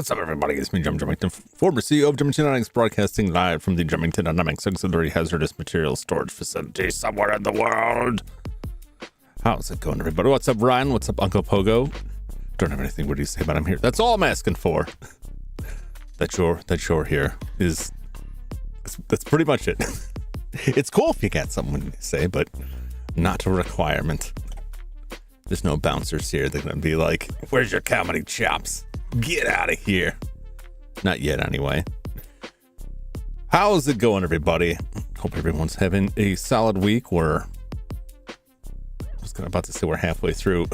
What's up, everybody? It's me, Jum Jumington, former CEO of Jumington Dynamics, broadcasting live from the Jumington Dynamics auxiliary hazardous materials storage facility somewhere in the world. How's it going, everybody? What's up, Ryan? What's up, Uncle Pogo? Don't have anything to say, but I'm here. That's all I'm asking for. That you're here is that's pretty much it. It's cool if you got something to say, but not a requirement. There's no bouncers here. They're gonna be like, "Where's your comedy chops? Get out of here." Not yet, anyway. How's it going, everybody? Hope everyone's having a solid week. I was about to say we're halfway through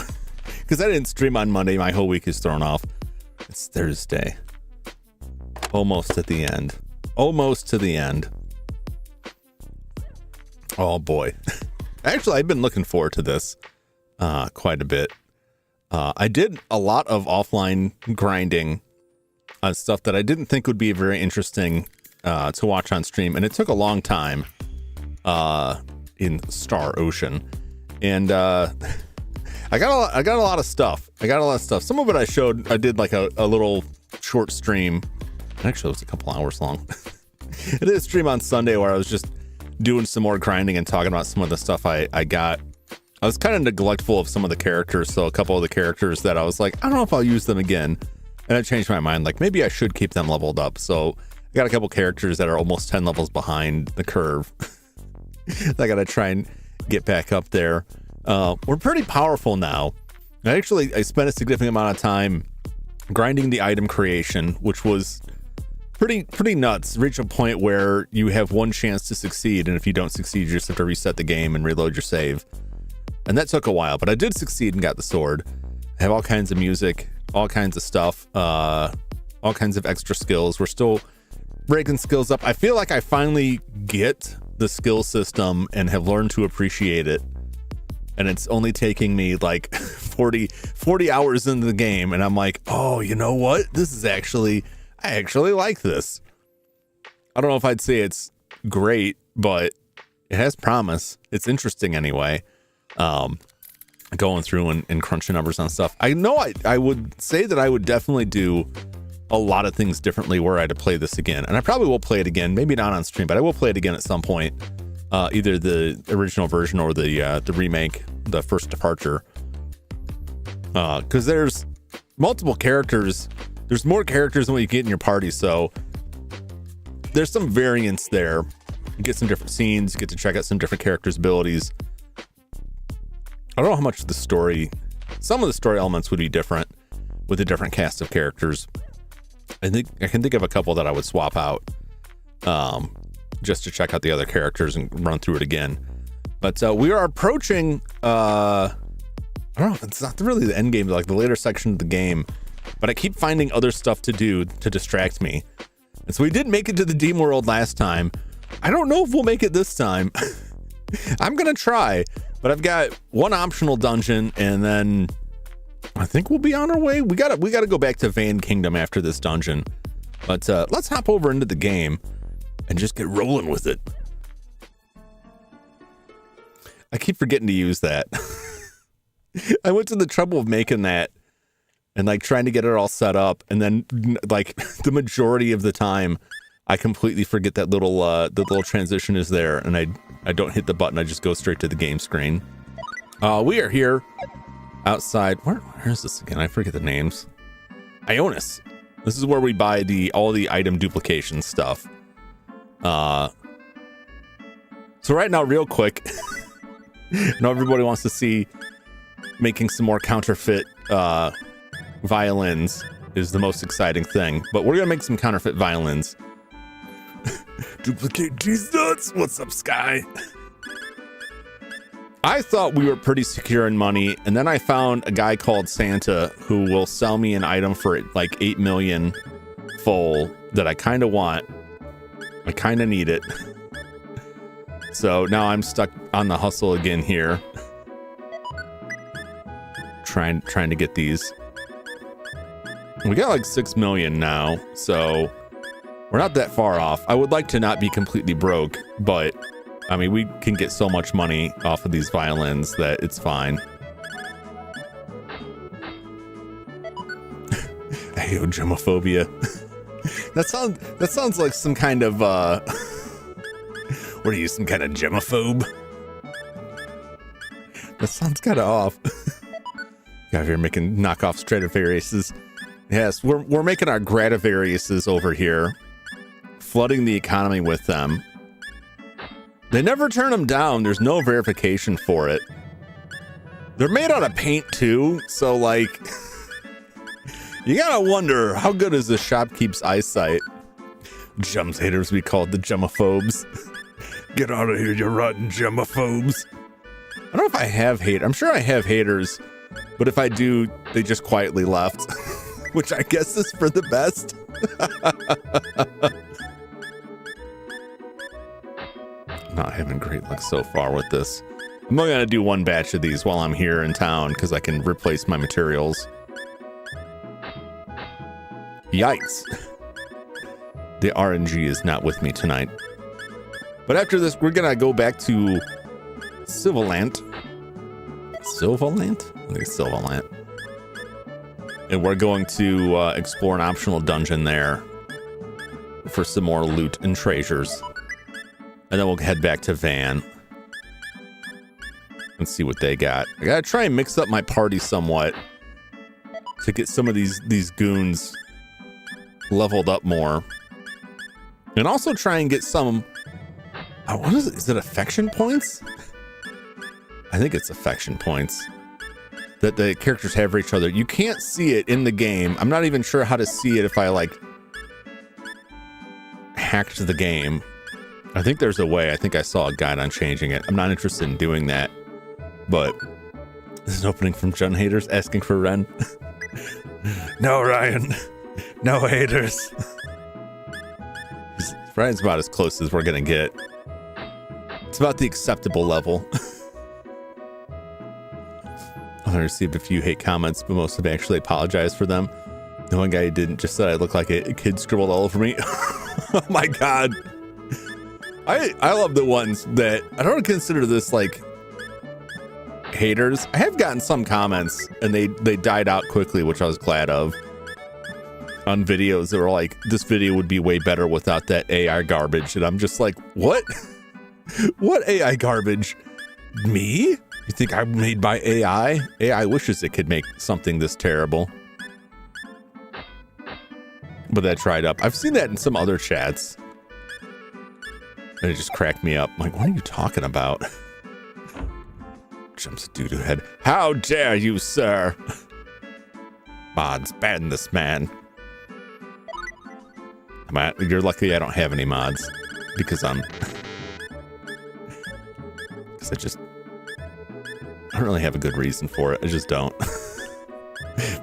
because I didn't stream on Monday. My whole week is thrown off. It's Thursday. Almost at the end. Almost to the end. Oh boy. Actually, I've been looking forward to this quite a bit. I did a lot of offline grinding on stuff that I didn't think would be very interesting to watch on stream, and it took a long time in Star Ocean. And I got a lot of stuff. Some of it I did like a little short stream. Actually, it was a couple hours long. I did a stream on Sunday where I was just doing some more grinding and talking about some of the stuff I got. I was kind of neglectful of some of the characters, so a couple of the characters that I was like, I don't know if I'll use them again. And I changed my mind, like maybe I should keep them leveled up. So I got a couple characters that are almost 10 levels behind the curve. I got to try and get back up there. We're pretty powerful now. I spent a significant amount of time grinding the item creation, which was pretty nuts. Reach a point where you have one chance to succeed, and if you don't succeed, you just have to reset the game and reload your save. And that took a while, but I did succeed and got the sword. I have all kinds of music, all kinds of stuff, all kinds of extra skills. We're still breaking skills up. I feel like I finally get the skill system and have learned to appreciate it. And it's only taking me like 40 hours into the game. And I'm like, oh, you know what? I actually like this. I don't know if I'd say it's great, but it has promise. It's interesting anyway. Going through and crunching numbers on stuff. I know I would say that I would definitely do a lot of things differently were I to play this again. And I probably will play it again, maybe not on stream, but I will play it again at some point. Either the original version or the remake, the First Departure. Because there's multiple characters. There's more characters than what you get in your party, so there's some variance there. You get some different scenes, you get to check out some different characters' abilities. I don't know how much the story, some of the story elements would be different with a different cast of characters. I can think of a couple that I would swap out just to check out the other characters and run through it again. But we are approaching, I don't know, it's not really the end game, like the later section of the game, but I keep finding other stuff to do to distract me. And so we did make it to the Demon World last time. I don't know if we'll make it this time. I'm going to try. But I've got one optional dungeon, and then I think we'll be on our way. We gotta go back to Van Kingdom after this dungeon. But let's hop over into the game and just get rolling with it. I keep forgetting to use that. I went to the trouble of making that and like trying to get it all set up, and then like the majority of the time I completely forget that the little transition is there, and I don't hit the button. I just go straight to the game screen. We are here outside. Where is this again? I forget the names. Ionis. This is where we buy all the item duplication stuff. So right now, real quick, I know everybody wants to see making some more counterfeit violins is the most exciting thing, but we're gonna make some counterfeit violins. Duplicate these nuts. What's up, Sky? I thought we were pretty secure in money, and then I found a guy called Santa who will sell me an item for like 8 million full that I kind of want. I kind of need it. So now I'm stuck on the hustle again here. Trying to get these. We got like 6 million now, so we're not that far off. I would like to not be completely broke, but I mean, we can get so much money off of these violins that it's fine. Hey, gemophobia. That sounds like some kind of what are you, some kind of gemophobe? That sounds kind of off. Got here making knockoff Stradivariuses. Yes, we're making our Gradivariuses over here, flooding the economy with them. They never turn them down. There's no verification for it. They're made out of paint too, so like you gotta wonder how good is the shopkeep's eyesight. Jums haters, we called the gemophobes. Get out of here, you rotten gemophobes. I don't know if I have hate. I'm sure I have haters, but if I do, they just quietly left, which I guess is for the best. Not having great luck so far with this. I'm only gonna do one batch of these while I'm here in town because I can replace my materials. Yikes. The RNG is not with me tonight. But after this, we're gonna go back to Sylvalant. Sylvalant? I think it's Sylvalant. And we're going to explore an optional dungeon there for some more loot and treasures. And then we'll head back to Van and see what they got. I gotta try and mix up my party somewhat to get some of these goons leveled up more. And also try and get some, what is it? Is it affection points? I think it's affection points that the characters have for each other. You can't see it in the game. I'm not even sure how to see it if I like hacked the game. I think there's a way. I think I saw a guide on changing it. I'm not interested in doing that, but this is an opening from Jun haters asking for Ren. No, Ryan. No haters. Ryan's about as close as we're gonna get. It's about the acceptable level. I received a few hate comments, but most have actually apologized for them. The one guy who didn't just said I look like a kid scribbled all over me. Oh my God. I love the ones that I don't consider this like haters. I have gotten some comments and they died out quickly, which I was glad of, on videos that were like, this video would be way better without that AI garbage. And I'm just like, what? What AI garbage? Me? You think I'm made by AI? AI wishes it could make something this terrible. But that dried up. I've seen that in some other chats. And it just cracked me up. I'm like, what are you talking about? Jumps a doo-doo head. How dare you, sir? Mods, ban this man. You're lucky I don't have any mods. Because I don't really have a good reason for it. I just don't.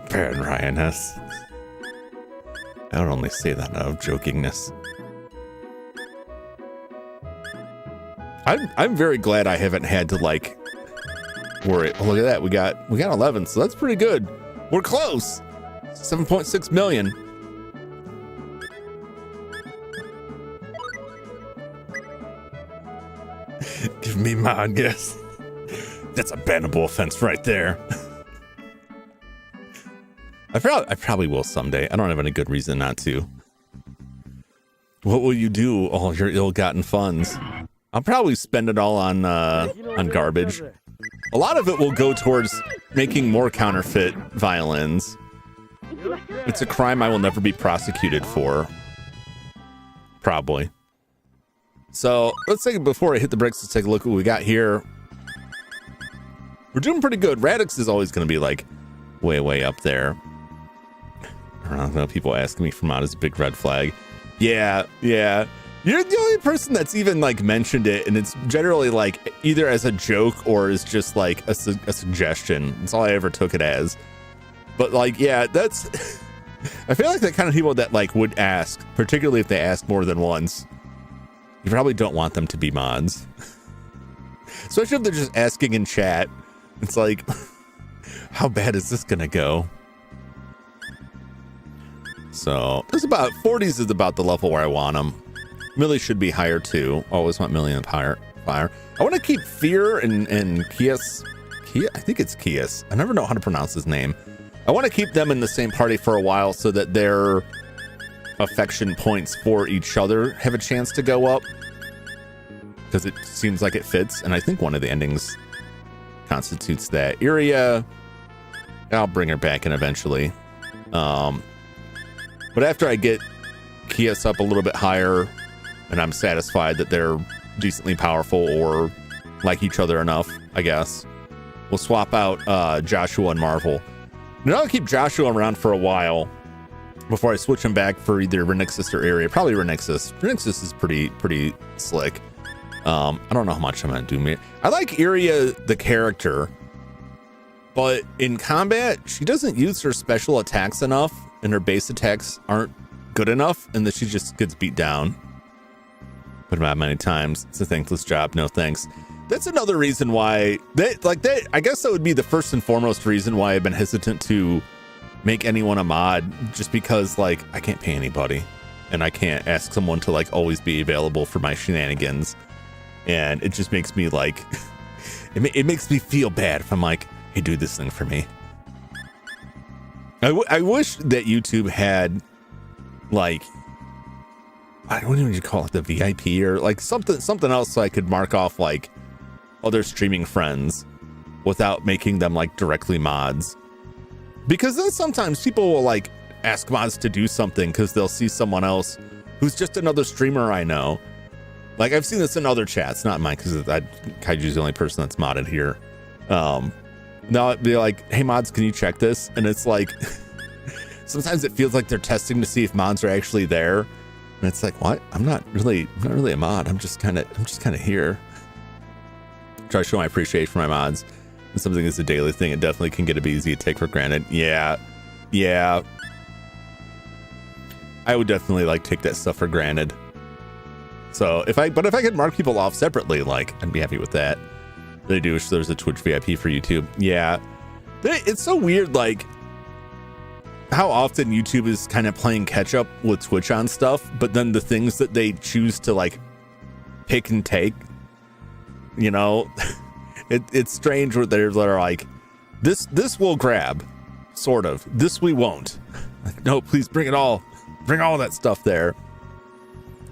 Ban Ryan S. I would only say that out of jokingness. I'm very glad I haven't had to like worry. Oh, look at that. We got 11, so that's pretty good. We're close. 7.6 million. Give me mod, guess. That's a bannable offense right there. I probably will someday. I don't have any good reason not to. What will you do all your ill-gotten funds? I'll probably spend it all on garbage. A lot of it will go towards making more counterfeit violins. It's a crime I will never be prosecuted for. Probably. So let's take, before I hit the brakes, let's take a look at what we got here. We're doing pretty good. Radix is always going to be like way up there. I don't know, people asking me for mod is a big red flag. Yeah. You're the only person that's even like mentioned it, and it's generally like either as a joke or as just like a suggestion. That's all I ever took it as. But like, yeah, that's I feel like the kind of people that like would ask, particularly if they ask more than once, you probably don't want them to be mods. Especially if they're just asking in chat. It's like, how bad is this gonna go? So there's about 40s is about the level where I want them. Millie should be higher too. Always want Millie and higher. I want to keep Fear and Kias. I think it's Kias. I never know how to pronounce his name. I want to keep them in the same party for a while so that their affection points for each other have a chance to go up. Because it seems like it fits. And I think one of the endings constitutes that. Iria, I'll bring her back in eventually. But after I get Kias up a little bit higher and I'm satisfied that they're decently powerful or like each other enough, I guess, we'll swap out Joshua and Marvel. And I'll keep Joshua around for a while before I switch him back for either Renixis or Iria. Probably Renixis. Renixis is pretty slick. I don't know how much I'm going to do. I like Iria, the character, but in combat, she doesn't use her special attacks enough, and her base attacks aren't good enough, and that she just gets beat down. Put him out many times. It's a thankless job. No thanks. That's another reason why I guess that would be the first and foremost reason why I've been hesitant to make anyone a mod, just because like I can't pay anybody and I can't ask someone to like always be available for my shenanigans. And it just makes me like, it makes me feel bad if I'm like, hey, do this thing for me. I wish that YouTube had like, I don't even call it the VIP or like something else so I could mark off like other streaming friends without making them like directly mods. Because then sometimes people will like ask mods to do something because they'll see someone else who's just another streamer I know. Like I've seen this in other chats, not mine, because Kaiju's the only person that's modded here. Now it'd be like, hey mods, can you check this? And it's like, sometimes it feels like they're testing to see if mods are actually there. And it's like, what? I'm not really a mod. I'm just kind of here. Try to show my appreciation for my mods. When something is a daily thing, it definitely can get a bit easy to take for granted. Yeah. I would definitely like take that stuff for granted. So if I could mark people off separately, like I'd be happy with that. They do wish there's a Twitch VIP for YouTube. Yeah. It's so weird, like how often YouTube is kind of playing catch up with Twitch on stuff, but then the things that they choose to like pick and take. You know, it's strange where they're like, this we'll grab, sort of. This we won't. Like, no, please bring it all. Bring all that stuff there.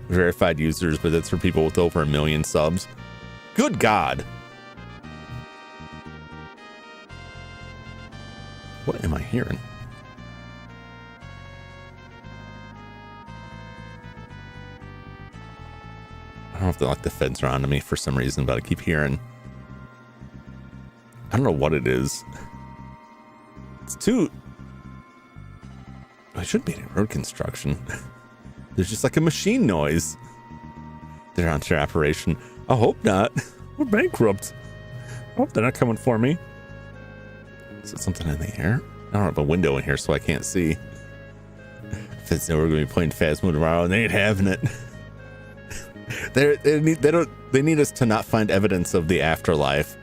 Verified users, but that's for people with over 1 million subs. Good God. What am I hearing? I don't know if they're like the feds are on to me for some reason, but I keep hearing. I don't know what it is. It's too. It shouldn't be any road construction. There's just like a machine noise. They're on their operation. I hope not. We're bankrupt. I hope they're not coming for me. Is it something in the air? I don't have a window in here, so I can't see. Feds know we're going to be playing Phasmo tomorrow, and they ain't having it. They need us to not find evidence of the afterlife.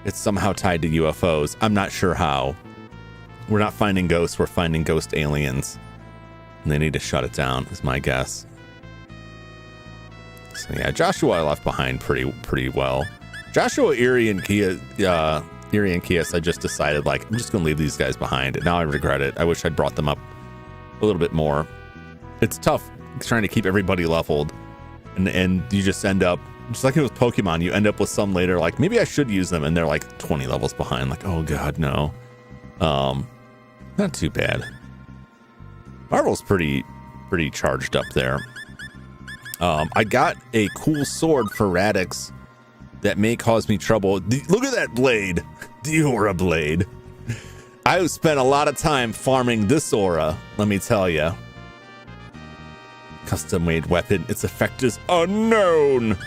It's somehow tied to UFOs. I'm not sure how. We're not finding ghosts, we're finding ghost aliens. And they need to shut it down, is my guess. So yeah, Joshua I left behind pretty well. Joshua, Erie, and Kias, I just decided, like, I'm just gonna leave these guys behind. And now I regret it. I wish I'd brought them up a little bit more. It's tough trying to keep everybody leveled. And you just end up, just like it was Pokemon, you end up with some later, like, maybe I should use them, and they're like 20 levels behind. Like, oh god, no. Not too bad. Marvel's pretty charged up there. I got a cool sword for Radix that may cause me trouble. Look at that blade. The aura blade. I have spent a lot of time farming this aura, let me tell you. Custom made weapon. Its effect is unknown.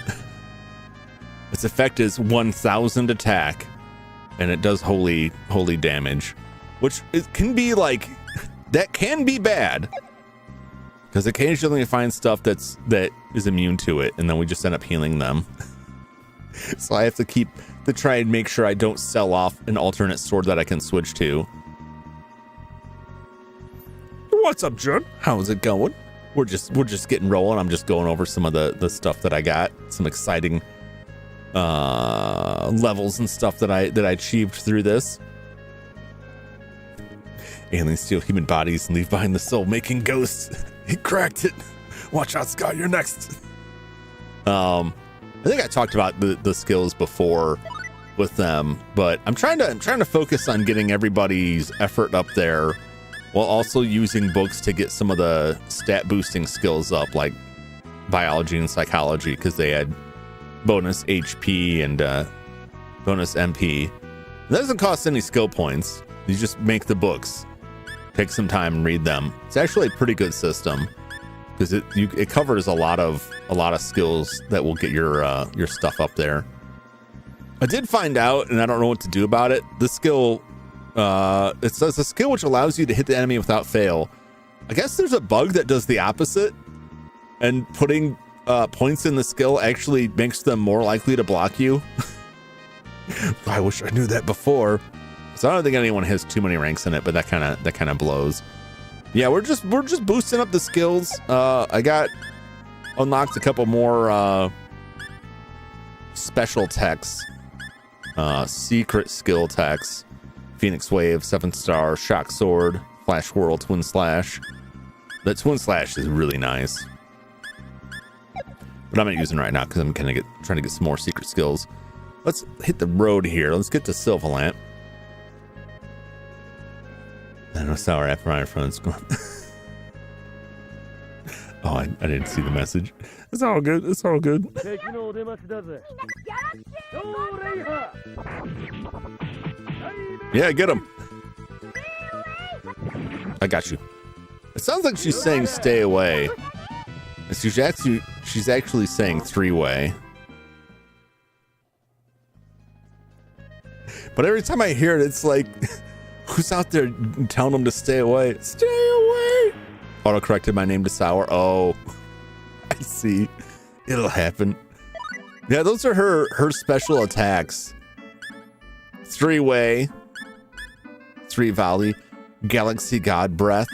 Its effect is 1000 attack, and it does holy damage, which it can be like, that can be bad, because occasionally you find stuff that is immune to it, and then we just end up healing them. So I have to try and make sure I don't sell off an alternate sword that I can switch to. What's up, Jun? How's it going? We're just getting rolling. I'm just going over some of the stuff that I got, some exciting levels and stuff that I achieved through this. Aliens steal human bodies and leave behind the soul, making ghosts. He cracked it. Watch out, Scott, you're next. I think I talked about the skills before with them, but I'm trying to focus on getting everybody's effort up there, while also using books to get some of the stat boosting skills up, like biology and psychology, because they had bonus HP and bonus MP. It doesn't cost any skill points. You just make the books, take some time and read them. It's actually a pretty good system, because it covers a lot of skills that will get your stuff up there. I did find out, and I don't know what to do about it. The skill, it says a skill which allows you to hit the enemy without fail. I guess there's a bug that does the opposite, and putting points in the skill actually makes them more likely to block you. I wish I knew that before. So I don't think anyone has too many ranks in it, but that kind of blows. Yeah, we're just boosting up the skills. I got unlocked a couple more special techs, secret skill techs. Phoenix Wave, 7-star, Shock Sword, Flash Whirl, Twin Slash. That Twin Slash is really nice, but I'm not using it right now because I'm trying to get some more secret skills. Let's hit the road here. Let's get to Sylvalant. I know Sour Apple right in front of the school. Oh, I didn't see the message. It's all good. It's all good. Yeah, get him. I got you. It sounds like she's saying stay away. She's actually saying 3-way. But every time I hear it, it's like, who's out there telling them to stay away? Stay away. Auto-corrected my name to Sour. Oh, I see. It'll happen. Yeah, those are her special attacks. 3-way. 3 volley. Galaxy God Breath.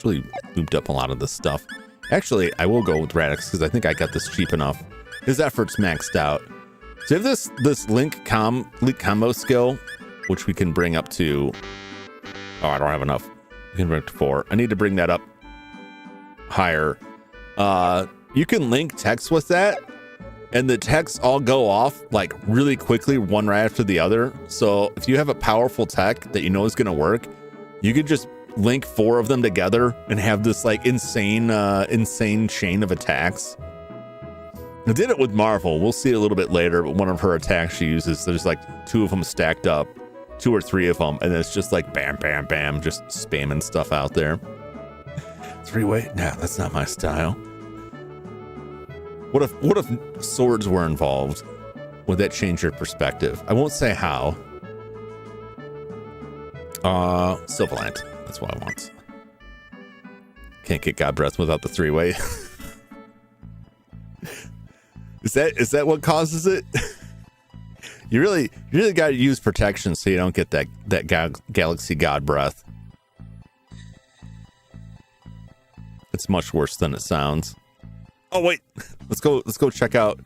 Really looped up a lot of this stuff. Actually, I will go with Radix because I think I got this cheap enough. His effort's maxed out. So you have this link combo skill, which we can bring up to. Oh, I don't have enough. We can bring it to 4. I need to bring that up higher. You can link text with that, and the texts all go off like really quickly, one right after the other. So if you have a powerful tech that you know is going to work, you could just link 4 of them together and have this like insane chain of attacks. I did it with Marvel. We'll see it a little bit later, but one of her attacks she uses, there's like 2 of them stacked up, 2 or 3 of them, and it's just like bam, bam, bam, just spamming stuff out there. 3-way? Nah, that's not my style. What if swords were involved? Would that change your perspective? I won't say how. Sylvalant. That's what I want. Can't get God Breath without the 3-way. Is that what causes it? You really got to use protection so you don't get that Galaxy God Breath. It's much worse than it sounds. Oh wait, let's go check out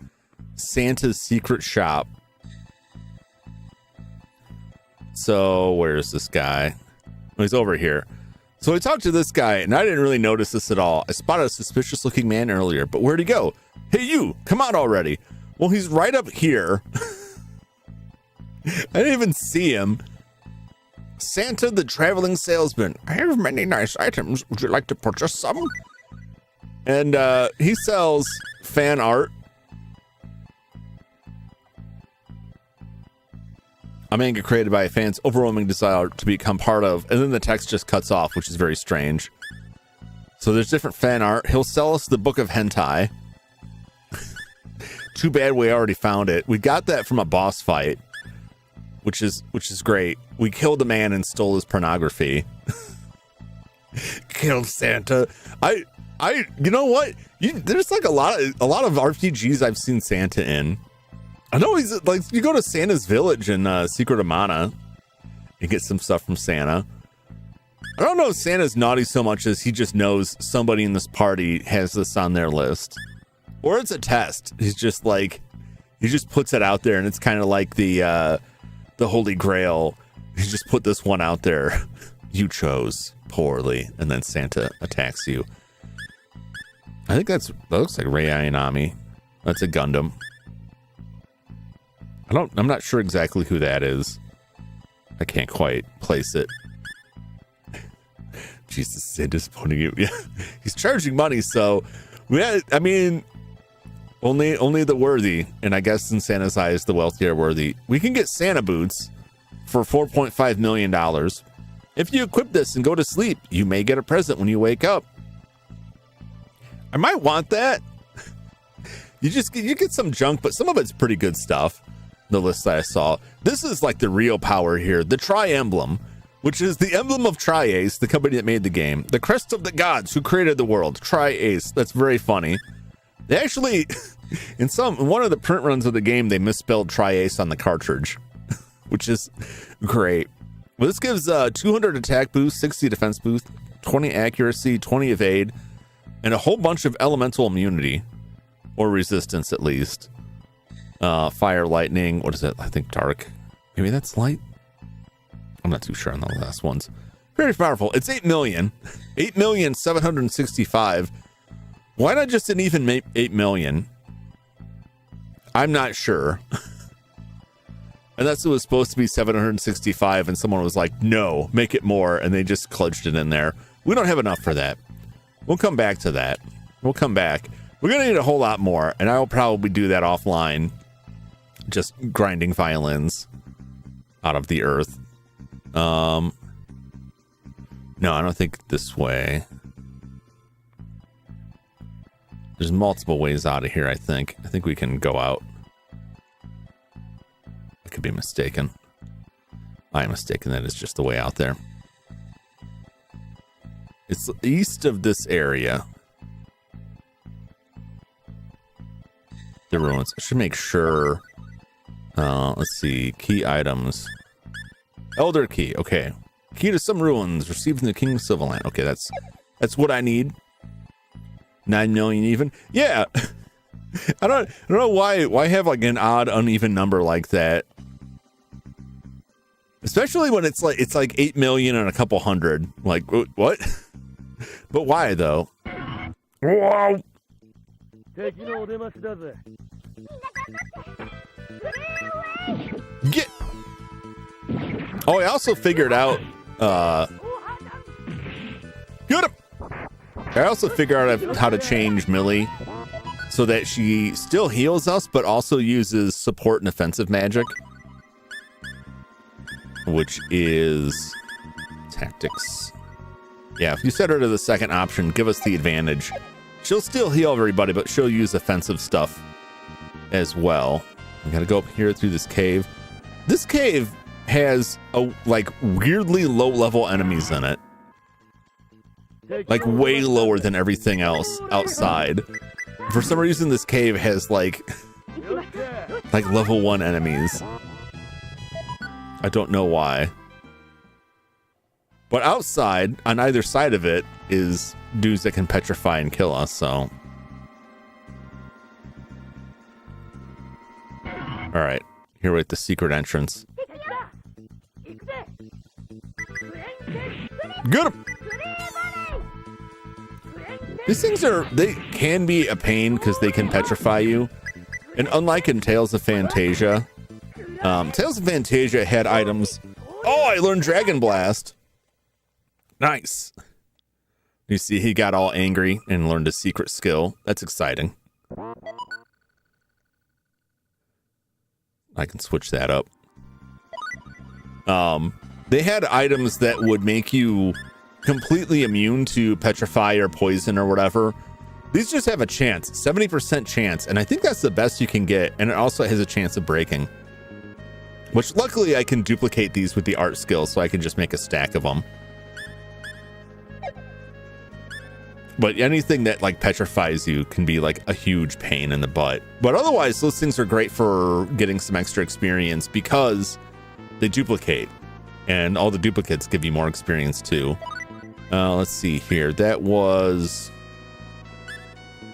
Santa's secret shop. So where's this guy? Oh, he's over here. So I talked to this guy, and I didn't really notice this at all. I spotted a suspicious looking man earlier, but where'd he go? Hey, you, come out already. Well, he's right up here. I didn't even see him. Santa the traveling salesman. I have many nice items. Would you like to purchase some? And he sells fan art. A manga created by a fan's overwhelming desire to become part of, and then the text just cuts off, which is very strange. So there's different fan art. He'll sell us the book of hentai. Too bad we already found it. We got that from a boss fight, which is great. We killed a man and stole his pornography. Killed Santa. You know what? There's like a lot of RPGs I've seen Santa in. I know he's like, you go to Santa's village in Secret of Mana and get some stuff from Santa. I don't know if Santa's naughty so much as he just knows somebody in this party has this on their list, or it's a test. He's just like, he just puts it out there, and it's kind of like the Holy Grail. He just put this one out there. You chose poorly, and then Santa attacks you. I think that looks like Rei Ayanami. That's a Gundam. I'm not sure exactly who that is. I can't quite place it. Jesus, so disappointing you. Yeah, he's charging money, so yeah. I mean, only the worthy, and I guess in Santa's eyes, the wealthy are worthy. We can get Santa boots for $4.5 million. If you equip this and go to sleep, you may get a present when you wake up. I might want that. You get some junk, but some of it's pretty good stuff. The list that I saw. This is like the real power here. The Tri-Emblem, which is the emblem of Tri-Ace, the company that made the game. The crest of the gods who created the world. Tri-Ace. That's very funny. They actually, in one of the print runs of the game, they misspelled Tri-Ace on the cartridge, which is great. Well, this gives 200 attack boost, 60 defense boost, 20 accuracy, 20 evade, and a whole bunch of elemental immunity, or resistance at least. Fire, lightning, what is it? I think dark. Maybe that's light? I'm not too sure on the last ones. Very powerful. It's 8 million. 8,765,000. Why not just an even 8 million? I'm not sure. And that's what was supposed to be 765, and someone was like, no, make it more, and they just clutched it in there. We don't have enough for that. We'll come back to that. We'll come back. We're going to need a whole lot more, and I will probably do that offline. Just grinding violins out of the earth. No, I don't think this way. There's multiple ways out of here, I think. I think we can go out. I could be mistaken. I am mistaken. That is just the way out there. It's east of this area. The ruins. I should make sure. Let's see. Key items. Elder key. Okay. Key to some ruins received from the King of Sylvaland. Okay, that's what I need. 9 million even. Yeah. I don't know why have like an odd uneven number like that. Especially when it's like 8 million and a couple hundred. Like what? But why though? Wow. Get. Oh, I also figured out get him. I also figured out how to change Millie so that she still heals us, but also uses support and offensive magic, which is tactics. Yeah, if you set her to the second option, give us the advantage. She'll still heal everybody, but she'll use offensive stuff as well. We gotta go up here through this cave. This cave has like weirdly low level enemies in it. Like way lower than everything else outside. For some reason, this cave has like level 1 enemies. I don't know why. But outside, on either side of it, is dudes that can petrify and kill us, so. Alright, here we're at the secret entrance. Get him! These things they can be a pain because they can petrify you. And unlike in Tales of Fantasia, Tales of Fantasia had items. Oh, I learned Dragon Blast. Nice. You see, he got all angry and learned a secret skill. That's exciting. I can switch that up. They had items that would make you completely immune to petrify or poison or whatever. These just have a chance, 70% chance, and I think that's the best you can get, and it also has a chance of breaking. Which luckily I can duplicate these with the art skill, so I can just make a stack of them. But anything that like petrifies you can be like a huge pain in the butt. But otherwise, those things are great for getting some extra experience because they duplicate, and all the duplicates give you more experience too. Let's see here. That was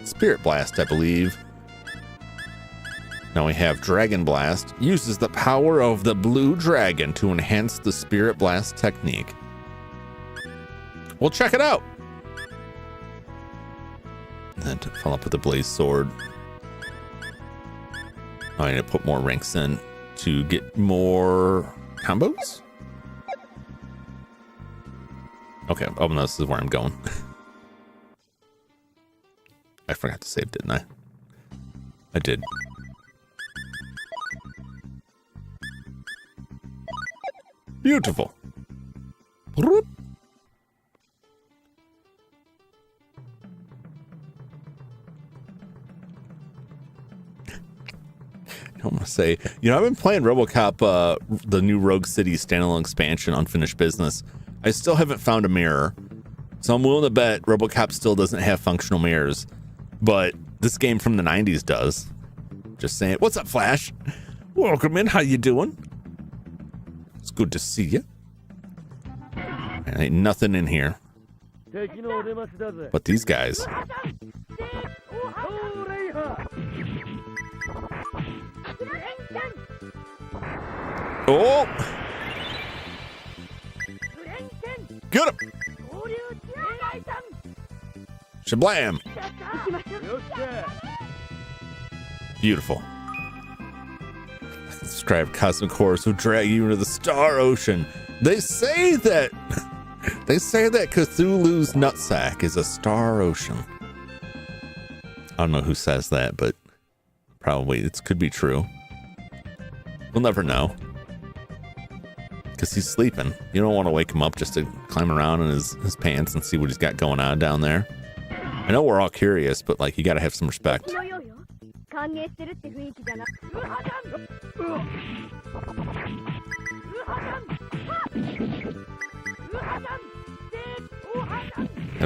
Spirit Blast, I believe. Now we have Dragon Blast. Uses the power of the blue dragon to enhance the Spirit Blast technique. We'll check it out. And to follow up with the Blaze Sword. I need to put more ranks in to get more combos. Okay, oh no, this is where I'm going. I forgot to save, didn't I? I did. Beautiful. I want to say, you know, I've been playing RoboCop, the new Rogue City standalone expansion, Unfinished Business. I still haven't found a mirror, so I'm willing to bet RoboCop still doesn't have functional mirrors, but this game from the 90s does. Just saying. What's up, Flash? Welcome in. How you doing? It's good to see you. There ain't nothing in here. But these guys. Oh! Get him! Shablam! Beautiful. Describe cosmic horrors who drag you into the star ocean. They say that Cthulhu's nutsack is a star ocean. I don't know who says that, but probably it could be true. We'll never know. Because he's sleeping. You don't want to wake him up just to climb around in his pants and see what he's got going on down there. I know we're all curious, but like, you gotta have some respect. Get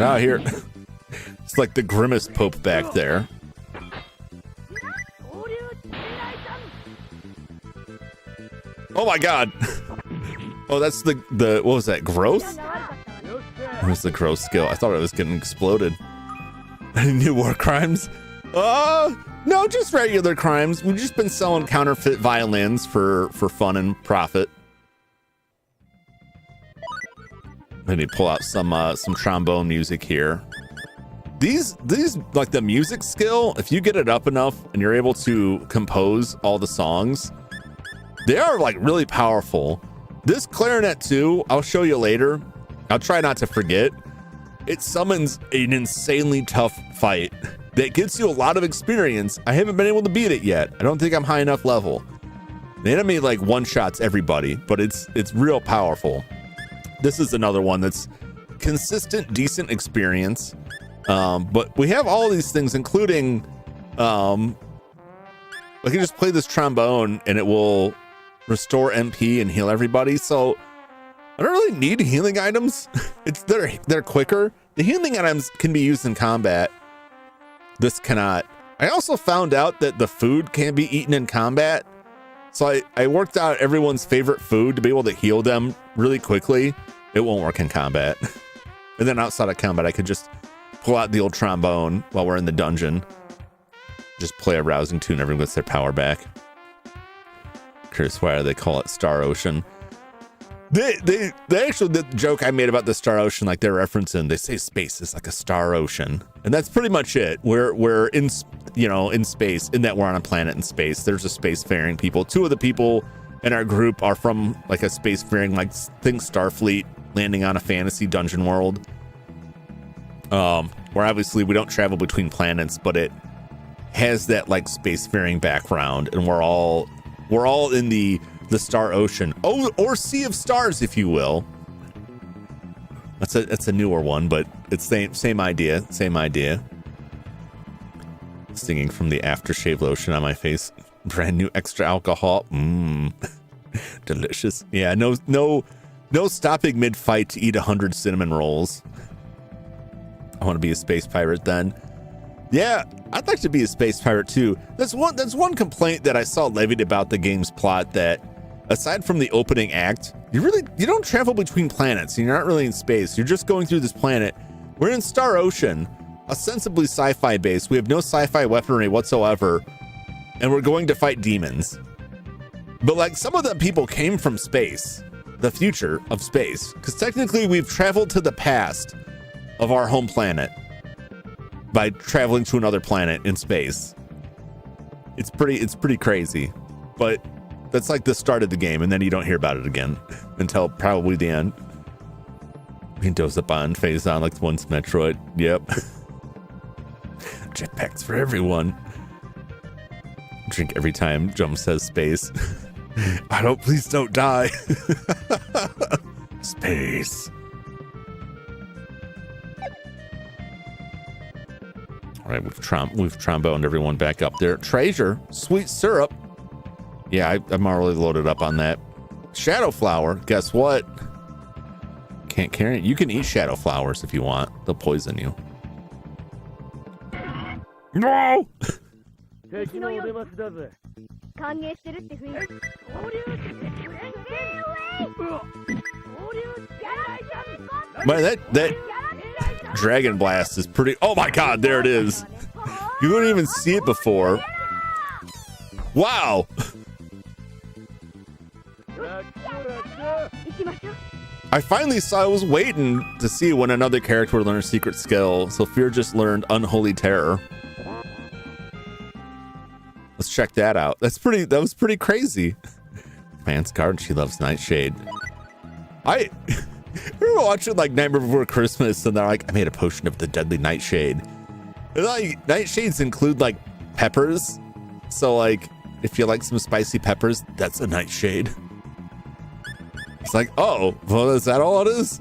out of here. It's like the Grimace Pope back there. Oh my god. Oh, that's the what was that, growth? Where's the growth skill? I thought it was getting exploded. Any new war crimes? No, just regular crimes. We've just been selling counterfeit violins for fun and profit. Maybe pull out some trombone music here. These like the music skill, if you get it up enough and you're able to compose all the songs, they are like really powerful. This clarinet too, I'll show you later. I'll try not to forget. It summons an insanely tough fight that gets you a lot of experience. I haven't been able to beat it yet. I don't think I'm high enough level. The enemy like one-shots everybody, but it's real powerful. This is another one that's consistent, decent experience. But we have all these things, including I can just play this trombone and it will restore MP and heal everybody. So I don't really need healing items. They're quicker. The healing items can be used in combat. This cannot. I also found out that the food can be eaten in combat. So I worked out everyone's favorite food to be able to heal them really quickly. It won't work in combat. And then outside of combat, I could just pull out the old trombone while we're in the dungeon. Just play a rousing tune. Everyone gets their power back. Curious why they call it Star Ocean. They actually, the joke I made about the Star Ocean, like they're referencing, they say space is like a star ocean, and that's pretty much it. We're in, in space, in that we're on a planet in space. There's a spacefaring people. Two of the people in our group are from like a spacefaring, like think Starfleet landing on a fantasy dungeon world. Where obviously we don't travel between planets, but it has that like spacefaring background, and we're all in the Star Ocean, or Sea of Stars, if you will. That's a newer one, but it's same idea. Stinging from the aftershave lotion on my face. Brand new extra alcohol. Delicious. Yeah, no stopping mid fight to eat 100 cinnamon rolls. I want to be a space pirate then. Yeah, I'd like to be a space pirate too. That's one complaint that I saw levied about the game's plot, that aside from the opening act, you don't travel between planets. You're not really in space. You're just going through this planet. We're in Star Ocean, ostensibly sci-fi base. We have no sci-fi weaponry whatsoever, and we're going to fight demons. But like some of the people came from space, the future of space, because technically we've traveled to the past of our home planet by traveling to another planet in space. It's pretty crazy, but that's like the start of the game, and then you don't hear about it again until probably the end. Windows up on, phase on, like once Metroid. Yep. Jetpacks for everyone. Drink every time Jum says space. Please don't die. Space. All right, we've tromboned everyone back up there. Treasure, sweet syrup. Yeah, I'm already loaded up on that. Shadow flower, guess what? Can't carry it. You can eat shadow flowers if you want. They'll poison you. No! Man, that Dragon Blast is pretty. Oh my god, there it is. You wouldn't even see it before. Wow. I finally saw. I was waiting to see when another character would learn a secret skill. So Fear just learned Unholy Terror. Let's check that out. That was pretty crazy. Fan's Garden, she loves Nightshade. I remember watching like Nightmare Before Christmas, and they're like, I made a potion of the deadly Nightshade. And like nightshades include like peppers. So like if you like some spicy peppers, that's a nightshade. It's like, oh, well, is that all it is?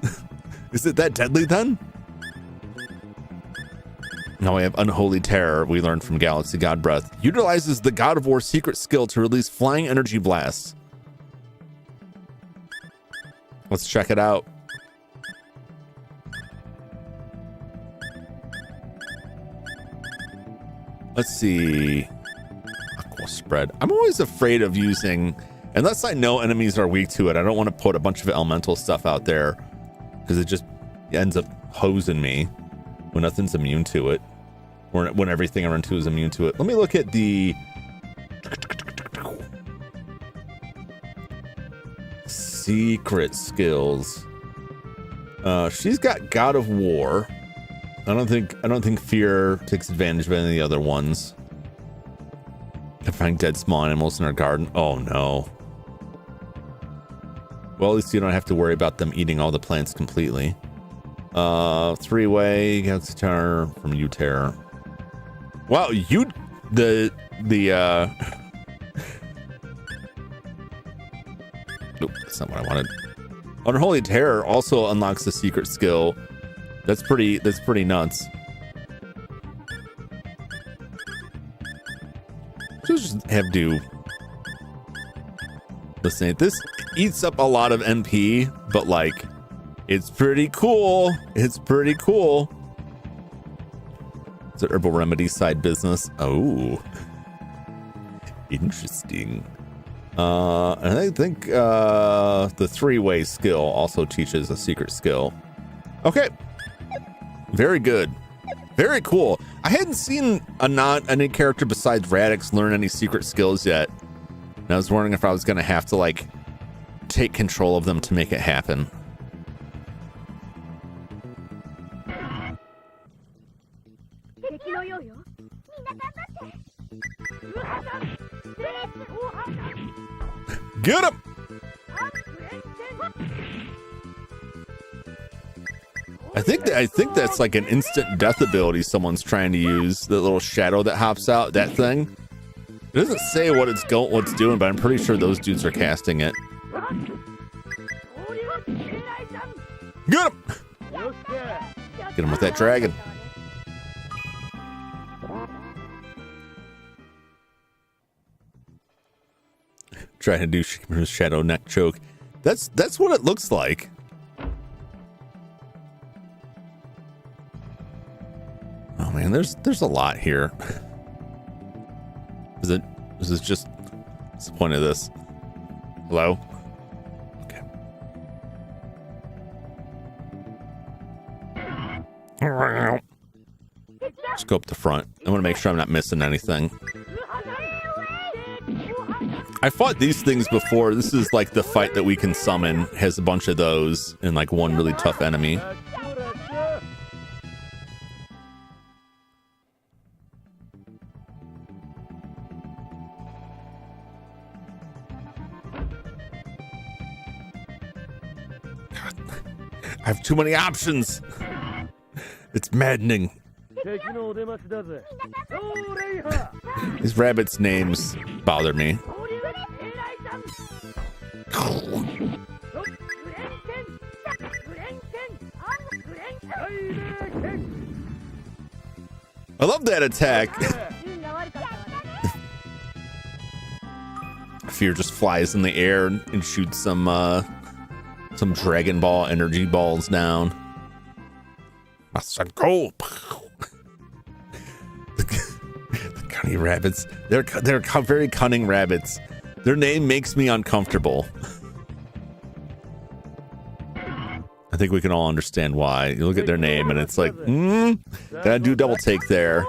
Is it that deadly then? Now we have Unholy Terror. We learned from Galaxy God Breath. Utilizes the God of War secret skill to release flying energy blasts. Let's check it out. Let's see. Aqua spread. I'm always afraid of using, unless I know enemies are weak to it, I don't want to put a bunch of elemental stuff out there because it just ends up hosing me when nothing's immune to it. when everything I run into is immune to it. Let me look at the secret skills. She's got God of War. I don't think Fear takes advantage of any of the other ones. Can find dead small animals in our garden. Oh no. Well, at least you don't have to worry about them eating all the plants completely. Three-way guitar from Uterra. Wow, nope, that's not what I wanted. Unholy Terror also unlocks the secret skill. That's pretty nuts. Just have to listen. This eats up a lot of MP, but like, it's pretty cool. It's pretty cool. It's an herbal remedy side business. Oh, interesting. And I think the three-way skill also teaches a secret skill. Okay, very good, very cool. I hadn't seen any character besides Radix learn any secret skills yet, and I was wondering if I was gonna have to like take control of them to make it happen. Get him! I think that's like an instant death ability someone's trying to use. The little shadow that hops out, that thing. It doesn't say what it's doing, but I'm pretty sure those dudes are casting it. Get him! Get him with that dragon. Trying to do shadow neck choke. That's what it looks like. Oh man, there's a lot here. Is this just, what's the point of this? Hello? Okay. Let's go up the front. I want to make sure I'm not missing anything. I fought these things before. This is like the fight that we can summon. Has a bunch of those and like one really tough enemy. God, I have too many options. It's maddening. These rabbits' names bother me. I love that attack. Fear just flies in the air and shoots some Dragon Ball energy balls down. Go. The cunning rabbits. They're very cunning rabbits. Their name makes me uncomfortable. I think we can all understand why. You look at their name and it's like, gotta do double take there.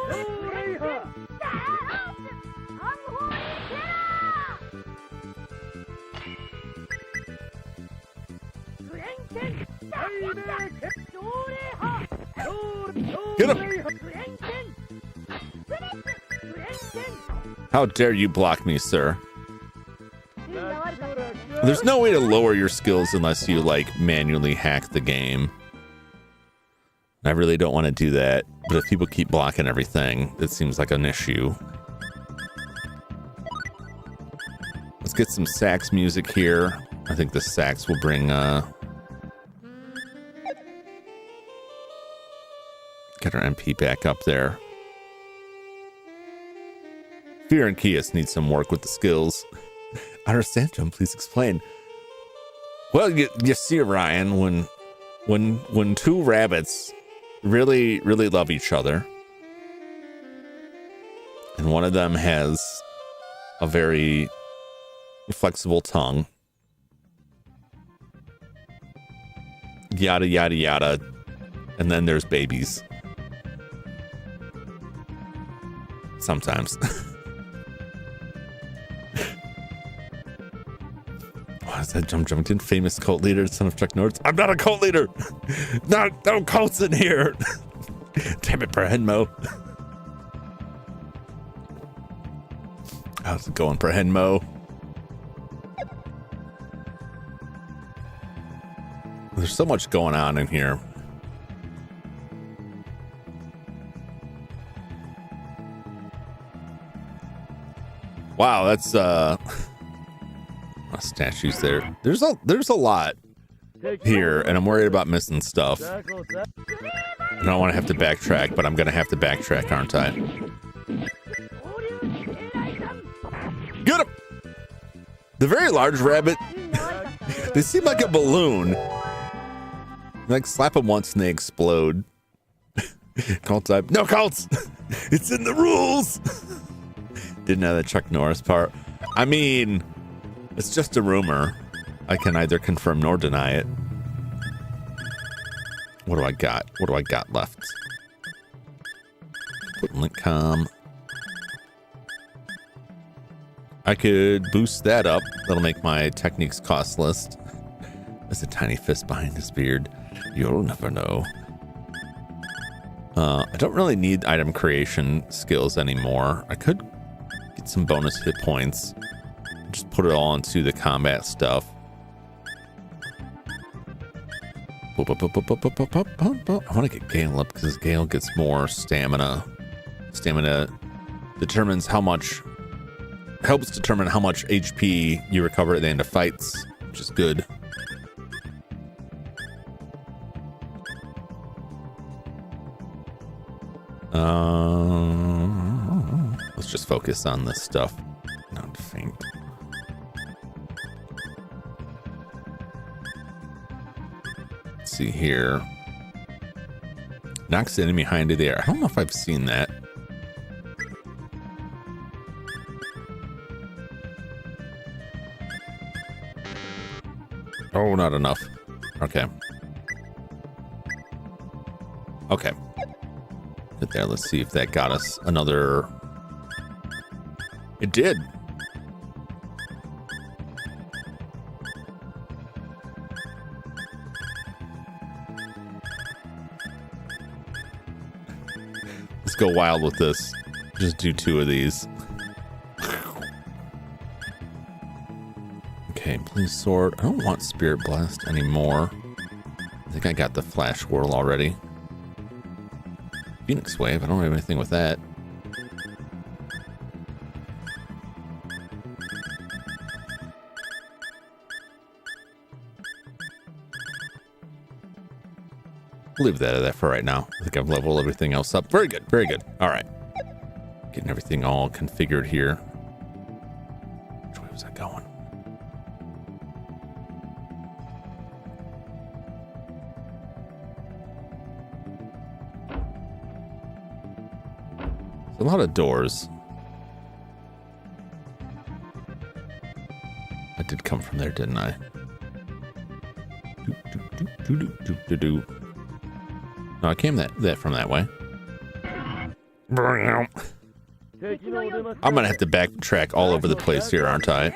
Get him! How dare you block me, sir? There's no way to lower your skills unless you like manually hack the game. I really don't want to do that, but if people keep blocking everything, it seems like an issue. Let's get some sax music here. I think the sax will bring get our MP back up there. Fear and Kias need some work with the skills. I understand, Jum. Please explain. Well, you see, Ryan, when two rabbits really love each other, and one of them has a very flexible tongue, yada yada yada, and then there's babies. Sometimes. What is that? Jum Jumington, famous cult leader, son of Chuck Norris. I'm not a cult leader. No cults in here. Damn it, Prahenmo. How's it going, Prahenmo? There's so much going on in here. Wow, that's statues there. There's a lot here, and I'm worried about missing stuff. I don't want to have to backtrack, but I'm gonna have to backtrack, aren't I? Get him! The very large rabbit. They seem like a balloon. Like slap them once and they explode. Cult type. No cults! It's in the rules! Didn't know the Chuck Norris part. I mean, it's just a rumor. I can neither confirm nor deny it. What do I got? What do I got left? Put link com. I could boost that up. That'll make my techniques cost list. There's a tiny fist behind his beard. You'll never know. I don't really need item creation skills anymore. I could get some bonus hit points. Just put it all into the combat stuff. I want to get Gale up because Gale gets more stamina. Stamina determines how much, helps determine how much HP you recover at the end of fights, which is good. Let's just focus on this stuff. Not faint. Let's see here. Knocks the enemy behind the air. I don't know if I've seen that. Oh, not enough. Okay. Okay. Get there. Let's see if that got us another. It did. Let's go wild with this. Just do 2 of these. Okay, please sword. I don't want Spirit Blast anymore. I think I got the Flash Whirl already. Phoenix Wave. I don't have anything with that. Leave that at that for right now. I think I've leveled everything else up. Very good. Very good. All right. Getting everything all configured here. Which way was that going? There's a lot of doors. I did come from there, didn't I? No, I came from that way. I'm gonna have to backtrack all over the place here, aren't I?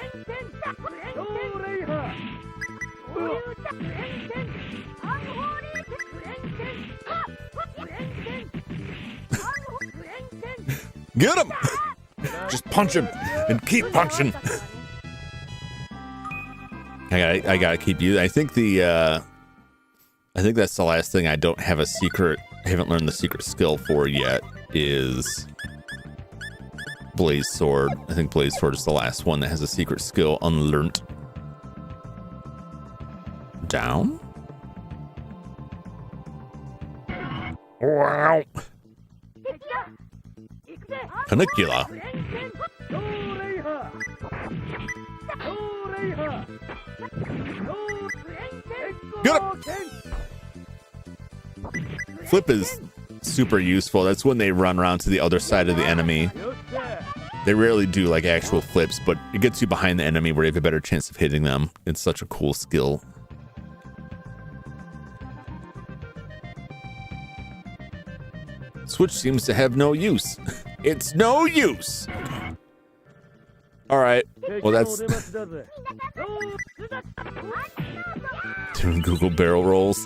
Get him! Just punch him and keep punching. I gotta keep you. I think that's the last thing I don't have a secret. I haven't learned the secret skill for yet. Is Blaze Sword. I think Blaze Sword is the last one that has a secret skill unlearned. Down. Wow. Canicula. Get up. Flip is super useful. That's when they run around to the other side of the enemy. They rarely do like actual flips, but it gets you behind the enemy where you have a better chance of hitting them. It's such a cool skill. Switch seems to have no use. It's no use. Okay. All right. Well, that's doing Google barrel rolls.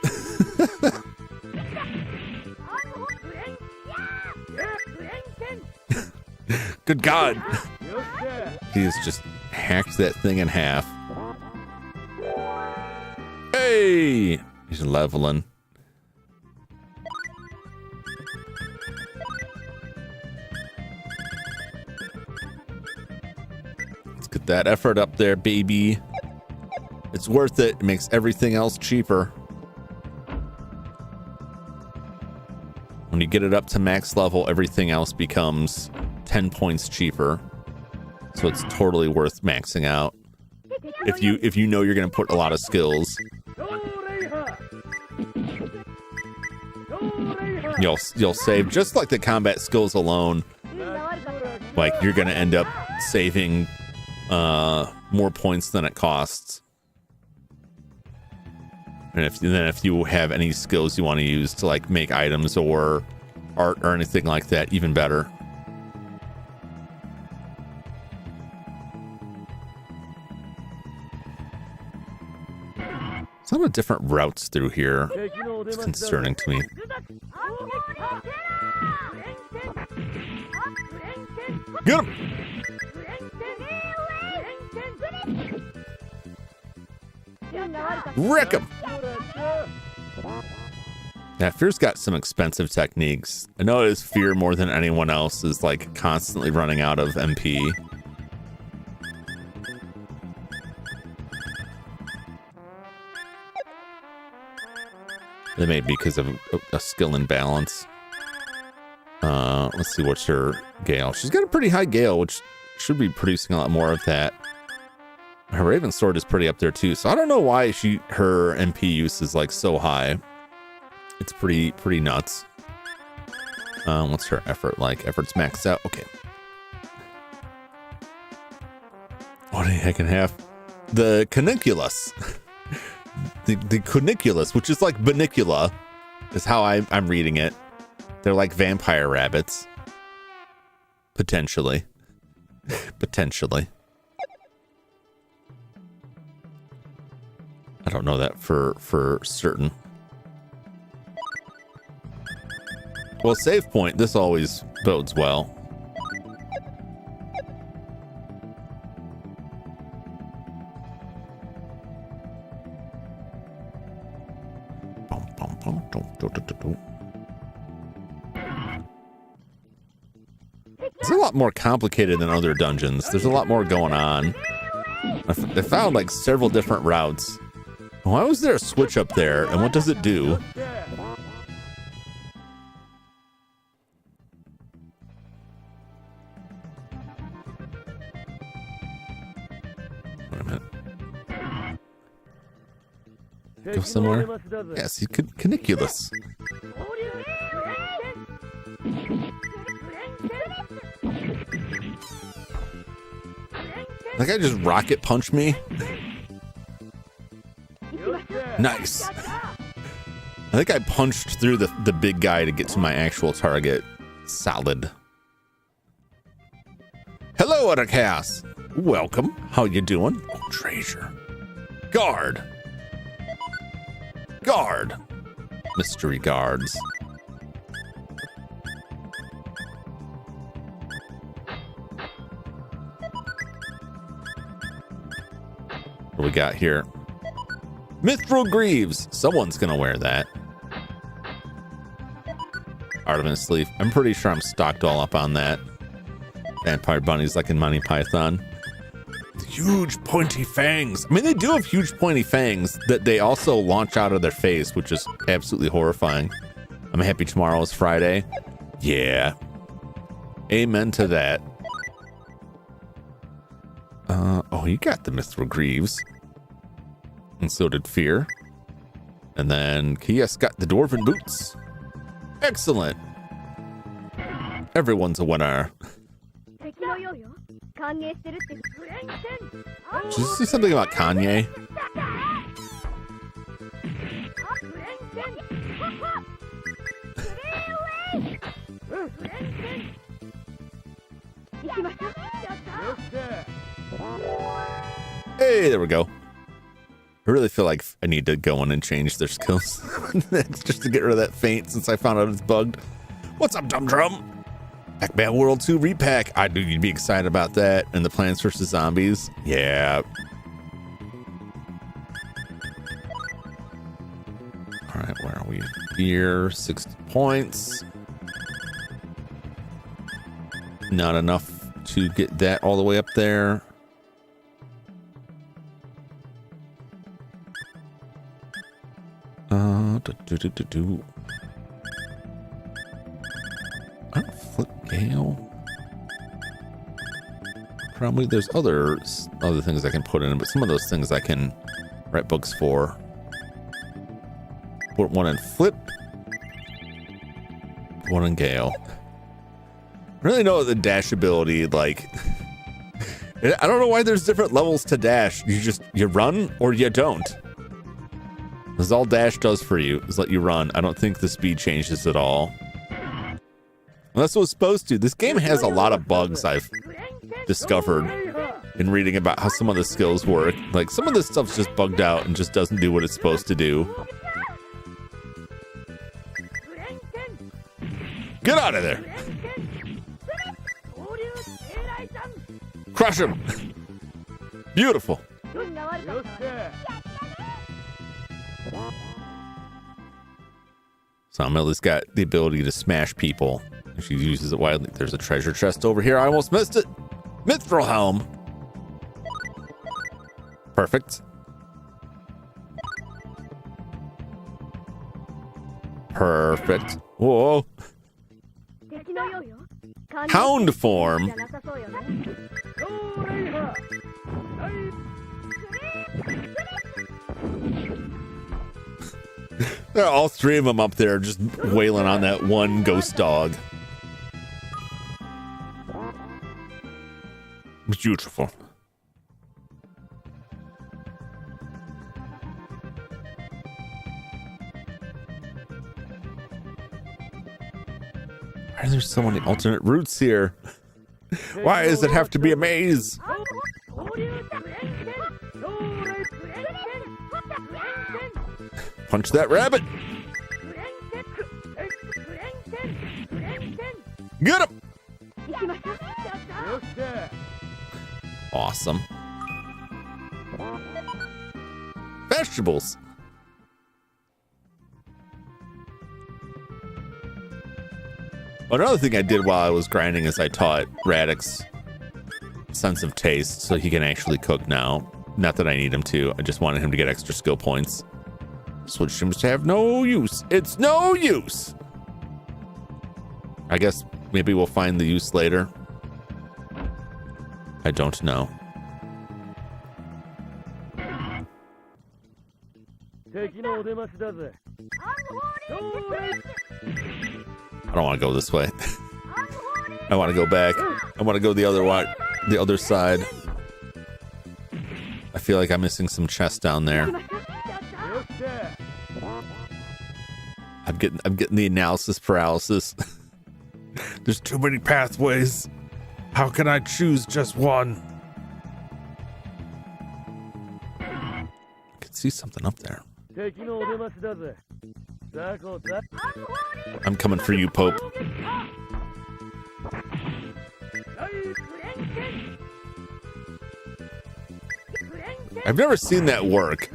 Good God. He has just hacked that thing in half. Hey! He's leveling. Let's get that effort up there, baby. It's worth it. It makes everything else cheaper. When you get it up to max level, everything else becomes 10 points cheaper. So it's totally worth maxing out. If you know you're gonna put a lot of skills. You'll save just like the combat skills alone. Like you're gonna end up saving more points than it costs. And if you have any skills you want to use to like make items or art or anything like that, even better. Some of different routes through here. It's concerning to me. Get him! Wreck him! Yeah, Fear's got some expensive techniques. I know it is Fear more than anyone else is like constantly running out of MP. They may be because of a skill imbalance. Let's see, what's her Gale? She's got a pretty high Gale, which should be producing a lot more of that. Her Raven Sword is pretty up there too, so I don't know why her MP use is like so high. It's pretty nuts. What's her effort like? Effort's maxed out. Okay. What the heck and half? The Cuniculus. the Cuniculus, which is like Banicula, is how I'm reading it. They're like vampire rabbits. Potentially. Potentially. I don't know that for certain. Well, save point, this always bodes well. It's a lot more complicated than other dungeons. There's a lot more going on. I found like several different routes. Why was there a switch up there, and what does it do? Wait a minute. Go somewhere? Yes, he could Cuniculus. That guy just rocket punched me. Nice. I think I punched through the big guy to get to my actual target. Solid. Hello, other chaos. Welcome. How you doing? Oh, treasure. Guard. Guard. Mystery guards. What do we got here? Mithril Greaves. Someone's gonna wear that. Artemis Sleeve. I'm pretty sure I'm stocked all up on that. Vampire bunnies like in Monty Python. Huge pointy fangs. I mean, they do have huge pointy fangs that they also launch out of their face, which is absolutely horrifying. I'm happy tomorrow is Friday. Yeah. Amen to that. Oh, you got the Mithril Greaves. And so did Fear. And then Kias got the Dwarven Boots. Excellent. Everyone's a winner. Did you say something about Kanye? Hey, there we go. I really feel like I need to go in and change their skills just to get rid of that feint since I found out it's bugged. What's up, Dum Drum? Pac-Man World 2 repack. I knew you'd be excited about that. And the Plants vs. Zombies. Yeah. All right, where are we? Here, 60 points. Not enough to get that all the way up there. Flip Gale. Probably there's other things I can put in, but some of those things I can write books for. Put one in Flip, one in Gale. I really know the dash ability, like I don't know why there's different levels to dash. You run or you don't. This is all dash does for you, is let you run. I don't think the speed changes at all. Well, that's what it's supposed to. This game has a lot of bugs I've discovered in reading about how some of the skills work. Like, some of this stuff's just bugged out and just doesn't do what it's supposed to do. Get out of there! Crush him! Beautiful. Sawmill got the ability to smash people. She uses it widely. There's a treasure chest over here. I almost missed it. Mithril Helm. Perfect. Perfect. Whoa. Hound form. There are all three of them up there just wailing on that one ghost dog. Beautiful. Why are there so many alternate routes here? Why does it have to be a maze? Punch that rabbit. Get him. Awesome. Vegetables. Another thing I did while I was grinding is I taught Radix sense of taste so he can actually cook now. Not that I need him to. I just wanted him to get extra skill points. Switch seems to have no use. It's no use. I guess maybe we'll find the use later. I don't know. I don't want to go this way. I want to go back. I want to go the other side. I feel like I'm missing some chests down there. I'm getting the analysis paralysis. There's too many pathways. How can I choose just one? I can see something up there. I'm coming for you, Pope. I've never seen that work.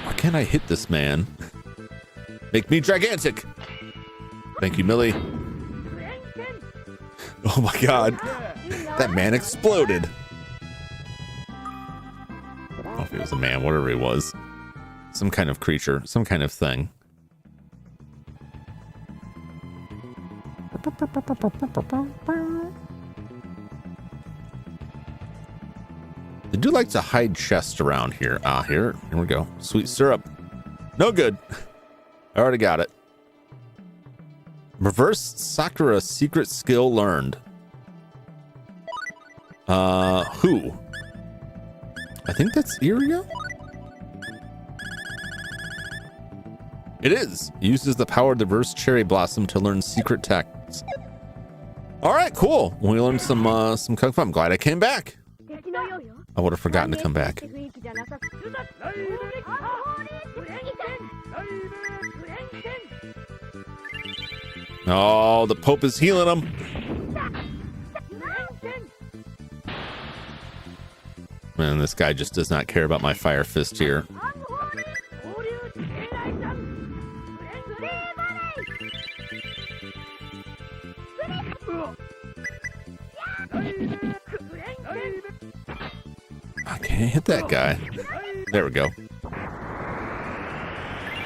Why can't I hit this man? Make me gigantic. Thank you, Millie. Oh my god. That man exploded. I don't know if he was a man, whatever he was. Some kind of creature, some kind of thing. They do like to hide chests around here. Ah, here we go. Sweet syrup. No good. I already got it. Reverse Sakura secret skill learned. Who? I think that's Iria? It is. Uses the power of the reverse cherry blossom to learn secret Perfect. All right, cool. We learned some kung fu. I'm glad I came back. I would have forgotten to come back. Oh, the Pope is healing him. Man, this guy just does not care about my fire fist here. I can't hit that guy. There we go.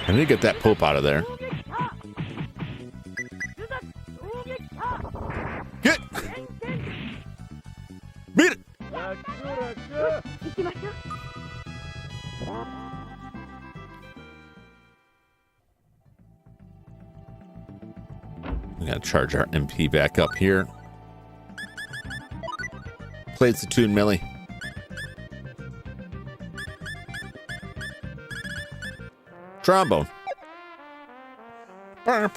I need to get that Pope out of there. Get! Beat it! We gotta charge our MP back up here. Plays the tune, Millie. Trombone. I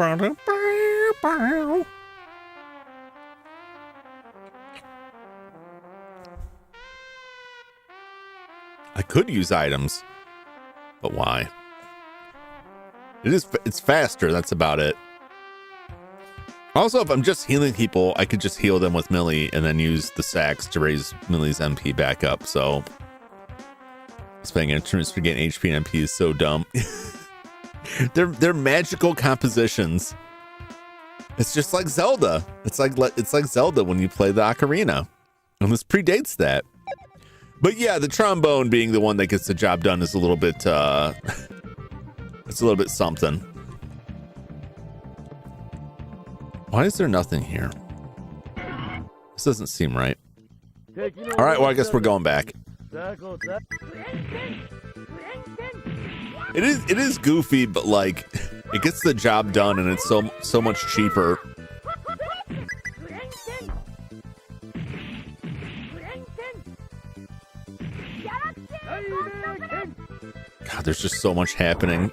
could use items, but why? It's faster, that's about it. Also, if I'm just healing people, I could just heal them with Millie and then use the sacks to raise Millie's MP back up. So spending instruments for getting HP and MP is so dumb. They're magical compositions. It's just like Zelda. It's like Zelda when you play the ocarina, and this predates that. But yeah, the trombone being the one that gets the job done is a little bit it's a little bit something. Why is there nothing here? This doesn't seem right. All right, well, I guess we're going back. It is goofy, but like it gets the job done, and it's so much cheaper. God, there's just so much happening.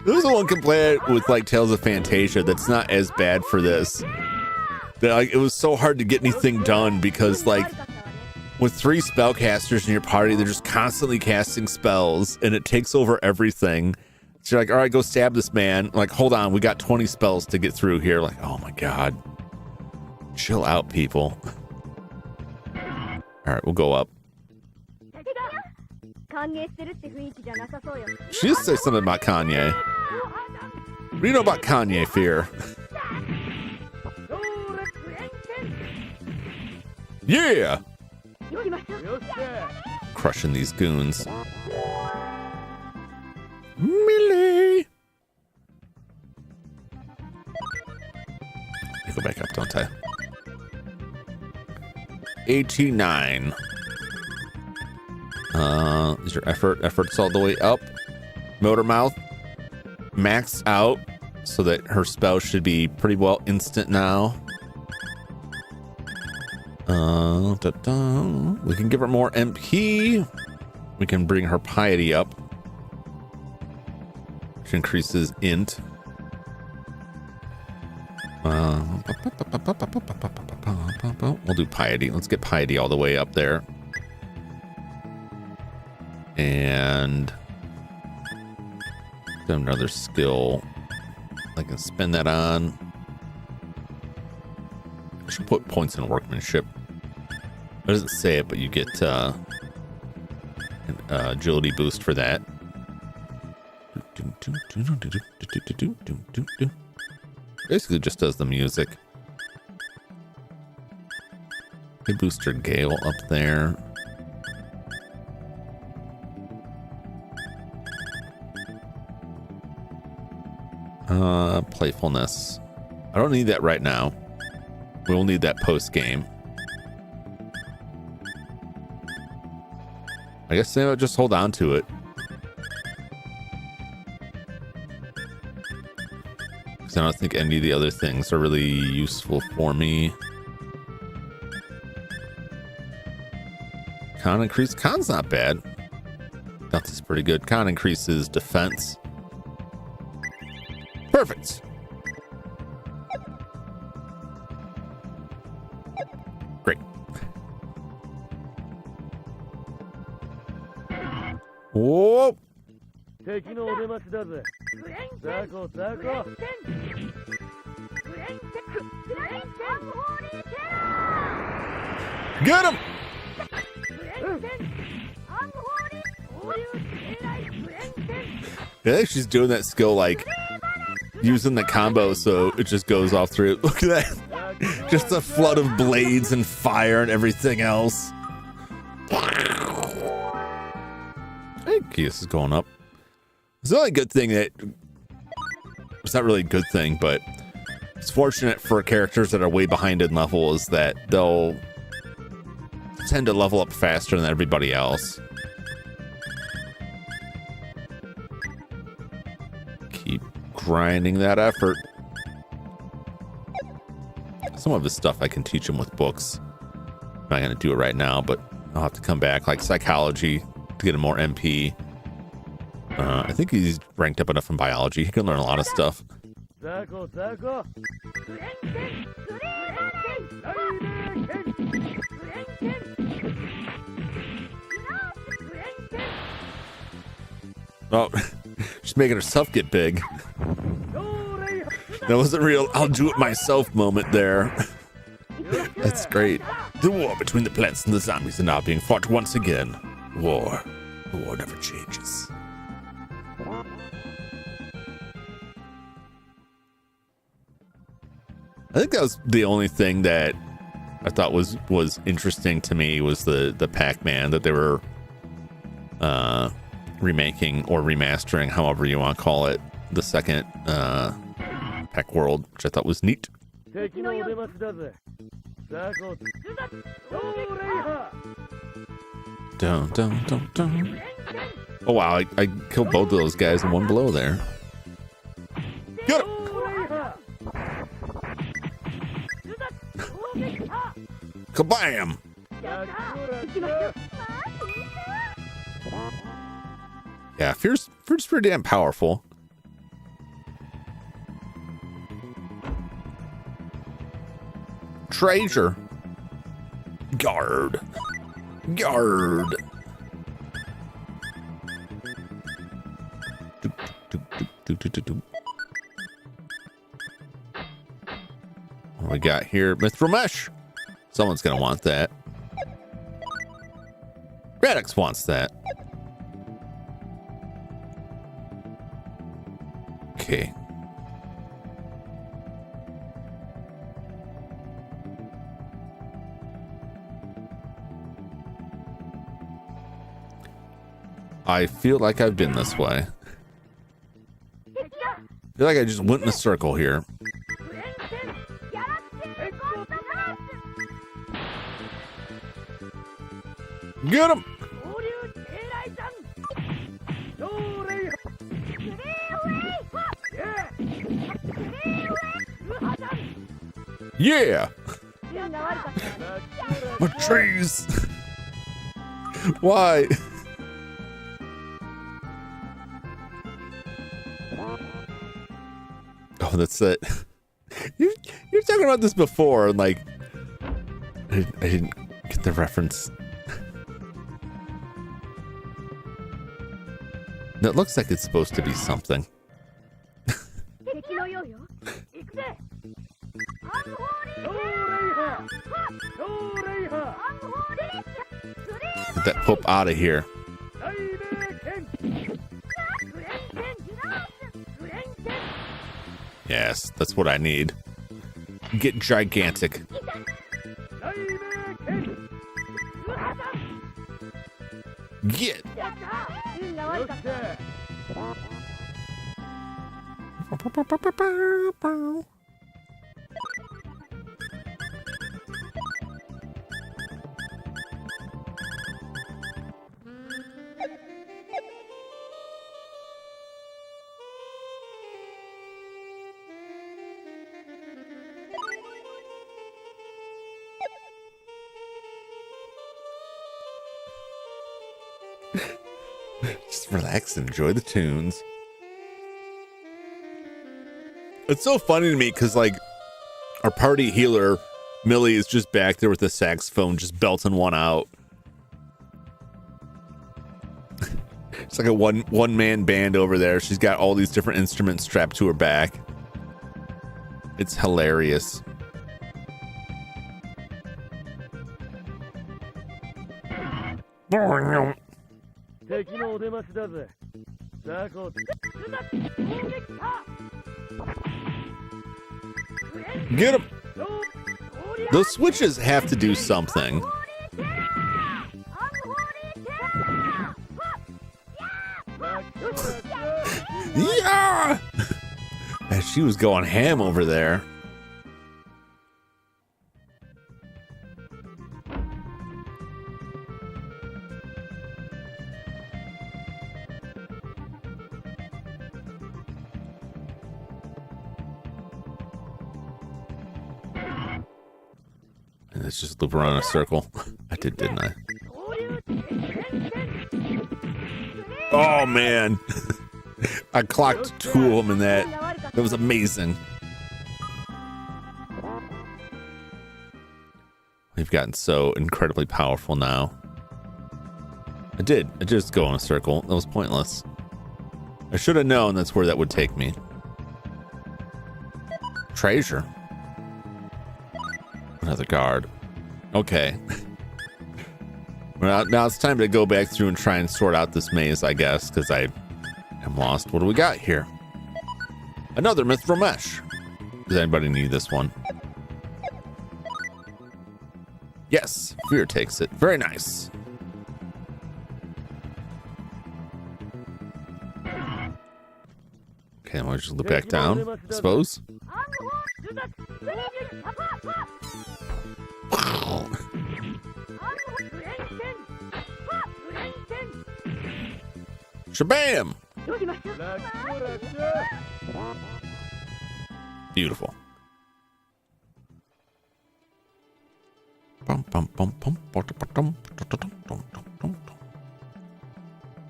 There's one can play it with like Tales of Fantasia that's not as bad for this. Like, it was so hard to get anything done because like with 3 spellcasters in your party, they're just constantly casting spells and it takes over everything. So you're like, all right, go stab this man. Like, hold on, we got 20 spells to get through here. Like, oh my God. Chill out, people. All right, we'll go up. She just said something about Kanye. What do you know about Kanye, Fear? Yeah! Crushing these goons. Millie! I go back up, don't I? 89. Is your effort's all the way up? Motor mouth maxed out so that her spell should be pretty well instant now. We can give her more MP. We can bring her piety up, which increases int. We'll do piety. Let's get piety all the way up there. And another skill I can spend that on. I should put points in workmanship. It doesn't say it, but you get an agility boost for that. Basically just does the music. We boost her Gale up there. Playfulness. I don't need that right now. We'll need that post game. I guess maybe I'll just hold on to it. Because I don't think any of the other things are really useful for me. Con increase. Con's not bad. That's pretty good. Con increases defense. Perfect. Whoa! Get him! Yeah, she's doing that skill like using the combo so it just goes off through. Look at that. Just a flood of blades and fire and everything else. Hey, Kias is going up. It's the only good thing that it's not really a good thing, but it's fortunate for characters that are way behind in level is that they'll tend to level up faster than everybody else. Keep grinding that effort. Some of this stuff I can teach him with books. I'm not going to do it right now, but I'll have to come back, like psychology, to get him more MP. I think he's ranked up enough in biology. He can learn a lot of stuff. Oh, she's making herself get big. That wasn't real I'll do it myself moment there. That's great. The war between the plants and the zombies are now being fought once again. War. The war never changes. I think that was the only thing that I thought was interesting to me was the Pac-Man that they were remaking or remastering, however you want to call it, the second Pac World, which I thought was neat. Dun, dun, dun, dun. Oh wow, I killed both of those guys in one blow there. Get him! Kabam! Yeah, Fear's pretty damn powerful. Treasure. Guard. Guard. What we got here? Mr. Mesh. Someone's gonna want that. Radix wants that. Okay. I feel like I've been this way. I feel like I just went in a circle here. Get him! Yeah! My trees! Why? Oh, that's it. You're talking about this before, and like, I didn't get the reference. That looks like it's supposed to be something. Get that poop out of here. Yes, that's what I need. Get gigantic. Get. Just relax and enjoy the tunes. It's so funny to me because, like, our party healer, Millie, is just back there with the saxophone, just belting one out. It's like a one man band over there. She's got all these different instruments strapped to her back. It's hilarious. Get him! Those switches have to do something. Yeah! And she was going ham over there. And let's just loop around in a circle. I did, didn't I? Oh, man. I clocked 2 of them in that. That was amazing. We've gotten so incredibly powerful now. I just go in a circle. That was pointless. I should have known that's where that would take me. Treasure. Another guard. Okay. Well, now it's time to go back through and try and sort out this maze, I guess, because I am lost. What do we got here? Another mithril mesh. Does anybody need this one? Yes, Fear takes it. Very nice. Okay, I'm gonna just look back down, I suppose. Wow. Shabam! Beautiful.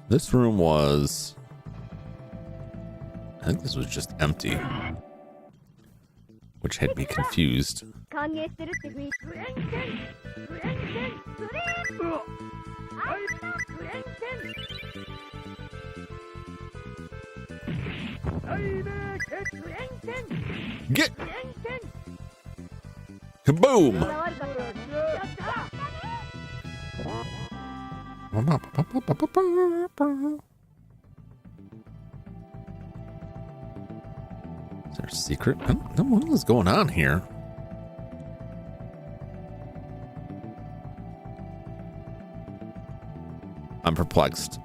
This room was... I think this was just empty, which had me confused. Get! Kaboom! Is there a secret? What is going on here? I'm perplexed.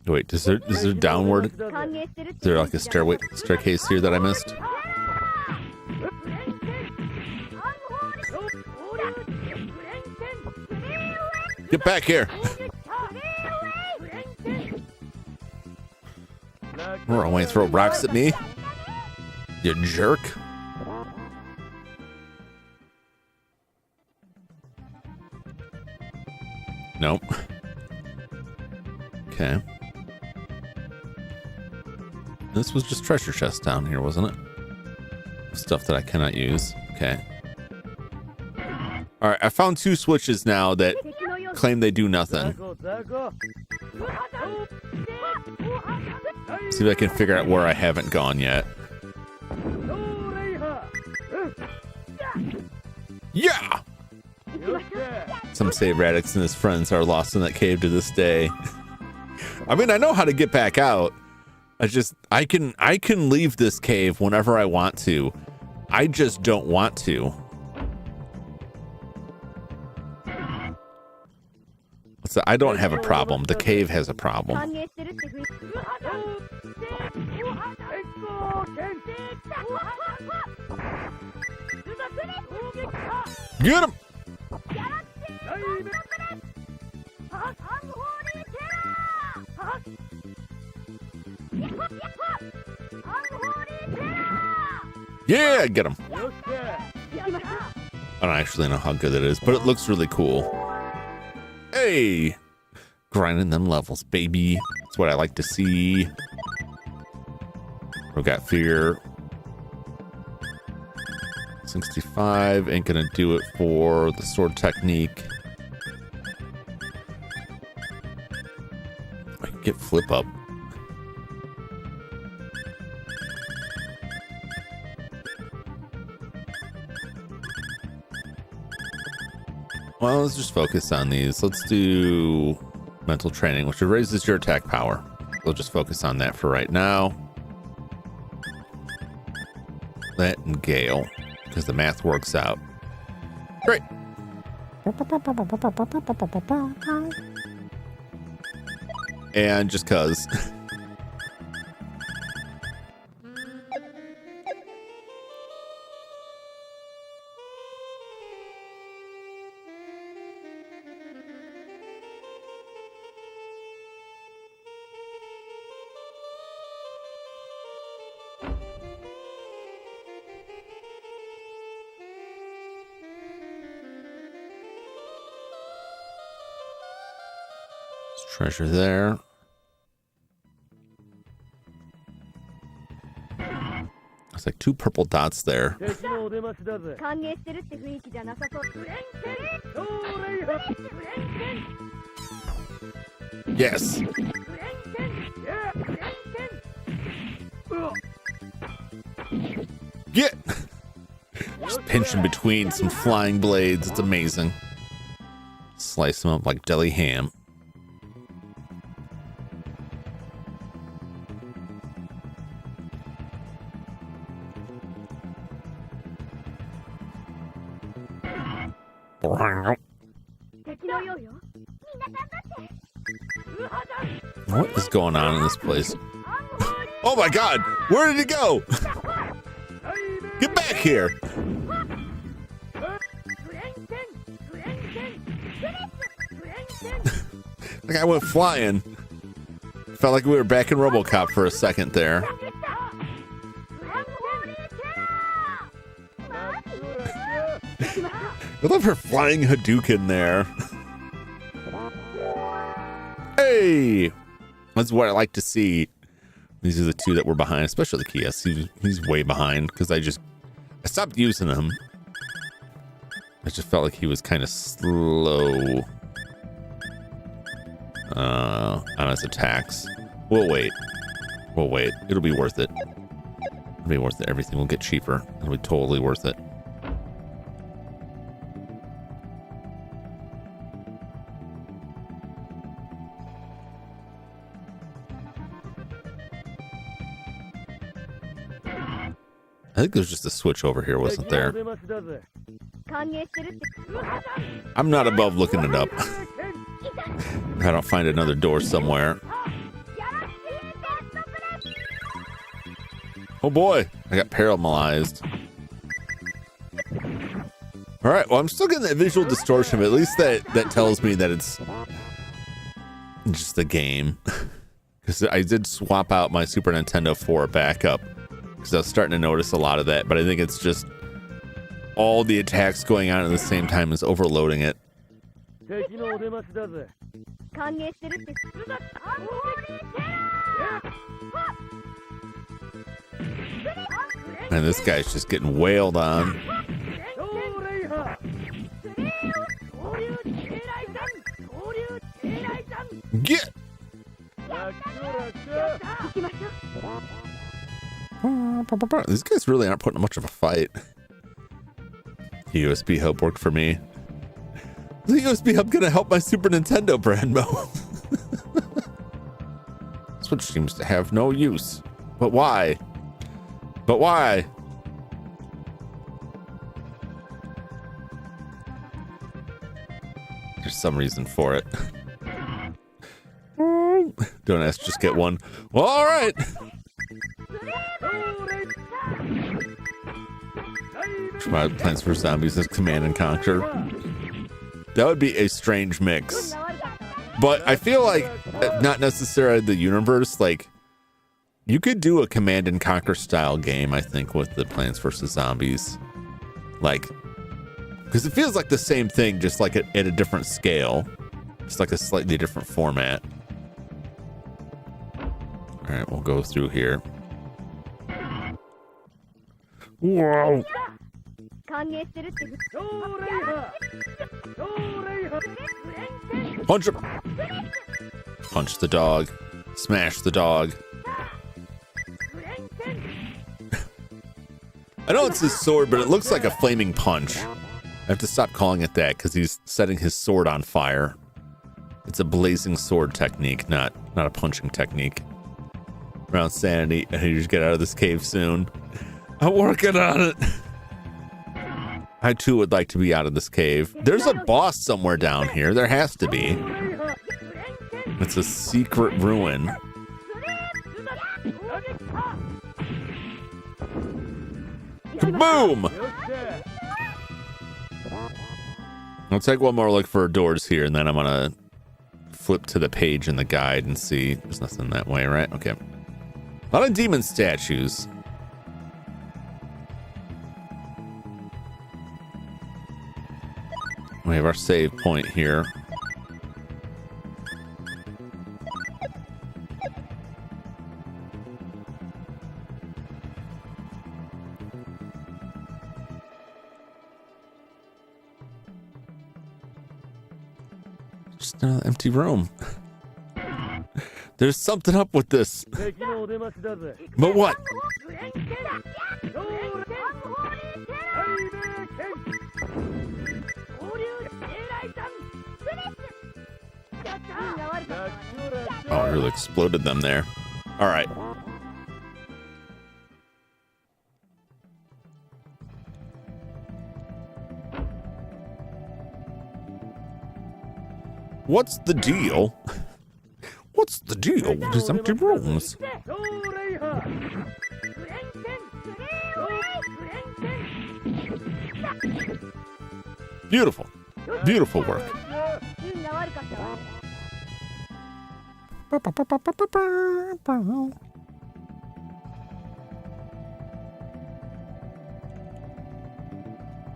Wait, is there downward? Is there like a staircase here that I missed? Get back here! Or I want to throw rocks at me? You jerk. Nope. Okay. This was just treasure chest down here, wasn't it? Stuff that I cannot use. Okay. Alright, I found 2 switches now that claim they do nothing. See if I can figure out where I haven't gone yet. Yeah! Some say Radix and his friends are lost in that cave to this day. I mean, I know how to get back out. I can leave this cave whenever I want to. I just don't want to. So I don't have a problem. The cave has a problem. Get him! Yeah, get him. I don't actually know how good it is, but it looks really cool. Hey! Grinding them levels, baby. That's what I like to see. We got Fear. 65 ain't gonna do it for the sword technique. Get flip up. Well, let's just focus on these. Let's do mental training, which raises your attack power. We'll just focus on that for right now. That and Gale, because the math works out. Great. And just cause. Treasure there. It's like 2 purple dots there. Yes. Get. Just pinching between some flying blades. It's amazing. Slice them up like deli ham. What is going on in this place? Oh my god! Where did it go? Get back here! The guy went flying. Felt like we were back in RoboCop for a second there. I love her flying Hadouken there. Hey! That's what I like to see. These are the 2 that were behind, especially the Kias. He's way behind because I stopped using him. I just felt like he was kind of slow on his attacks. We'll wait. We'll wait. It'll be worth it. It'll be worth it. Everything will get cheaper. It'll be totally worth it. I think there's just a switch over here, wasn't there? I'm not above looking it up. If I don't find another door somewhere. Oh boy, I got paralyzed. All right, well, I'm still getting that visual distortion, but at least that tells me that it's just a game. Because I did swap out my Super Nintendo for a backup. Because I was starting to notice a lot of that, but I think it's just all the attacks going on at the same time is overloading it. And this guy's just getting wailed on. Get! These guys really aren't putting much of a fight. The USB hub worked for me. Is the USB hub gonna help my Super Nintendo brand mode? Switch seems to have no use. But why? But why? There's some reason for it. Don't ask, just get one. Well, all right. Plants vs. Zombies as Command and Conquer. That would be a strange mix. But I feel like not necessarily the universe. Like, you could do a Command and Conquer style game, I think, with the Plants vs. Zombies. Like, because it feels like the same thing, just like at a different scale. Just like a slightly different format. All right, we'll go through here. Whoa. Punch him. Punch the dog. Smash the dog. I know it's his sword, but it looks like a flaming punch. I have to stop calling it that because he's setting his sword on fire. It's a blazing sword technique, not a punching technique. Around sanity, and you just get out of this cave soon. I'm working on it. I too would like to be out of this cave. There's a boss somewhere down here. There has to be. It's a secret ruin. Kaboom! I'll take one more look for doors here, and then I'm gonna flip to the page in the guide and see. There's nothing that way, right? Okay. A lot of demon statues. We have our save point here. Just another empty room. There's something up with this. But what? Oh, it really exploded them there. All right. What's the deal? What's the deal with these empty rooms? Beautiful. Beautiful work.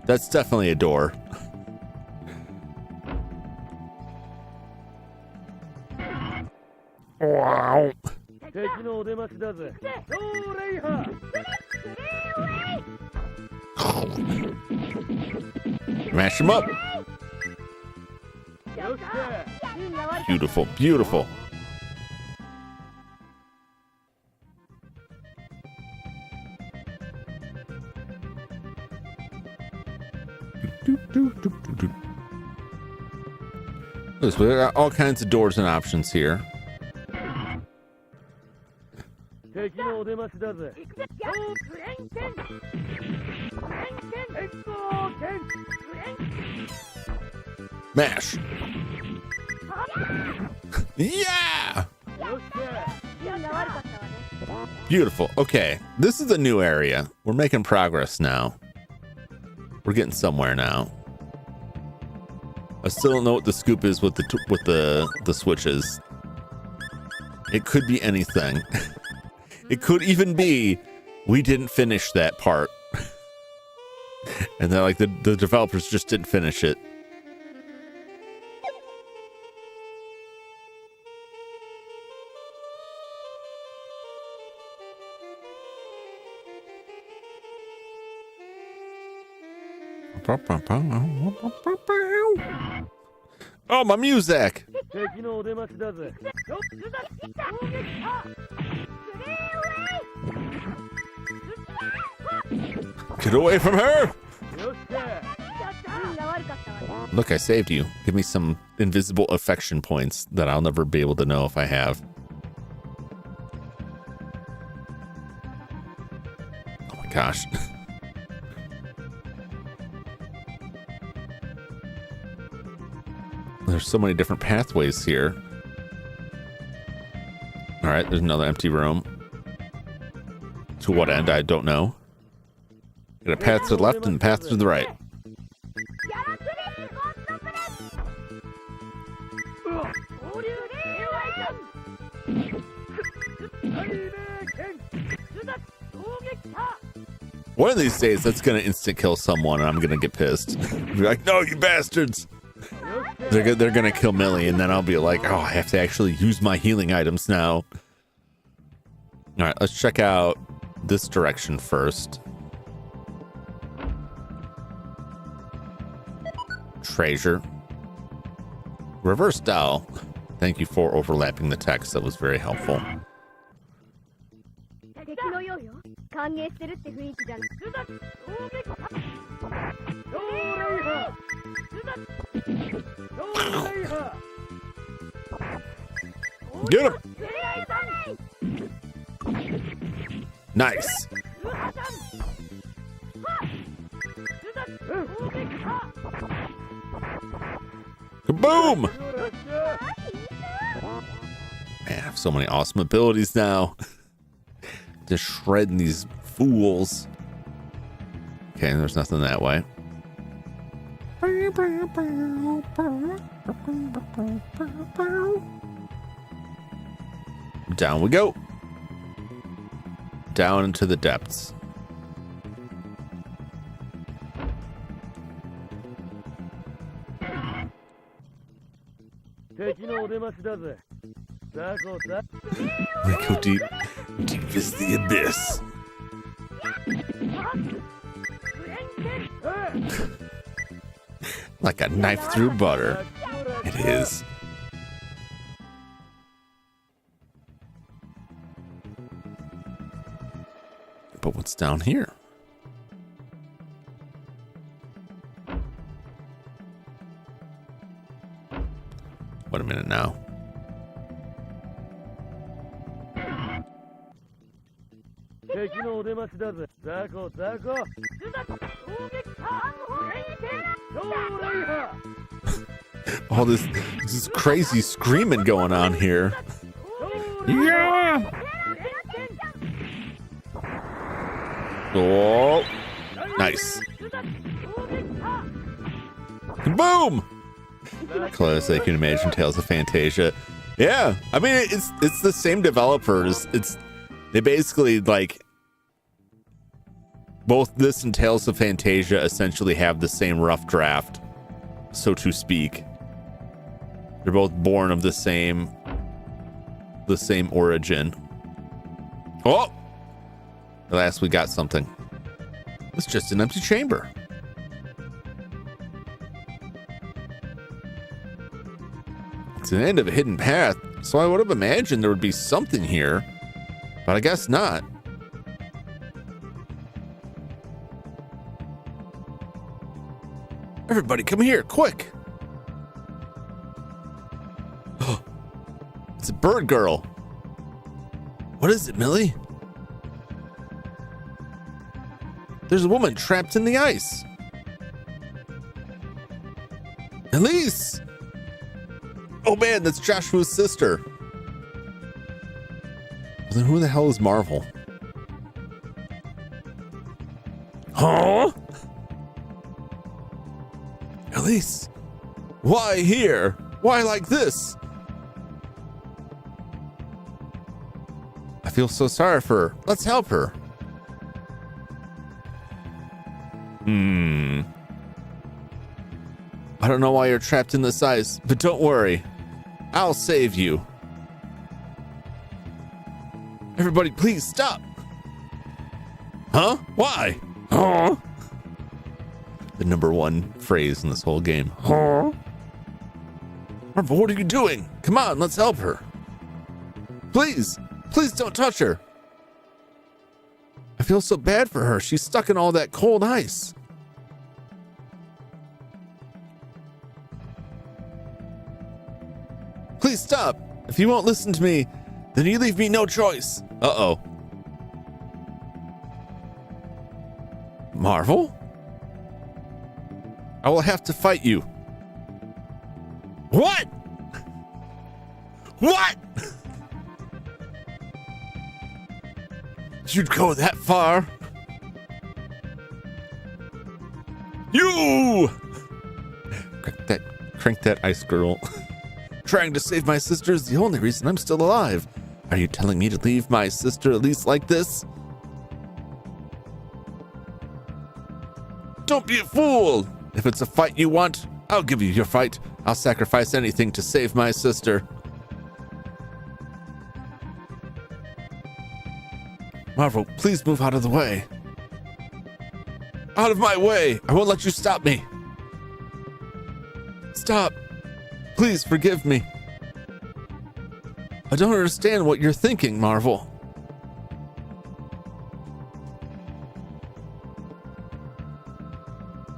That's definitely a door. Wow. Mash him up. Beautiful, beautiful. Look, we got all kinds of doors and options here. Mash. Yeah. Beautiful. Okay, this is a new area. We're making progress now. We're getting somewhere now. I still don't know what the scoop is with the switches. It could be anything. It could even be we didn't finish that part. And then like the developers just didn't finish it. Oh, my music! Get away from her! Look, I saved you. Give me some invisible affection points that I'll never be able to know if I have. Oh my gosh. There's so many different pathways here. All right, there's another empty room. To what end? I don't know. Got a path to the left and a path to the right. One of these days, that's gonna instant kill someone, and I'm gonna get pissed. Be like, "No, you bastards!" They're gonna kill Millie, and then I'll be like, "Oh, I have to actually use my healing items now." All right, let's check out this direction first. Treasure. Reverse doll. Thank you for overlapping the text. That was very helpful. Get him! Nice. Kaboom! Man, I have so many awesome abilities now. Just shredding these fools. Okay, there's nothing that way. Down we go. Down into the depths. We go deep. Deep is the abyss. Like a knife through butter. It is. But what's down here? Wait a minute now. All this crazy screaming going on here. Yeah! Oh, nice. Boom! Close, I can imagine Tales of Fantasia. Yeah, I mean it's the same developers. They basically like both this and Tales of Fantasia essentially have the same rough draft, so to speak. They're both born of the same origin. Oh! At last we got something. It's just an empty chamber. It's an end of a hidden path, so I would have imagined there would be something here, but I guess not. Everybody come here, quick! It's a bird girl. What is it, Millie? There's a woman trapped in the ice. Elise! Oh man, that's Joshua's sister. Well, then who the hell is Marvel? Huh? Elise, why here? Why like this? I feel so sorry for her. Let's help her. I don't know why you're trapped in this ice, but don't worry. I'll save you. Everybody, please stop. Huh? Why? Huh? The number one phrase in this whole game. Huh? Marvel, what are you doing? Come on, let's help her. Please, please don't touch her. I feel so bad for her. She's stuck in all that cold ice. Please stop. If you won't listen to me, then you leave me no choice. Uh-oh. Marvel? I will have to fight you. What? What? You'd go that far? You! Crank that ice girl. Trying to save my sister is the only reason I'm still alive. Are you telling me to leave my sister Elise like this? Don't be a fool! If it's a fight you want, I'll give you your fight. I'll sacrifice anything to save my sister. Marvel, please move out of the way. Out of my way! I won't let you stop me. Stop. Please forgive me. I don't understand what you're thinking, Marvel.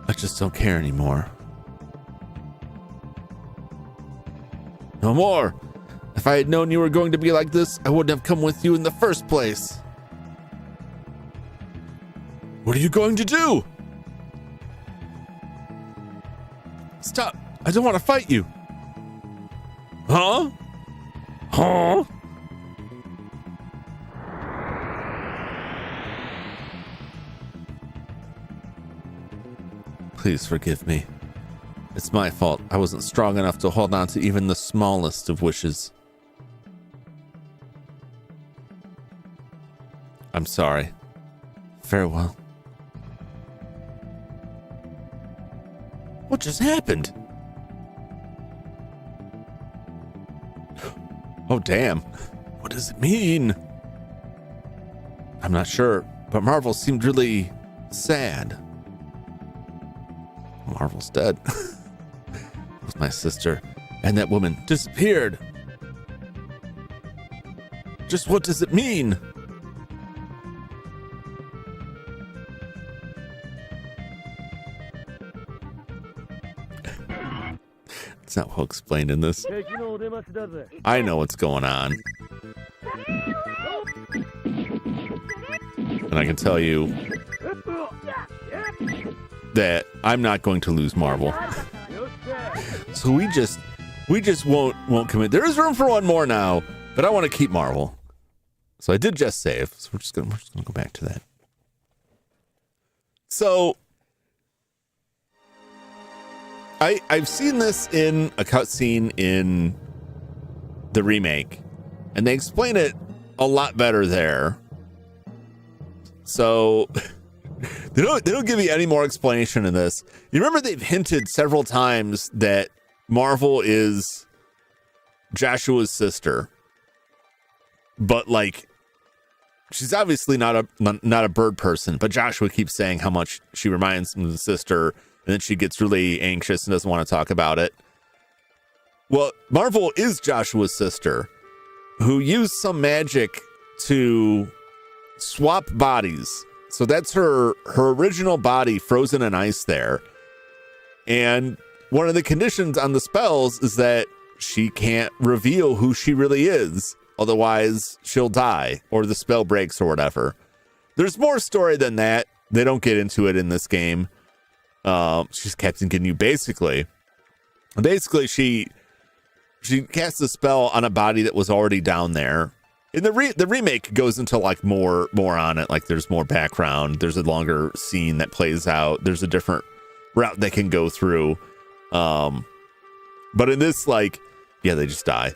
I just don't care anymore. No more. If I had known you were going to be like this, I wouldn't have come with you in the first place. What are you going to do? Stop. I don't want to fight you. Huh? Huh? Please forgive me. It's my fault. I wasn't strong enough to hold on to even the smallest of wishes. I'm sorry. Farewell. What just happened? Oh, damn. What does it mean? I'm not sure, but Marvel seemed really sad. Marvel's dead. It was my sister, and that woman disappeared. Just what does it mean? It's not well explained in this. I know what's going on. And I can tell you that I'm not going to lose Marvel. So we just won't commit. There is room for one more now, but I want to keep Marvel. So I did just save. So we're just gonna go back to that. So I've seen this in a cutscene in the remake, and they explain it a lot better there. So they don't give you any more explanation in this. You remember they've hinted several times that Marvel is Joshua's sister, but like she's obviously not a bird person. But Joshua keeps saying how much she reminds him of his sister, and then she gets really anxious and doesn't want to talk about it. Well, Marvel is Joshua's sister, who used some magic to swap bodies. So that's her original body frozen in ice there. And one of the conditions on the spells is that she can't reveal who she really is. Otherwise, she'll die or the spell breaks or whatever. There's more story than that. They don't get into it in this game. She's Captain Ginyu basically. Basically, she casts a spell on a body that was already down there. In the remake goes into like more on it. Like there's more background. There's a longer scene that plays out. There's a different route they can go through. But in this, like, yeah, they just die.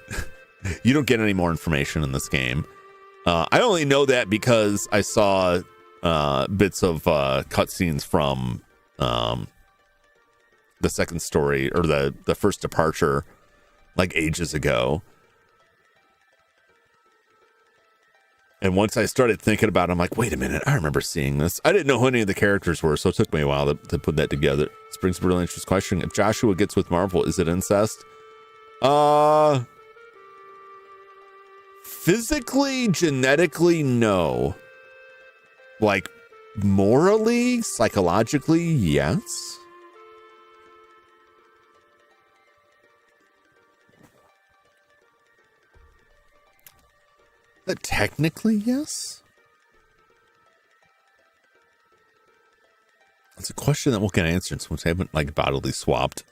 You don't get any more information in this game. I only know that because I saw bits of cutscenes from the second story or the first departure like ages ago. And once I started thinking about it, I'm like, wait a minute, I remember seeing this. I didn't know who any of the characters were, so it took me a while to put that together. This brings up a really interesting question. If Joshua gets with Marvel, is it incest? Physically, genetically, no. Like, morally, psychologically, yes. Technically, yes. It's a question that won't get answered since I haven't like bodily swapped.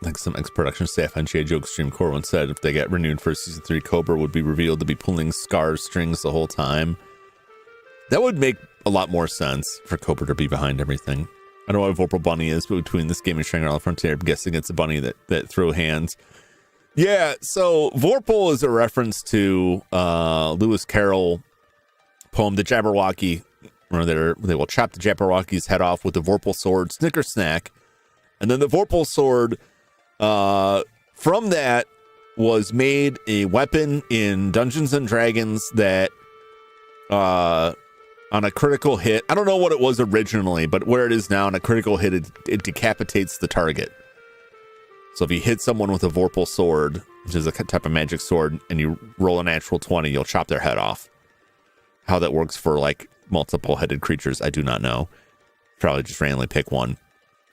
Like some ex-production staff on G.I. Joe Extreme Core once said, if they get renewed for season 3, Cobra would be revealed to be pulling Scar's strings the whole time. That would make a lot more sense for Cobra to be behind everything. I don't know what Vorpal Bunny is, but between this game and Shangri-La Frontier, I'm guessing it's a bunny that throw hands. Yeah, so Vorpal is a reference to Lewis Carroll poem, The Jabberwocky, where they will chop the Jabberwocky's head off with the Vorpal sword, Snicker Snack. And then the Vorpal sword, from that, was made a weapon in Dungeons and Dragons that on a critical hit, I don't know what it was originally, but where it is now, on a critical hit, it decapitates the target. So if you hit someone with a Vorpal sword, which is a type of magic sword, and you roll a natural 20, you'll chop their head off. How that works for like multiple headed creatures, I do not know. Probably just randomly pick one.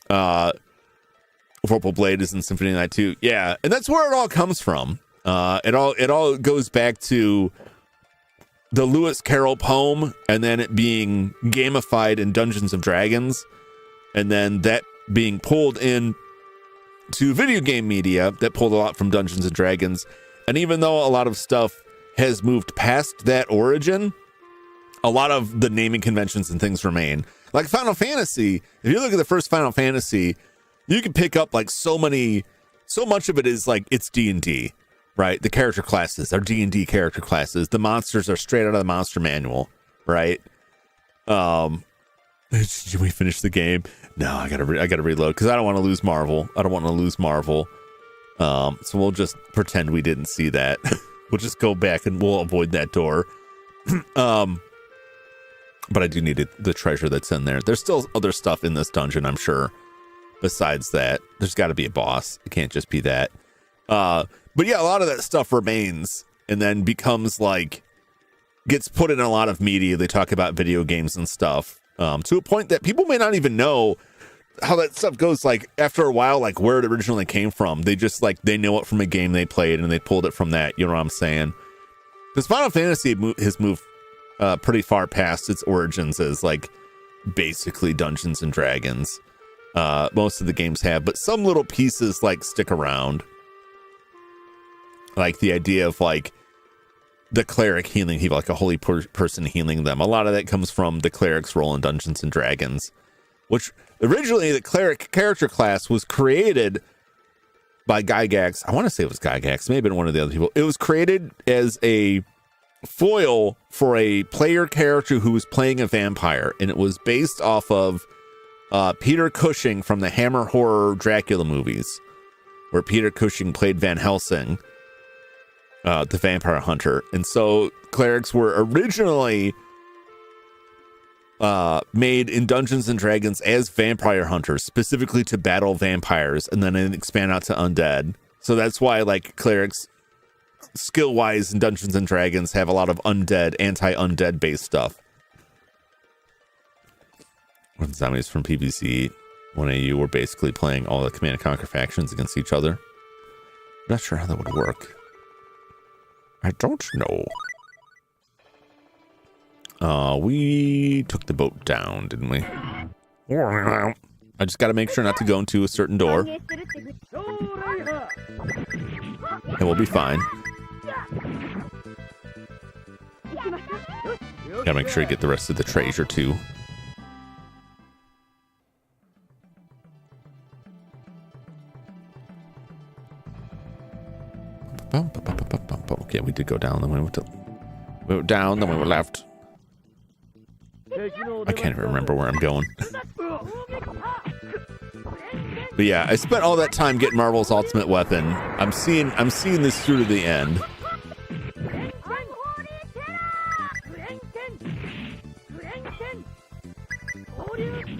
Vorpal Blade is in Symphony of the Night too. Yeah, and that's where it all comes from. It all goes back to the Lewis Carroll poem, and then it being gamified in Dungeons and Dragons, and then that being pulled in to video game media that pulled a lot from Dungeons and Dragons. And even though a lot of stuff has moved past that origin, a lot of the naming conventions and things remain. Like Final Fantasy, if you look at the first Final Fantasy, you can pick up like so much of it is like it's D&D, right? The character classes are D&D character classes. The monsters are straight out of the monster manual, right? Did we finish the game? No, I gotta reload because I don't want to lose Marvel. So we'll just pretend we didn't see that. We'll just go back and we'll avoid that door. But I do need the treasure that's in there. There's still other stuff in this dungeon, I'm sure. Besides that, there's got to be a boss. It can't just be that. But yeah, a lot of that stuff remains and then becomes like, gets put in a lot of media. They talk about video games and stuff. To a point that people may not even know how that stuff goes. Like after a while, like where it originally came from, they just like, they know it from a game they played and they pulled it from that. You know what I'm saying? Because Final Fantasy has moved pretty far past its origins as like basically Dungeons and Dragons. Most of the games have, but some little pieces like stick around. Like the idea of like the cleric healing people, like a holy person healing them. A lot of that comes from the cleric's role in Dungeons and Dragons, which originally the cleric character class was created by Gygax. I want to say it was Gygax, maybe one of the other people. It was created as a foil for a player character who was playing a vampire, and it was based off of Peter Cushing from the Hammer horror Dracula movies, where Peter Cushing played Van Helsing, the vampire hunter. And so clerics were originally made in Dungeons and Dragons as vampire hunters, specifically to battle vampires, and then expand out to undead. So that's why like clerics skill wise in Dungeons and Dragons have a lot of undead, anti-undead based stuff. When zombies from PvC 1AU were basically playing all the Command & Conquer factions against each other. I'm not sure how that would work. I don't know. We took the boat down, didn't we? I just got to make sure not to go into a certain door. And we'll be fine. Gotta make sure you get the rest of the treasure too. Okay, we did go down, then we went down, then we went left. I can't even remember where I'm going. But yeah, I spent all that time getting Marvel's ultimate weapon. I'm seeing this through to the end.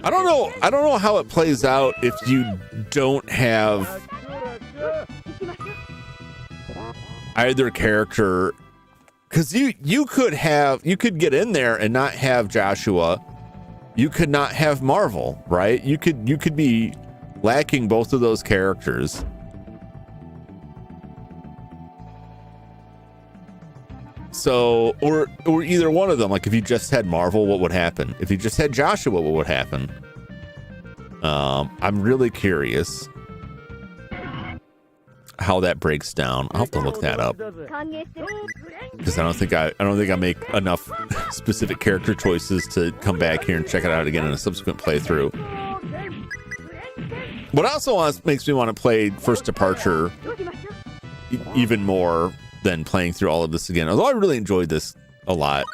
I don't know how it plays out if you don't have either character, because you could get in there and not have Joshua. You could not have Marvel, right? You could be lacking both of those characters. So, or either one of them. Like if you just had Marvel, what would happen? If you just had Joshua, what would happen? I'm really curious how that breaks down. I'll have to look that up because I don't think I make enough specific character choices to come back here and check it out again in a subsequent playthrough. What also makes me want to play First Departure even more than playing through all of this again. Although I really enjoyed this a lot.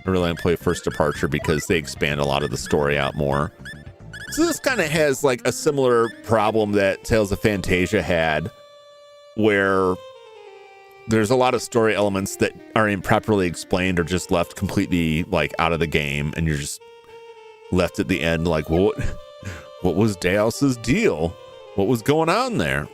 I really want to play First Departure because they expand a lot of the story out more. So this kind of has like a similar problem that Tales of Phantasia had, where there's a lot of story elements that are improperly explained or just left completely like out of the game, and you're just left at the end like, what was Deus's deal? What was going on there?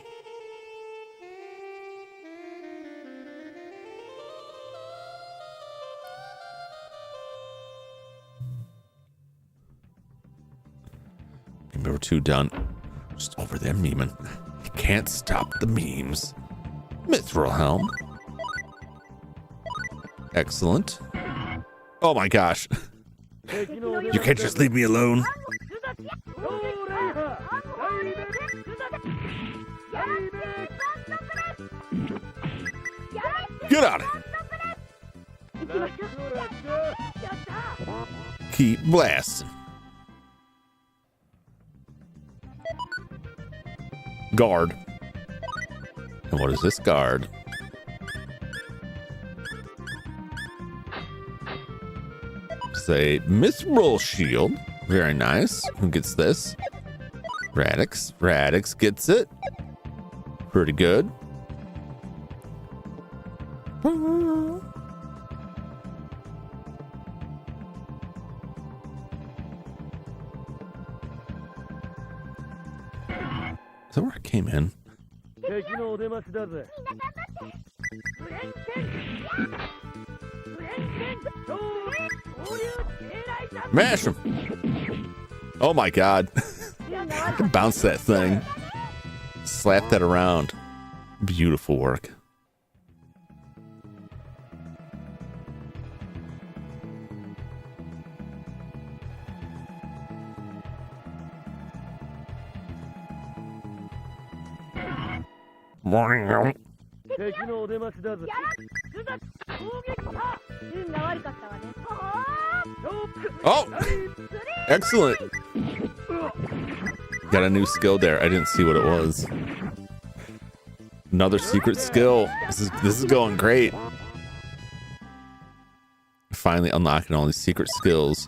we're two done. Just over there memeing. You can't stop the memes. Mithril helm. Excellent. Oh my gosh. You can't just leave me alone. Get out of here. Keep blasting. Guard. And what is this guard? Say Mithril shield. Very nice. Who gets this? Radix. Radix gets it. Pretty good. Is that where I came in? Mash him! Oh my god. I can bounce that thing. Slap that around. Beautiful work. Oh! Excellent! Got a new skill there. I didn't see what it was. Another secret skill. This is going great. Finally unlocking all these secret skills.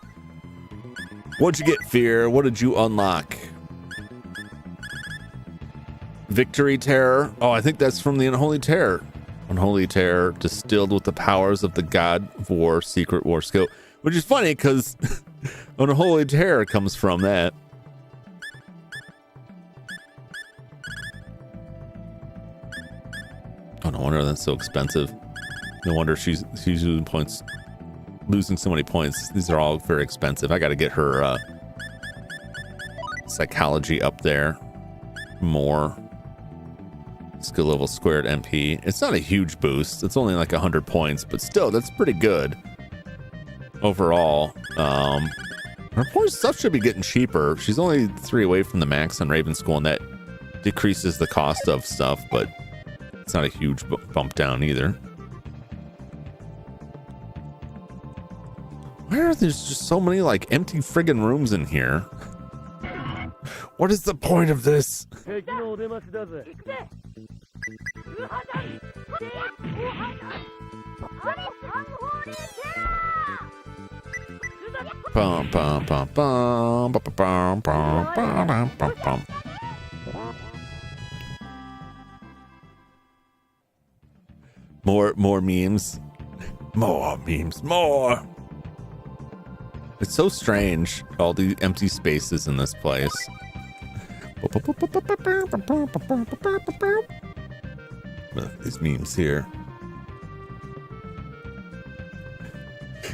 What'd you get, Fear? What did you unlock? Victory Terror. Oh, I think that's from the Unholy Terror. Unholy Terror, distilled with the powers of the God of War secret war skill. Which is funny because Unholy Terror comes from that. Oh, no wonder that's so expensive. No wonder she's losing points, losing so many points. These are all very expensive. I got to get her psychology up there more. Skill level squared MP. It's not a huge boost. It's only like 100 points, but still, that's pretty good overall. Her point stuff should be getting cheaper. She's only 3 away from the max on Raven School, and that decreases the cost of stuff, but it's not a huge bump down either. Why are there just so many like empty friggin' rooms in here? What is the point of this? Bum, bum, bum, bum, bum, bum, bum, bum, bum, bum. More memes. More memes. More. It's so strange, all the empty spaces in this place. Look at these memes here.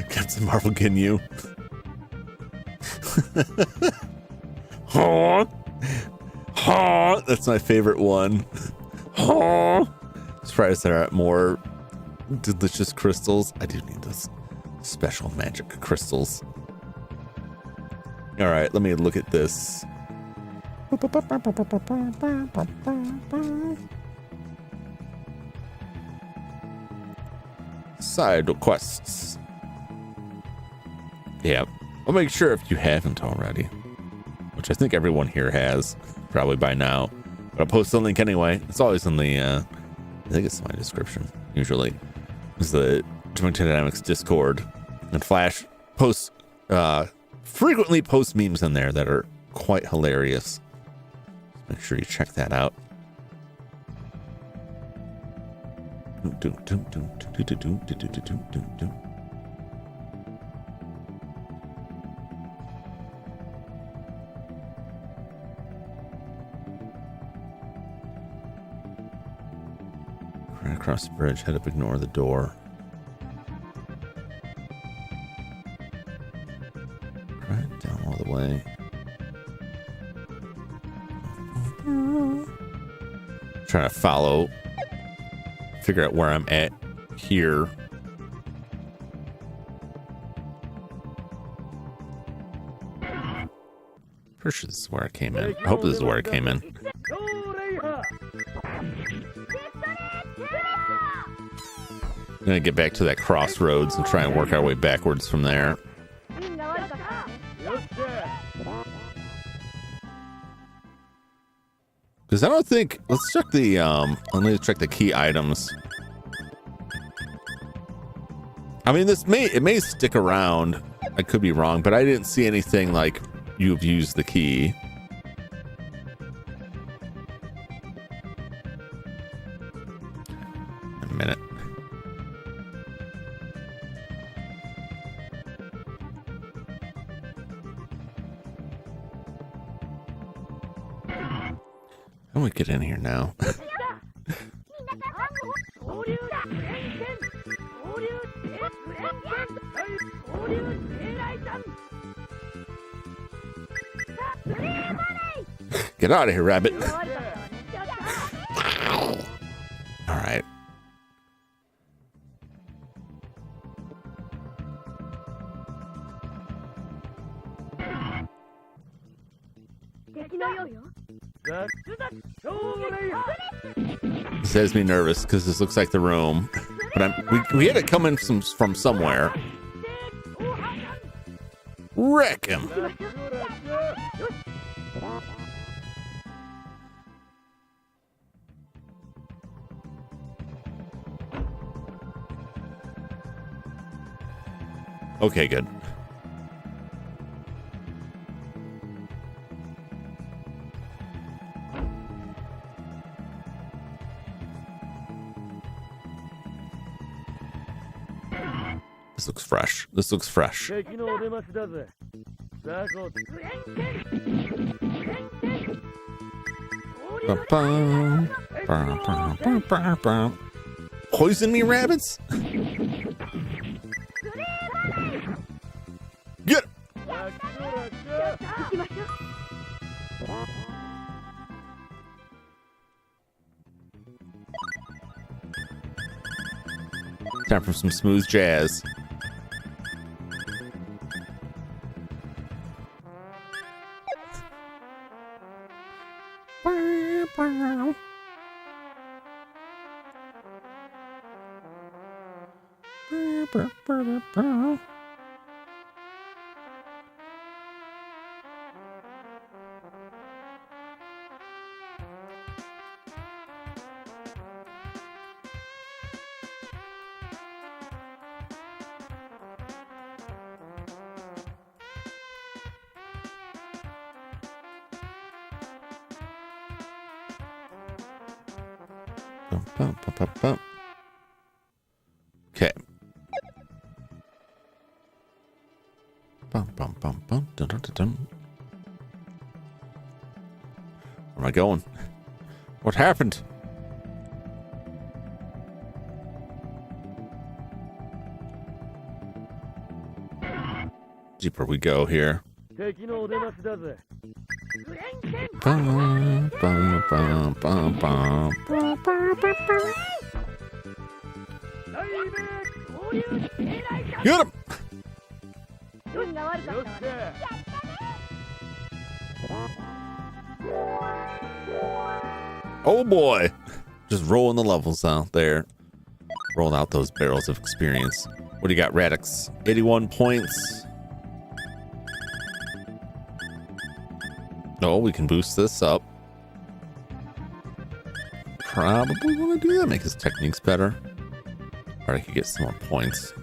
Captain Marvel Ginyu. That's my favorite one. Surprised there aren't more delicious crystals. I do need those special magic crystals. All right, let me look at this. Side quests. Yeah, I'll make sure if you haven't already, which I think everyone here has probably by now, but I'll post the link anyway. It's always in the I think it's in my description usually. It's the Jumington Dynamics Discord, and Flash posts frequently posts memes in there that are quite hilarious. Make sure you check that out. Right across the bridge, head up, ignore the door. Right down all the way. Trying to follow, figure out where I'm at here. Pretty sure this is where I came in. I hope this is where I came in. I'm gonna get back to that crossroads and try and work our way backwards from there. Because I don't think, let's check the let me check the key items. I mean, it may stick around. I could be wrong, but I didn't see anything like you've used the key. A minute. How do we get in here now? Get out of here, rabbit. All right. This has me nervous because this looks like the room, but we had it coming from somewhere. Wreck him. Okay, good. This looks fresh. This looks fresh. Poison me, rabbits? Get it! Time for some smooth jazz. Okay. Where am I going? What happened? Deeper we go here. Get him! Oh boy! Just rolling the levels out there. Rolling out those barrels of experience. What do you got, Radix? 81 points. Oh, we can boost this up. Probably want to do that. Make his techniques better. Or I could get some more points.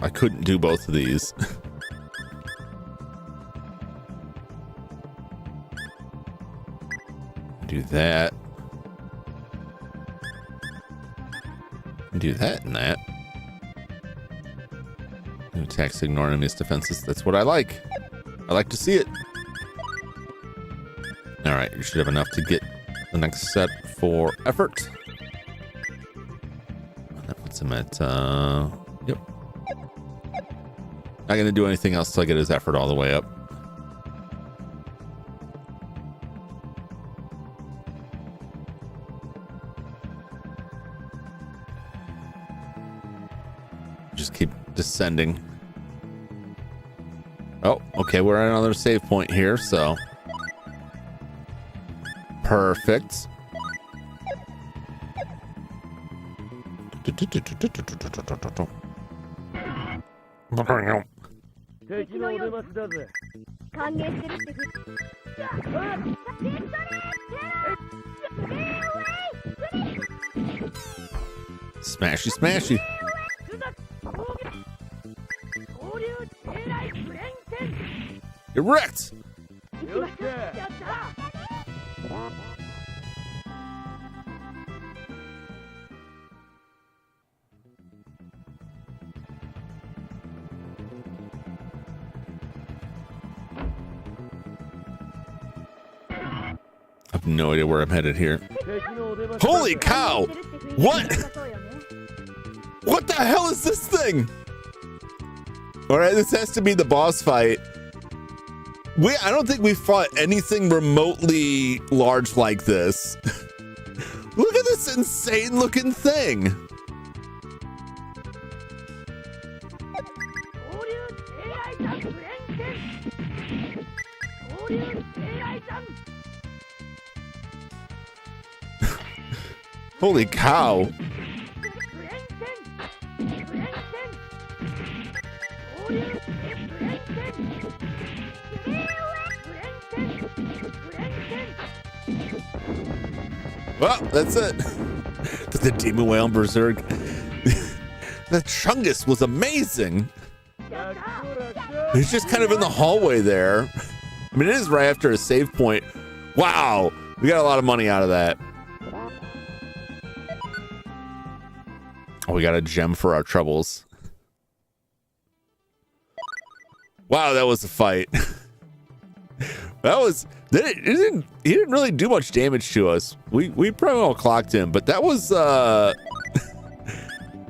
I couldn't do both of these. Do that. Do that and that. New attacks ignore enemies' defenses. That's what I like. I like to see it. Alright, you should have enough to get the next set for effort. ultimate. Yep. Not gonna do anything else till I get his effort all the way up. Just keep descending. Oh, okay, we're at another save point here, so perfect. Smashy, smashy. You're wrecked. I have no idea where I'm headed here. Holy cow! What? What the hell is this thing? All right, this has to be the boss fight. I don't think we fought anything remotely large like this. Look at this insane looking thing. Holy cow. Well, that's it. The Demon Whale and Berserk. The Chungus was amazing. He's just kind of in the hallway there. I mean, it is right after a save point. Wow, we got a lot of money out of that. Oh, we got a gem for our troubles. Wow, that was a fight. That was... He didn't really do much damage to us. We probably all clocked him, but that was I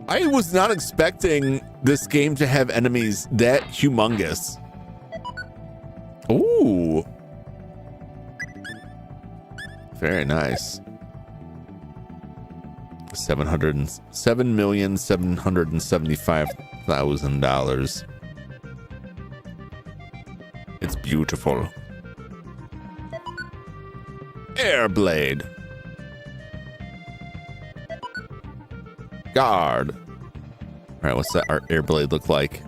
was not expecting this game to have enemies that humongous. Ooh. Very nice. $7,775,000. It's beautiful. Airblade. Guard. All right, what's that our airblade look like?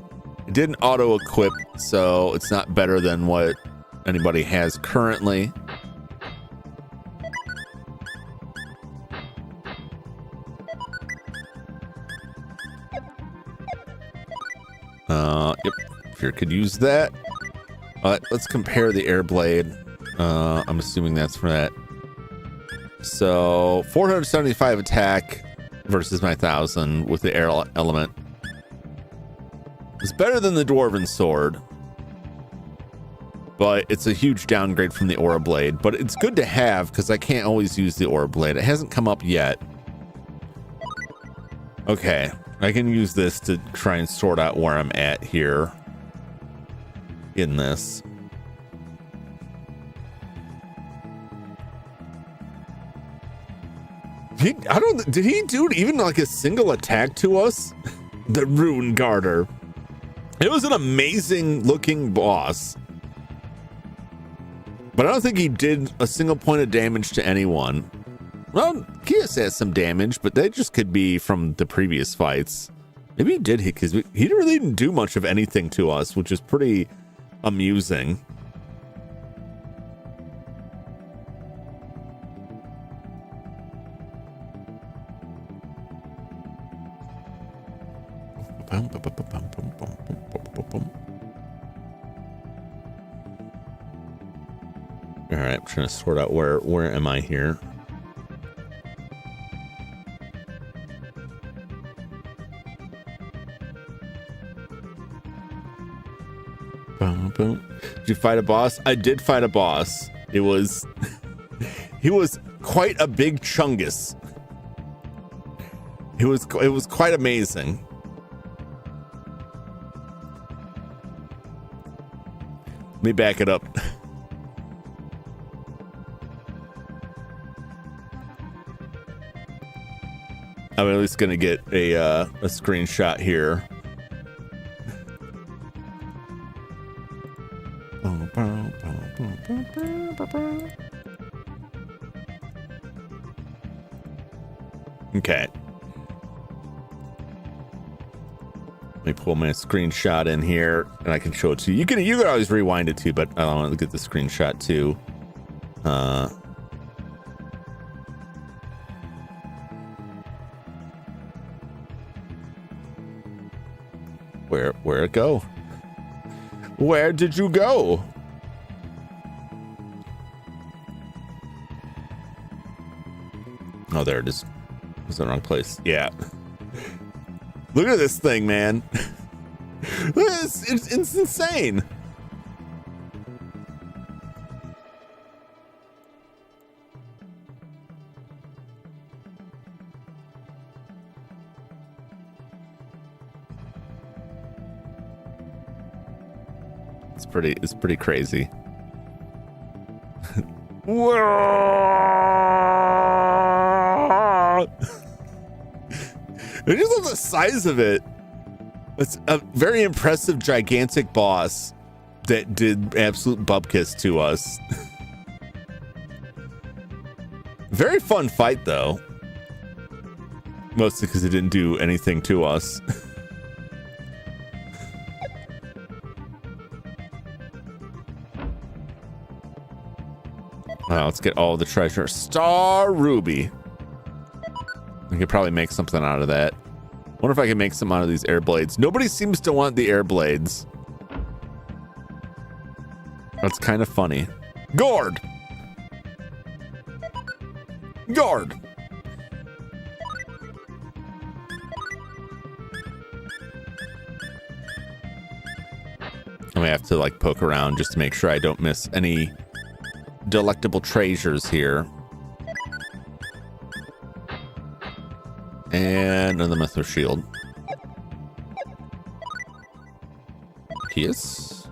It didn't auto equip, so it's not better than what anybody has currently. Yep, Fear could use that. Let's compare the airblade. I'm assuming that's for that. So 475 attack versus my 1,000 with the air element. It's better than the dwarven sword, but it's a huge downgrade from the aura blade. But it's good to have because I can't always use the aura blade. It hasn't come up yet. Okay, I can use this to try and sort out where I'm at here in this. Did he do even like a single attack to us? The Rune Garter. It was an amazing looking boss, but I don't think he did a single point of damage to anyone. Well, Kias has some damage, but that just could be from the previous fights. Maybe he did hit because he really didn't do much of anything to us, which is pretty amusing. All right, I'm trying to sort out where am I here. Did you fight a boss? I did fight a boss. It was he was quite a big chungus. It was quite amazing. Let me back it up. I'm at least gonna get a screenshot here. Okay. Let me pull my screenshot in here, and I can show it to you. You can always rewind it too, but I want to get the screenshot too. Where it go? Where did you go? Oh, there it is. It was in the wrong place. Yeah. Look at this thing, man. It's insane. It's pretty crazy. I just love the size of it. It's a very impressive, gigantic boss that did absolute bupkis to us. Very fun fight, though. Mostly because it didn't do anything to us. Wow, let's get all the treasure. Star Ruby. I could probably make something out of that. Wonder if I can make some out of these air blades. Nobody seems to want the air blades. That's kind of funny. Gourd! Gourd! I may have to like poke around just to make sure I don't miss any delectable treasures here. And another mytho shield. Yes.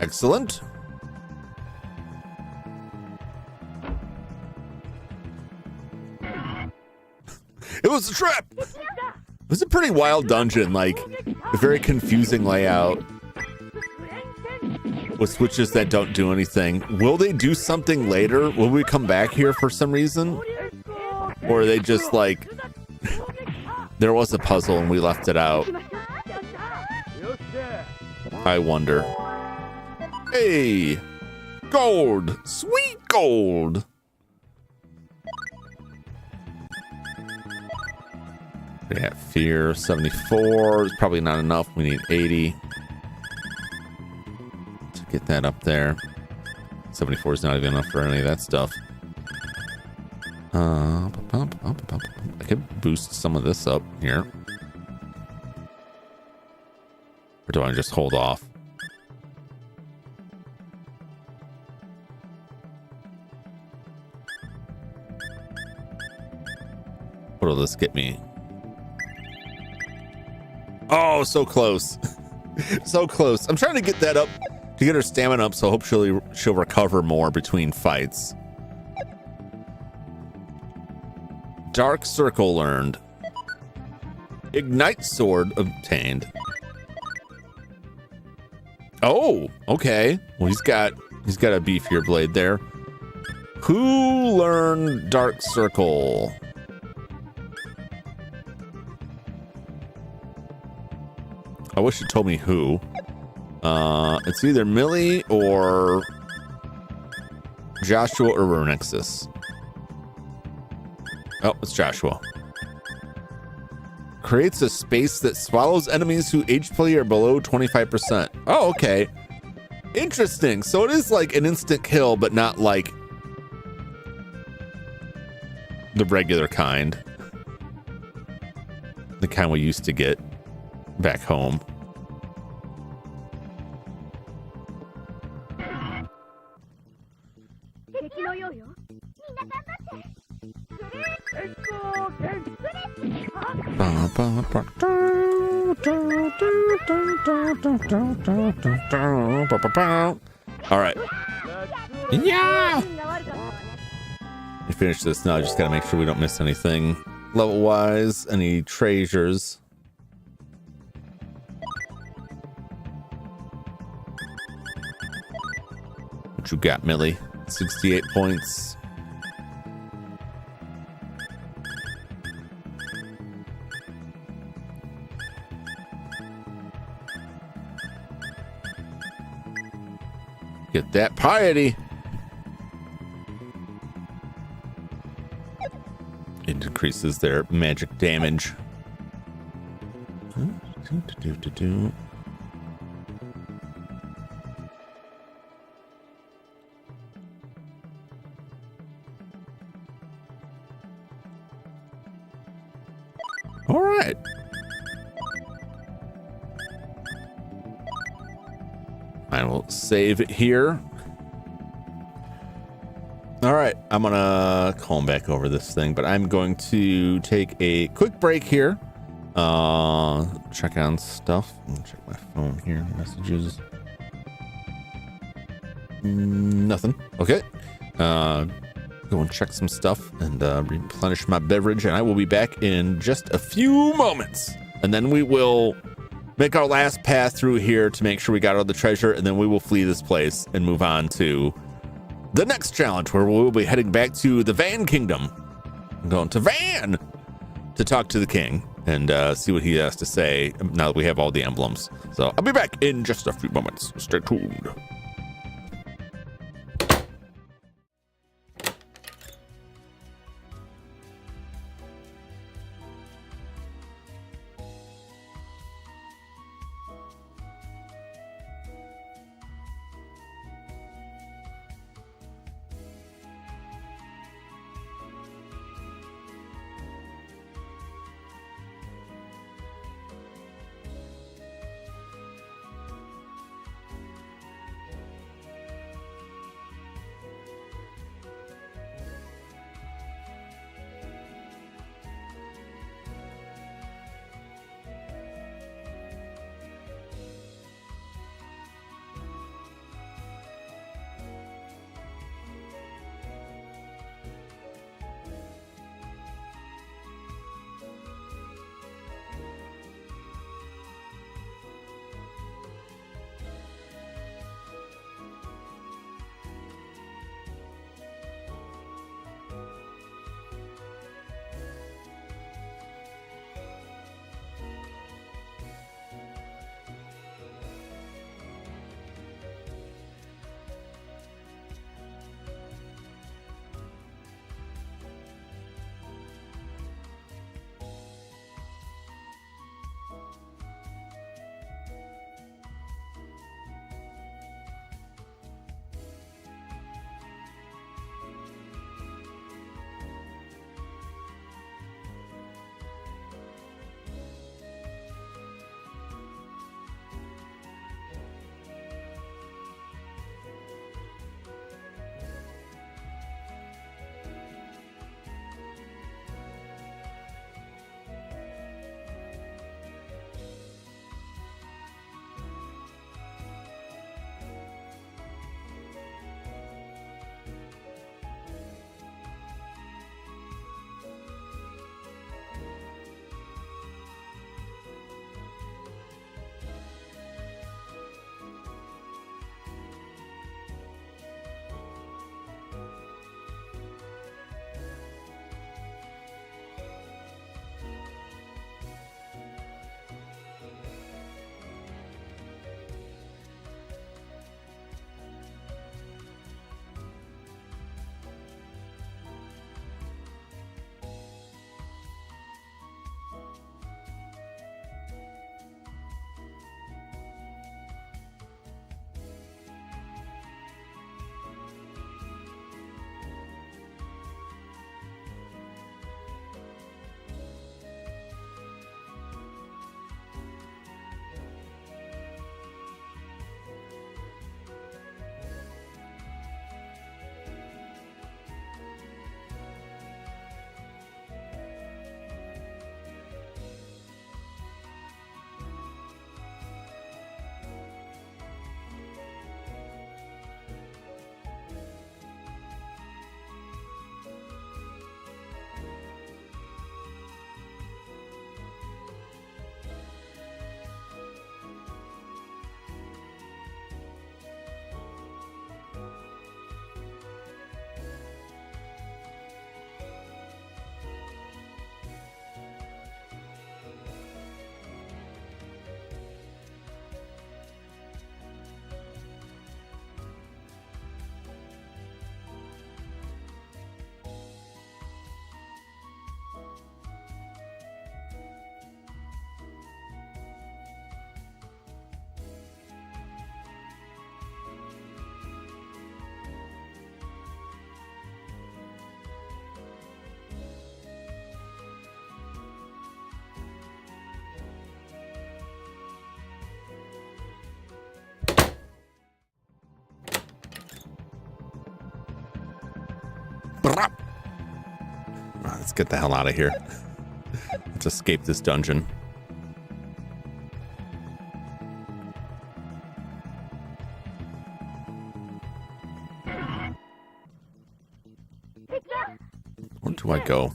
Excellent. It was a trap! It was a pretty wild dungeon, like a very confusing layout with switches that don't do anything. Will they do something later? Will we come back here for some reason? Or are they just like, there was a puzzle and we left it out? I wonder. Hey! Gold! Sweet gold! Yeah, fear 74 is probably not enough. We need 80 to get that up there. 74 is not even enough for any of that stuff. I could boost some of this up here. Or do I just hold off? What will this get me? Oh, so close. So close. I'm trying to get that up, to get her stamina up, so hopefully she'll recover more between fights. Dark Circle learned. Ignite Sword obtained. Oh, okay. Well, he's got a beefier blade there. Who learned Dark Circle? I wish it told me who. It's either Millie or Joshua or Renexus. Oh, it's Joshua. Creates a space that swallows enemies who HP are below 25%. Oh, okay. Interesting. So it is like an instant kill, but not like the regular kind. The kind we used to get back home. All right. Yeah. We finish this now. I just gotta make sure we don't miss anything level wise. Any treasures? What you got, Millie? 68 points. Get that piety. It decreases their magic damage. All right. I will save it here. All right, I'm gonna comb back over this thing, but I'm going to take a quick break here. Check on stuff. Let me check my phone here. Messages. Nothing. Okay. Go and check some stuff and replenish my beverage, and I will be back in just a few moments. And then we will make our last pass through here to make sure we got all the treasure, and then we will flee this place and move on to the next challenge, where we'll be heading back to the Van Kingdom. I'm going to Van to talk to the king and see what he has to say now that we have all the emblems. So I'll be back in just a few moments. Stay tuned. get the hell out of here. Let's escape this dungeon. Where do I go?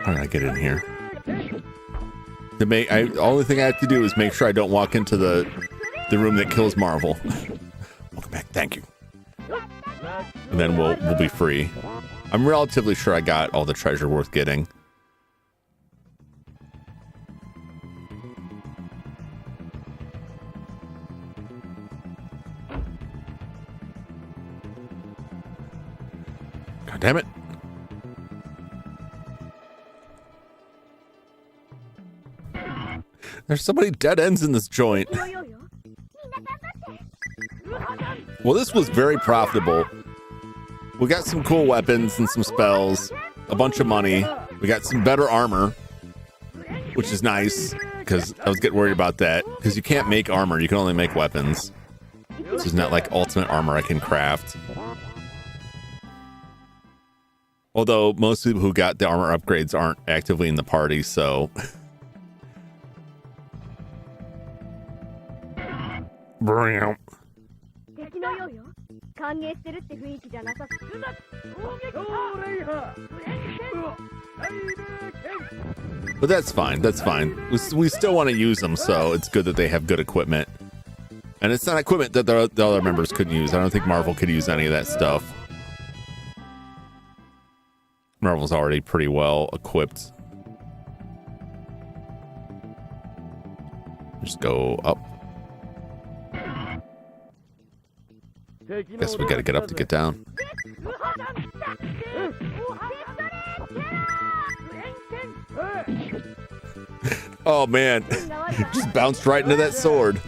How did I get in here? The only thing I have to do is make sure I don't walk into the room that kills Marvel. Welcome back. Thank you. And then we'll be free. I'm relatively sure I got all the treasure worth getting. God damn it. There's so many dead ends in this joint. Well, this was very profitable. We got some cool weapons and some spells, a bunch of money. We got some better armor, which is nice because I was getting worried about that because you can't make armor. You can only make weapons. This is not like ultimate armor I can craft. Although most people who got the armor upgrades aren't actively in the party, so... Bam. But that's fine. That's fine. We still want to use them, so it's good that they have good equipment. And it's not equipment that the other members couldn't use. I don't think Marvel could use any of that stuff. Marvel's already pretty well equipped. Just go up. Guess we gotta get up to get down. Oh man, just bounced right into that sword.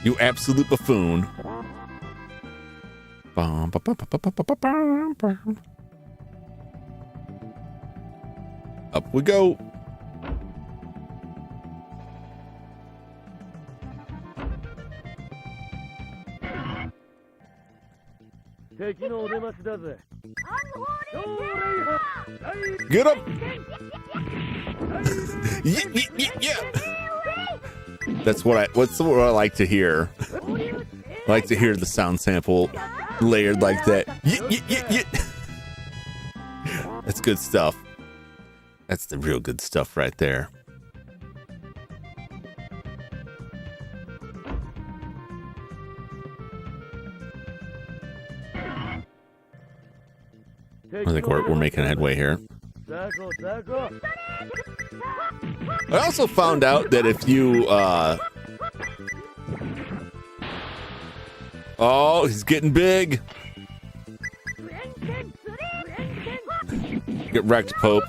You absolute buffoon. Up we go. Get up! Yeah. That's what I like to hear. I like to hear the sound sample layered like that. Yeah. That's good stuff. That's the real good stuff right there. I think we're making headway here. I also found out that if you oh, he's getting big. Get wrecked, Pope.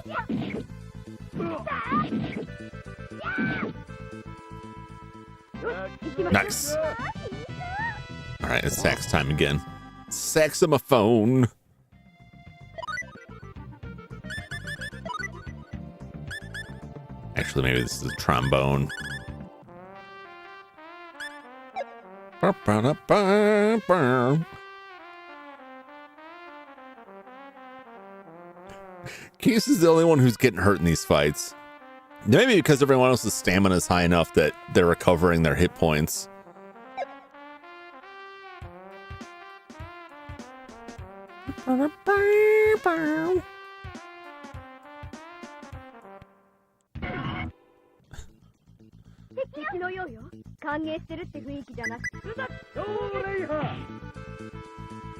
Nice. All right, it's sax time again. Saxophone. Actually, maybe this is a trombone. Keys is the only one who's getting hurt in these fights. Maybe because everyone else's stamina is high enough that they're recovering their hit points.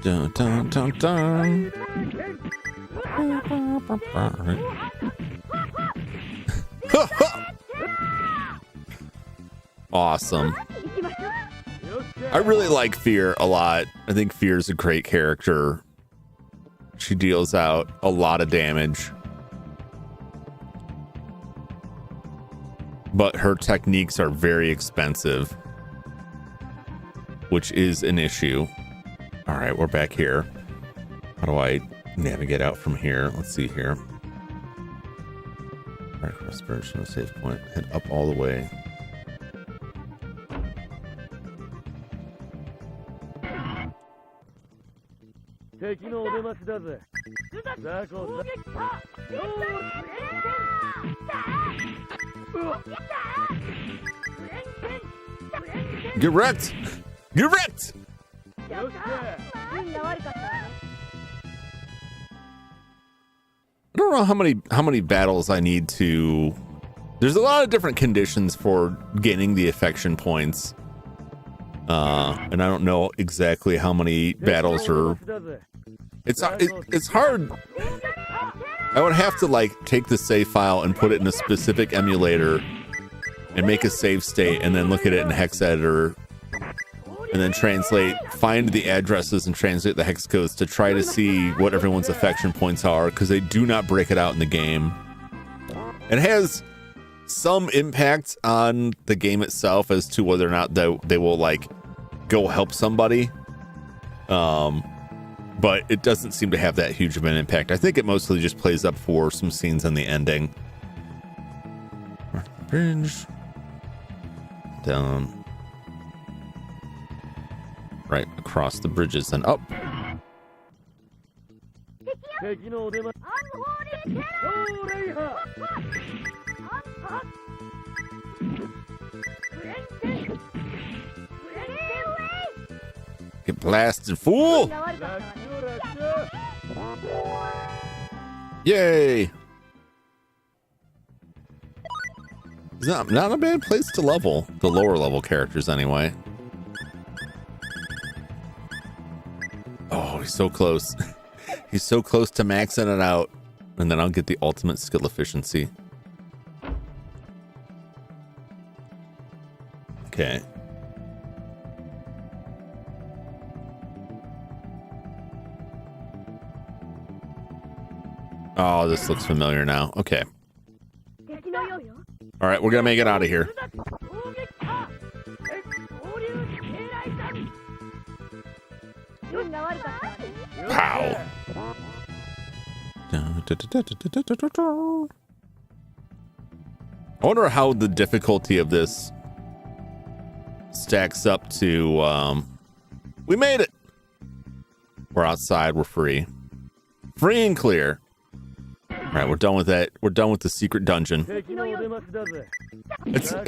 Dun, dun, dun, dun. Awesome. I really like Fear a lot. I think Fear's a great character. She deals out a lot of damage. But her techniques are very expensive, which is an issue. All right, we're back here. How do I navigate out from here? Let's see here. Right across the save point. Head up all the way. Get wrecked! Get wrecked! I don't know how many battles I need to. There's a lot of different conditions for gaining the affection points, and I don't know exactly how many battles are. It's hard. I would have to like take the save file and put it in a specific emulator and make a save state, and then look at it in hex editor, and then find the addresses and translate the hex codes to try to see what everyone's affection points are, because they do not break it out in the game. It has some impact on the game itself as to whether or not they will like go help somebody, but it doesn't seem to have that huge of an impact. I think it mostly just plays up for some scenes on the ending. Bridge down, right across the bridges and up. Get blasted, fool! Yay! It's not a bad place to level the lower level characters anyway. Oh, he's so close. He's so close to maxing it out. And then I'll get the ultimate skill efficiency. Okay. Oh, this looks familiar now. Okay. All right, we're gonna make it out of here. Pow. I wonder how the difficulty of this stacks up to. We made it. We're outside. We're free. Free and clear. All right, we're done with that. We're done with the secret dungeon. It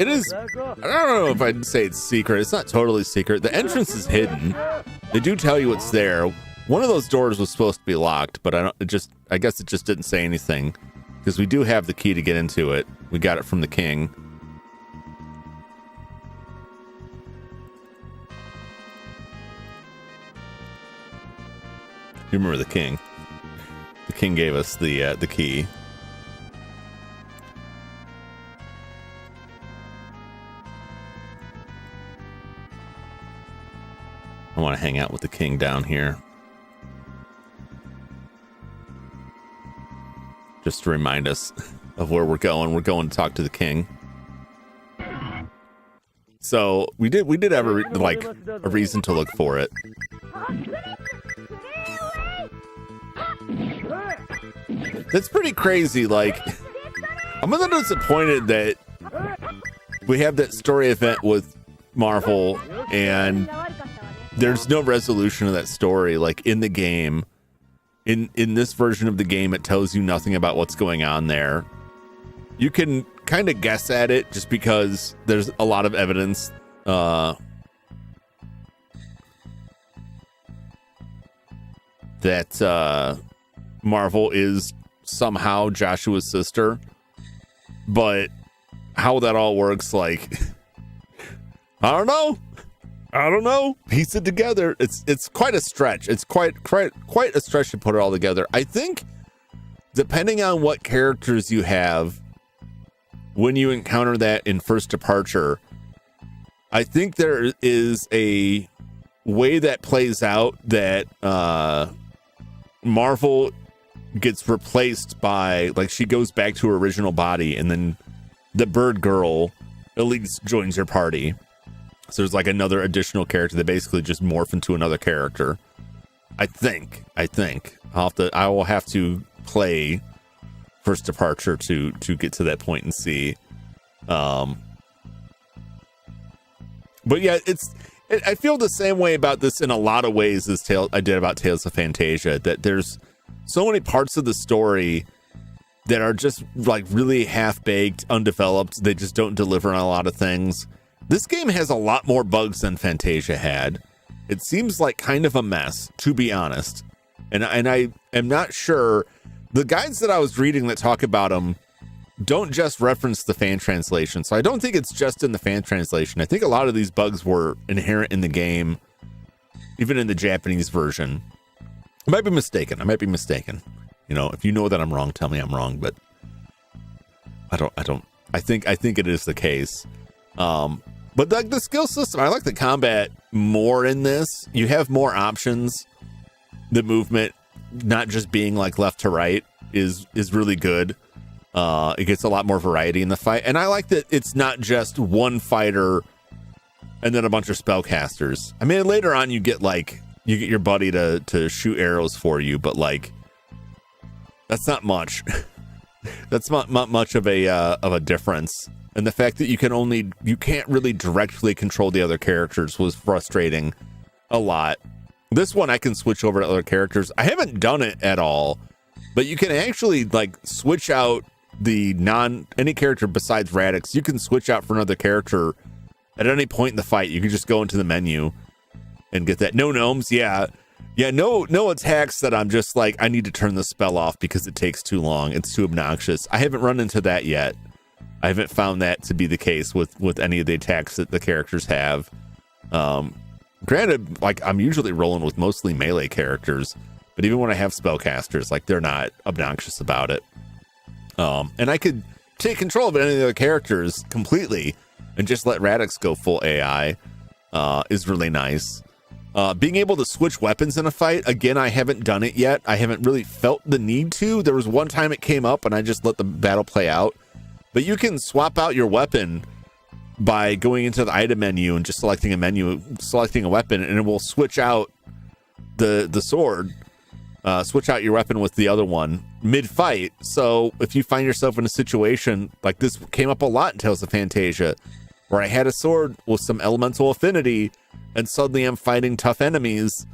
is. I don't know if I'd say it's secret. It's not totally secret. The entrance is hidden. They do tell you it's there. One of those doors was supposed to be locked, but I guess it just didn't say anything, because we do have the key to get into it. We got it from the king. You remember the king? The king gave us the key. I want to hang out with the king down here. Just to remind us of where we're going. We're going to talk to the king. So we did have a reason to look for it. That's pretty crazy. Like, I'm a little disappointed that we have that story event with Marvel and there's no resolution of that story. Like in the game, in this version of the game, it tells you nothing about what's going on there. You can kind of guess at it just because there's a lot of evidence that Marvel is somehow Joshua's sister, but how that all works, like, I don't know. Piece it together. It's quite a stretch. It's quite a stretch to put it all together. I think depending on what characters you have when you encounter that in First Departure, I think there is a way that plays out that Marvel gets replaced by, like, she goes back to her original body, and then the bird girl at least joins your party. So there's like another additional character that basically just morph into another character. I think I will have to play First Departure to get to that point and see. But yeah, I feel the same way about this in a lot of ways as I did about Tales of Fantasia, that there's so many parts of the story that are just like really half-baked, undeveloped. They just don't deliver on a lot of things. This game has a lot more bugs than Fantasia had. It seems like kind of a mess, to be honest. And I am not sure. The guides that I was reading that talk about them don't just reference the fan translation. So I don't think it's just in the fan translation. I think a lot of these bugs were inherent in the game, even in the Japanese version. I might be mistaken. You know, if you know that I'm wrong, tell me I'm wrong, but I think it is the case. But like the skill system, I like the combat more in this. You have more options. The movement, not just being like left to right, is really good. It gets a lot more variety in the fight. And I like that it's not just one fighter and then a bunch of spellcasters. I mean, later on you get your buddy to shoot arrows for you, but like that's not much. That's not much of a difference. And the fact that you can't really directly control the other characters was frustrating a lot. This one I can switch over to other characters. I haven't done it at all, but you can actually like switch out any character besides Radix. You can switch out for another character at any point in the fight. You can just go into the menu and get that. No gnomes, yeah, no attacks that I'm just like, I need to turn the spell off because it takes too long. It's too obnoxious. I haven't run into that yet. I haven't found that to be the case with any of the attacks that the characters have. Granted, like I'm usually rolling with mostly melee characters, but even when I have spellcasters, like they're not obnoxious about it. And I could take control of any of the other characters completely and just let Radix go full AI is really nice. Being able to switch weapons in a fight, again, I haven't done it yet. I haven't really felt the need to. There was one time it came up and I just let the battle play out. But you can swap out your weapon by going into the item menu and just selecting a weapon, and it will switch out the sword, switch out your weapon with the other one mid-fight. So if you find yourself in a situation like this, came up a lot in Tales of Fantasia, where I had a sword with some elemental affinity and suddenly I'm fighting tough enemies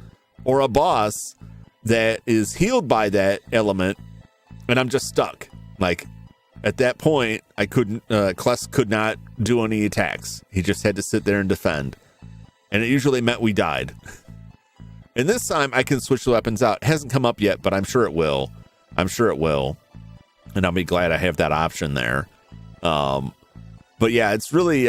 or a boss that is healed by that element and I'm just stuck. Like at that point, I couldn't, Kless could not do any attacks. He just had to sit there and defend. And it usually meant we died. And this time I can switch the weapons out. It hasn't come up yet, but I'm sure it will. And I'll be glad I have that option there. But yeah, it's really,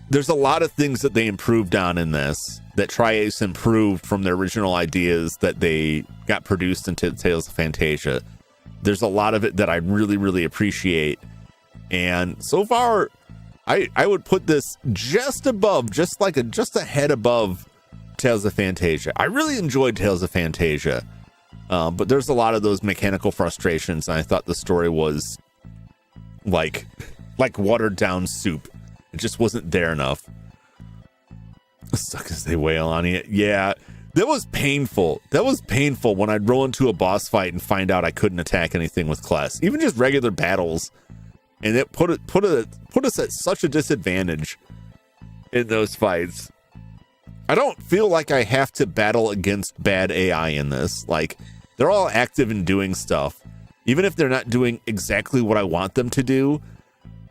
there's a lot of things that they improved on in this that Tri-Ace improved from their original ideas that they got produced into Tales of Fantasia. There's a lot of it that I really, really appreciate. And so far, I would put this just above, just a head above Tales of Fantasia. I really enjoyed Tales of Fantasia. But there's a lot of those mechanical frustrations, and I thought the story was like watered down soup. It just wasn't there enough. Suck as they wail on it. Yeah, that was painful. When I'd roll into a boss fight and find out I couldn't attack anything with Kless, even just regular battles, and it put us at such a disadvantage in those fights. I don't feel like I have to battle against bad AI in this. Like, they're all active and doing stuff. Even if they're not doing exactly what I want them to do,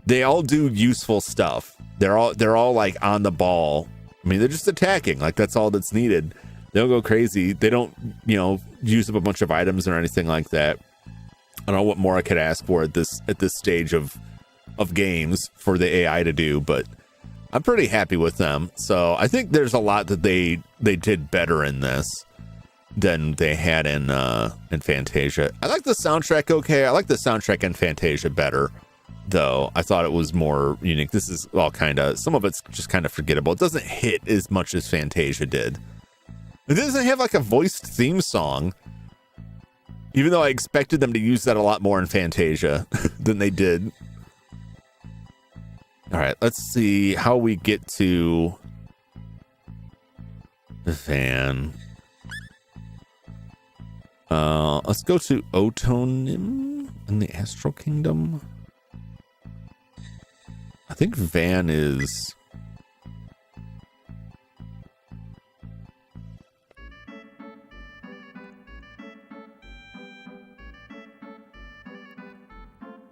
they all do useful stuff. They're all like on the ball. I mean, they're just attacking. Like, that's all that's needed. They don't go crazy. They don't, use up a bunch of items or anything like that. I don't know what more I could ask for at this stage of games for the AI to do, but I'm pretty happy with them. So I think there's a lot that they did better in this than they had in Fantasia. I like the soundtrack okay. I like the soundtrack in Fantasia better, though. I thought it was more unique. This is all some of it's just kind of forgettable. It doesn't hit as much as Fantasia did. It doesn't have like a voiced theme song, even though I expected them to use that a lot more in Fantasia than they did. All right, let's see how we get to the fan. Let's go to Otonim in the Astral Kingdom. I think Van is...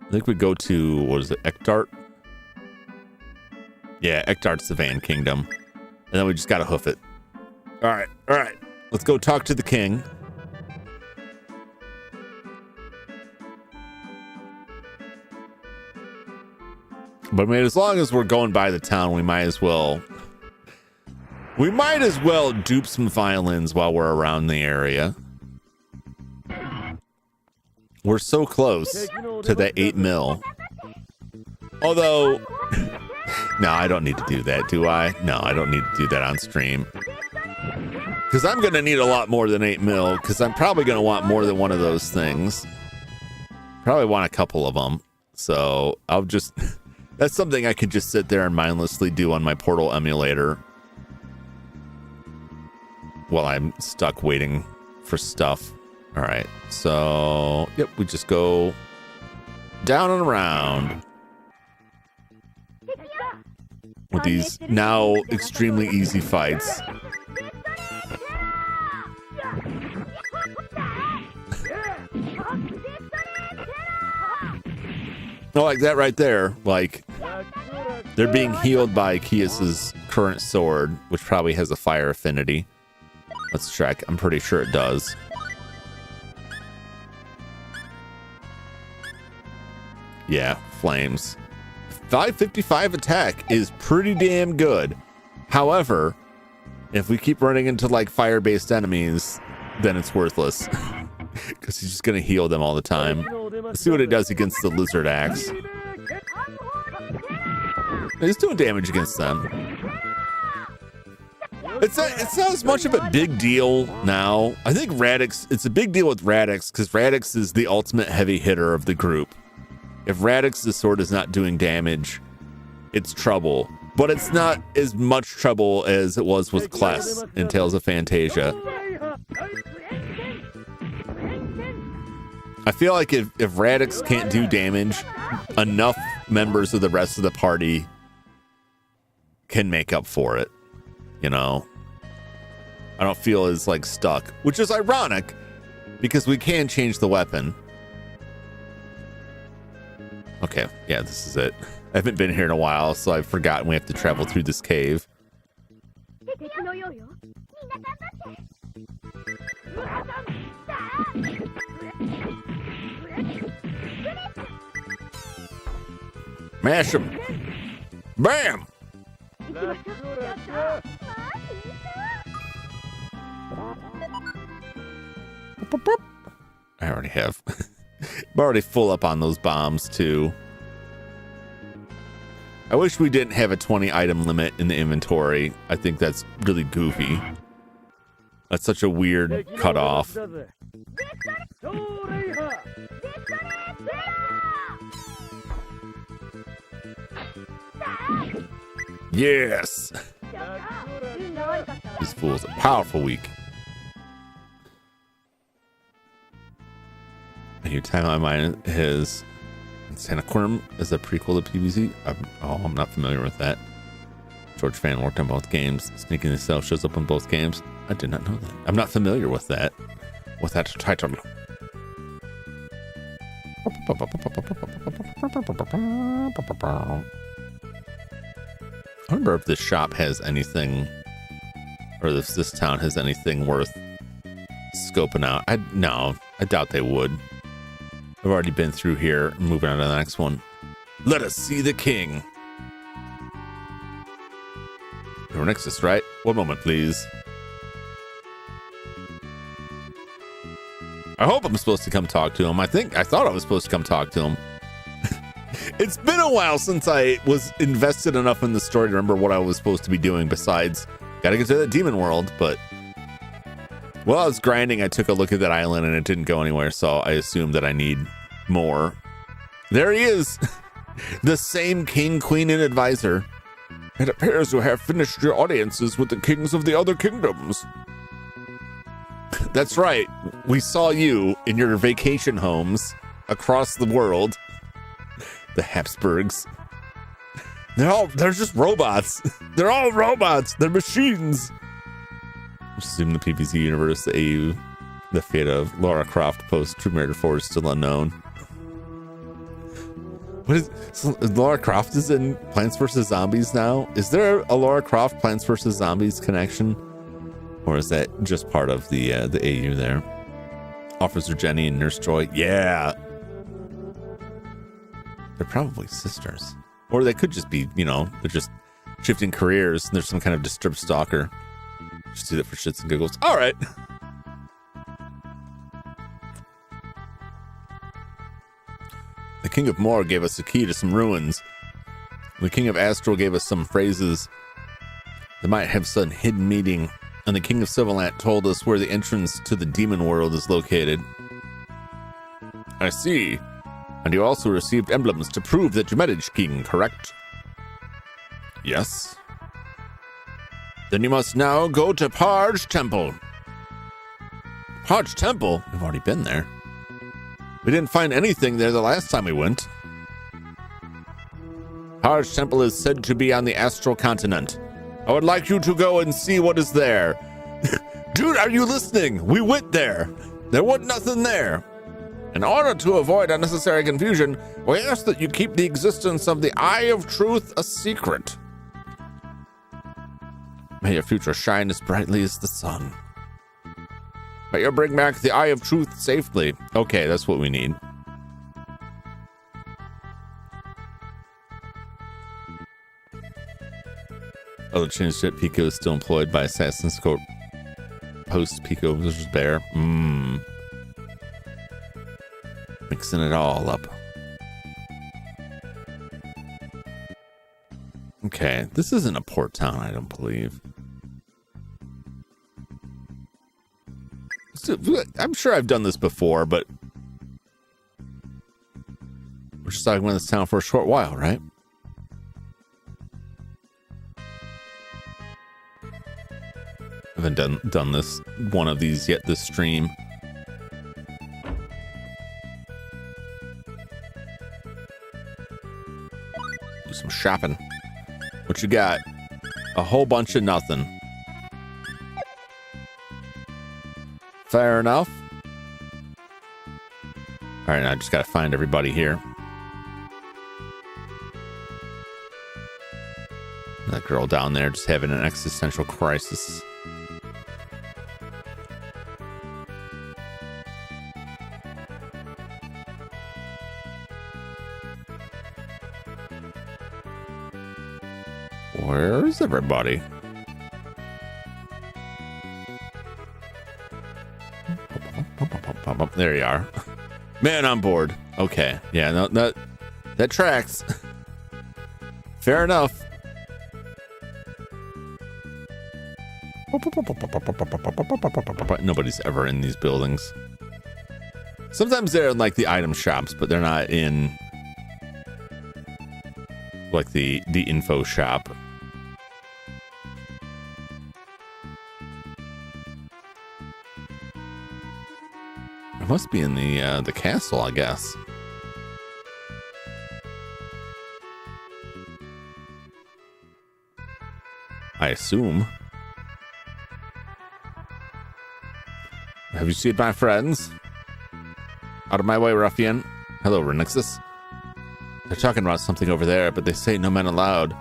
I think we go to, what is it, Ektart? Yeah, Ektart's the Van Kingdom. And then we just gotta hoof it. All right. Let's go talk to the king. But I mean, as long as we're going by the town, we might as well dupe some violins while we're around the area. We're so close to that 8 mil. Although, no, I don't need to do that, do I? No, I don't need to do that on stream. Because I'm going to need a lot more than 8 mil, because I'm probably going to want more than one of those things. Probably want a couple of them. So I'll just, that's something I could just sit there and mindlessly do on my Portal emulator while I'm stuck waiting for stuff. All right, so, yep, we just go down and around with these now extremely easy fights. Oh, like that right there. Like, they're being healed by Kias's current sword, which probably has a fire affinity. Let's check. I'm pretty sure it does. Yeah, flames. 555 attack is pretty damn good. However, if we keep running into like fire-based enemies, then it's worthless. Because he's just going to heal them all the time. Let's see what it does against the lizard axe. He's doing damage against them. It's not as much of a big deal now. I think Radix, it's a big deal with Radix because Radix is the ultimate heavy hitter of the group. If Radix's sword is not doing damage, it's trouble. But it's not as much trouble as it was with Kless in Tales of Phantasia. I feel like if Radix can't do damage, enough members of the rest of the party can make up for it. You know? I don't feel as like stuck, which is ironic because we can change the weapon. Okay, yeah, this is it. I haven't been here in a while, so I've forgotten we have to travel through this cave. Mash him! Bam! I already have. I'm already full up on those bombs too. I wish we didn't have a 20 item limit in the inventory. I think that's really goofy. That's such a weird cutoff. Yes! These fools are powerful weak. A new time on mine is Sanaquirm is a prequel to PvZ. I'm not familiar with that. George Fan worked on both games. Sneaking itself shows up on both games. I did not know that. I'm not familiar with that. With that title. I wonder if this shop has anything, or if this town has anything worth scoping out. No, I doubt they would. I've already been through here. Moving on to the next one. Let us see the king. You're Nexus, right? One moment, please. I hope I'm supposed to come talk to him. I thought I was supposed to come talk to him. It's been a while since I was invested enough in the story to remember what I was supposed to be doing besides gotta get to the demon world, but while I was grinding, I took a look at that island and it didn't go anywhere, so I assumed that I need more. There he is! The same king, queen, and advisor. It appears you have finished your audiences with the kings of the other kingdoms. That's right. We saw you in your vacation homes across the world. The Habsburgs. They're just robots. They're all robots. They're machines. Assume the PvZ universe, the AU, the fate of Lara Croft post Tomb Raider 4 is still unknown. What is so Lara Croft is in Plants vs. Zombies now? Is there a Lara Croft Plants vs. Zombies connection? Or is that just part of the AU there? Officer Jenny and Nurse Joy. Yeah. They're probably sisters. Or they could just be, they're just shifting careers and there's some kind of disturbed stalker. Just do that for shits and giggles. All right. The King of Moor gave us a key to some ruins. The King of Astral gave us some phrases that might have some hidden meaning. And the King of Sylvalant told us where the entrance to the demon world is located. I see. And you also received emblems to prove that you managed King, correct? Yes. Then you must now go to Parge Temple. Parge Temple? We've already been there. We didn't find anything there the last time we went. Parge Temple is said to be on the Astral Continent. I would like you to go and see what is there. Dude, are you listening? We went there. There wasn't nothing there. In order to avoid unnecessary confusion, we ask that you keep the existence of the Eye of Truth a secret. May your future shine as brightly as the sun. May you bring back the Eye of Truth safely. Okay, that's what we need. Oh, the change jet Pico is still employed by Assassin's Corp. Post Pico vs. Bear. Mixing it all up. Okay, this isn't a port town, I don't believe. I'm sure I've done this before, but we're just talking about this town for a short while, right? I haven't done this one of these yet this stream. Do some shopping. What you got? A whole bunch of nothing. Fair enough. All right, now I just gotta find everybody here. That girl down there just having an existential crisis. Where's everybody? There you are. Man on board. Okay. Yeah, no, that tracks. Fair enough. Nobody's ever in these buildings. Sometimes they're in like the item shops, but they're not in like the info shop. It must be in the castle, I guess. I assume. Have you seen my friends? Out of my way, ruffian. Hello, Renixus. They're talking about something over there, but they say no men allowed.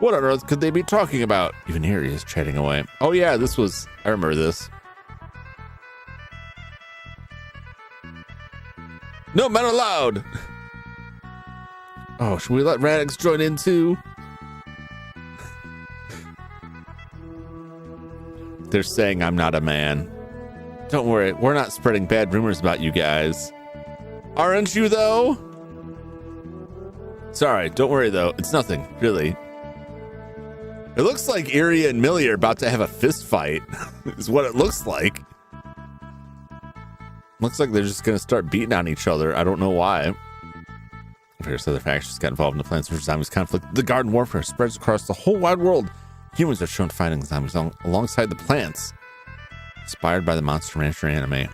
What on earth could they be talking about? Even here he is chatting away. Oh yeah, I remember this. No men allowed! Oh, should we let Radix join in too? They're saying I'm not a man. Don't worry, we're not spreading bad rumors about you guys. Aren't you though? Sorry, don't worry though. It's nothing, really. It looks like Erie and Millie are about to have a fist fight, is what it looks like. Looks like they're just going to start beating on each other. I don't know why. Various other factions got involved in the Plants vs. Zombies conflict. The garden warfare spreads across the whole wide world. Humans are shown fighting zombies alongside the plants. Inspired by the Monster Rancher anime.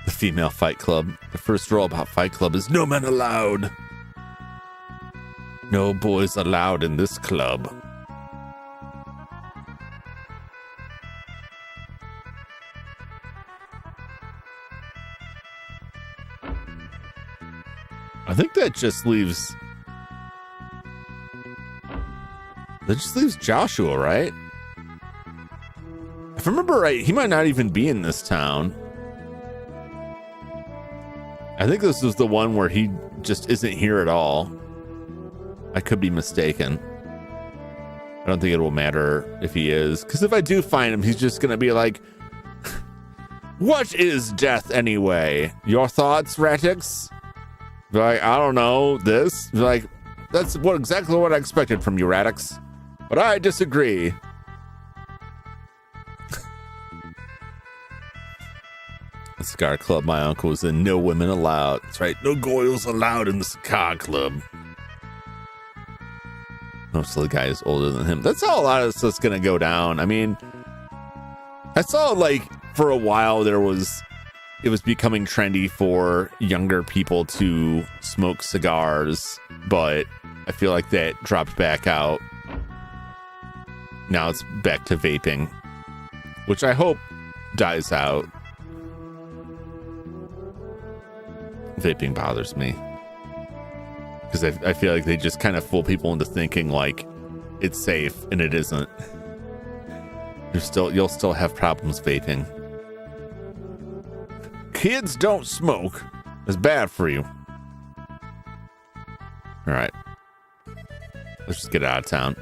The female Fight Club. The first rule about Fight Club is no men allowed. No boys allowed in this club. think that just leaves Joshua, right? If I remember right, he might not even be in this town. I think this is the one where he just isn't here at all. I could be mistaken. I don't think it will matter if he is, because if I do find him, he's just gonna be like, what is death anyway? Your thoughts, Ratix? Be like, I don't know, this. Be like, that's exactly what I expected from you, Ratix. But I disagree. The cigar club my uncle was in, no women allowed. That's right, no goyles allowed in the cigar club. Most of the guy is older than him. That's how a lot of this is gonna go down. I mean, I saw like for a while it was becoming trendy for younger people to smoke cigars, but I feel like that dropped back out. Now it's back to vaping, which I hope dies out. Vaping bothers me because I feel like they just kind of fool people into thinking like it's safe, and it isn't. You'll still have problems vaping. Kids don't smoke. It's bad for you. All right, let's just get out of town.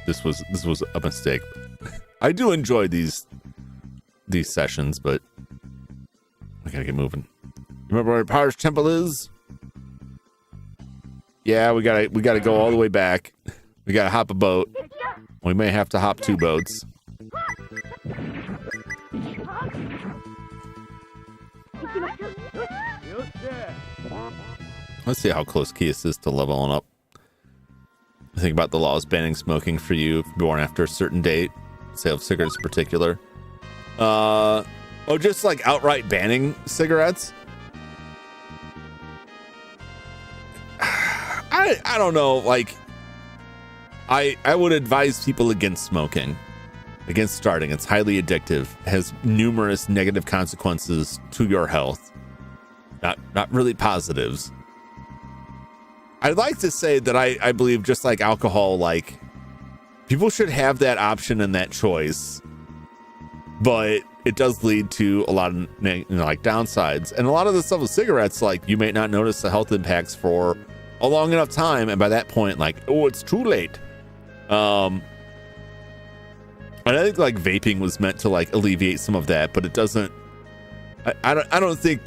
This was a mistake. I do enjoy these sessions, but we gotta get moving. You remember where Power's Temple is? Yeah, we gotta go all the way back. We gotta hop a boat. We may have to hop 2 boats. Let's see how close Kias is to leveling up. I think about the laws banning smoking for you if you're born after a certain date. Sale of cigarettes in particular. Just like outright banning cigarettes. I don't know, like I would advise people against smoking, against starting. It's highly addictive, has numerous negative consequences to your health. Not really positives. I'd like to say that I believe, just like alcohol, like people should have that option and that choice, but it does lead to a lot of like downsides. And a lot of the stuff with cigarettes, like you may not notice the health impacts for a long enough time, and by that point, like, oh, it's too late. And I think like vaping was meant to like alleviate some of that, but it doesn't. I don't think.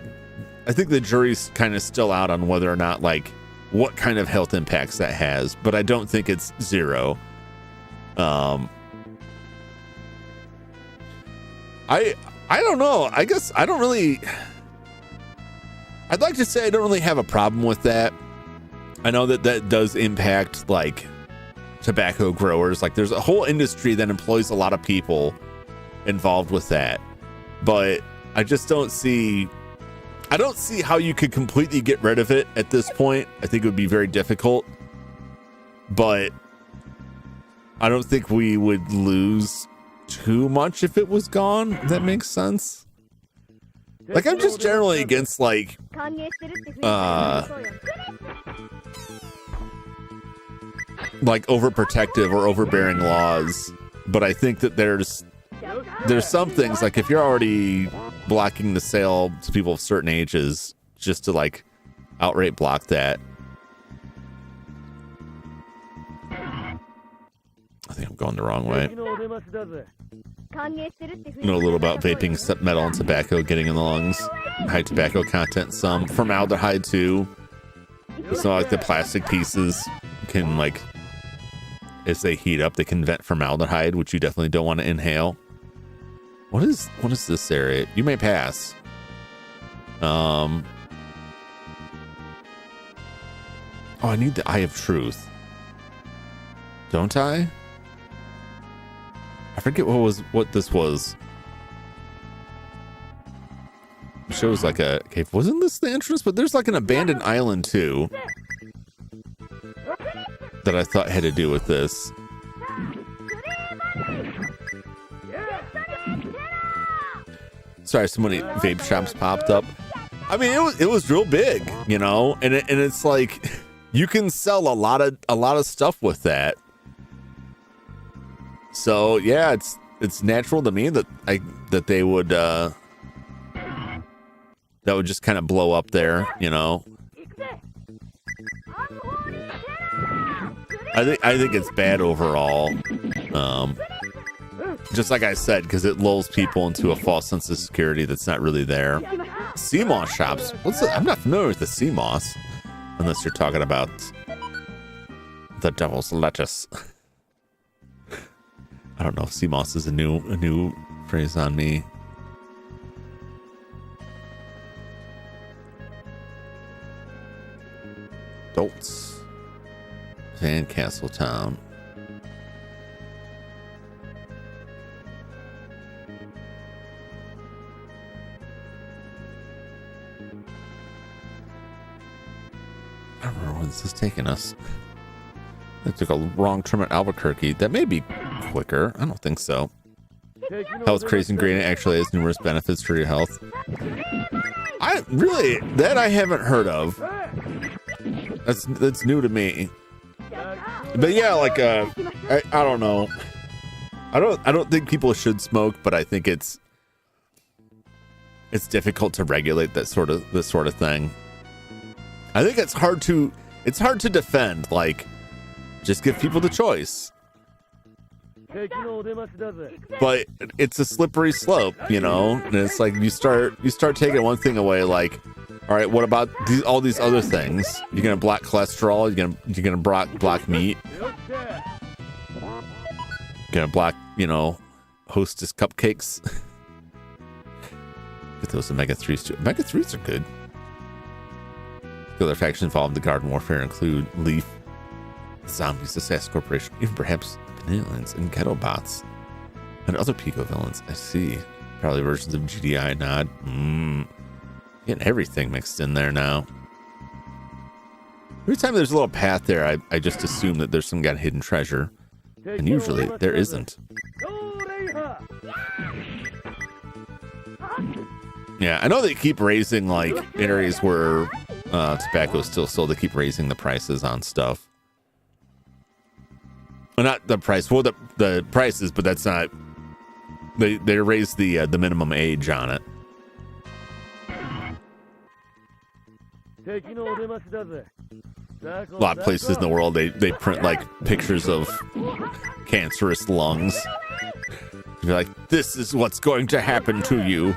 I think the jury's kind of still out on whether or not like what kind of health impacts that has, but I don't think it's zero. I don't know. I guess I don't really. I'd like to say I don't really have a problem with that. I know that does impact like tobacco growers. Like there's a whole industry that employs a lot of people involved with that, but I just don't see. I don't see how you could completely get rid of it at this point. I think it would be very difficult, but I don't think we would lose too much if it was gone. If that makes sense. Like I'm just generally against like overprotective or overbearing laws, but I think that there's some things, like if you're already blocking the sale to people of certain ages, just to like outright block that. I think I'm going the wrong way. You know a little about vaping, metal and tobacco getting in the lungs. High tobacco content, some formaldehyde too. It's not like the plastic pieces can, like, as they heat up, they can vent formaldehyde, which you definitely don't want to inhale. What is this area? You may pass. Oh, I need the Eye of Truth. Don't I? I forget what this was. It shows like a cave. Wasn't this the entrance? But there's like an abandoned island too that I thought had to do with this. sorry, so many vape shops popped up. I mean, it was real big, you know, and it's like you can sell a lot of stuff with that. So yeah, it's natural to me that they would that would just kind of blow up there, you know. I think it's bad overall. Just like I said, because it lulls people into a false sense of security that's not really there. CMOS shops. I'm not familiar with the CMOS, unless you're talking about the devil's lettuce. I don't know if CMOS is a new phrase on me. Adults. Sandcastle Town. I don't remember where this is taking us. They took a wrong turn at Albuquerque. That may be quicker. I don't think so. Health Crazy Ingredient actually has numerous benefits for your health. I haven't heard of. That's new to me. But yeah, like I don't know. I don't think people should smoke, but I think it's difficult to regulate this sort of thing. I think it's hard to defend. Like, just give people the choice. But it's a slippery slope, you know. And it's like you start taking one thing away, like, all right, what about all these other things? You're gonna block cholesterol. You're gonna block meat. You're gonna block, you know, Hostess cupcakes. Get those omega-3s too. Omega-3s are good. The other factions involved in the garden warfare include Leaf, zombies, the SAS Corporation, even perhaps Vanillans and Ghetto Bots, and other Pico villains. I see. Probably versions of GDI Nod. Getting everything mixed in there now. Every time there's a little path there, I just assume that there's some kind of hidden treasure. And usually there isn't. Yeah, I know they keep raising, like, areas where tobacco is still sold. They keep raising the prices on stuff. Well, not the price. Well, the prices, but that's not. They raised the minimum age on it. A lot of places in the world they print like pictures of cancerous lungs. You're like, this is what's going to happen to you.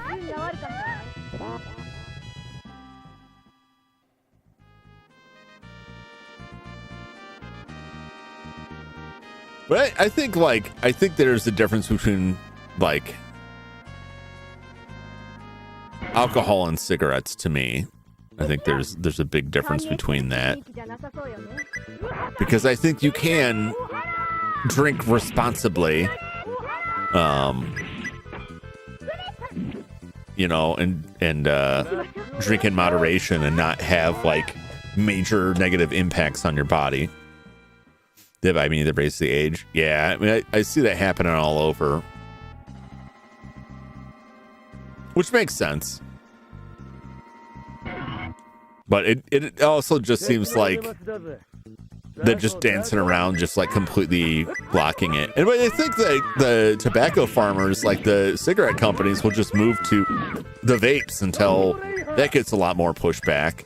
But I think there's a difference between like alcohol and cigarettes to me. I think there's a big difference between that. Because I think you can drink responsibly, you know, and drink in moderation and not have like major negative impacts on your body. I mean, they raise the age. Yeah, I mean, I see that happening all over. Which makes sense. But it also just seems like they're just dancing around, just like completely blocking it. And I think that the tobacco farmers, like the cigarette companies, will just move to the vapes until that gets a lot more pushback.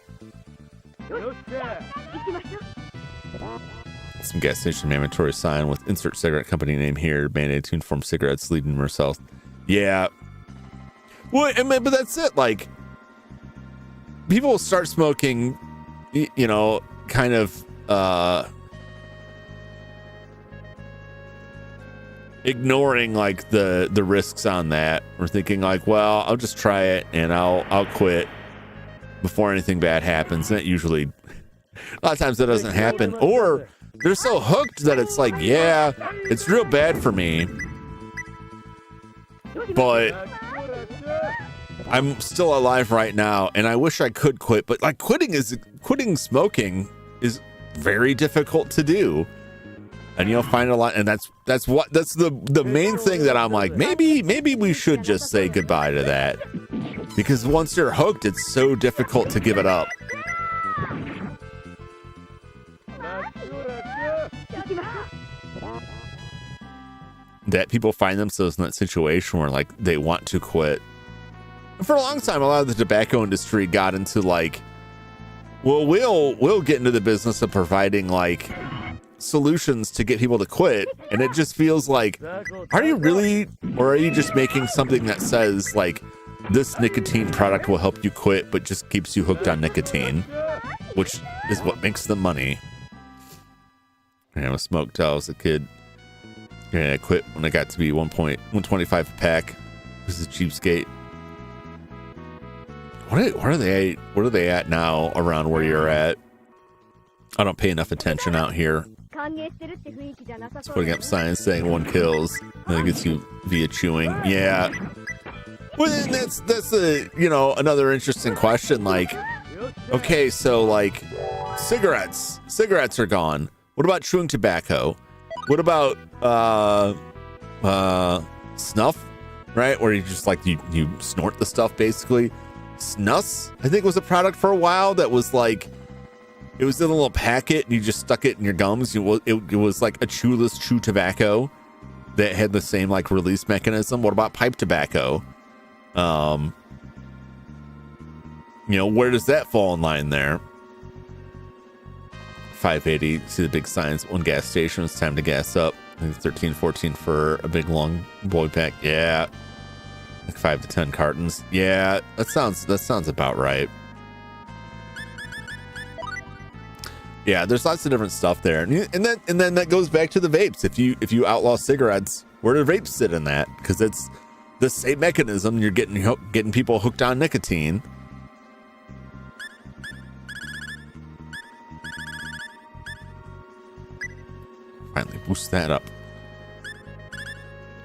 Some gas station mandatory sign with insert cigarette company name here, mandated to inform cigarettes leading to south. Yeah. Well, I mean, but that's it. Like, people start smoking, you know, kind of ignoring like the risks on that, or thinking like, well, I'll just try it and I'll quit before anything bad happens. And that usually, a lot of times that doesn't happen, or they're so hooked that it's like, yeah, it's real bad for me, but I'm still alive right now and I wish I could quit. But like quitting smoking is very difficult to do, and you'll find a lot. And that's the main thing that I'm like, maybe we should just say goodbye to that. because once you're hooked, it's so difficult to give it up. That people find themselves in that situation where like they want to quit. And for a long time, a lot of the tobacco industry got into like, well, we'll get into the business of providing like solutions to get people to quit. And it just feels like, are you really, or are you just making something that says like this nicotine product will help you quit, but just keeps you hooked on nicotine, which is what makes the money. I was smoked till I was a kid. Yeah, I quit when I got to be 1.125 a pack. It was a cheapskate. What are they at now around where you're at? I don't pay enough attention out here. It's putting up signs saying 1 kills, and it gets you via chewing. Yeah. Well, then that's a, you know, another interesting question. Like, okay, so like cigarettes are gone. What about chewing tobacco? What about snuff, right? Where you just like you snort the stuff basically. Snus, I think, was a product for a while that was like, it was in a little packet and you just stuck it in your gums. It was like a chewless chew tobacco that had the same like release mechanism. What about pipe tobacco? You know, where does that fall in line there? 580, see the big signs, 1 gas station, it's time to gas up. I think 13, 14 for a big long boy pack. Yeah. Like 5 to 10 cartons. Yeah, that sounds about right. Yeah, there's lots of different stuff there. And then that goes back to the vapes. If you outlaw cigarettes, where do vapes sit in that? Because it's the same mechanism. You're getting people hooked on nicotine. Finally boost that up.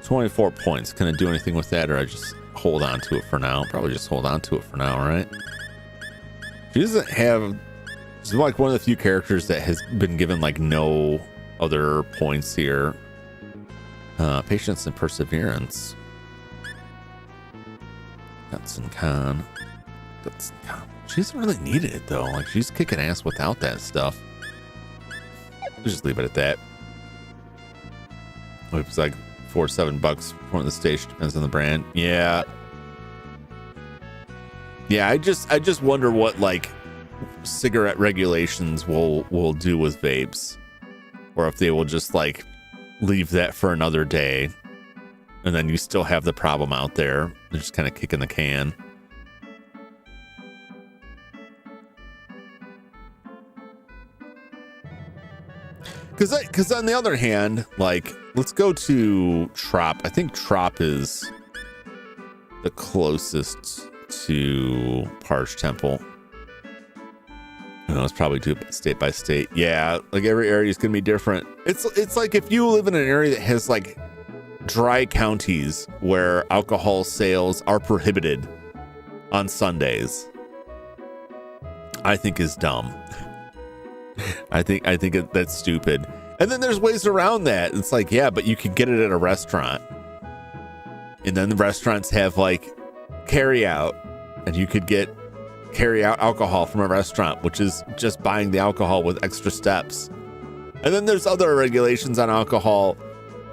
24 points. Can I do anything with that, or I just hold on to it for now? Probably just hold on to it for now, right? She doesn't have... She's like one of the few characters that has been given like no other points here. Patience and perseverance. Guts and con. She doesn't really need it though. Like, she's kicking ass without that stuff. We'll just leave it at that. It's like $4-7 for the station, depends on the brand. Yeah, I just wonder what like cigarette regulations will do with vapes, or if they will just like leave that for another day, and then you still have the problem out there. They're just kind of kicking the can. Because on the other hand, like, let's go to Trop. I think Trop is the closest to Parch Temple. I know it's probably too state by state. Yeah, like every area is gonna be different. It's like if you live in an area that has like dry counties where alcohol sales are prohibited on Sundays, I think is dumb. I think that's stupid. And then there's ways around that. It's like, yeah, but you could get it at a restaurant, and then the restaurants have like carry out, and you could get carry out alcohol from a restaurant, which is just buying the alcohol with extra steps. And then there's other regulations on alcohol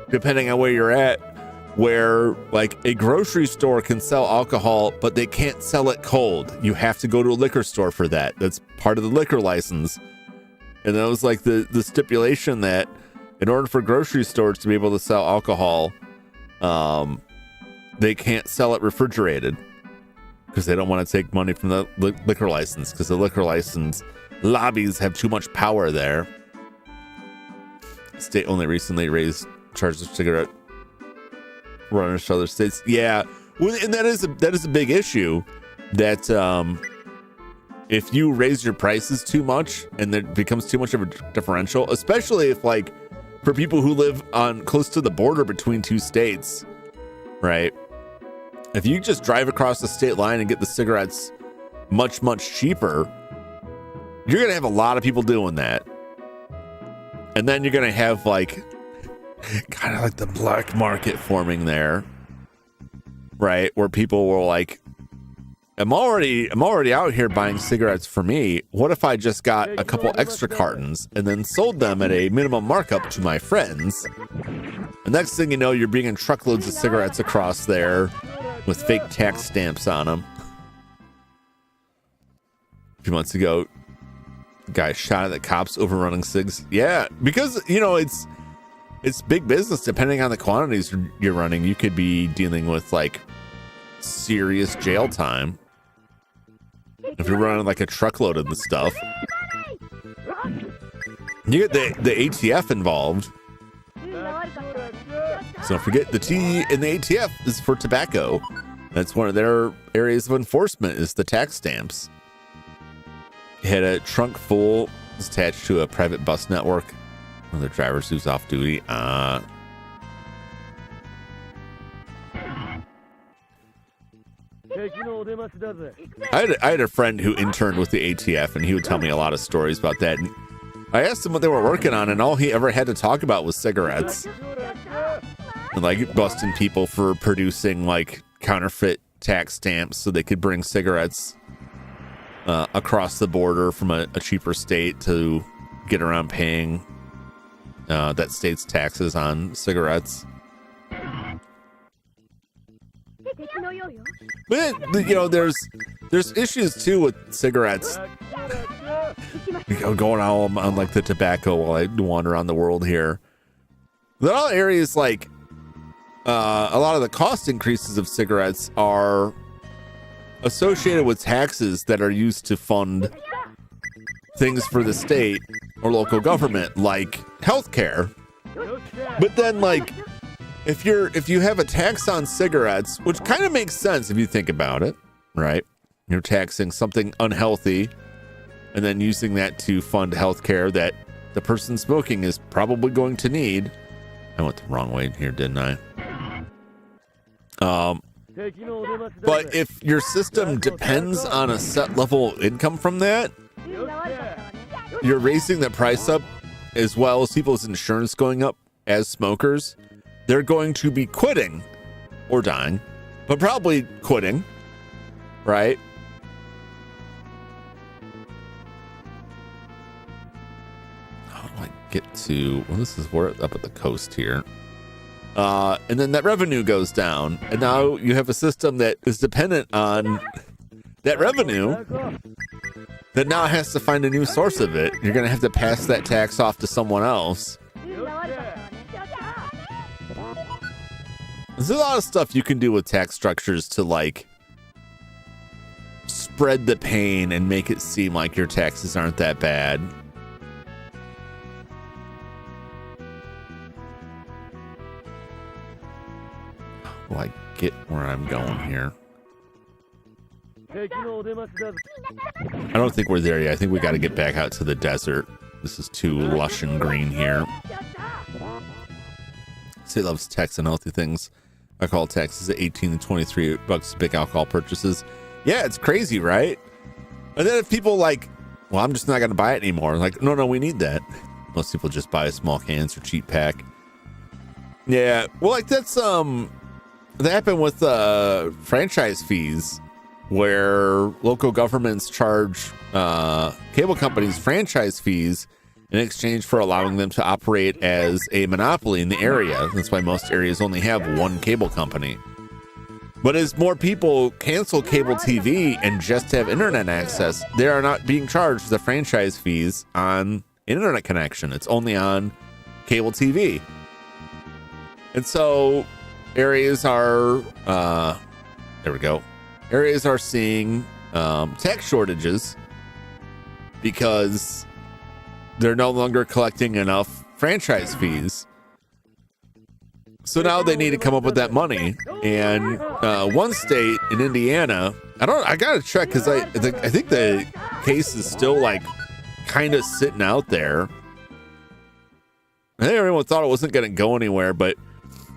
depending on where you're at, where like a grocery store can sell alcohol, but they can't sell it cold. You have to go to a liquor store for that. That's part of the liquor license. And that was like the stipulation that in order for grocery stores to be able to sell alcohol, they can't sell it refrigerated because they don't want to take money from the liquor license, because the liquor license lobbies have too much power there. State only recently raised charges of cigarette runners to other states. Yeah, and that is a big issue. That if you raise your prices too much and there becomes too much of a differential, especially if like for people who live on close to the border between two states, right? If you just drive across the state line and get the cigarettes much cheaper, you're gonna have a lot of people doing that, and then you're gonna have like kind of like the black market forming there, right? Where people will like I'm already out here buying cigarettes for me. What if I just got a couple extra cartons and then sold them at a minimum markup to my friends? The next thing you know, you're bringing truckloads of cigarettes across there with fake tax stamps on them. A few months ago, the guy shot at the cops overrunning cigs. Yeah, because, you know, it's big business. Depending on the quantities you're running, you could be dealing with like serious jail time if you're running like a truckload of the stuff. You get the ATF involved. So don't forget, the T in the ATF is for tobacco. That's one of their areas of enforcement, is the tax stamps. Had a trunk full, was attached to a private bus network. One of the drivers who's off duty. I had a friend who interned with the ATF, and he would tell me a lot of stories about that. And I asked him what they were working on, and all he ever had to talk about was cigarettes. And like busting people for producing like counterfeit tax stamps so they could bring cigarettes across the border from a cheaper state to get around paying that state's taxes on cigarettes. But you know, there's issues too with cigarettes. Going all on like the tobacco while I wander around the world here. There are areas like a lot of the cost increases of cigarettes are associated with taxes that are used to fund things for the state or local government, like healthcare. But then, like, if you have a tax on cigarettes, which kind of makes sense if you think about it, right? You're taxing something unhealthy and then using that to fund healthcare that the person smoking is probably going to need. I went the wrong way here, didn't I? But if your system depends on a set level of income from that, you're raising the price up, as well as people's insurance going up as smokers. They're going to be quitting or dying, but probably quitting, right? How do I get to, well, we're up at the coast here. And then that revenue goes down, and now you have a system that is dependent on that revenue that now has to find a new source of it. You're going to have to pass that tax off to someone else. There's a lot of stuff you can do with tax structures to like spread the pain and make it seem like your taxes aren't that bad. Will I get where I'm going here? I don't think we're there yet. I think we got to get back out to the desert. This is too lush and green here. State loves tax and healthy things. Alcohol taxes at 18 to 23 bucks big alcohol purchases. Yeah, it's crazy, right? And then if people like, well, I'm just not going to buy it anymore. Like, no, we need that. Most people just buy small cans or cheap pack. Yeah, well, like that's that happened with franchise fees, where local governments charge cable companies franchise fees in exchange for allowing them to operate as a monopoly in the area. That's why most areas only have one cable company. But as more people cancel cable TV and just have internet access, they are not being charged the franchise fees on internet connection. It's only on cable TV. And so areas are, there we go. Areas are seeing tax shortages because they're no longer collecting enough franchise fees. So now they need to come up with that money. And one state in Indiana, I gotta check because I think the case is still like kind of sitting out there. I think everyone thought it wasn't going to go anywhere, but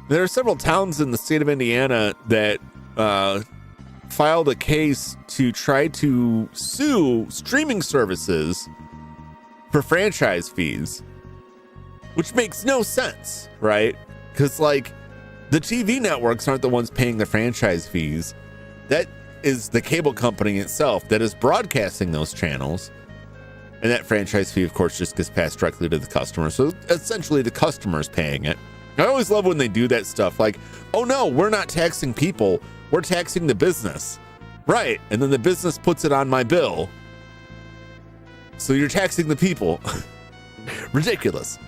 there are several towns in the state of Indiana that filed a case to try to sue streaming services for franchise fees, which makes no sense, right? Because like the TV networks aren't the ones paying the franchise fees. That is the cable company itself that is broadcasting those channels. And that franchise fee, of course, just gets passed directly to the customer. So essentially the customer's paying it. I always love when they do that stuff. Like, oh no, we're not taxing people. We're taxing the business. Right. And then the business puts it on my bill. So you're taxing the people. Ridiculous.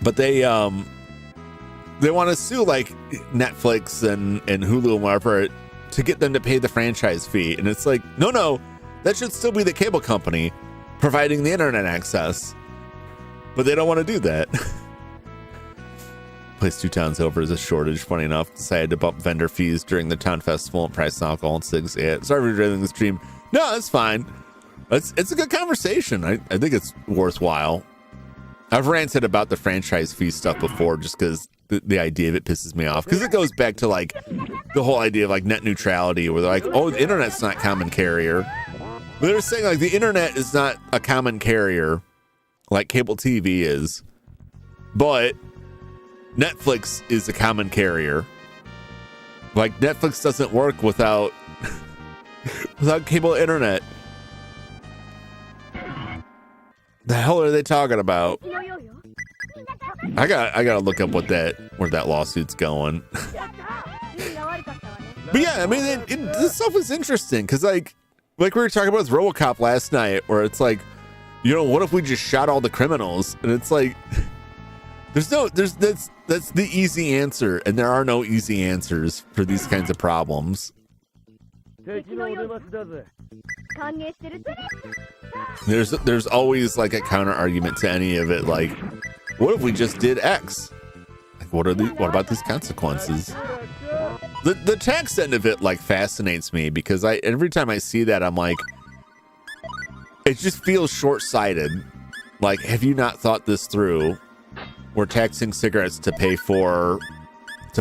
But they want to sue like Netflix and Hulu and whatever to get them to pay the franchise fee. And it's like, no, that should still be the cable company providing the internet access. But they don't want to do that. Place 2 towns over is a shortage. Funny enough, decided to bump vendor fees during the town festival and price on alcohol and cigs. Yeah, sorry for driving the stream. No, that's fine. It's a good conversation. I think it's worthwhile. I've ranted about the franchise fee stuff before just because the idea of it pisses me off. Because it goes back to like the whole idea of like net neutrality where they're like, oh, the internet's not common carrier. But they're saying like the internet is not a common carrier like cable TV is. But Netflix is a common carrier. Like Netflix doesn't work without cable internet. The hell are they talking about? I gotta look up where that lawsuit's going. But yeah, I mean, this stuff is interesting because like we were talking about with RoboCop last night, where it's like, what if we just shot all the criminals? And it's like, that's the easy answer, and there are no easy answers for these kinds of problems. There's always like a counter argument to any of it. Like, what if we just did X? Like, what about these consequences? The tax end of it like fascinates me because every time I see that I'm like, it just feels short-sighted. Like, have you not thought this through? We're taxing cigarettes to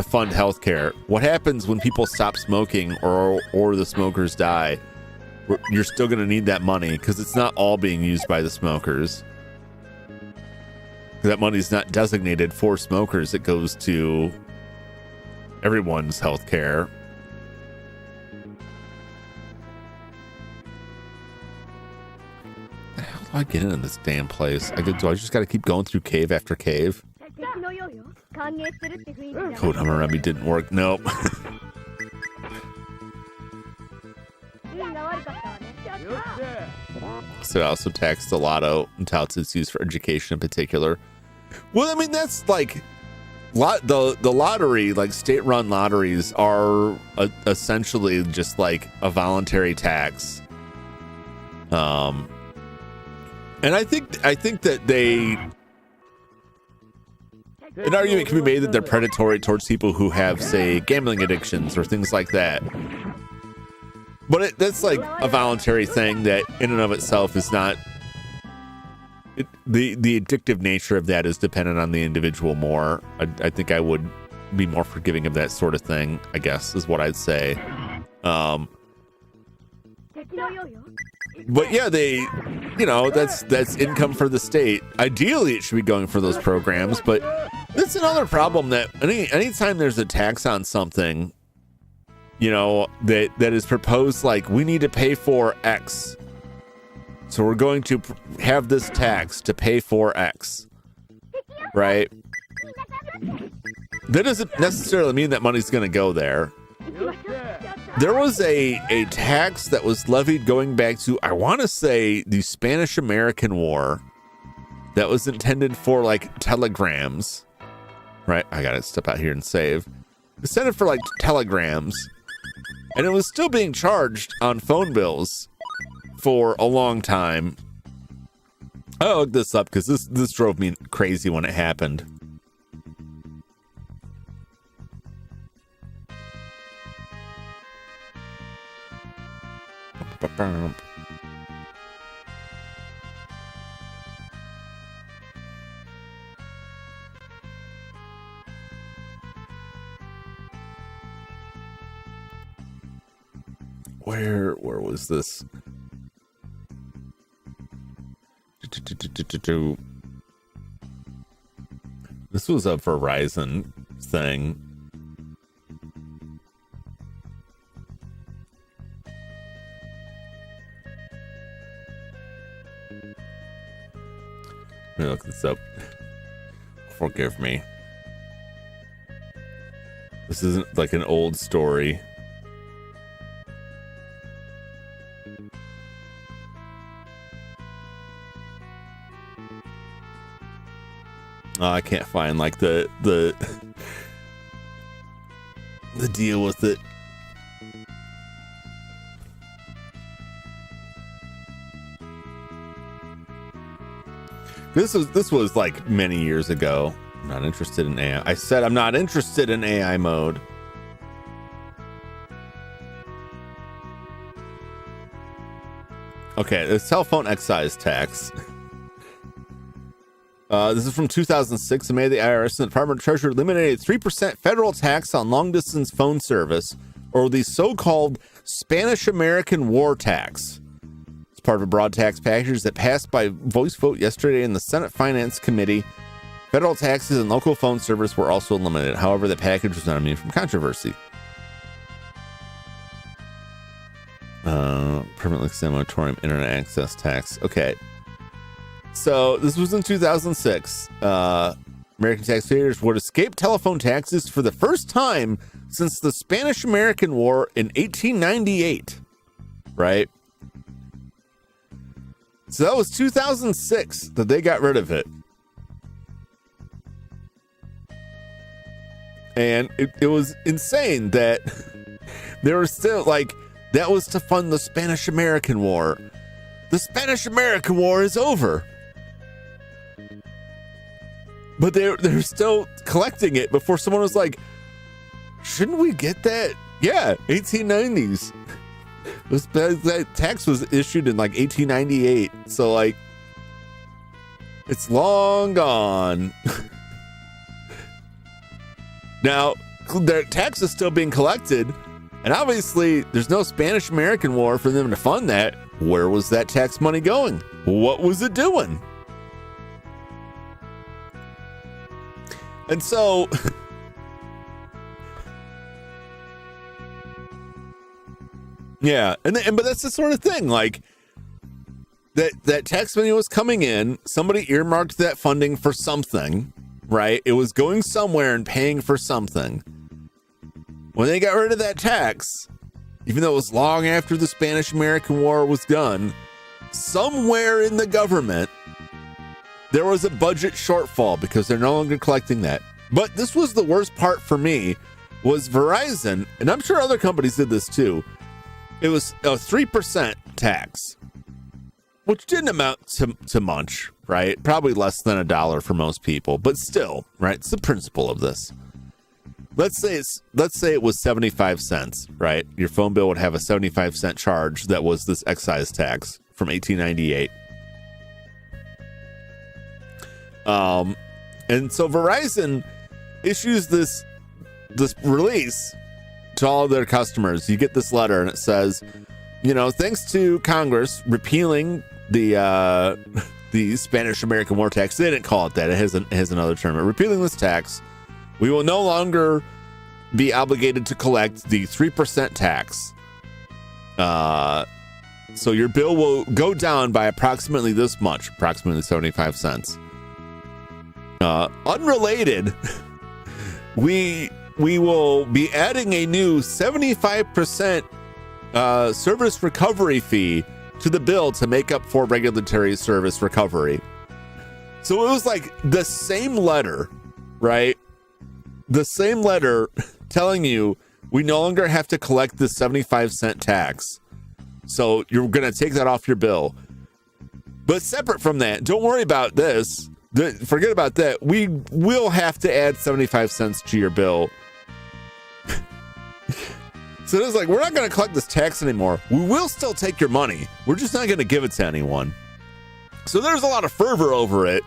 fund healthcare. What happens when people stop smoking or the smokers die? You're still going to need that money because it's not all being used by the smokers. That money's not designated for smokers. It goes to everyone's healthcare. How do I get into this damn place? Do I just got to keep going through cave after cave? Code Hammurabi didn't work. Nope. So it also taxed the lotto and touts its use for education in particular. Well, I mean, that's like the lottery, like state-run lotteries are essentially just like a voluntary tax. And I think that an argument can be made that they're predatory towards people who have, say, gambling addictions or things like that. But that's like a voluntary thing that in and of itself is not... The addictive nature of that is dependent on the individual more. I think I would be more forgiving of that sort of thing, I guess, is what I'd say. But yeah, that's income for the state. Ideally, it should be going for those programs, but that's another problem that anytime there's a tax on something, that is proposed, like we need to pay for X. So we're going to have this tax to pay for X, right? That doesn't necessarily mean that money's going to go there. There was a tax that was levied going back to, I want to say, the Spanish-American War that was intended for like telegrams, right? I got to step out here and save. It's intended for like telegrams, and it was still being charged on phone bills for a long time. I'll look this up because this drove me crazy when it happened. Where was this? This was a Verizon thing. Let me look this up. Forgive me. This isn't like an old story. Oh, I can't find like the deal with it. This was like many years ago. I'm not interested in AI. I said I'm not interested in AI mode. Okay, the cell phone excise tax. This is from 2006. In May, the IRS and the Department of Treasury eliminated 3% federal tax on long-distance phone service, or the so-called Spanish-American War tax. It's part of a broad tax package that passed by voice vote yesterday in the Senate Finance Committee. Federal taxes and local phone service were also eliminated. However, the package was not immune from controversy. Permanently extend moratorium internet access tax. Okay. So this was in 2006. American taxpayers would escape telephone taxes for the first time since the Spanish-American War in 1898. Right? So that was 2006 that they got rid of it. And it was insane that there were still like, that was to fund the Spanish-American War. The Spanish-American War is over. But they're still collecting it before someone was like, shouldn't we get that? Yeah, 1890s. That tax was issued in like 1898. So like, it's long gone. Now, their tax is still being collected. And obviously, there's no Spanish-American War for them to fund that. Where was that tax money going? What was it doing? And so, yeah, but that's the sort of thing, like, that tax money was coming in, somebody earmarked that funding for something, right? It was going somewhere and paying for something. When they got rid of that tax, even though it was long after the Spanish-American War was done, somewhere in the government, there was a budget shortfall because they're no longer collecting that. But this was the worst part for me, was Verizon, and I'm sure other companies did this too. It was a 3% tax, which didn't amount to much, right? Probably less than $1 for most people, but still, right? It's the principle of this. Let's say it was 75 cents, right? Your phone bill would have a 75-cent charge that was this excise tax from 1898. And so Verizon issues this release to all of their customers. You get this letter and it says, thanks to Congress repealing the Spanish-American War tax. They didn't call it that. It has another term. Repealing this tax, we will no longer be obligated to collect the 3% tax. So your bill will go down by approximately this much, approximately 75 cents. Unrelated, we will be adding a new 75% service recovery fee to the bill to make up for regulatory service recovery. So it was like the same letter, right? The same letter telling you we no longer have to collect the 75-cent tax. So you're going to take that off your bill. But separate from that, don't worry about this. Forget about that. We will have to add 75 cents to your bill. So it's like, we're not going to collect this tax anymore. We will still take your money. We're just not going to give it to anyone. So there's a lot of fervor over it,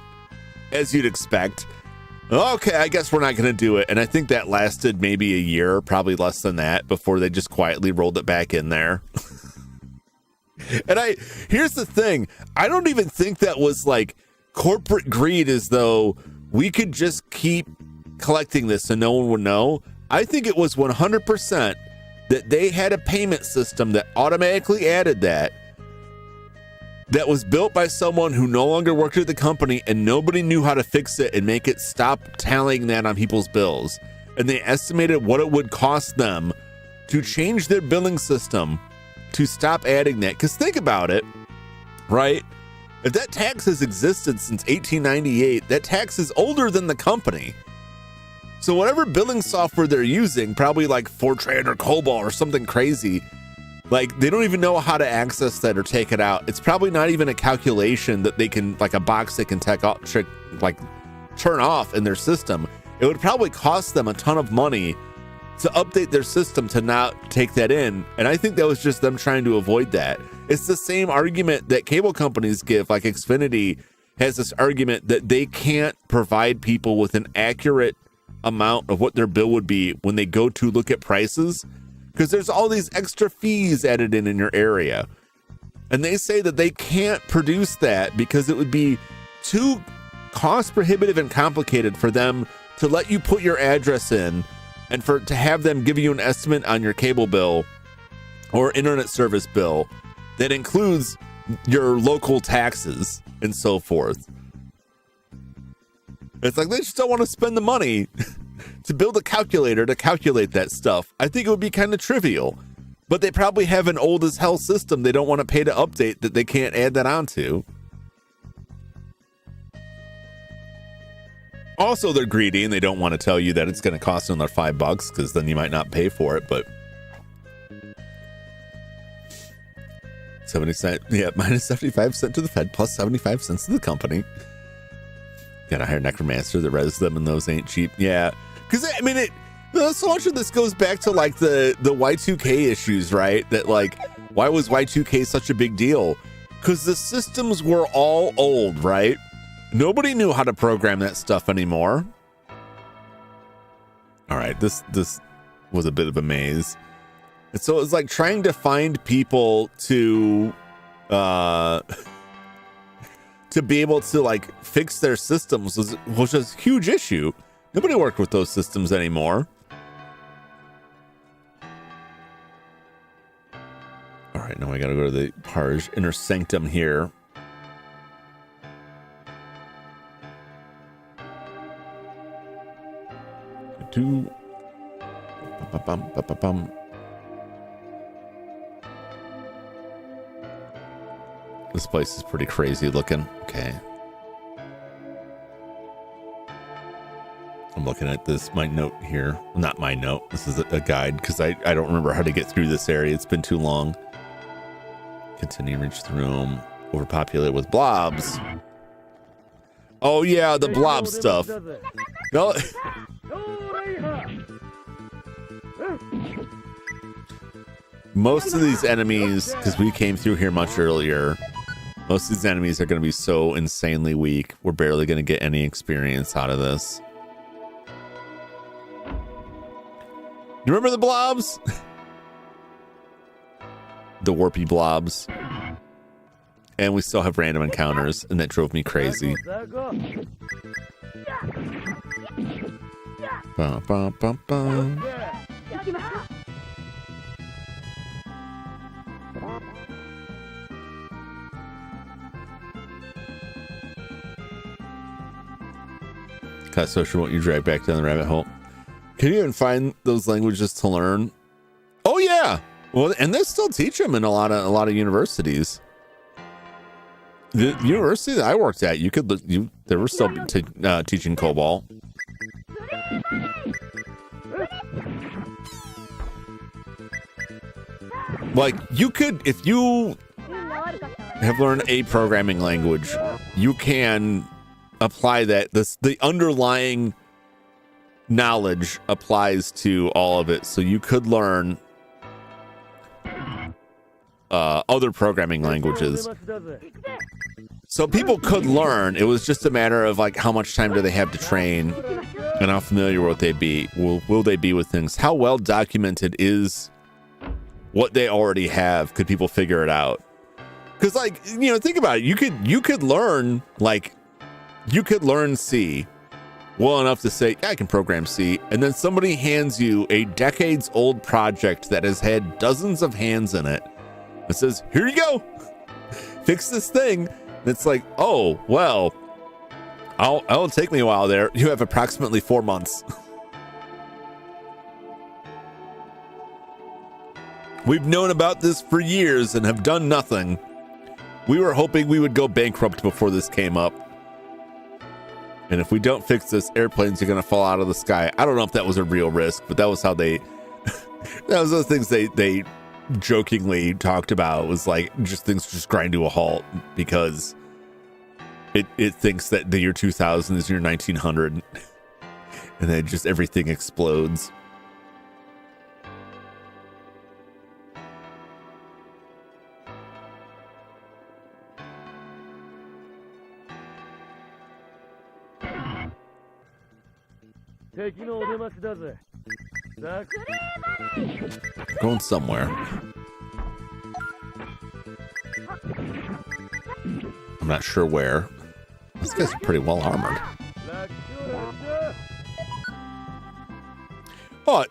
as you'd expect. Okay, I guess we're not going to do it. And I think that lasted maybe a year, probably less than that, before they just quietly rolled it back in there. And here's the thing. I don't even think that was like corporate greed, as though we could just keep collecting this and no one would know. I think it was 100% that they had a payment system that automatically added that. that was built by someone who no longer worked at the company, and nobody knew how to fix it and make it stop tallying that on people's bills. And they estimated what it would cost them to change their billing system to stop adding that. Because think about it, right? If that tax has existed since 1898, that tax is older than the company. So whatever billing software they're using, probably like Fortran or COBOL or something crazy, like they don't even know how to access that or take it out. It's probably not even a calculation that they can, like a box they can turn off in their system. It would probably cost them a ton of money to update their system to not take that in. And I think that was just them trying to avoid that. It's the same argument that cable companies give, like Xfinity has this argument that they can't provide people with an accurate amount of what their bill would be when they go to look at prices, because there's all these extra fees added in your area. And they say that they can't produce that because it would be too cost prohibitive and complicated for them to let you put your address in and to have them give you an estimate on your cable bill or internet service bill that includes your local taxes and so forth. It's like they just don't want to spend the money to build a calculator to calculate that stuff. I think it would be kind of trivial, but they probably have an old as hell system they don't want to pay to update that they can't add that onto. Also, they're greedy and they don't want to tell you that it's going to cost another $5 because then you might not pay for it. But 70 cents, yeah, minus 75 cents to the Fed plus 75 cents to the company. Got to hire necromancer that res them, and those ain't cheap. Yeah, because I mean, so much of this goes back to like the Y2K issues, right? That like, why was Y2K such a big deal? Because the systems were all old, right? Nobody knew how to program that stuff anymore. All right, this was a bit of a maze. And so it was like trying to find people to be able to like fix their systems was a huge issue. Nobody worked with those systems anymore. All right, now I gotta go to the Parge Inner Sanctum here. This place is pretty crazy looking. Okay. I'm looking at this, my note here. Not my note. This is a guide because I don't remember how to get through this area. It's been too long. Continue, reach the room. Overpopulated with blobs. Oh yeah, the blob stuff. No. Most of these enemies, because we came through here much earlier, most of these enemies are going to be so insanely weak. We're barely going to get any experience out of this. You remember the blobs? The warpy blobs. And we still have random encounters, and that drove me crazy. Bum, bum, bum, bum. Cut social won't you drag back down the rabbit hole. Can you even find those languages to learn? Oh yeah, well, and they still teach them in a lot of universities. The university that I worked at, they were still teaching COBOL. Like you could, if you have learned a programming language, you can apply that. The underlying knowledge applies to all of it. So you could learn other programming languages. So people could learn. It was just a matter of like how much time do they have to train and how familiar will they be with things. How well documented is what they already have? Could people figure it out? Because like, you know, think about it. You could learn C well enough to say, yeah, I can program C. And then somebody hands you a decades old project that has had dozens of hands in it. It says, here you go. fix this thing. And it's like, oh, well, it'll take me a while there. You have approximately 4 months. We've known about this for years and have done nothing. We were hoping we would go bankrupt before this came up. And if we don't fix this, airplanes are going to fall out of the sky. I don't know if that was a real risk, but that was how they, that was those things they jokingly talked about, was like just things just grind to a halt because it thinks that the year 2000 is year 1900 and then just everything explodes. Going somewhere. I'm not sure where. This guy's pretty well armored. Oh,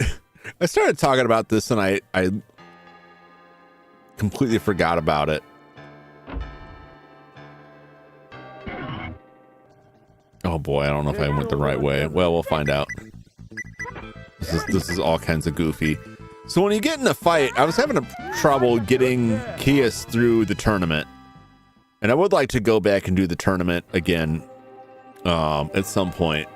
I started talking about this and I completely forgot about it. Oh boy, I don't know if I went the right way. Well, we'll find out. This is all kinds of goofy. So when you get in a fight, I was having trouble getting Kias through the tournament. And I would like to go back and do the tournament again at some point.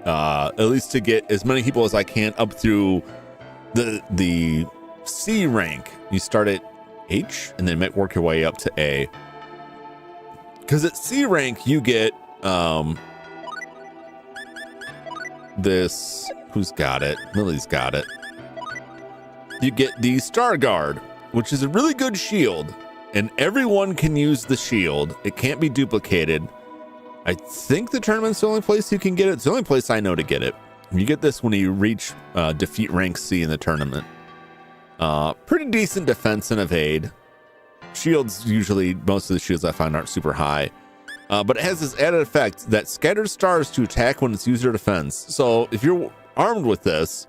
At least to get as many people as I can up through the C rank. You start at H and then work your way up to A. Because at C rank you get this, who's got it? Lily's got it. You get the Star Guard, which is a really good shield, and everyone can use the shield. It can't be duplicated. I think the tournament's the only place you can get it. It's the only place I know to get it. You get this when you reach defeat rank C in the tournament. Pretty decent defense and evade. Shields, usually most of the shields I find aren't super high. But it has this added effect that scatters stars to attack when it's user defense. So if you're armed with this,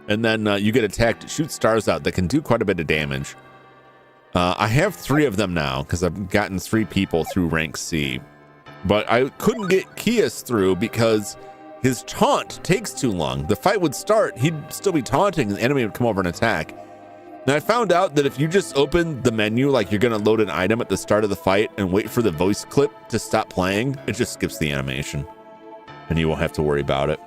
and then you get attacked, it shoots stars out that can do quite a bit of damage. I have 3 of them now because I've gotten 3 people through rank C. But I couldn't get Kias through because his taunt takes too long. The fight would start, he'd still be taunting, and the enemy would come over and attack. Now I found out that if you just open the menu like you're gonna load an item at the start of the fight and wait for the voice clip to stop playing, it just skips the animation and you won't have to worry about it.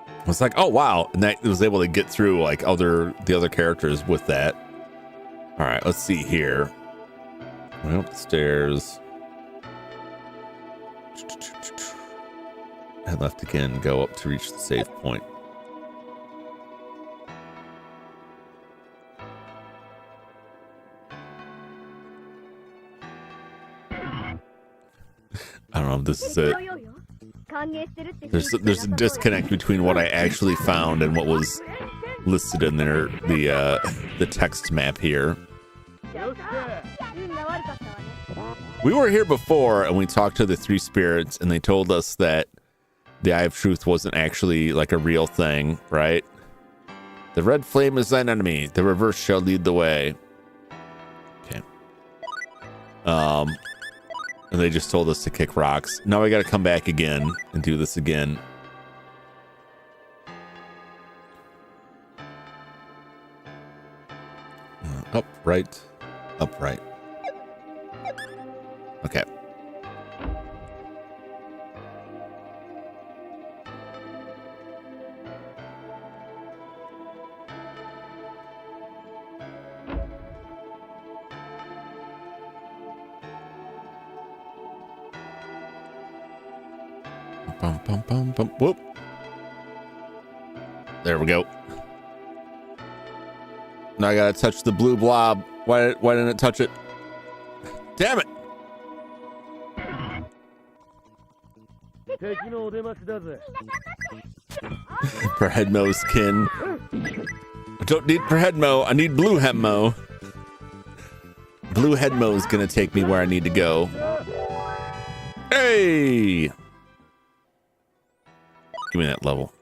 I was like, oh wow, and that was able to get through like the other characters with that. All right, let's see here. Went up the stairs. Head left again, go up to reach the save point. I don't know if this is it. There's a disconnect between what I actually found and what was listed in there, the text map here. We were here before and we talked to the 3 spirits and they told us that the Eye of Truth wasn't actually like a real thing, right? The red flame is thine enemy. The reverse shall lead the way. Okay. And they just told us to kick rocks. Now I got to come back again and do this again. Up, right, up, right. Okay. Bum, bum, bum, bum. Whoop. There we go. Now I gotta touch the blue blob. Why didn't it touch it? Damn it! For Headmo's kin. I don't need for Headmo, I need Blue Hemmo. Blue Headmo is gonna take me where I need to go. Hey! Give me that level.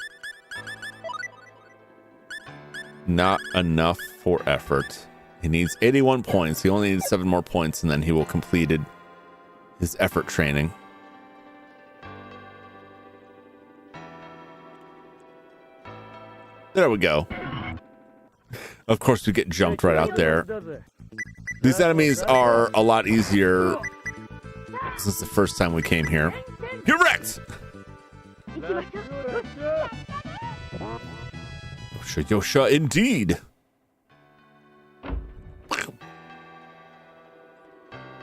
Not enough for effort. He needs 81 points. He only needs 7 more points, and then he will completed his effort training. There we go. Of course, we get jumped right out there. These enemies are a lot easier since the first time we came here. You're wrecked! Yosha, Yosha, indeed.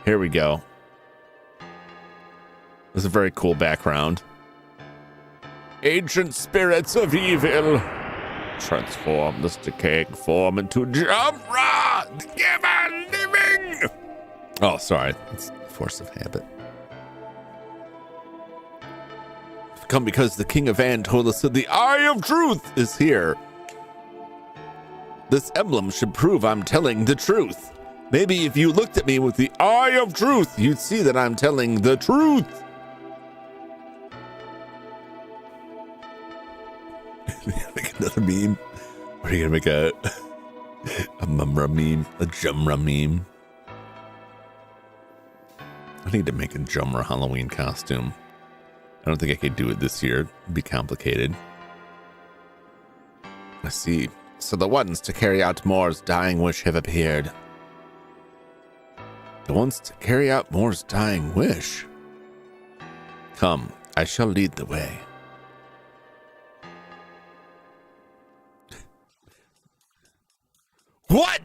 Here we go. This is a very cool background. Ancient spirits of evil, transform this decaying form into Jumra, the giver living. Oh, sorry. It's the force of habit. Come because the King of An told us that the Eye of Truth is here. This emblem should prove I'm telling the truth. Maybe if you looked at me with the Eye of Truth, you'd see that I'm telling the truth. Make another meme? Or are you gonna make a Mumra meme? A Jumra meme? I need to make a Jumra Halloween costume. I don't think I could do it this year. It'd be complicated. I see. So the ones to carry out Moore's dying wish have appeared. The ones to carry out Moore's dying wish? Come, I shall lead the way. What?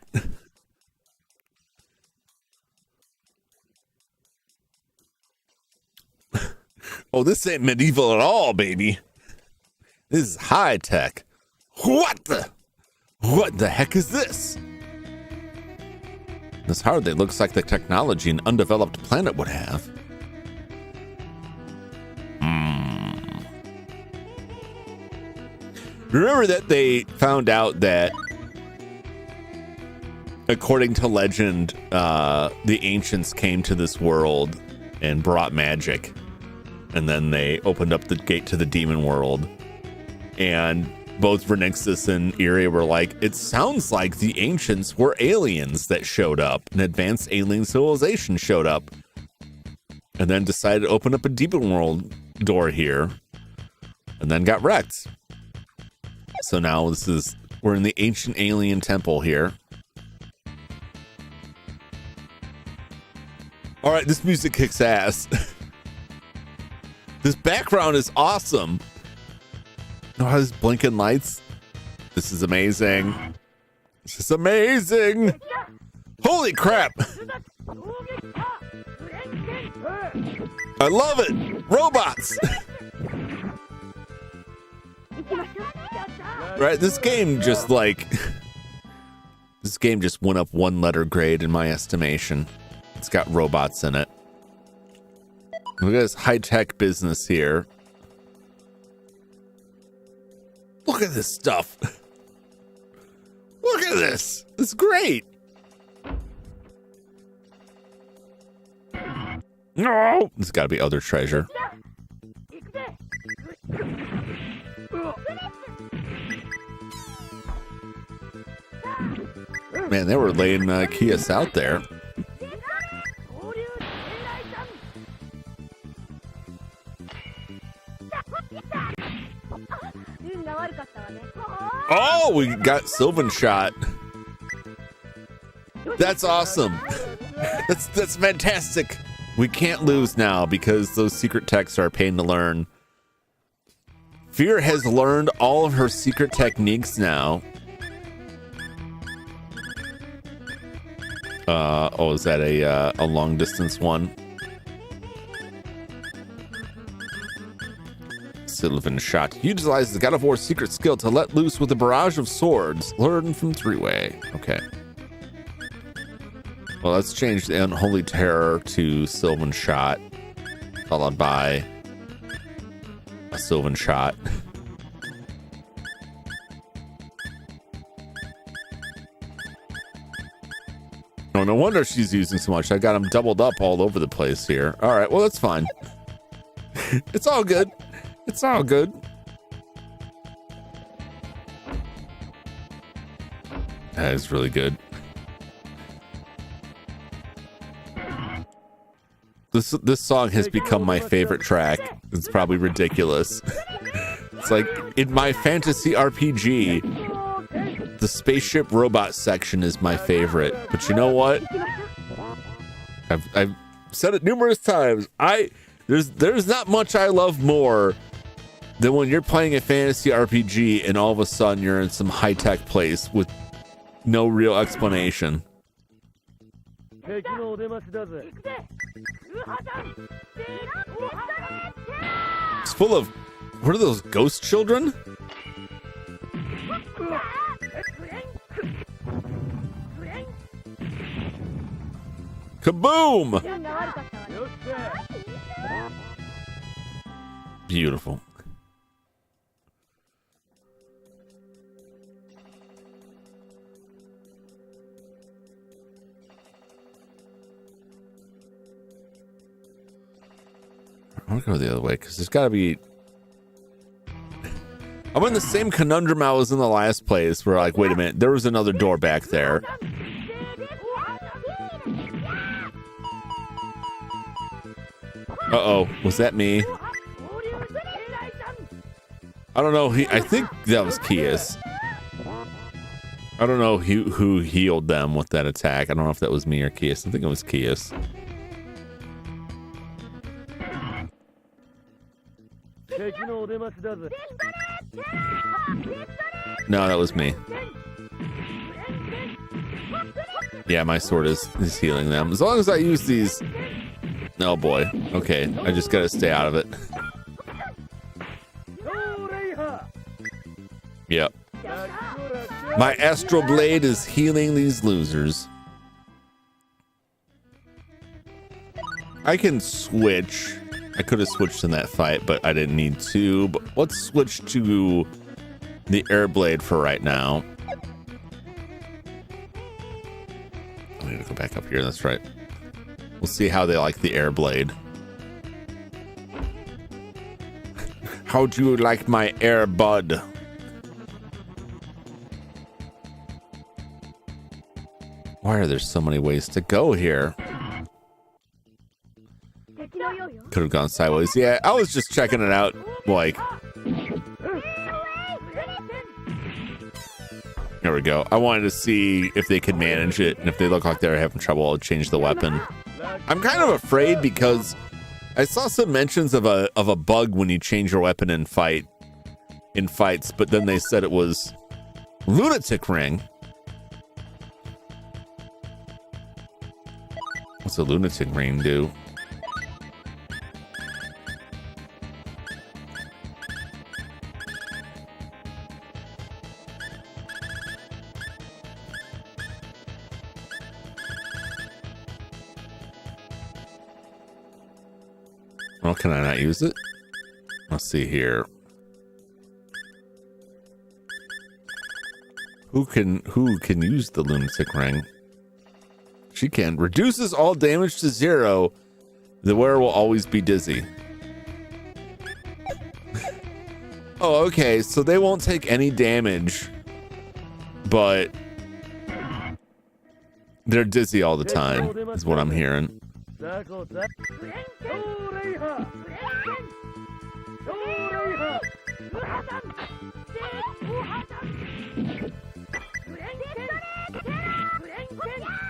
Oh, this ain't medieval at all, baby. This is high tech. What the heck is this? This hardly looks like the technology an undeveloped planet would have. Remember that they found out that, according to legend, the ancients came to this world and brought magic. And then they opened up the gate to the demon world. And both Vernixus and Iria were like, it sounds like the ancients were aliens that showed up. An advanced alien civilization showed up. And then decided to open up a demon world door here. And then got wrecked. So now we're in the ancient alien temple here. All right, this music kicks ass. This background is awesome. Oh, has blinking lights. This is amazing. This is amazing. Holy crap. I love it. Robots. Right, this game just went up 1 letter grade in my estimation. It's got robots in it. Look at this high-tech business here. Look at this stuff. Look at this. It's great. No. There's got to be other treasure. Man, they were laying Kias out there. Oh, we got Sylvan shot. That's awesome. That's fantastic. We can't lose now because those secret techs are a pain to learn. Fear has learned all of her secret techniques now. Oh, is that a long distance one? Sylvan shot. Utilize the God of War's secret skill to let loose with a barrage of swords. Learn from three-way. Okay. Well, let's change the Unholy Terror to Sylvan Shot, followed by a Sylvan Shot. Oh, no wonder she's using so much. I got them doubled up all over the place here. All right, well, that's fine. It's all good. It's all good. That is really good. This song has become my favorite track. It's probably ridiculous. It's like in my fantasy RPG, the spaceship robot section is my favorite. But you know what? I've said it numerous times. There's not much I love more than when you're playing a fantasy RPG and all of a sudden you're in some high-tech place with no real explanation. It's full of, what are those, ghost children? Kaboom! Beautiful. I want to go the other way because there's got to be. I'm in the same conundrum I was in the last place where, like, wait a minute, there was another door back there. Uh-oh, was that me? I don't know. I think that was Kias. I don't know who healed them with that attack. I don't know if that was me or Kias. I think it was Kias. No, that was me. Yeah, my sword is healing them. As long as I use these... Oh boy. Okay, I just gotta stay out of it. Yep. My astral blade is healing these losers. I can switch. I could have switched in that fight, but I didn't need to. But let's switch to the air blade for right now. I need to go back up here. That's right. We'll see how they like the air blade. How do you like my air bud? Why are there so many ways to go here? Could have gone sideways. Yeah, I was just checking it out. Like, there we go. I wanted to see if they could manage it, and if they look like they're having trouble, I'll change the weapon. I'm kind of afraid because I saw some mentions of a bug when you change your weapon in fights, but then they said it was lunatic ring. What's a lunatic ring do? Well, can I not use it? Let's see here. Who can use the lunatic ring? She can. Reduces all damage to 0. The wearer will always be dizzy. Oh, okay. So they won't take any damage, but they're dizzy all the time, is what I'm hearing.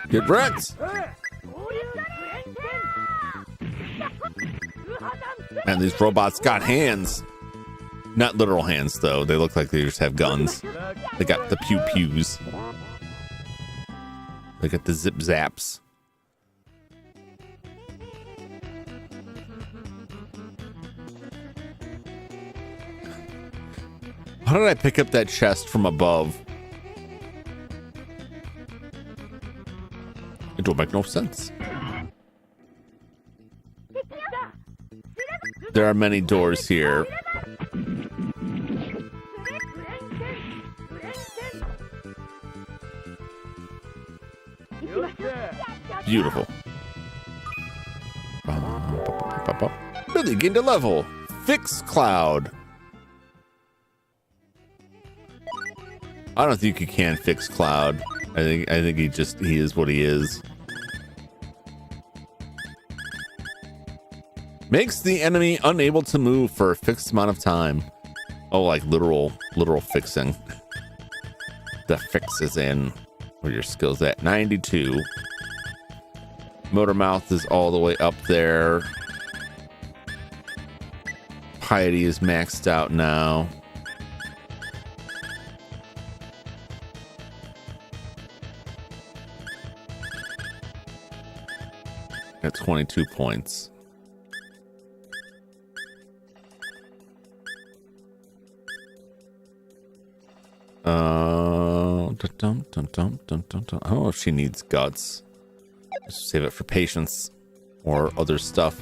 Get wrecked! Man, these robots got hands. Not literal hands, though. They look like they just have guns. They got the pew-pews. They got the zip-zaps. How did I pick up that chest from above? It don't make no sense. There are many doors here. Beautiful. Really gained a level. Fix Cloud. I don't think you can fix Cloud. I think he is what he is. Makes the enemy unable to move for a fixed amount of time. Oh, like literal fixing. The fix is in. Where your skills at? 92. Motor mouth is all the way up there. Piety is maxed out now. Got 22 points. I don't know if she needs guts. Just save it for patience or other stuff.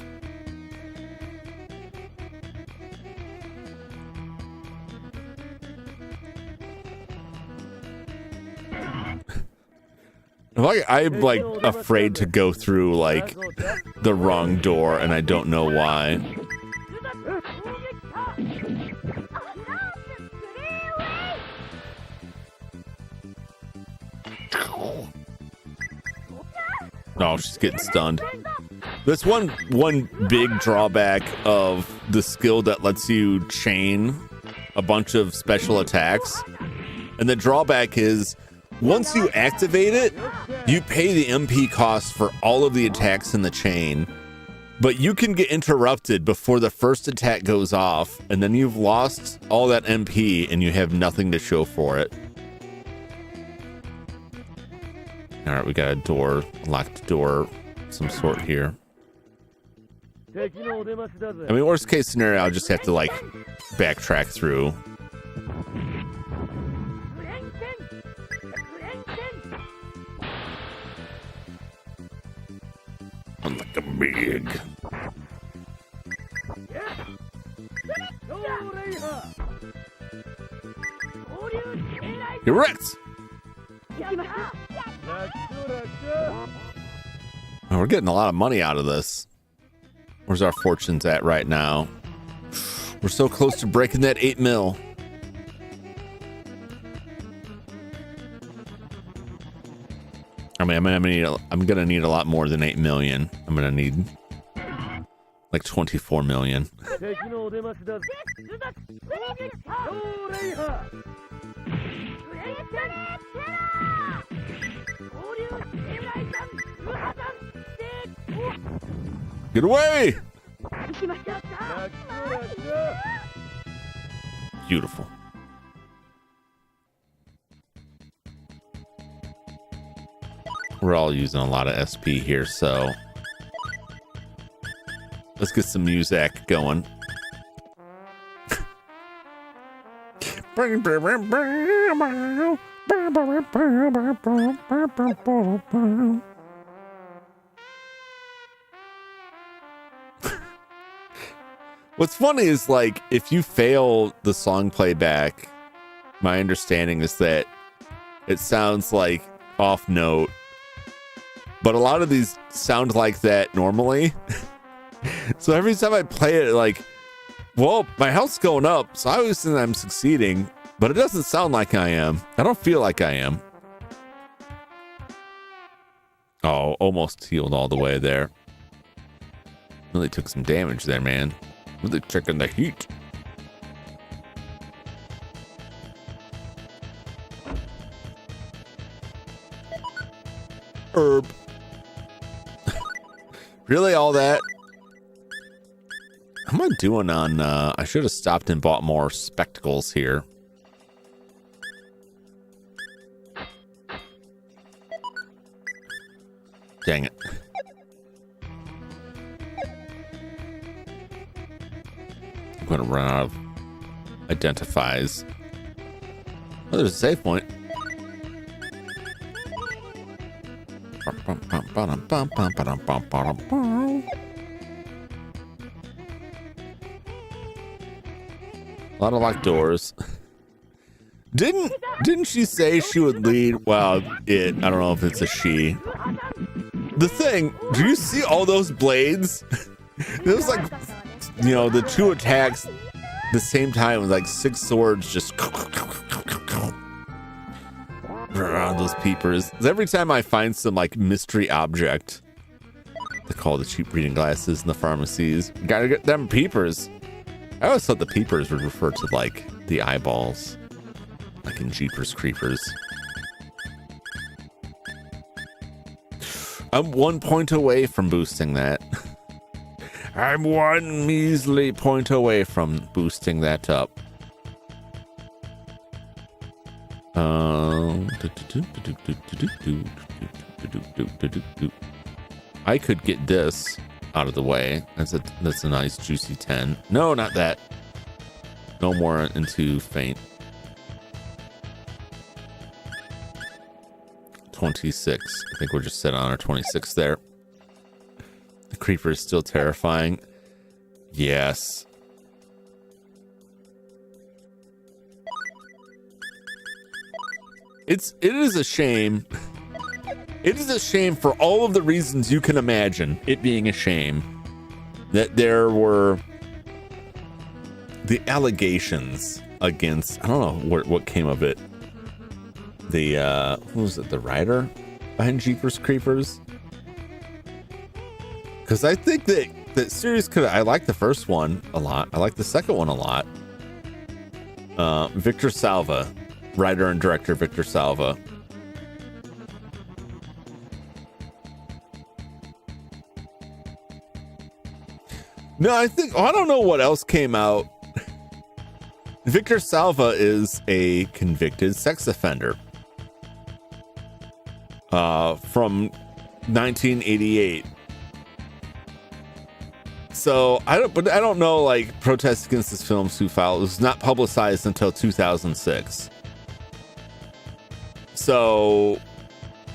I'm like afraid to go through like the wrong door, and I don't know why. No, she's getting stunned. That's one big drawback of the skill that lets you chain a bunch of special attacks. And the drawback is once you activate it, you pay the MP cost for all of the attacks in the chain. But you can get interrupted before the first attack goes off, and then you've lost all that MP and you have nothing to show for it. All right, we got a door, locked door, some sort here. I mean, worst case scenario, I'll just have to like backtrack through. I'm like a big. You're wrecked. Oh, we're getting a lot of money out of this. Where's our fortunes at right now? We're so close to breaking that 8 mil. I mean, I'm gonna need a lot more than 8 million. I'm gonna need like 24 million. Get away! Beautiful. We're all using a lot of SP here, so let's get some music going. What's funny is, like, if you fail the song playback, my understanding is that it sounds like off note, but a lot of these sound like that normally. So every time I play it, like, well, my health's going up, so I always think I'm succeeding, but it doesn't sound like I am. I don't feel like I am. Oh, almost healed all the way there. Really took some damage there, man. Really checking the heat. Herb. Really, all that? How am I doing on, I should have stopped and bought more spectacles here. Dang it. I'm gonna run out of identifies. Oh, there's a save point. A lot of locked doors. Didn't she say she would lead? Well, I don't know if it's a she. The thing, do you see all those blades? It was like, you know, the two attacks the same time with like 6 swords just around those peepers. Every time I find some like mystery object, They call the cheap reading glasses in the pharmacies. Gotta get them peepers. I always thought the peepers would refer to like the eyeballs, like in Jeepers Creepers. I'm 1 point away from boosting that. I'm 1 measly point away from boosting that up. I could get this out of the way. That's a nice juicy 10. No, not that. No more into faint. 26. I think we're just set on our 26 there. The creeper is still terrifying. Yes. It is a shame. It is a shame for all of the reasons you can imagine it being a shame that there were the allegations against, I don't know what came of it. The who was it, the writer behind Jeepers Creepers? Because I think that series I like the first one a lot. I like the second one a lot. Victor Salva, writer and director Victor Salva. No, I don't know what else came out. Victor Salva is a convicted sex offender from 1988. So I don't know, like, protests against this film too foul. It was not publicized until 2006. So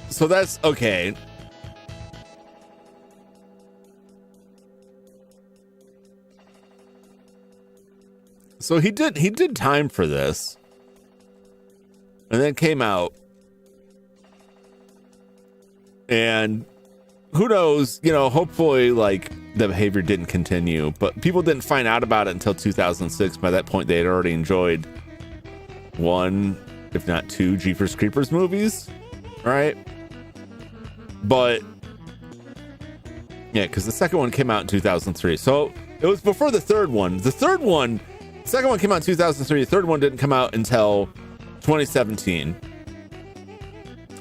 that's okay. So he did time for this, and then came out, and who knows, hopefully like the behavior didn't continue, but people didn't find out about it until 2006. By that point, they had already enjoyed 1, if not 2 Jeepers Creepers movies, right? But yeah, because the second one came out in 2003, so it was before the third one. The second one came out in 2003. The third one didn't come out until 2017.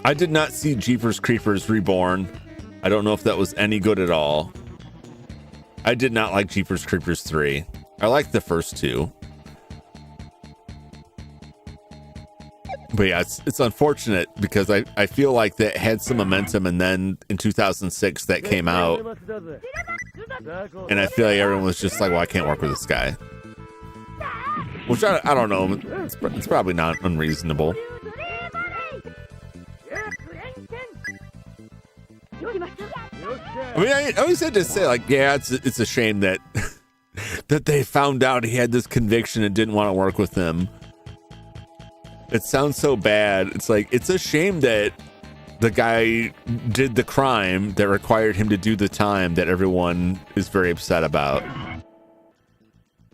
I did not see Jeepers Creepers Reborn. I don't know if that was any good at all. I did not like Jeepers Creepers 3. I liked the first 2. But yeah, it's unfortunate because I feel like that had some momentum, and then in 2006 that came out, and I feel like everyone was just like, well, I can't work with this guy. Which I don't know. It's probably not unreasonable. I mean, I always had to say, like, yeah, it's a shame that that they found out he had this conviction and didn't want to work with him. It sounds so bad. It's like, it's a shame that the guy did the crime that required him to do the time that everyone is very upset about.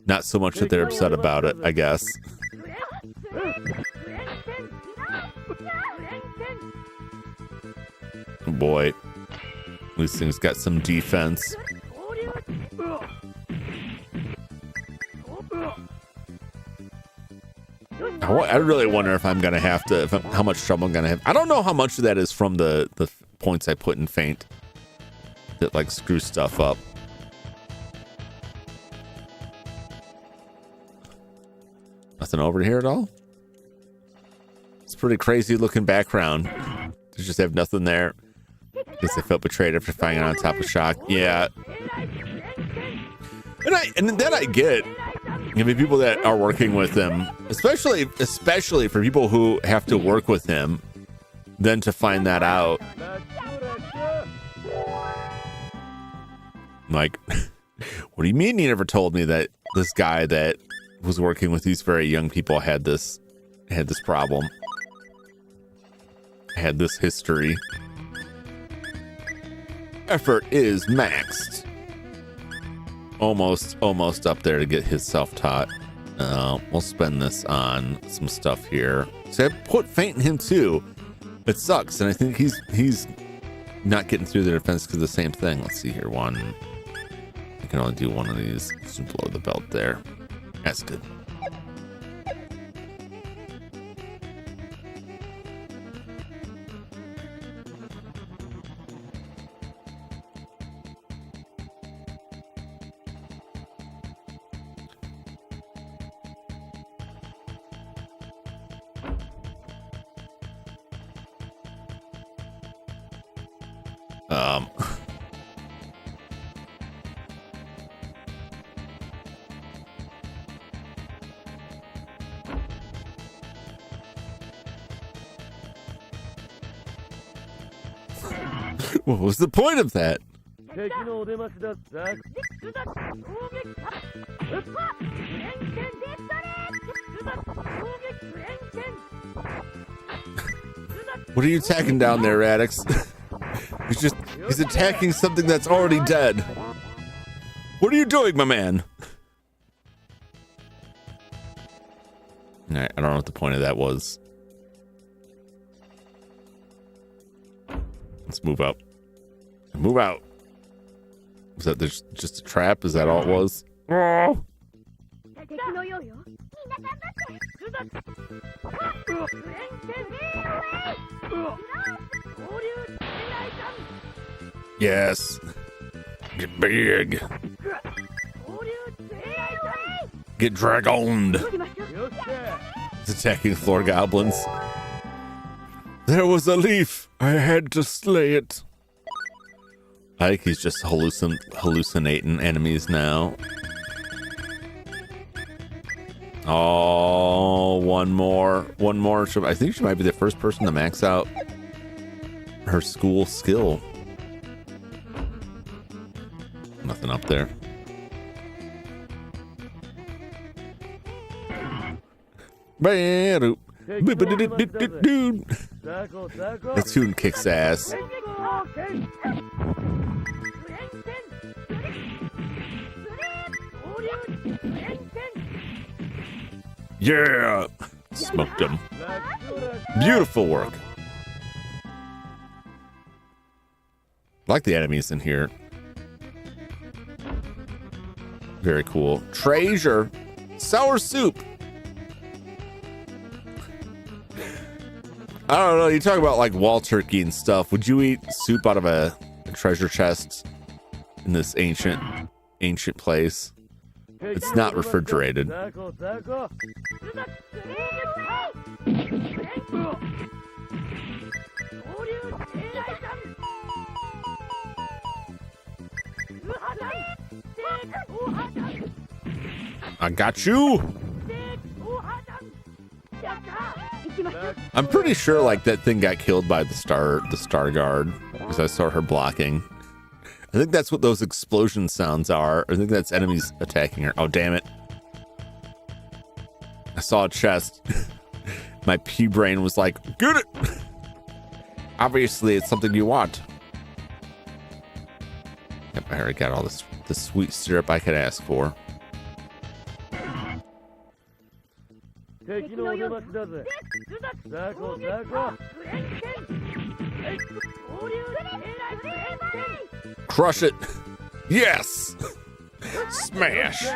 Not so much that they're upset about it, I guess. Oh boy. These things got some defense. I really wonder if I'm going to have to, how much trouble I'm going to have. I don't know how much of that is from the points I put in Feint that, like, screw stuff up. Nothing over here at all? It's a pretty crazy looking background. They just have nothing there. Guess they felt betrayed after finding it on top of shock. Yeah. And then I get, I mean, people that are working with him, especially for people who have to work with him, then to find that out. Like, what do you mean you never told me that this guy that was working with these very young people had this problem, had this history? Effort is maxed. Almost up there to get his self-taught. We'll spend this on some stuff here. So I put Feint in him too. It sucks, and I think he's not getting through the defense because of the same thing. Let's see here. One. I can only do one of these. Just below the belt there. That's good. What was the point of that? What are you attacking down there, Radix? He's attacking something that's already dead. What are you doing, my man? I don't know what the point of that was. Let's move up. Move out. Was that there's just a trap? Is that all it was? Oh. Yes. Get big. Get dragoned. It's attacking floor goblins. There was a leaf. I had to slay it. I think he's just hallucinating enemies now. Oh, one more. I think she might be the first person to max out her school skill. Nothing up there. That tune kicks ass. Yeah! Smoked him. Beautiful work. I like the enemies in here. Very cool. Treasure. Sour soup. I don't know. You talk about like wall turkey and stuff. Would you eat soup out of a treasure chest in this ancient place? It's not refrigerated. I got you. I'm pretty sure like that thing got killed by the star guard because I saw her blocking. I think that's what those explosion sounds are. I think that's enemies attacking her. Oh, damn it. I saw a chest. My pea brain was like, get it. Obviously, it's something you want. Yep, I already got all this sweet syrup I could ask for. Crush it. Yes. Smash.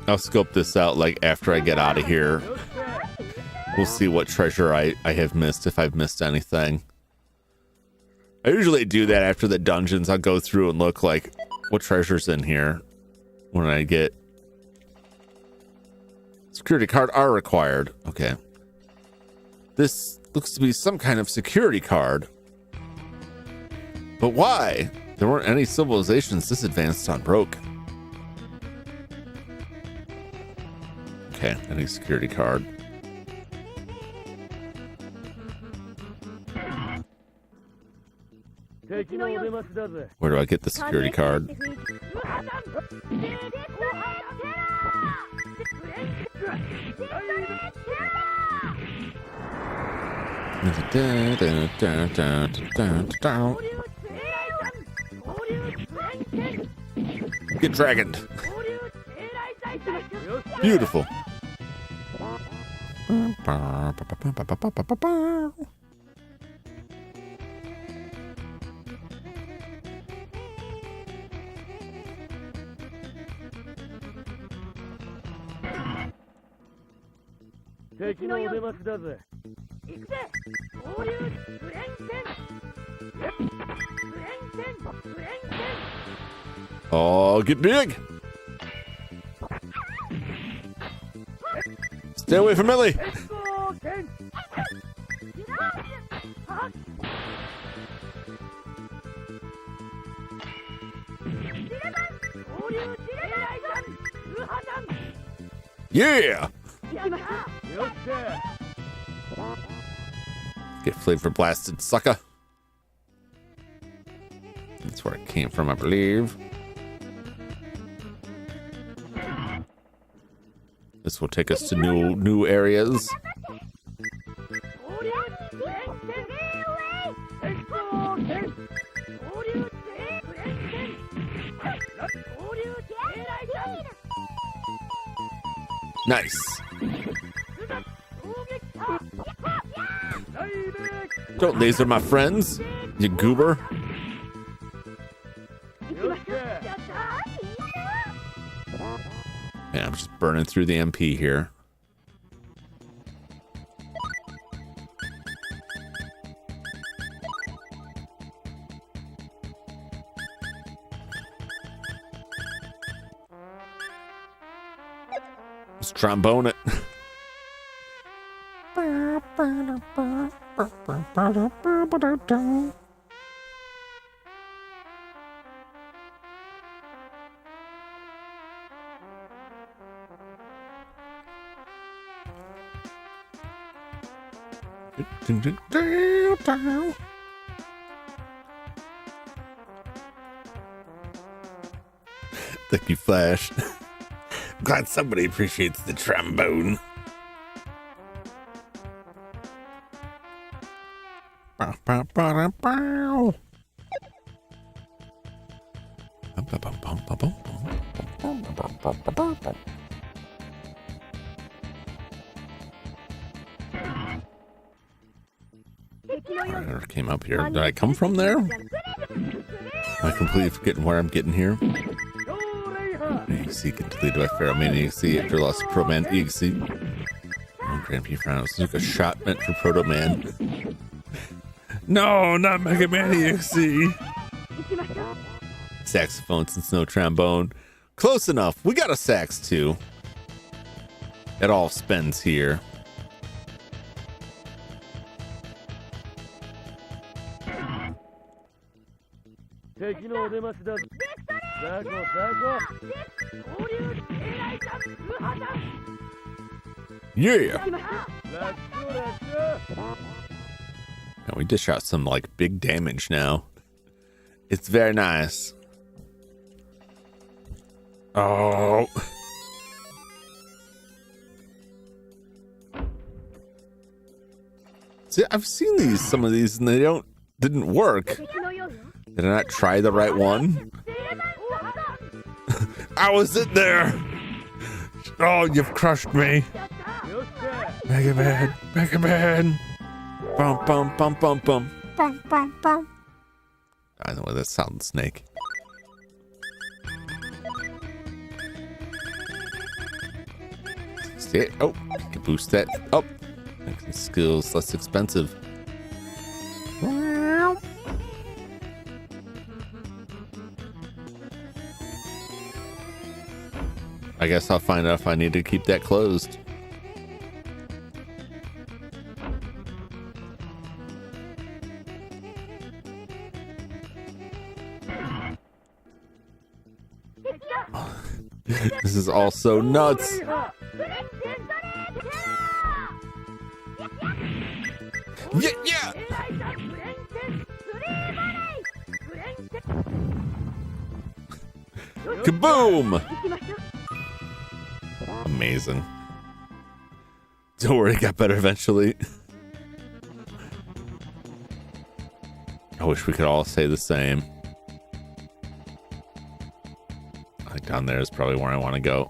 I'll scope this out like after I get out of here. We'll see what treasure I have missed, if I've missed anything. I usually do that after the dungeons. I'll go through and look like what treasure's in here when I get security card are required. Okay. This looks to be some kind of security card. But why? There weren't any civilizations this advanced on Broke. Okay, any security card. Where do I get the security card? Get dragoned. Beautiful. Oh, get big. Stay away from Millie. Yeah. Get flavor blasted, sucker. That's where it came from, I believe. This will take us to new areas. Nice. Don't laser my friends, you goober. Yeah, I'm just burning through the MP here. Let's trombone it. Thank you, Flash. Glad somebody appreciates the trombone. I came up here. Did I come from there? I completely forgetting where I'm getting here. EXC completed by Pharaoh Man EXC after lost to Pro Man EXC. Oh, Grand Prix Finals took a shot meant for Proto Man. No, not Mega Man EXC. Saxophone since no trombone. Close enough. We got a sax too. It all spends here. Yeah. Now we dish out some like big damage now. It's very nice. Oh. See, I've seen some of these and they didn't work. Did I not try the right one? I was in there. Oh, you've crushed me. Mega Man, Mega Man. Bum, bum, bum, bum, bum. Bum, bum, bum. I know what that sounds, Snake. See, oh, you can boost that up. Making skills less expensive. I guess I'll find out if I need to keep that closed. This is all so nuts. Yeah, yeah. Kaboom! amazing. Don't worry, it got better eventually. I wish we could all say the same. I think down there is probably where I want to go.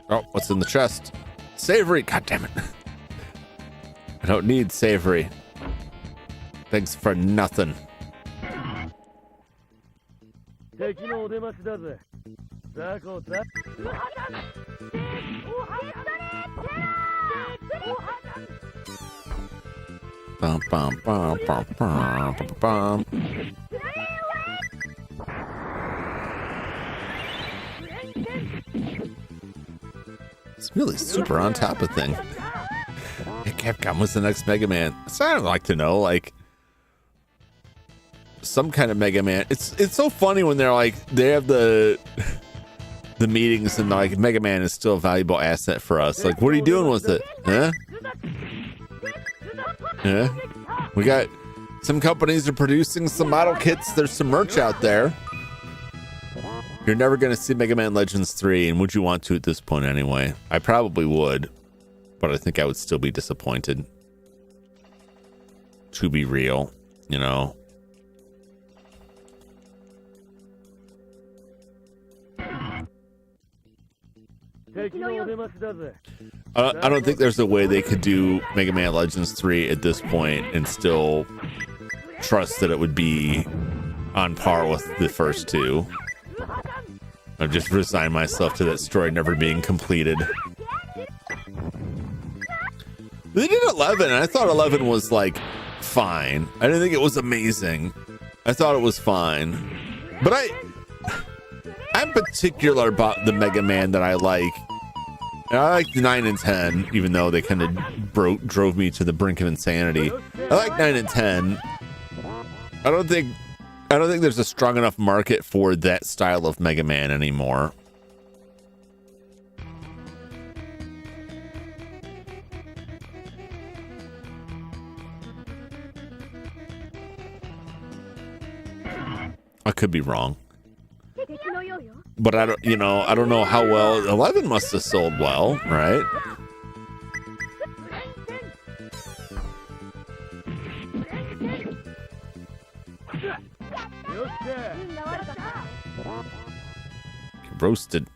Oh, what's in the chest? Savory. God damn it. I don't need savory. Thanks for nothing. Bum, bum, bum, bum, bum, bum, bum. It's really super on top of things. Hey, Capcom, what's the next Mega Man? So I'd like to know, like, some kind of Mega Man. It's so funny when they're like, they have the meetings and like, Mega Man is still a valuable asset for us. Like, what are you doing with it? Huh? Yeah. We got some companies are producing some model kits. There's some merch out there. You're never going to see Mega Man Legends 3, and would you want to at this point anyway? I probably would, but I think I would still be disappointed. To be real, you know. I don't think there's a way they could do Mega Man Legends 3 at this point and still trust that it would be on par with the first two. I've just resigned myself to that story never being completed. They did 11, and I thought 11 was like fine. I didn't think it was amazing. I thought it was fine. But I'm particular about the Mega Man that I like. And I like 9 and 10, even though they kind of drove me to the brink of insanity. I like 9 and 10. I don't think there's a strong enough market for that style of Mega Man anymore. I could be wrong. But I don't know how well 11 must have sold well, right? Roasted.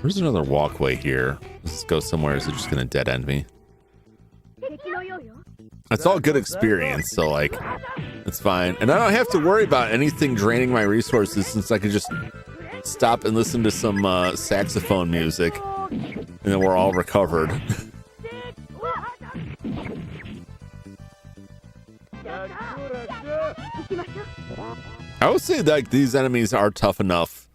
There's another walkway here. Does this go somewhere? Is it just gonna dead end me? It's all good experience, so like it's fine. And I don't have to worry about anything draining my resources since I could just stop and listen to some saxophone music and then we're all recovered. I would say that these enemies are tough enough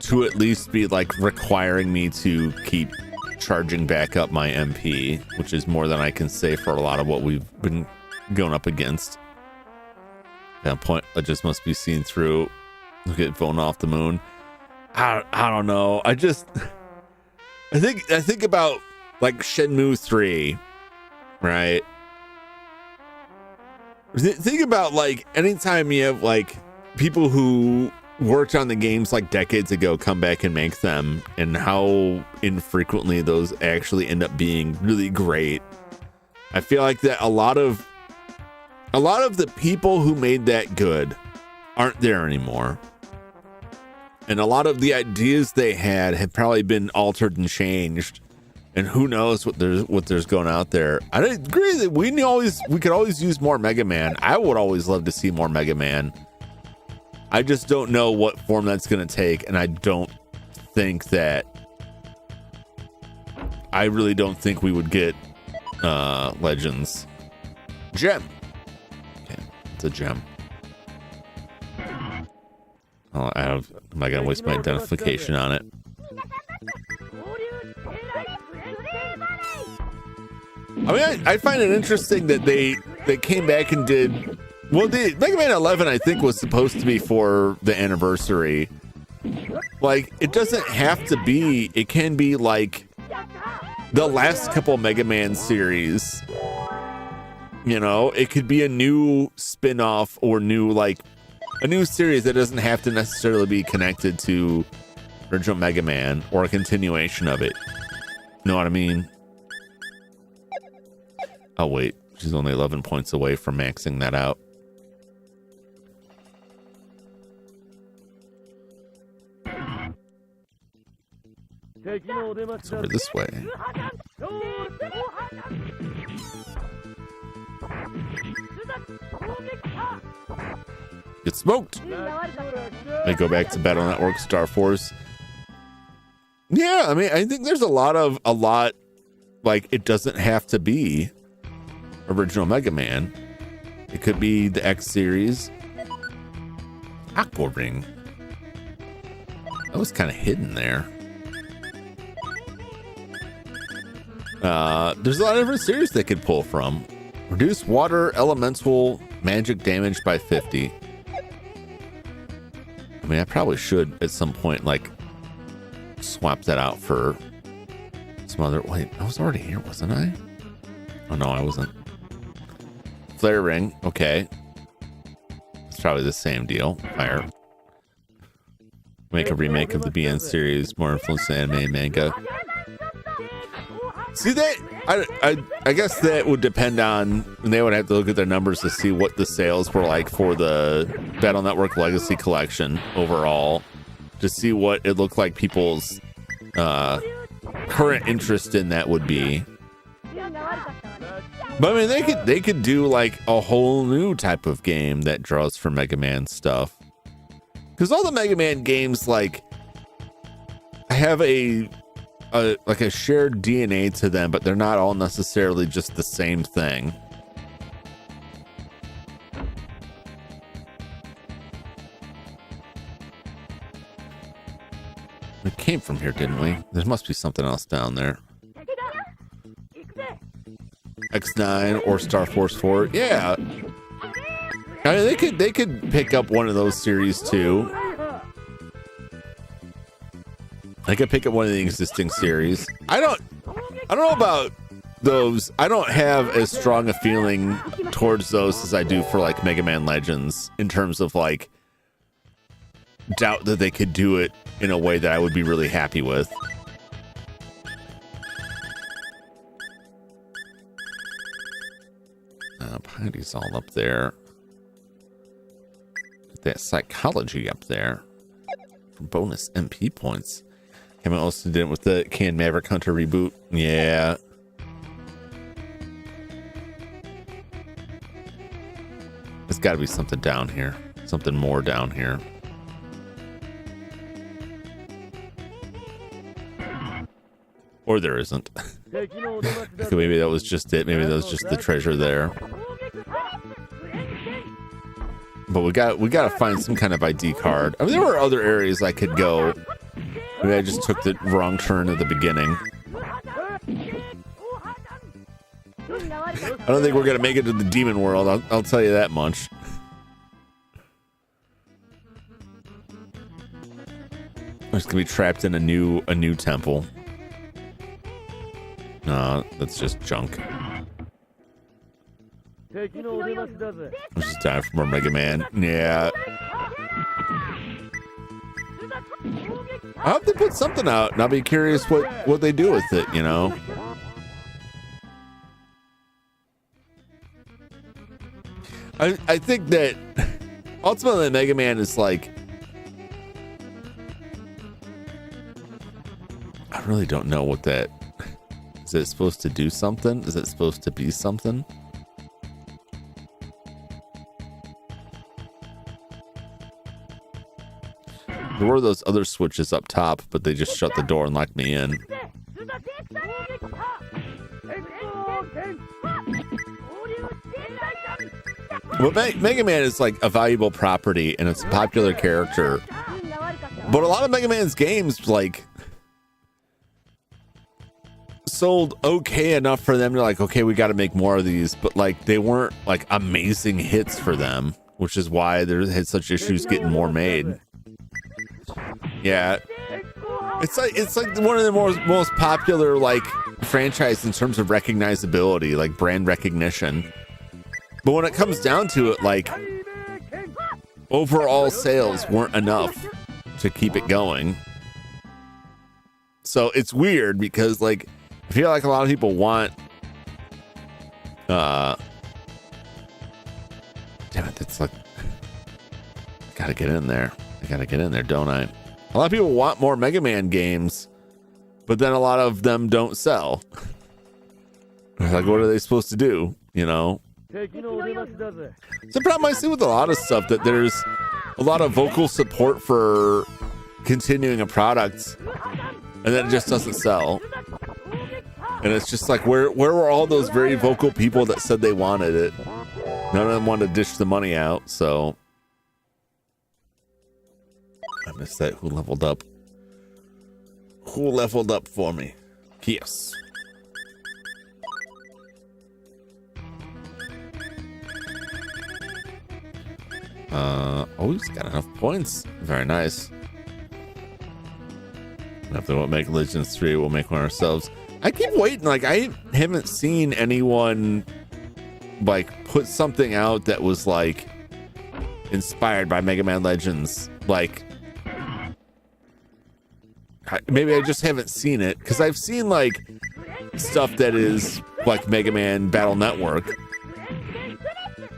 to at least be like requiring me to keep charging back up my MP, which is more than I can say for a lot of what we've been going up against. That point, I just must be seen through. Look at Phone Off the Moon. I don't know. I think about like Shenmue 3, right? Think about like anytime you have like people who worked on the games like decades ago come back and make them, and how infrequently those actually end up being really great. I feel like that a lot of the people who made that good aren't there anymore, and a lot of the ideas they had have probably been altered and changed, and who knows what there's going out there. I agree that we could always use more Mega Man. I would always love to see more Mega Man. I just don't know what form that's going to take, and I really don't think we would get Legends. Gem. Okay, it's a gem. Oh, am I going to waste my identification on it? I mean, I find it interesting that they came back and did. Well, the Mega Man 11, I think, was supposed to be for the anniversary, Like, it doesn't have to be, it can be like the last couple Mega Man series. You know, it could be a new spin-off or new, like, a new series that doesn't have to necessarily be connected to original Mega Man or a continuation of it. You know what I mean? Oh, wait. She's only 11 points away from maxing that out. It's over this way. Get smoked. They go back to Battle Network Star Force. Yeah, I mean, I think there's a lot like, it doesn't have to be original Mega Man. It could be the X series. Aqua Ring. That was kind of hidden there. There's a lot of different series they could pull from. Reduce water elemental magic damage by 50. I mean, I probably should at some point, like, swap that out for some other. Wait, I was already here, wasn't I? Oh no, I wasn't. Flare Ring, okay. It's probably the same deal. Fire. Make a remake of the BN series, more influenced anime and manga. See that? I guess that would depend on, and they would have to look at their numbers to see what the sales were like for the Battle Network Legacy Collection overall, to see what it looked like people's current interest in that would be. But I mean, they could do like a whole new type of game that draws from Mega Man stuff, because all the Mega Man games, like, have a shared DNA to them, but they're not all necessarily just the same thing. We came from here, didn't we? There must be something else down there. X9 or Star Force 4. Yeah. I mean, they could pick up one of those series too. I could pick up one of the existing series. I don't know about those. I don't have as strong a feeling towards those as I do for like Mega Man Legends, in terms of like doubt that they could do it in a way that I would be really happy with. Heidi's all up there. That psychology up there for bonus MP points. Came out also did it with the Can Maverick Hunter reboot. Yeah. There's got to be something down here. Something more down here. Or there isn't. Maybe that was just it. Maybe that was just the treasure there. But we got to find some kind of ID card. I mean, there were other areas I could go. Maybe I just took the wrong turn at the beginning. I don't think we're gonna make it to the demon world. I'll tell you that much. I'm just gonna be trapped in a new temple. No, that's just junk. Let's just die for more Mega Man. Yeah. I hope they put something out, and I'll be curious what they do with it, you know? I think that ultimately Mega Man is like, I really don't know what that is. It supposed to do something? Is it supposed to be something? There were those other switches up top, but they just shut the door and locked me in. But Mega Man is like a valuable property, and it's a popular character. But a lot of Mega Man's games, like, sold okay enough for them to like, okay, we got to make more of these. But like, they weren't like amazing hits for them, which is why they had such issues getting more made. Yeah, it's like one of the most popular like franchise in terms of recognizability, like brand recognition. But when it comes down to it, like overall sales weren't enough to keep it going. So it's weird because like I feel like a lot of people want damn it, it's like I gotta get in there, don't I? A lot of people want more Mega Man games, but then a lot of them don't sell. Like, what are they supposed to do? You know? It's a problem I see with a lot of stuff, that there's a lot of vocal support for continuing a product, and then it just doesn't sell. And it's just like, where were all those very vocal people that said they wanted it? None of them wanted to dish the money out, so... I missed that. Who leveled up? Who leveled up for me? Yes. Oh, he's got enough points. Very nice. If they won't make Legends 3, we'll make one ourselves. I keep waiting. Like, I haven't seen anyone like put something out that was like inspired by Mega Man Legends. Like, maybe I just haven't seen it, because I've seen like stuff that is like Mega Man Battle Network.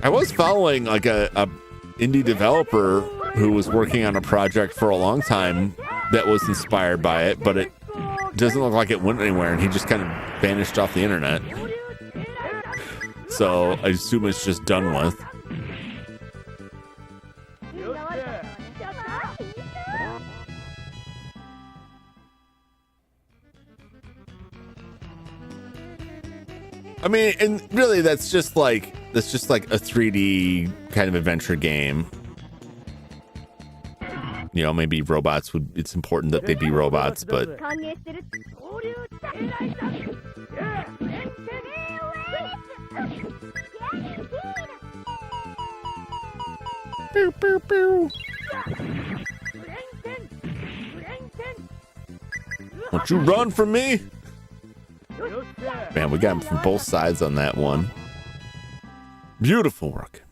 I was following like a indie developer who was working on a project for a long time that was inspired by it, but it doesn't look like it went anywhere, and he just kind of vanished off the internet. So I assume it's just done with. I mean, and really that's just like a 3D kind of adventure game. You know, maybe robots would, it's important that they be robots, but pew, pew, pew. Won't you run from me? Man, we got him from both sides on that one. Beautiful work.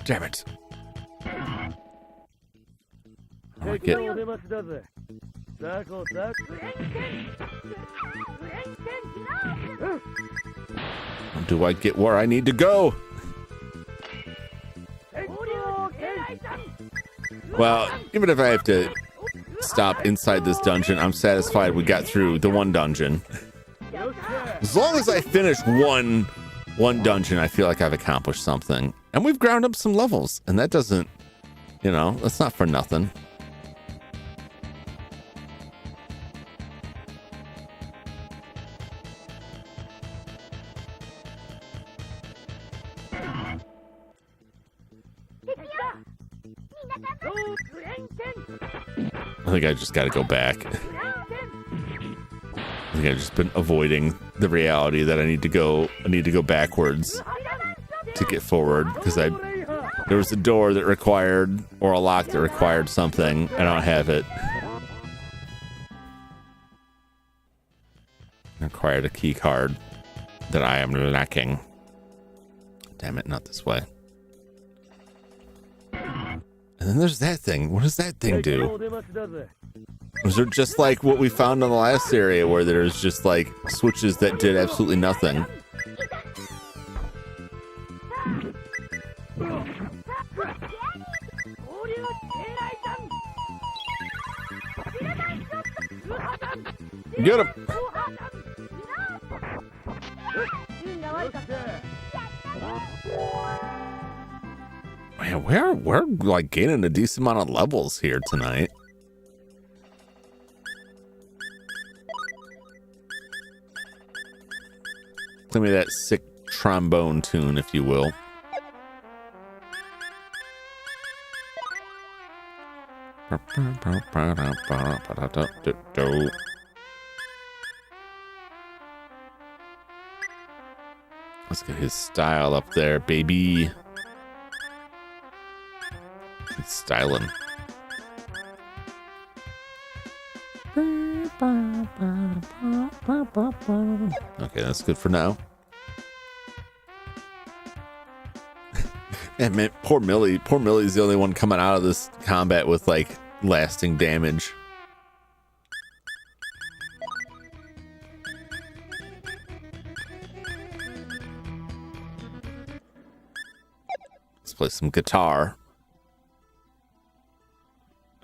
Damn it. I like it. Do I get where I need to go? Well, even if I have to stop inside this dungeon, I'm satisfied we got through the one dungeon. As long as I finish one dungeon, I feel like I've accomplished something. And we've ground up some levels, and that doesn't, you know, that's not for nothing. I think I just got to go back. I think I've just been avoiding the reality that I need to go backwards to get forward, because there was a door that required, or a lock that required something. I don't have it. I required a key card that I am lacking. Damn it, not this way. And then there's that thing. What does that thing do? Was it just like what we found in the last area, where there's just like switches that did absolutely nothing? Get him! Man, we're like gaining a decent amount of levels here tonight. Give me that sick trombone tune, if you will. Let's get his style up there, baby. He's styling. Okay, that's good for now. And man, poor Millie. Poor Millie's the only one coming out of this combat with like lasting damage. Let's play some guitar.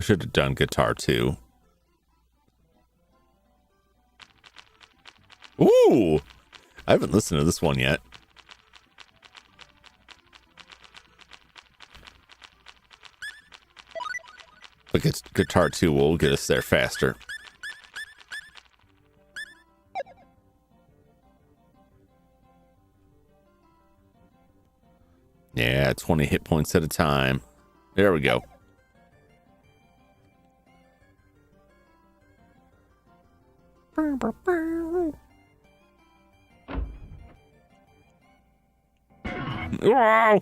I should have done guitar too. Ooh! I haven't listened to this one yet. But guitar 2 will get us there faster. Yeah, 20 hit points at a time. There we go. Wow!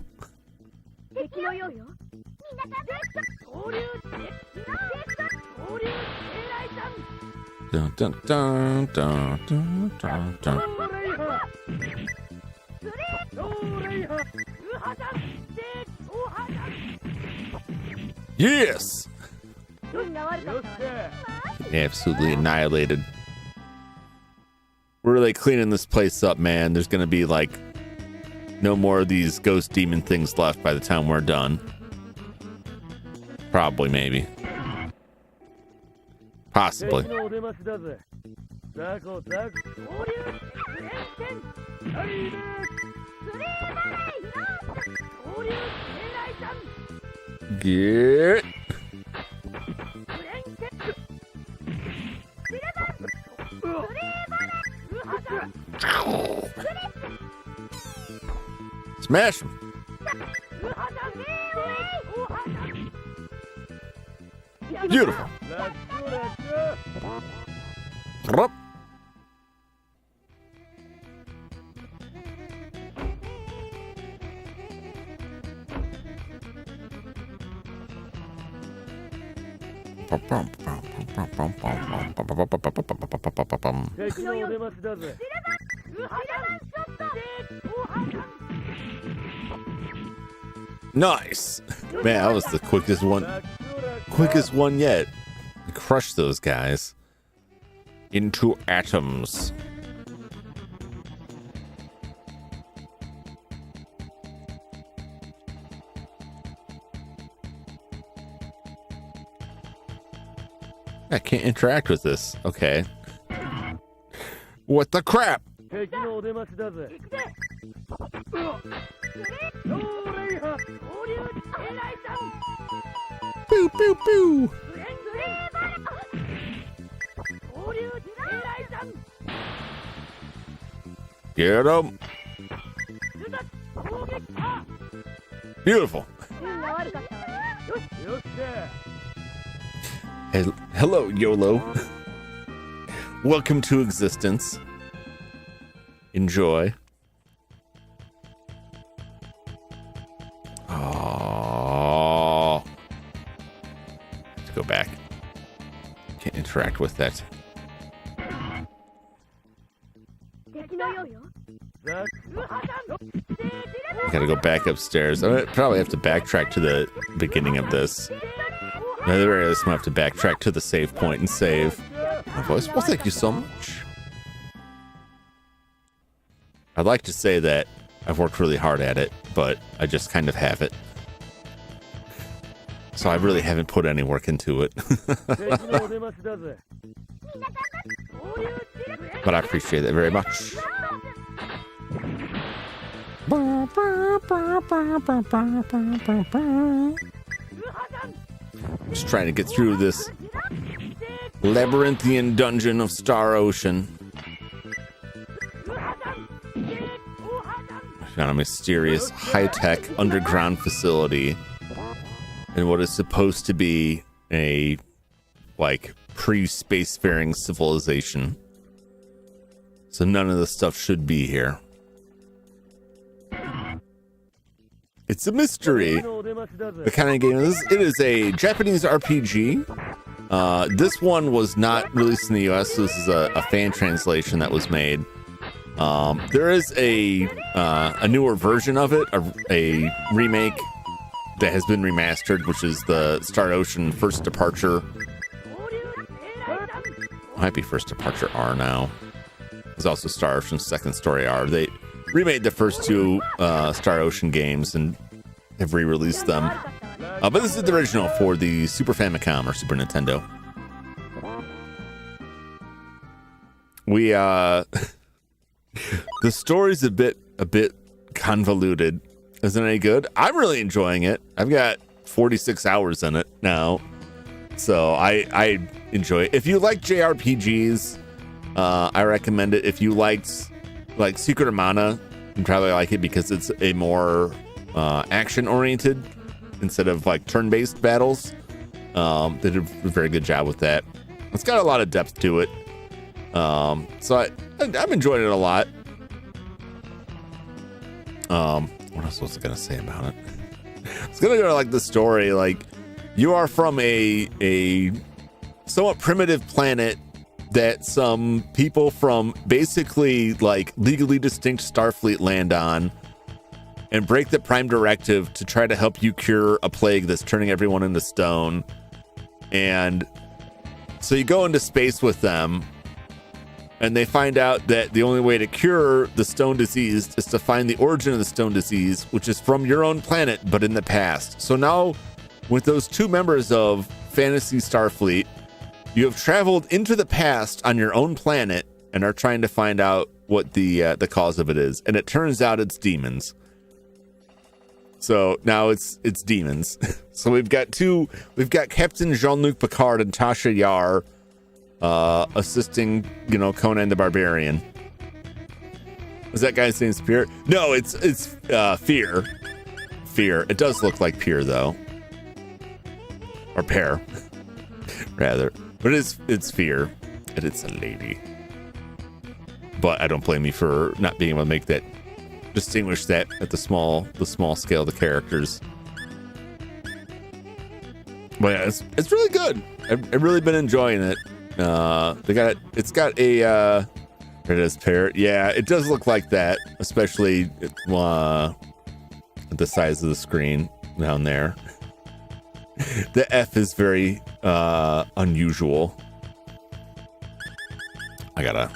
Dun, dun, dun, dun, dun, dun, dun. Yes! Absolutely annihilated. We're really cleaning this place up, man. There's gonna be like no more of these ghost demon things left by the time we're done. Probably, maybe. Possibly. Get. Smash him. Beautiful. Rup. Nice. Man, that was the quickest one yet. We crushed those guys into atoms. I can't interact with this. Okay. What the crap? Pew, pew, pew. Get him. Beautiful. Hey, hello, YOLO. Welcome to existence. Enjoy. Oh. Let's go back. Can't interact with that. Gotta go back upstairs. I probably have to backtrack to the beginning of this. At the very least, I'm gonna have to backtrack to the save point and save. My voice. Well, thank you so much. I'd like to say that I've worked really hard at it, but I just kind of have it. So I really haven't put any work into it. But I appreciate it very much. Just trying to get through this labyrinthian dungeon of Star Ocean. Found a mysterious high-tech underground facility in what is supposed to be a like pre-spacefaring civilization. So none of this stuff should be here. It's a mystery. The kind of game it is a Japanese RPG. This one was not released in the US. So this is a fan translation that was made. There is a newer version of it, a remake that has been remastered, which is the Star Ocean First Departure. Might be First Departure R now. There's also Star Ocean Second Story R. They remade the first two Star Ocean games and have re-released them. But this is the original for the Super Famicom or Super Nintendo. We the story's a bit convoluted. Isn't it any good? I'm really enjoying it. I've got 46 hours in it now, so I enjoy it. If you like JRPGs, I recommend it. If you liked like Secret of Mana, you probably like it because it's a more action oriented instead of like turn-based battles. They did a very good job with that. It's got a lot of depth to it. So I'm enjoying it a lot. What else was I gonna say about it? It's gonna go to like the story. Like, you are from a somewhat primitive planet that some people from basically like legally distinct Starfleet land on and break the Prime Directive to try to help you cure a plague that's turning everyone into stone. And so you go into space with them, and they find out that the only way to cure the stone disease is to find the origin of the stone disease, which is from your own planet, but in the past. So now, with those two members of Fantasy Starfleet, you have traveled into the past on your own planet and are trying to find out what the cause of it is. And it turns out it's demons. So now it's demons. So we've got Captain Jean-Luc Picard and Tasha Yar assisting, Conan the Barbarian. Is that guy's name Spirit? No, it's Fear. Fear. It does look like Peer though, or Pear, rather. But it's Fear, and it's a lady. But I don't blame you for not being able to make that, distinguish that at the small scale of the characters. But yeah, it's really good. I've really been enjoying it. It's got a it is parrot. Yeah, it does look like that, especially at the size of the screen down there. The F is very unusual. I gotta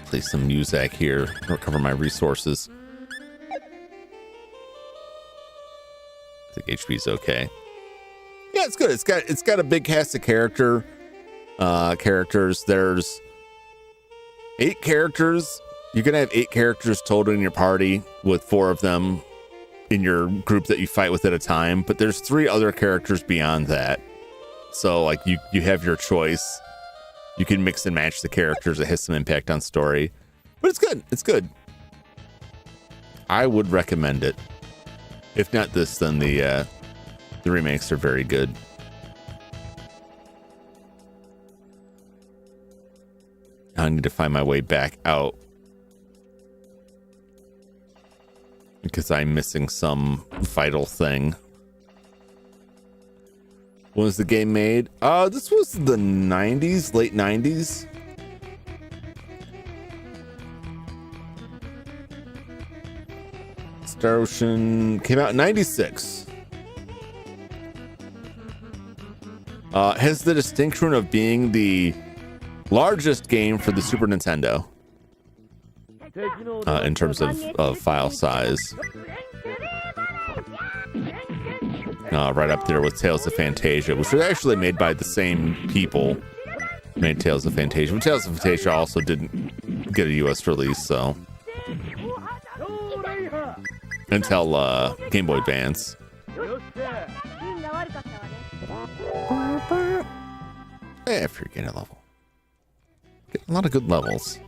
play some music here, recover my resources. I think HP's okay. Yeah, it's good. It's got a big cast of characters. There's 8 characters. You can have 8 characters total in your party, with 4 of them in your group that you fight with at a time. But there's 3 other characters beyond that. So like you have your choice. You can mix and match the characters. It has some impact on story, but it's good. It's good. I would recommend it. If not this, then the remakes are very good. I need to find my way back out because I'm missing some vital thing. When was the game made? This was the 90s, late 90s. Star Ocean came out in 96. Has the distinction of being the largest game for the Super Nintendo in terms of file size. Right up there with Tales of Fantasia, which was actually made by the same people made Tales of Fantasia. But Tales of Fantasia also didn't get a US release, so until Game Boy Advance. If you're getting a level. Getting a lot of good levels.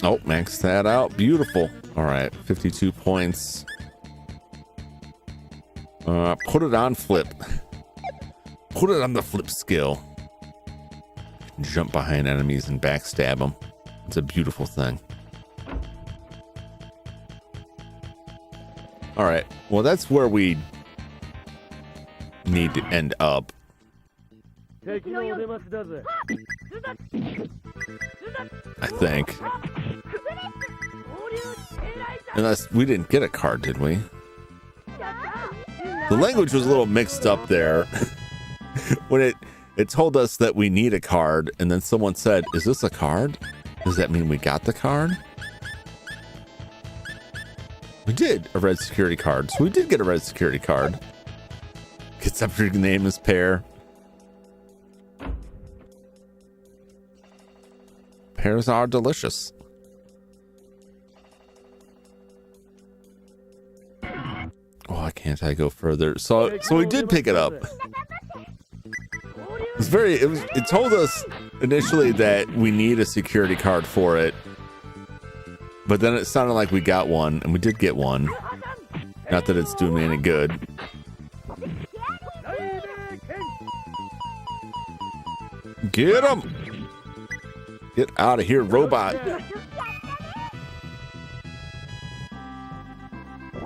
Oh, max that out. Beautiful. All right, 52 points. Put it on flip. Put it on the flip skill. jump behind enemies and backstab them. It's a beautiful thing. All right. Well, that's where we need to end up. I think. Unless we didn't get a card, did we? The language was a little mixed up there. When it told us that we need a card, and then someone said, "Is this a card? Does that mean we got the card?" We did a red security card, so we did get a red security card. Except your name is Pear. Pears are delicious. Why can't I go further? So we did pick it up. It told us initially that we need a security card for it, but then it sounded like we got one, and we did get one. Not that it's doing me any good. Get him! Get out of here, robot.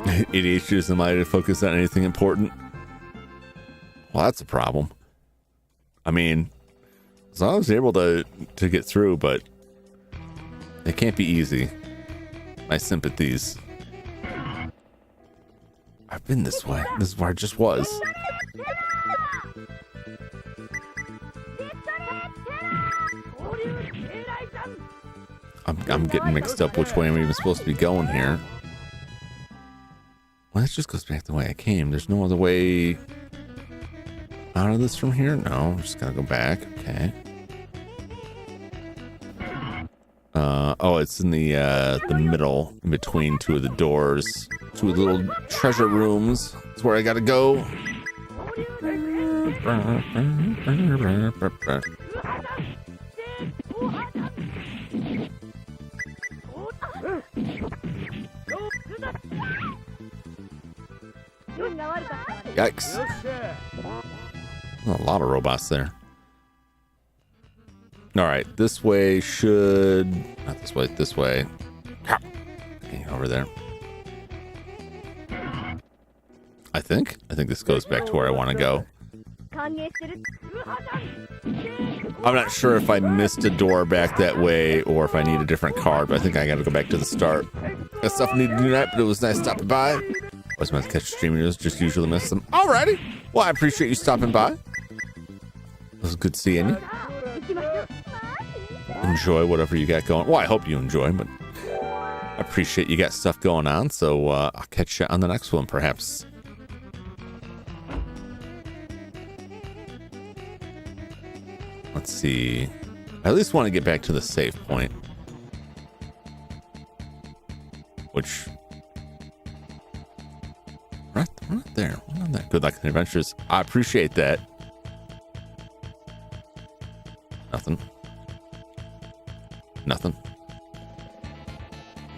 ADHD isn't allowed to focus on anything important. Well, that's a problem. I mean, as long as they're able to get through, but it can't be easy. My sympathies. I've been this way. This is where I just was. I'm getting mixed up which way I'm even supposed to be going here. Well, that just goes back the way I came. There's no other way out of this from here? No, I'm just gonna go back. Okay. Oh, it's in the middle, in between two of the doors. Two little treasure rooms. That's where I gotta go. Yikes. A lot of robots there. All right, this way should... Not this way, this way. Okay, over there. I think this goes back to where I want to go. I'm not sure if I missed a door back that way or if I need a different card, but I think I got to go back to the start. Got stuff I need to do tonight, but it was nice stopping by. I was meant to catch streamers, just usually miss them. Alrighty. Well, I appreciate you stopping by. It was good seeing you. Enjoy whatever you got going. Well, I hope you enjoy, but I appreciate you got stuff going on, so I'll catch you on the next one, perhaps. Let's see. I at least want to get back to the save point. Which... We're not there. We're not there. Good luck in the adventures. I appreciate that. Nothing. Nothing.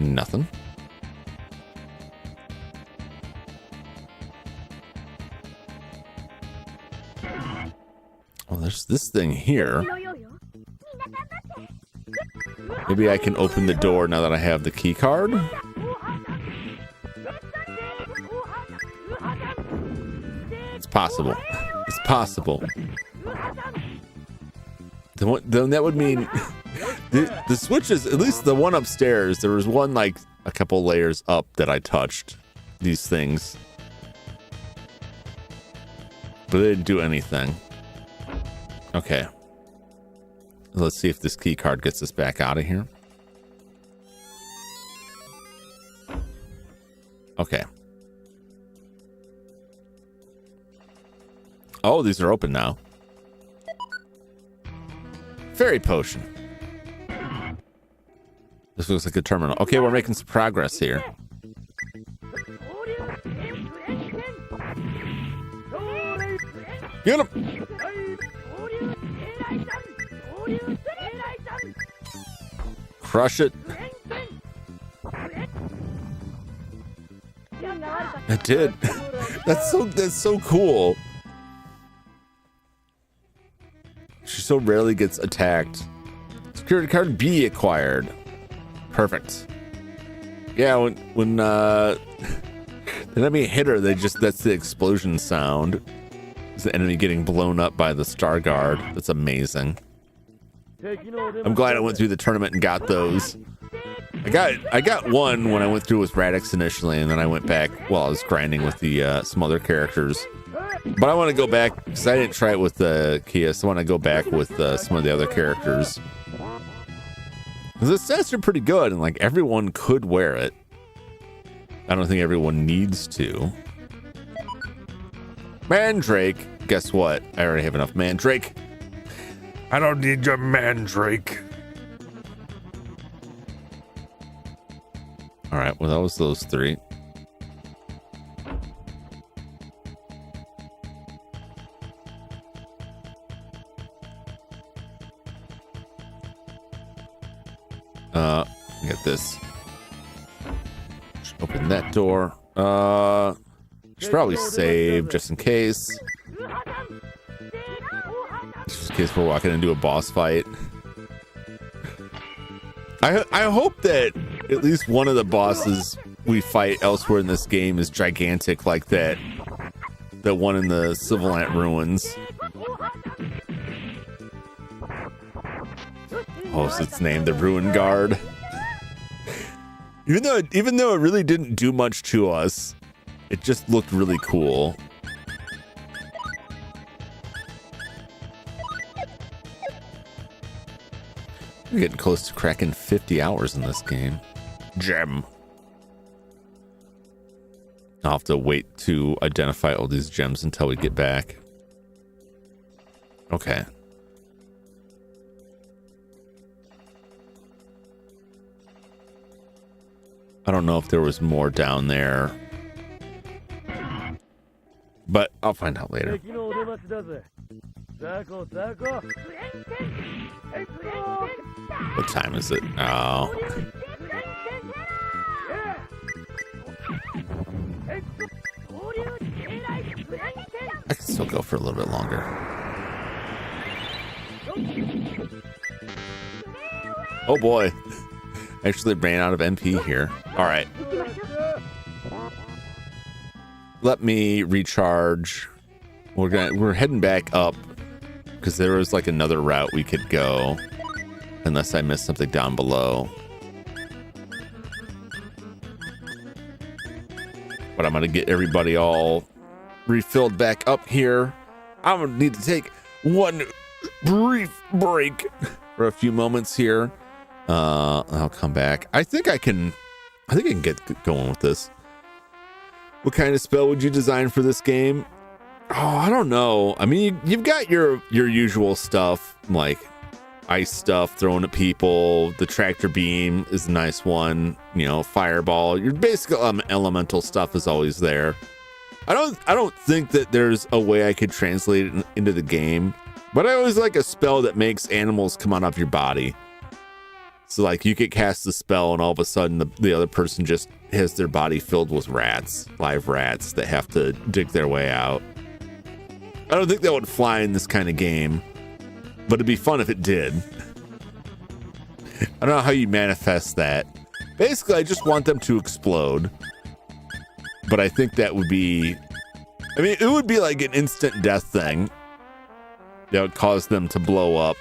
Nothing. Well, there's this thing here. Maybe I can open the door now that I have the key card. It's possible. It's possible. Then that would mean the switches, at least the one upstairs, there was one like a couple layers up that I touched these things, but they didn't do anything. Okay, let's see if this key card gets us back out of here. Okay. Oh, these are open now. Fairy potion. This looks like a terminal. Okay, we're making some progress here. Get him! Crush it. I did. That's so cool. so rarely gets attacked. Security card B acquired. Perfect. Yeah, when the enemy hit her, that's the explosion sound. It's the enemy getting blown up by the Star Guard. That's amazing. I'm glad I went through the tournament and got those. I got one when I went through with Radix initially, and then I went back while I was grinding with the some other characters. But I want to go back because I didn't try it with the Kia, so I want to go back with some of the other characters. The stats are pretty good, and like everyone could wear it. I don't think everyone needs to. Mandrake, guess what? I already have enough Mandrake. I don't need your Mandrake. All right, well, that was those three. Get this. Just open that door. Should probably save just in case. Just in case we're walking into a boss fight. I hope that at least one of the bosses we fight elsewhere in this game is gigantic like that one in the Sylvanite ruins. Oh, so it's named the Ruin Guard. Even though it really didn't do much to us, it just looked really cool. We're getting close to cracking 50 hours in this game. Gem. I'll have to wait to identify all these gems until we get back. Okay. I don't know if there was more down there, but I'll find out later. What time is it? Oh. I can still go for a little bit longer. Oh boy. Actually ran out of MP here. All right. Let me recharge. We're heading back up because there was like another route we could go unless I missed something down below. But I'm gonna get everybody all refilled back up here. I'm gonna need to take one brief break for a few moments here. I'll come back. I think I can get going with this. What kind of spell would you design for this game? Oh, I don't know. I mean, you've got your usual stuff, like ice stuff thrown at people. The tractor beam is a nice one. You know, fireball. Your basic elemental stuff is always there. I don't think that there's a way I could translate it into the game, but I always like a spell that makes animals come out of your body. So like you could cast the spell and all of a sudden the other person just has their body filled with rats, live rats that have to dig their way out. I don't think that would fly in this kind of game, but it'd be fun if it did. I don't know how you manifest that. Basically, I just want them to explode. But I think that would be, I mean, it would be like an instant death thing that would cause them to blow up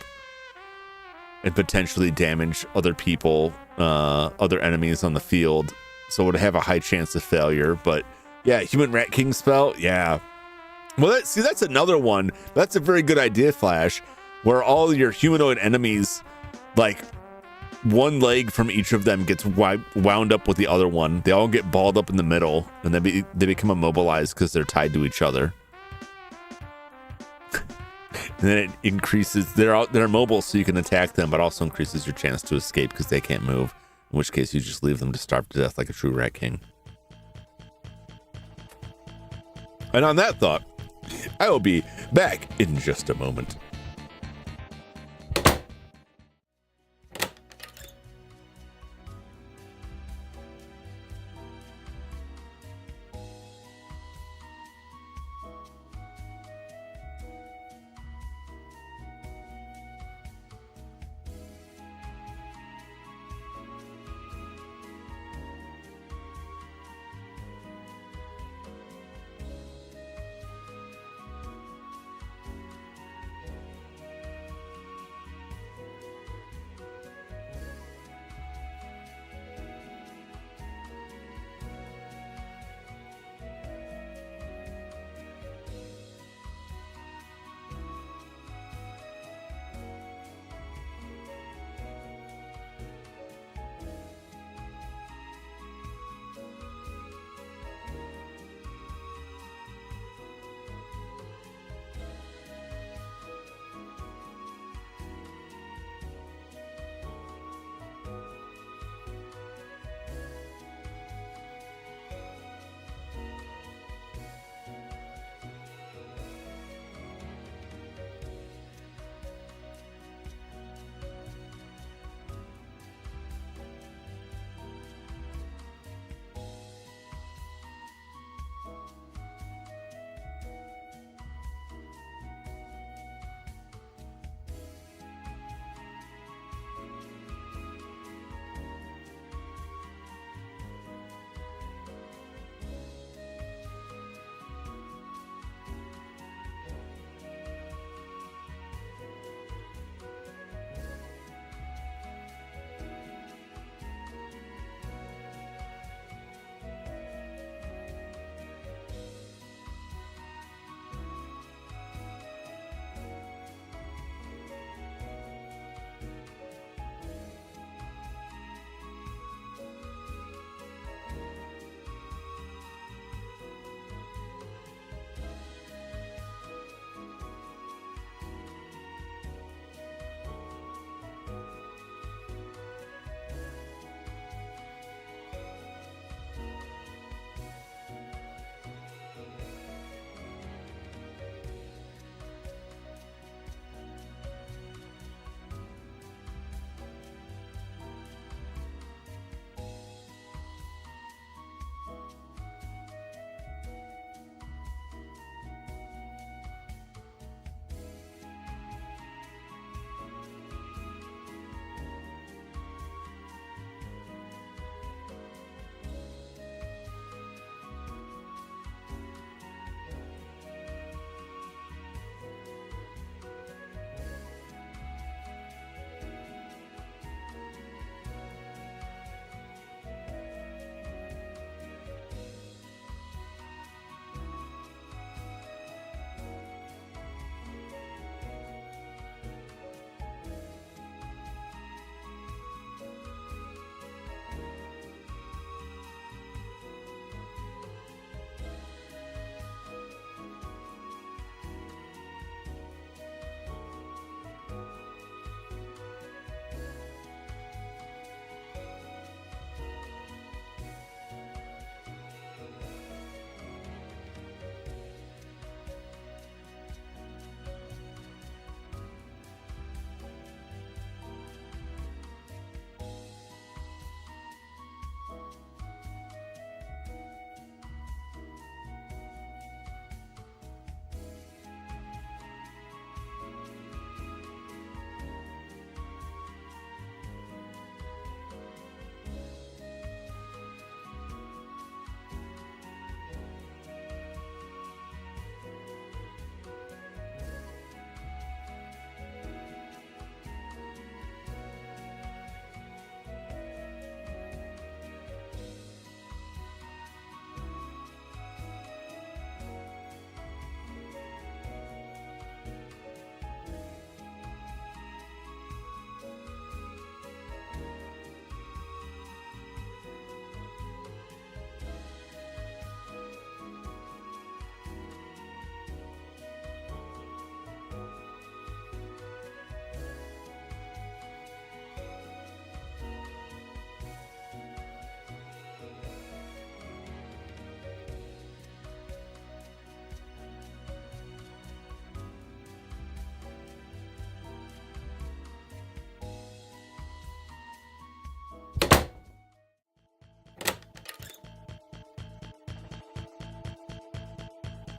and potentially damage other people, other enemies on the field. So it would have a high chance of failure. But yeah, Human Rat King spell, yeah. Well, that's another one. That's a very good idea, Flash, where all your humanoid enemies, like one leg from each of them gets wound up with the other one. They all get balled up in the middle, and they become immobilized because they're tied to each other. And then it increases, they're mobile so you can attack them, but also increases your chance to escape because they can't move, in which case you just leave them to starve to death like a true Rat King. And on that thought, I will be back in just a moment.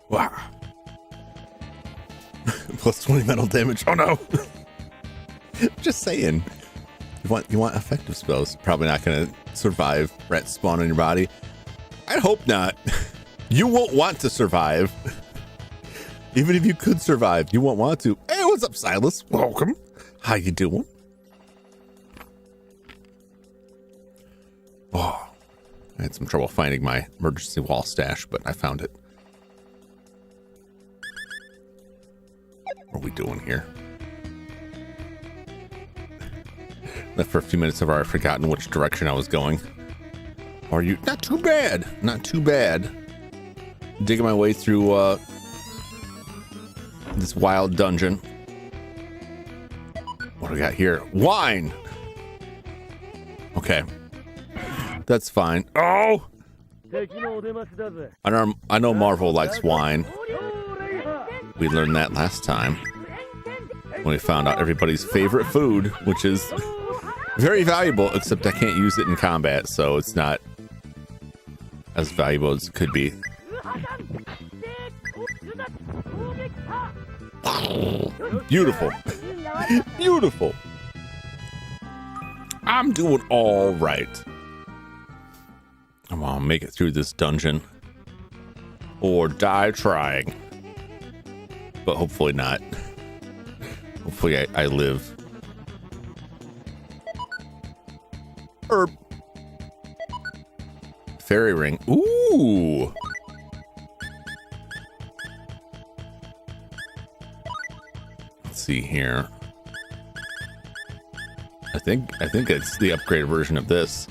Wow. Plus 20 mental damage. Oh no. Just saying. You want effective spells. Probably not gonna survive rat spawn in your body. I hope not. You won't want to survive. Even if you could survive, you won't want to. Hey, what's up, Silas? Welcome. How you doing? Oh, I had some trouble finding my emergency wall stash, but I found it. What are we doing here? Left for a few minutes, I've already forgotten which direction I was going. Are you? Not too bad. Not too bad. Digging my way through this wild dungeon. What do we got here? Wine. Okay. That's fine. Oh! I know Marvel likes wine. We learned that last time when we found out everybody's favorite food, which is very valuable, except I can't use it in combat, so it's not as valuable as it could be. Beautiful. Beautiful. I'm doing all right. Come on, make it through this dungeon or die trying, but hopefully not. Hopefully I live. Herb. Fairy ring. Ooh. Let's see here. I think it's the upgraded version of this.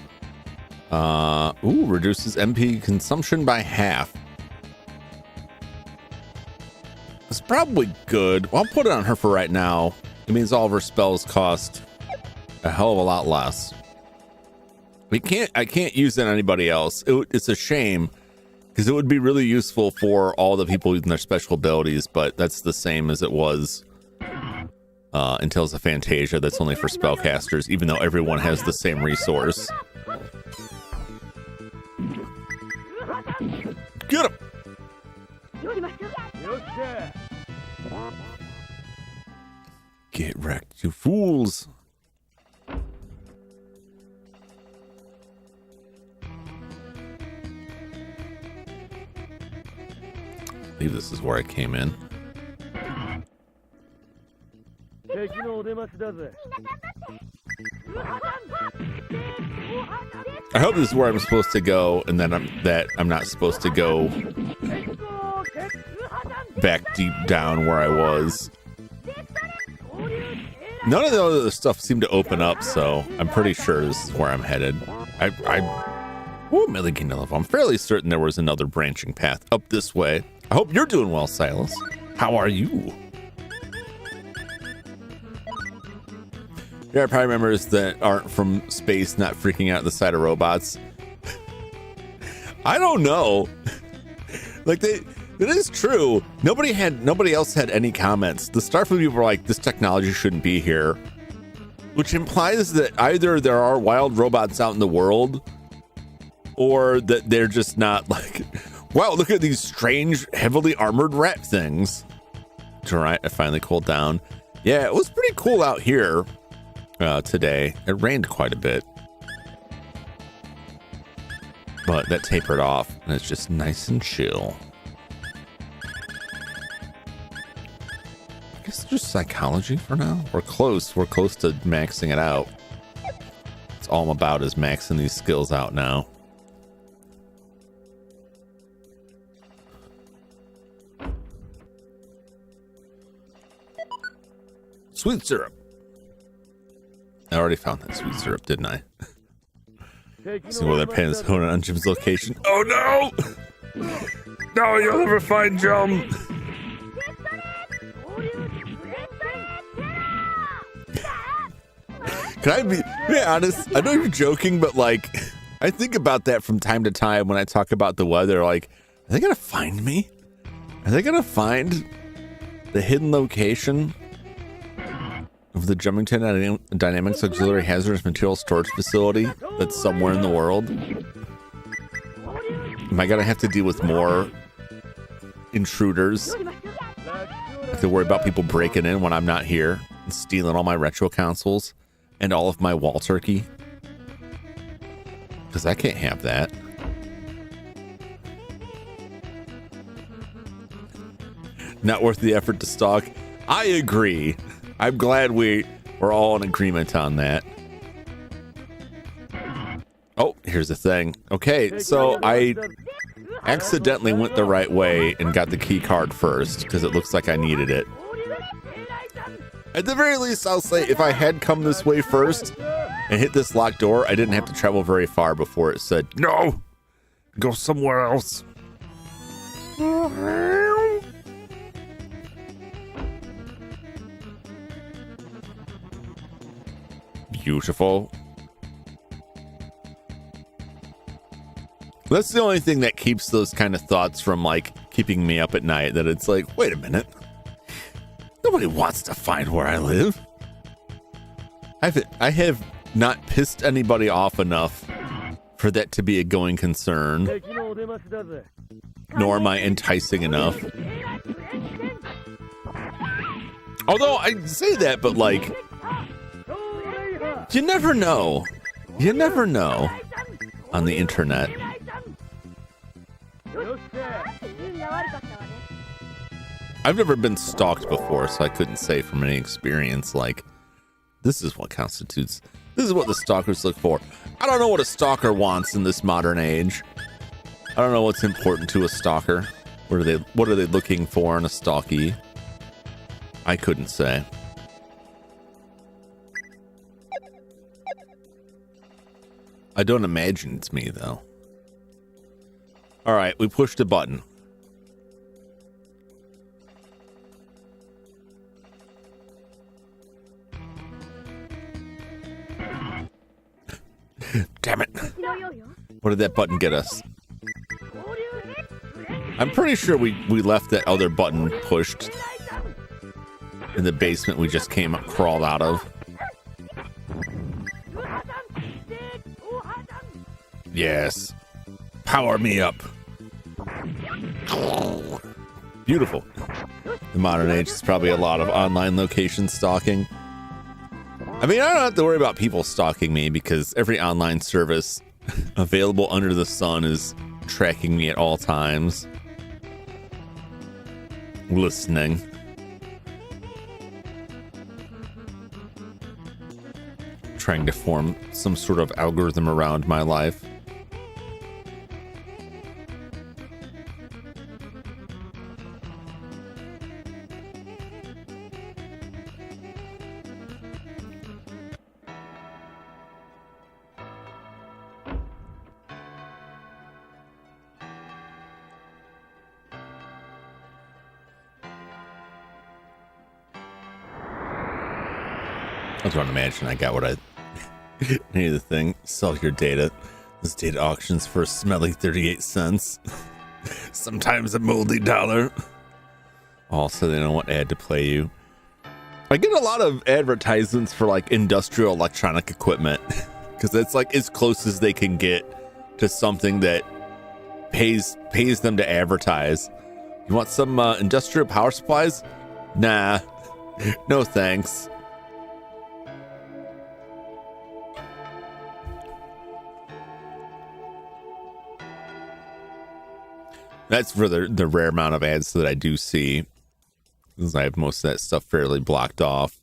Ooh, reduces MP consumption by half. It's probably good. Well, I'll put it on her for right now. It means all of her spells cost a hell of a lot less. I can't use it on anybody else. It's a shame because it would be really useful for all the people using their special abilities, but that's the same as it was in Tales of Fantasia. That's only for spellcasters, even though everyone has the same resource. Get him! Get wrecked, you fools! I believe this is where I came in. I hope this is where I'm supposed to go, and then I'm not supposed to go back deep down where I was. None of the other stuff seemed to open up, so I'm pretty sure this is where I'm headed. Milligan level. I'm fairly certain there was another branching path up this way. I hope you're doing well, Silas. How are you? Yeah, probably members that aren't from space not freaking out at the sight of robots. I don't know. Like it is true. Nobody else had any comments. The Starfleet people were like, this technology shouldn't be here, which implies that either there are wild robots out in the world, or that they're just not like, wow, look at these strange, heavily armored rat things. All right, I finally cooled down. Yeah, it was pretty cool out here today. It rained quite a bit, but that tapered off, and it's just nice and chill. I guess just psychology for now. We're close to maxing it out. It's all I'm about is maxing these skills out now. Sweet syrup. I already found that sweet syrup, didn't I? See where that pen is honed on Jum's location. Oh no! No, you'll never find Jum. Can I be honest? I know you're joking, but like, I think about that from time to time when I talk about the weather. Like, are they gonna find me? Are they gonna find the hidden location of the Jumington Dynamics Auxiliary Hazardous Material Storage Facility that's somewhere in the world? Am I gonna have to deal with more intruders. I have to worry about people breaking in when I'm not here and stealing all my retro consoles and all of my wall turkey. Because I can't have that. Not worth the effort to stalk. I agree. I'm glad we're all in agreement on that. Oh, here's the thing. Okay, so I accidentally went the right way and got the key card first because it looks like I needed it. At the very least, I'll say if I had come this way first and hit this locked door, I didn't have to travel very far before it said, no, go somewhere else. Beautiful. That's the only thing that keeps those kind of thoughts from like keeping me up at night, that it's like, wait a minute. Nobody wants to find where I live. I have not pissed anybody off enough for that to be a going concern. Nor am I enticing enough. Although I say that, but like, you never know. You never know on the internet. I've never been stalked before, so I couldn't say from any experience, like, this is what constitutes, this is what the stalkers look for. I don't know what a stalker wants in this modern age. I don't know what's important to a stalker. What are they looking for in a stalkie? I couldn't say. I don't imagine it's me, though. All right, we pushed a button. Damn it. What did that button get us? I'm pretty sure we left that other button pushed in the basement we just crawled out of. Yes. Power me up. Beautiful. The modern age is probably a lot of online location stalking. I mean, I don't have to worry about people stalking me because every online service available under the sun is tracking me at all times. Listening. Trying to form some sort of algorithm around my life. I don't imagine I got what I need. The thing, sell your data. This data auctions for a smelly 38 cents. Sometimes a moldy dollar. Also, they don't want ad to play you. I get a lot of advertisements for like industrial electronic equipment because it's like as close as they can get to something that pays them to advertise. You want some industrial power supplies? Nah, no thanks. That's for the rare amount of ads that I do see, because I have most of that stuff fairly blocked off.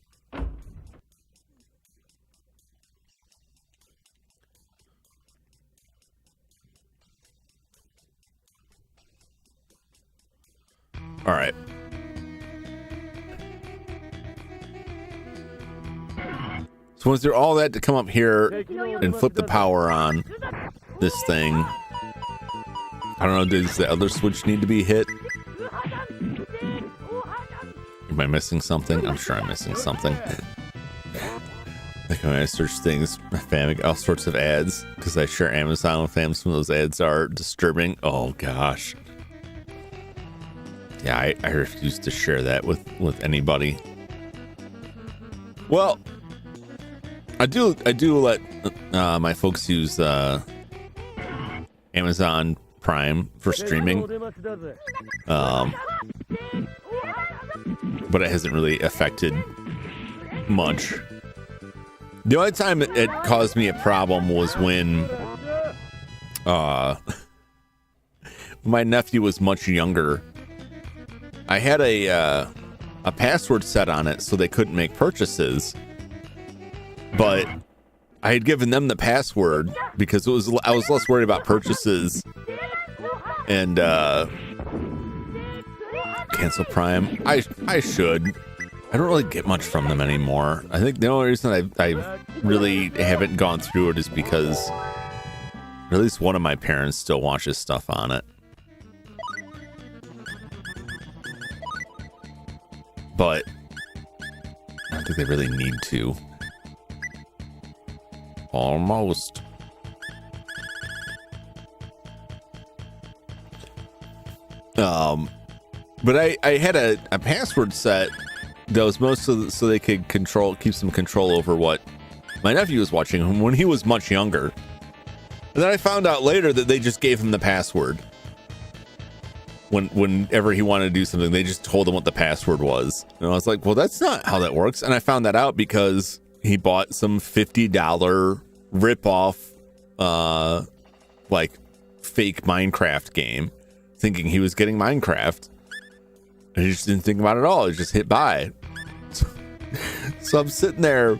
All right. So was there all that to come up here and flip the power on this thing? I don't know, does the other switch need to be hit? Am I missing something? I'm sure I'm missing something. Like when I search things, fam, all sorts of ads, because I share Amazon with fam, some of those ads are disturbing. Oh gosh. Yeah, I refuse to share that with anybody. Well, I do let my folks use Amazon Prime for streaming. But it hasn't really affected much. The only time it caused me a problem was when my nephew was much younger. I had a password set on it so they couldn't make purchases, but I had given them the password because I was less worried about purchases. And cancel Prime. I should. I don't really get much from them anymore. I think the only reason I really haven't gone through it is because at least one of my parents still watches stuff on it. But I don't think they really need to. Almost. But I had a password set that was mostly so they could keep some control over what my nephew was watching when he was much younger. And then I found out later that they just gave him the password. Whenever he wanted to do something, they just told him what the password was. And I was like, well, that's not how that works. And I found that out because he bought some $50 rip-off, like, fake Minecraft game, thinking he was getting Minecraft. And he just didn't think about it at all. He just hit buy. So I'm sitting there,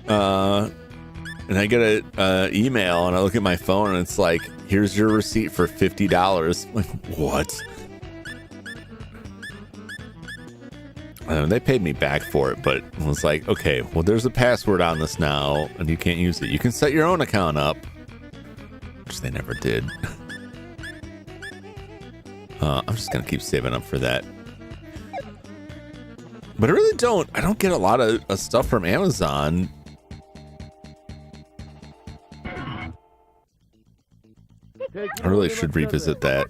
and I get an email, and I look at my phone, and it's like, here's your receipt for $50. I'm like, what? They paid me back for it, but it was like, okay, well, there's a password on this now, and you can't use it. You can set your own account up, which they never did. I'm just gonna keep saving up for that. But I don't get a lot of stuff from Amazon. I really should revisit that.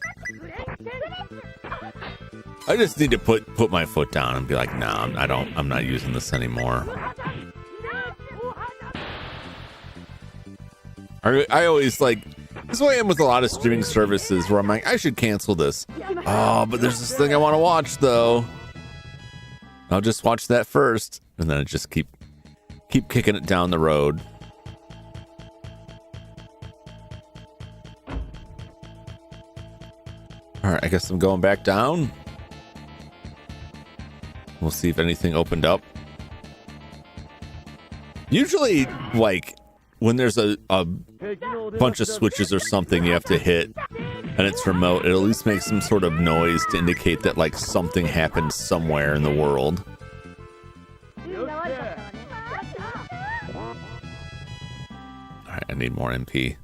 I just need to put my foot down and be like, nah, I'm not using this anymore. I always like, this is why I am with a lot of streaming services where I'm like, I should cancel this. Oh, but there's this thing I want to watch though. I'll just watch that first, and then I just keep kicking it down the road. All right, I guess I'm going back down. We'll see if anything opened up. Usually, like, when there's a bunch of switches or something you have to hit, and it's remote, it at least makes some sort of noise to indicate that, like, something happened somewhere in the world. Alright, I need more MP.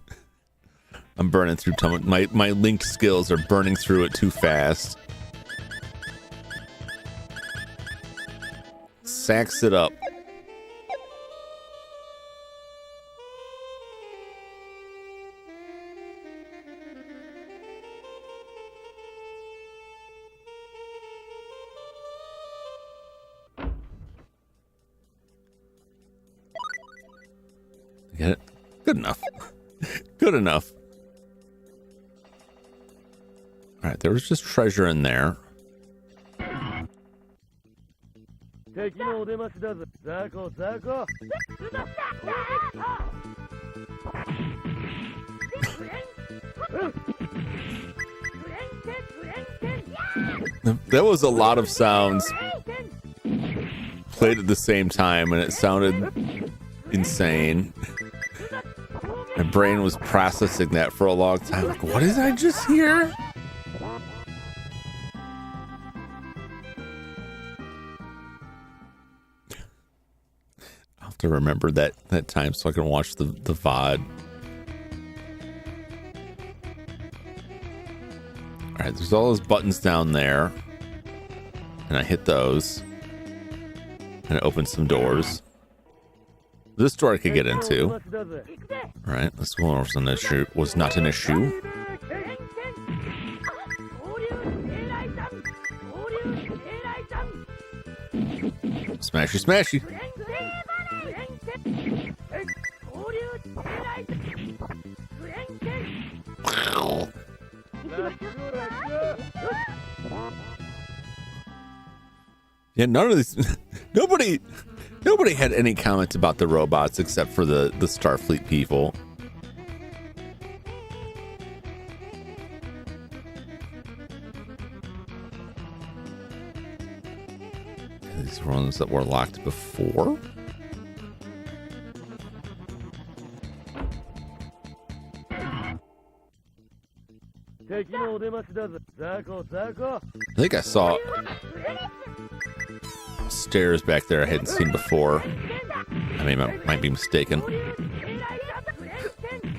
I'm burning through my linked skills are burning through it too fast. Sacks it up. Get it? Good enough. Good enough. All right, there was just treasure in there. That was a lot of sounds played at the same time, and it sounded insane. My brain was processing that for a long time. Like, what did I just hear? I'll have to remember that time so I can watch the VOD. Alright, there's all those buttons down there. And I hit those. And it opens some doors. This door I could get into. Alright, this one was not an issue. Smashy, smashy. Yeah, none of these. Nobody had any comments about the robots except for the Starfleet people. These are ones that were locked before. I think I saw stairs back there I hadn't seen before. I mean, I might be mistaken.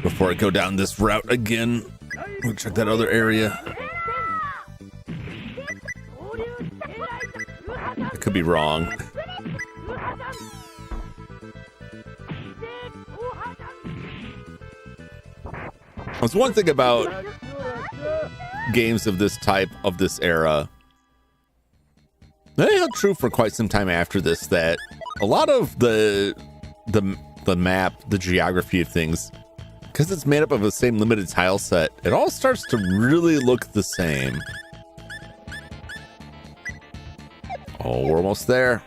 Before I go down this route again, we'll check that other area. I could be wrong. That's one thing about games of this type, of this era. That held true for quite some time after this, that a lot of the map, the geography of things, because it's made up of the same limited tile set, it all starts to really look the same. Oh, we're almost there.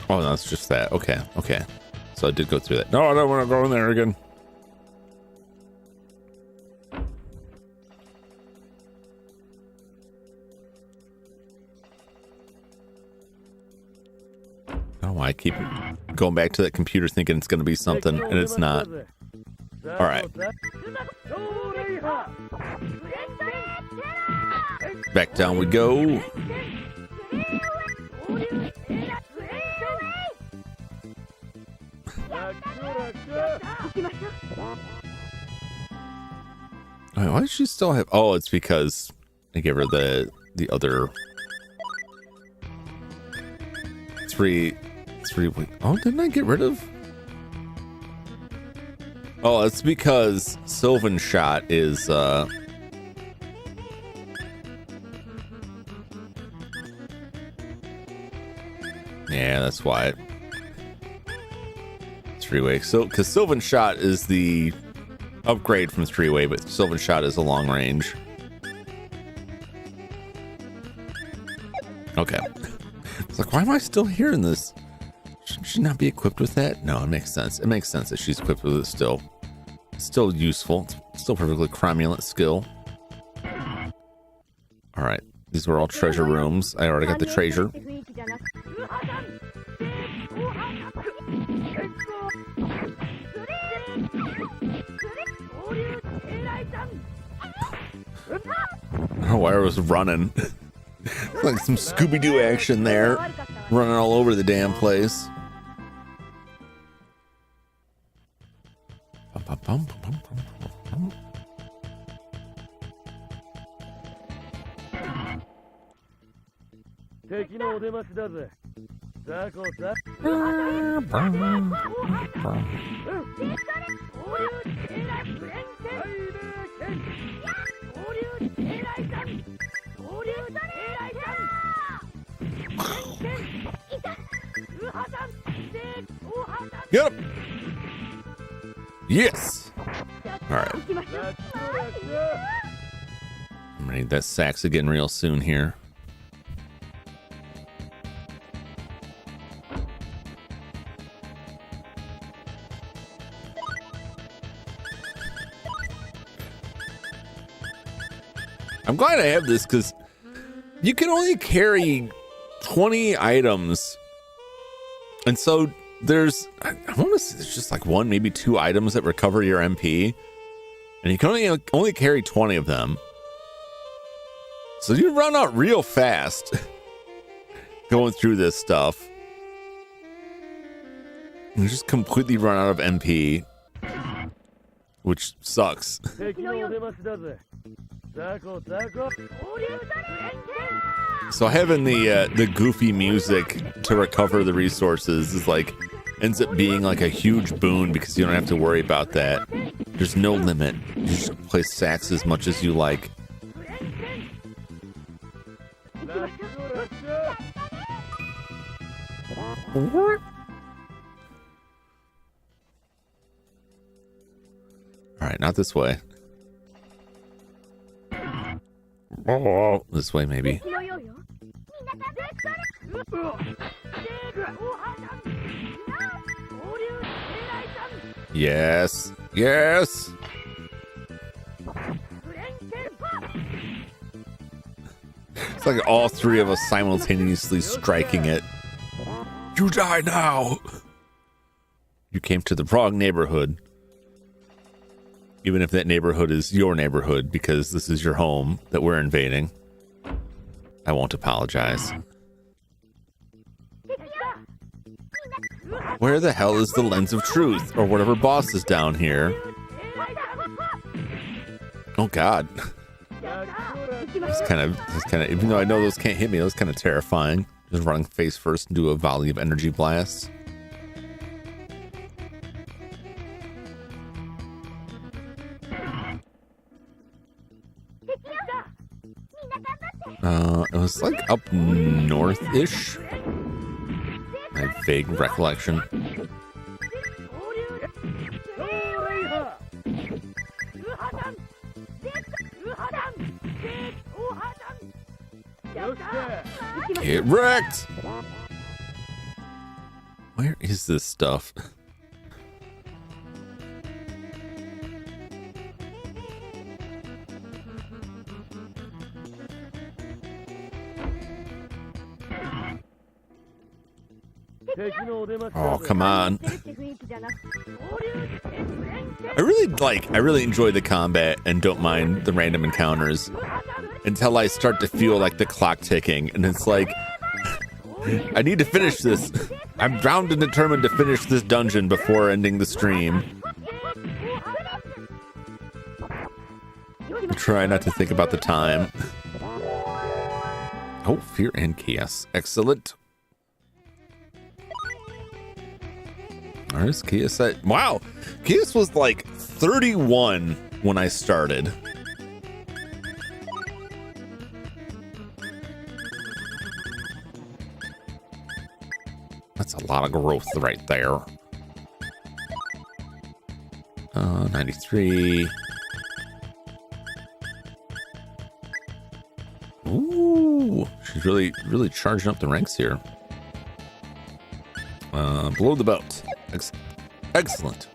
Oh, no, it's just that. Okay, okay. So I did go through that. No, I don't want to go in there again. Oh, I keep going back to that computer thinking it's going to be something, and it's not. All right. Back down we go. Why does she still have... Oh, it's because I gave her the other three. Oh, didn't I get rid of... Oh, it's because Sylvan Shot is yeah, that's why. Three-way. So, because Sylvan Shot is the upgrade from three-way, but Sylvan Shot is a long range. Okay. It's like, why am I still hearing this? Should she not be equipped with that? No, it makes sense. It makes sense that she's equipped with it still. It's still useful. It's still perfectly cromulent skill. All right. These were all treasure rooms. I already got the treasure. I don't know why I was running. Like some Scooby-Doo action there. Running all over the damn place. Get him! Yes! Alright. I'm gonna need that sax again real soon here. I'm glad I have this because you can only carry 20 items. And so there's, I want to say there's just like one, maybe two items that recover your MP. And you can only carry 20 of them. So you run out real fast going through this stuff. You just completely run out of MP, which sucks. So having the goofy music to recover the resources is like ends up being like a huge boon because you don't have to worry about that. There's no limit. You just play sax as much as you like. not this way. Oh, this way maybe. Yes. Yes. It's like all three of us simultaneously striking it. You die now. You came to the wrong neighborhood. Even if that neighborhood is your neighborhood, because this is your home that we're invading. I won't apologize. Where the hell is the lens of truth? Or whatever boss is down here? Oh God. It's kind of, even though I know those can't hit me, it was kind of terrifying. Just running face first into a volley of energy blasts. It was like up north-ish. I have vague recollection. Get wrecked! Where is this stuff? Oh, come on. I really enjoy the combat and don't mind the random encounters until I start to feel like the clock ticking, and it's like, I need to finish this. I'm bound and determined to finish this dungeon before ending the stream. I try not to think about the time. Oh, fear and chaos. Excellent. Where's Kias at? Wow, Kias was like 31 when I started. That's a lot of growth right there. 93. Ooh, she's really charging up the ranks here. Below the belt. Excellent.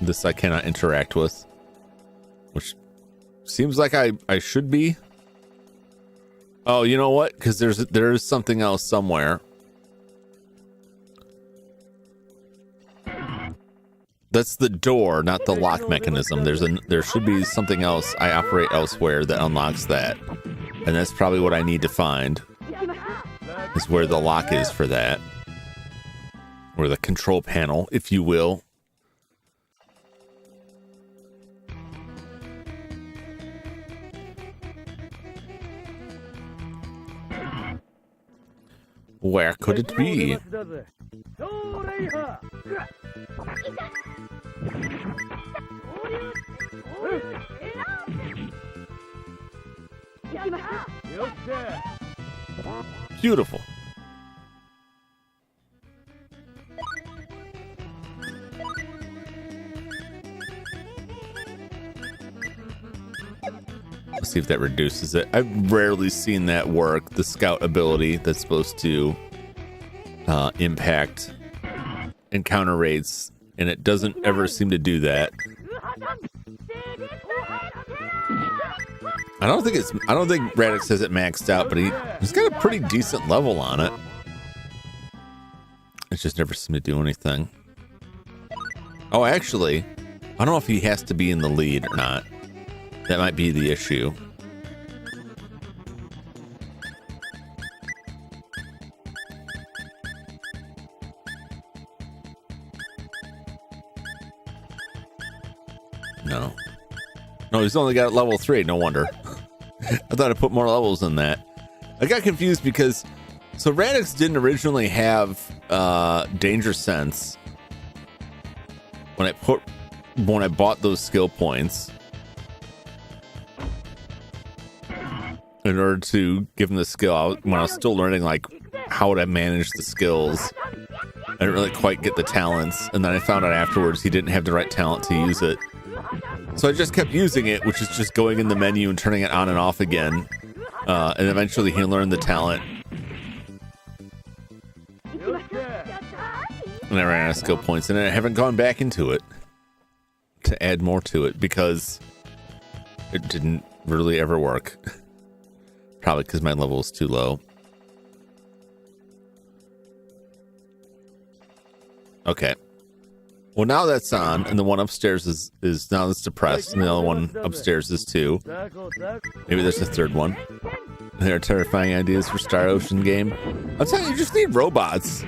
This I cannot interact with, which seems like I should be. Oh, you know what? Because there is something else somewhere. That's the door, not the lock mechanism. There should be something else I operate elsewhere that unlocks that. And that's probably what I need to find. Is where the lock is for that. Or the control panel, if you will. Where could it be? Beautiful. Let's see if that reduces it. I've rarely seen that work. The scout ability that's supposed to impact encounter rates, and it doesn't ever seem to do that. I don't think Radix has it maxed out, but he's got a pretty decent level on it. It just never seemed to do anything. Oh, actually, I don't know if he has to be in the lead or not. That might be the issue. No, he's only got level 3. No wonder. I thought I put more levels in that. I got confused because so Radix didn't originally have danger sense when I bought those skill points. in order to give him the skill. When I was still learning like how to manage the skills, I didn't really quite get the talents, and then I found out afterwards he didn't have the right talent to use it. So I just kept using it, which is just going in the menu and turning it on and off again. And eventually he learned the talent. And I ran out of skill points, and I haven't gone back into it to add more to it because it didn't really ever work. Probably because my level is too low. Okay. Well, now that's on, and the one upstairs is now that's depressed, and the other one upstairs is too. Maybe there's a third one. There are terrifying ideas for Star Ocean game. I'm telling you, you just need robots.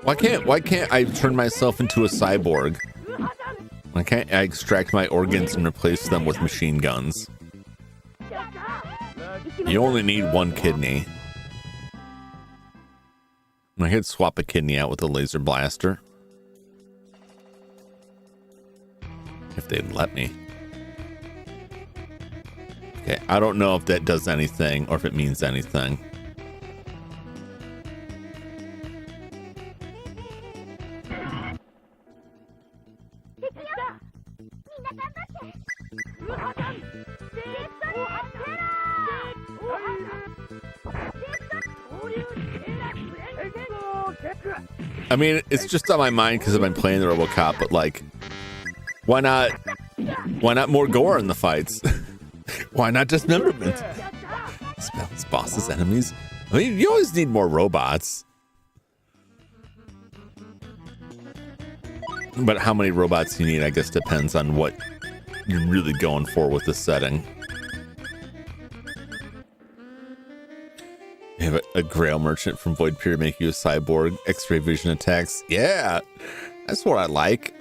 Why can't I turn myself into a cyborg? Why can't I extract my organs and replace them with machine guns? You only need one kidney. I could swap a kidney out with a laser blaster. If they'd let me. Okay, I don't know if that does anything or if it means anything. I mean, it's just on my mind because I've been playing the RoboCop, but like, why not more gore in the fights? Why not dismemberment? Spells bosses, enemies. I mean, you always need more robots. But how many robots you need, I guess, depends on what you're really going for with the setting. You have a Grail merchant from Void Pier make you a cyborg, X-ray vision attacks. Yeah, that's what I like.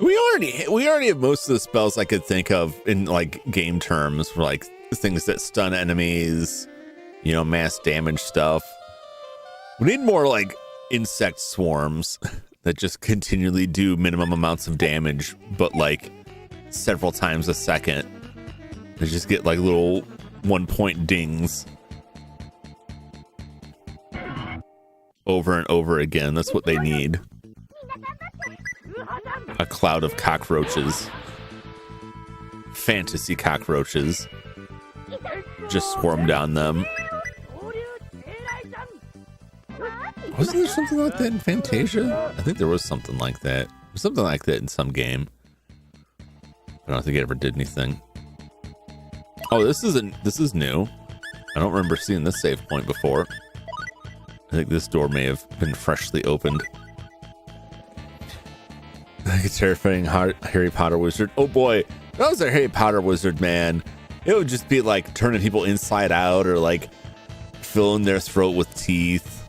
We already have most of the spells I could think of in like game terms for like things that stun enemies, you know, mass damage stuff. We need more like insect swarms that just continually do minimum amounts of damage, but like several times a second. They just get like little 1-point dings over and over again. That's what they need. A cloud of cockroaches. Fantasy cockroaches. Just swarmed on them. Wasn't there something like that in Fantasia? I think there was something like that. Something like that in some game. I don't think it ever did anything. Oh, this is new. I don't remember seeing this save point before. I think this door may have been freshly opened. Like a terrifying Harry Potter wizard. Oh boy, if I was a Harry Potter wizard, man, it would just be like turning people inside out or like filling their throat with teeth.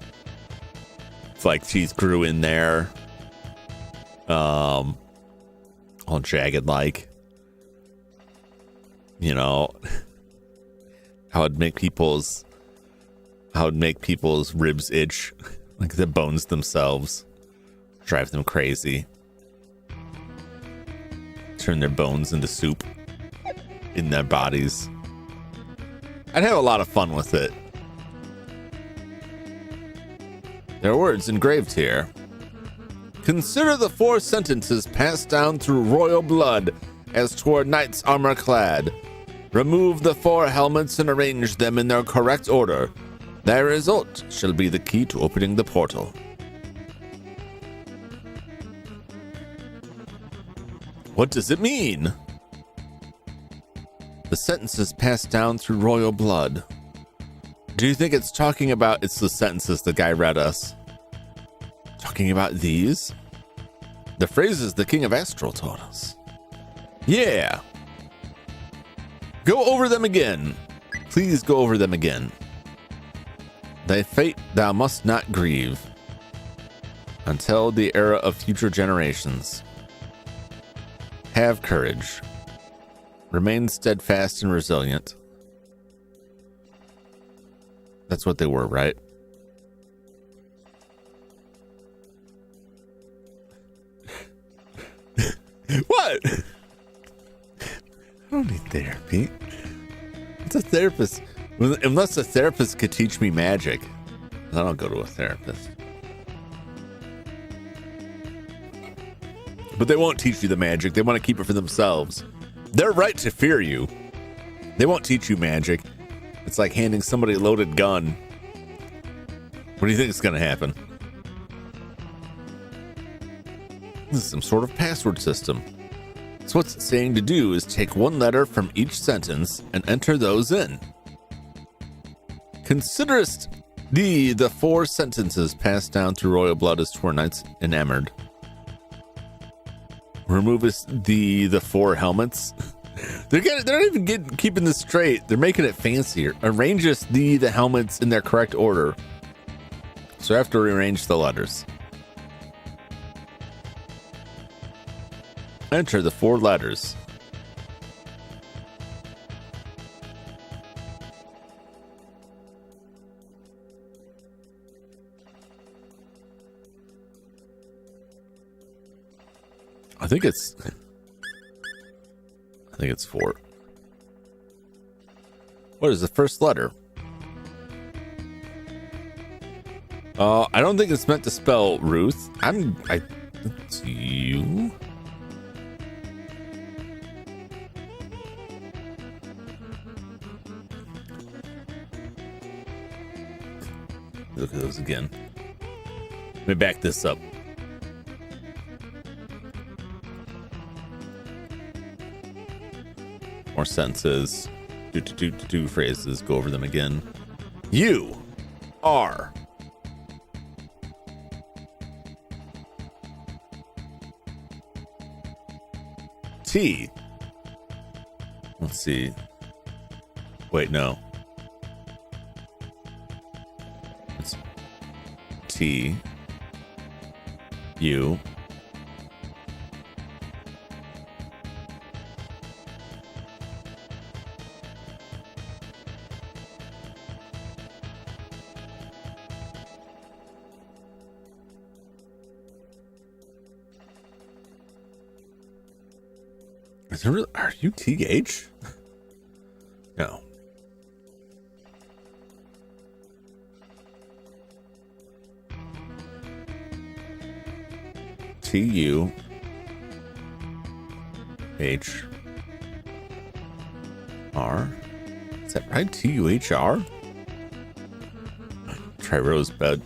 It's like teeth grew in there. All jagged like. You know, how it'd make people's ribs itch, like the bones themselves, drive them crazy, turn their bones into soup in their bodies. I'd have a lot of fun with it. There are words engraved here. Consider the 4 sentences passed down through royal blood as toward knights armor clad. Remove the 4 helmets and arrange them in their correct order. Their result shall be the key to opening the portal. What does it mean? The sentences passed down through royal blood. Do you think it's talking about... It's the sentences the guy read us. Talking about these? The phrases the King of Astral taught us. Yeah. Go over them again. Please go over them again. Thy fate thou must not grieve until the era of future generations. Have courage. Remain steadfast and resilient. That's what they were, right? Therapy? What's a therapist? Unless a therapist could teach me magic. I don't go to a therapist. But they won't teach you the magic. They want to keep it for themselves. They're right to fear you. They won't teach you magic. It's like handing somebody a loaded gun. What do you think is going to happen? This is some sort of password system. So what's it saying to do is take one letter from each sentence and enter those in. Considerest the 4 sentences passed down through royal blood as 4 knights enamored. Removest the 4 helmets. They're not even keeping this straight. They're making it fancier. Arrangest the helmets in their correct order. So I have to rearrange the letters. Enter the 4 letters. I think it's 4. What is the first letter? I don't think it's meant to spell Ruth. It's you. Look at those again. Let me back this up. More sentences. Do phrases. Go over them again. You are T. Let's see. Wait, no. It's T. U. Is it really, are you TH? No. TUHR. Is that right? TUHR? Try Rosebud.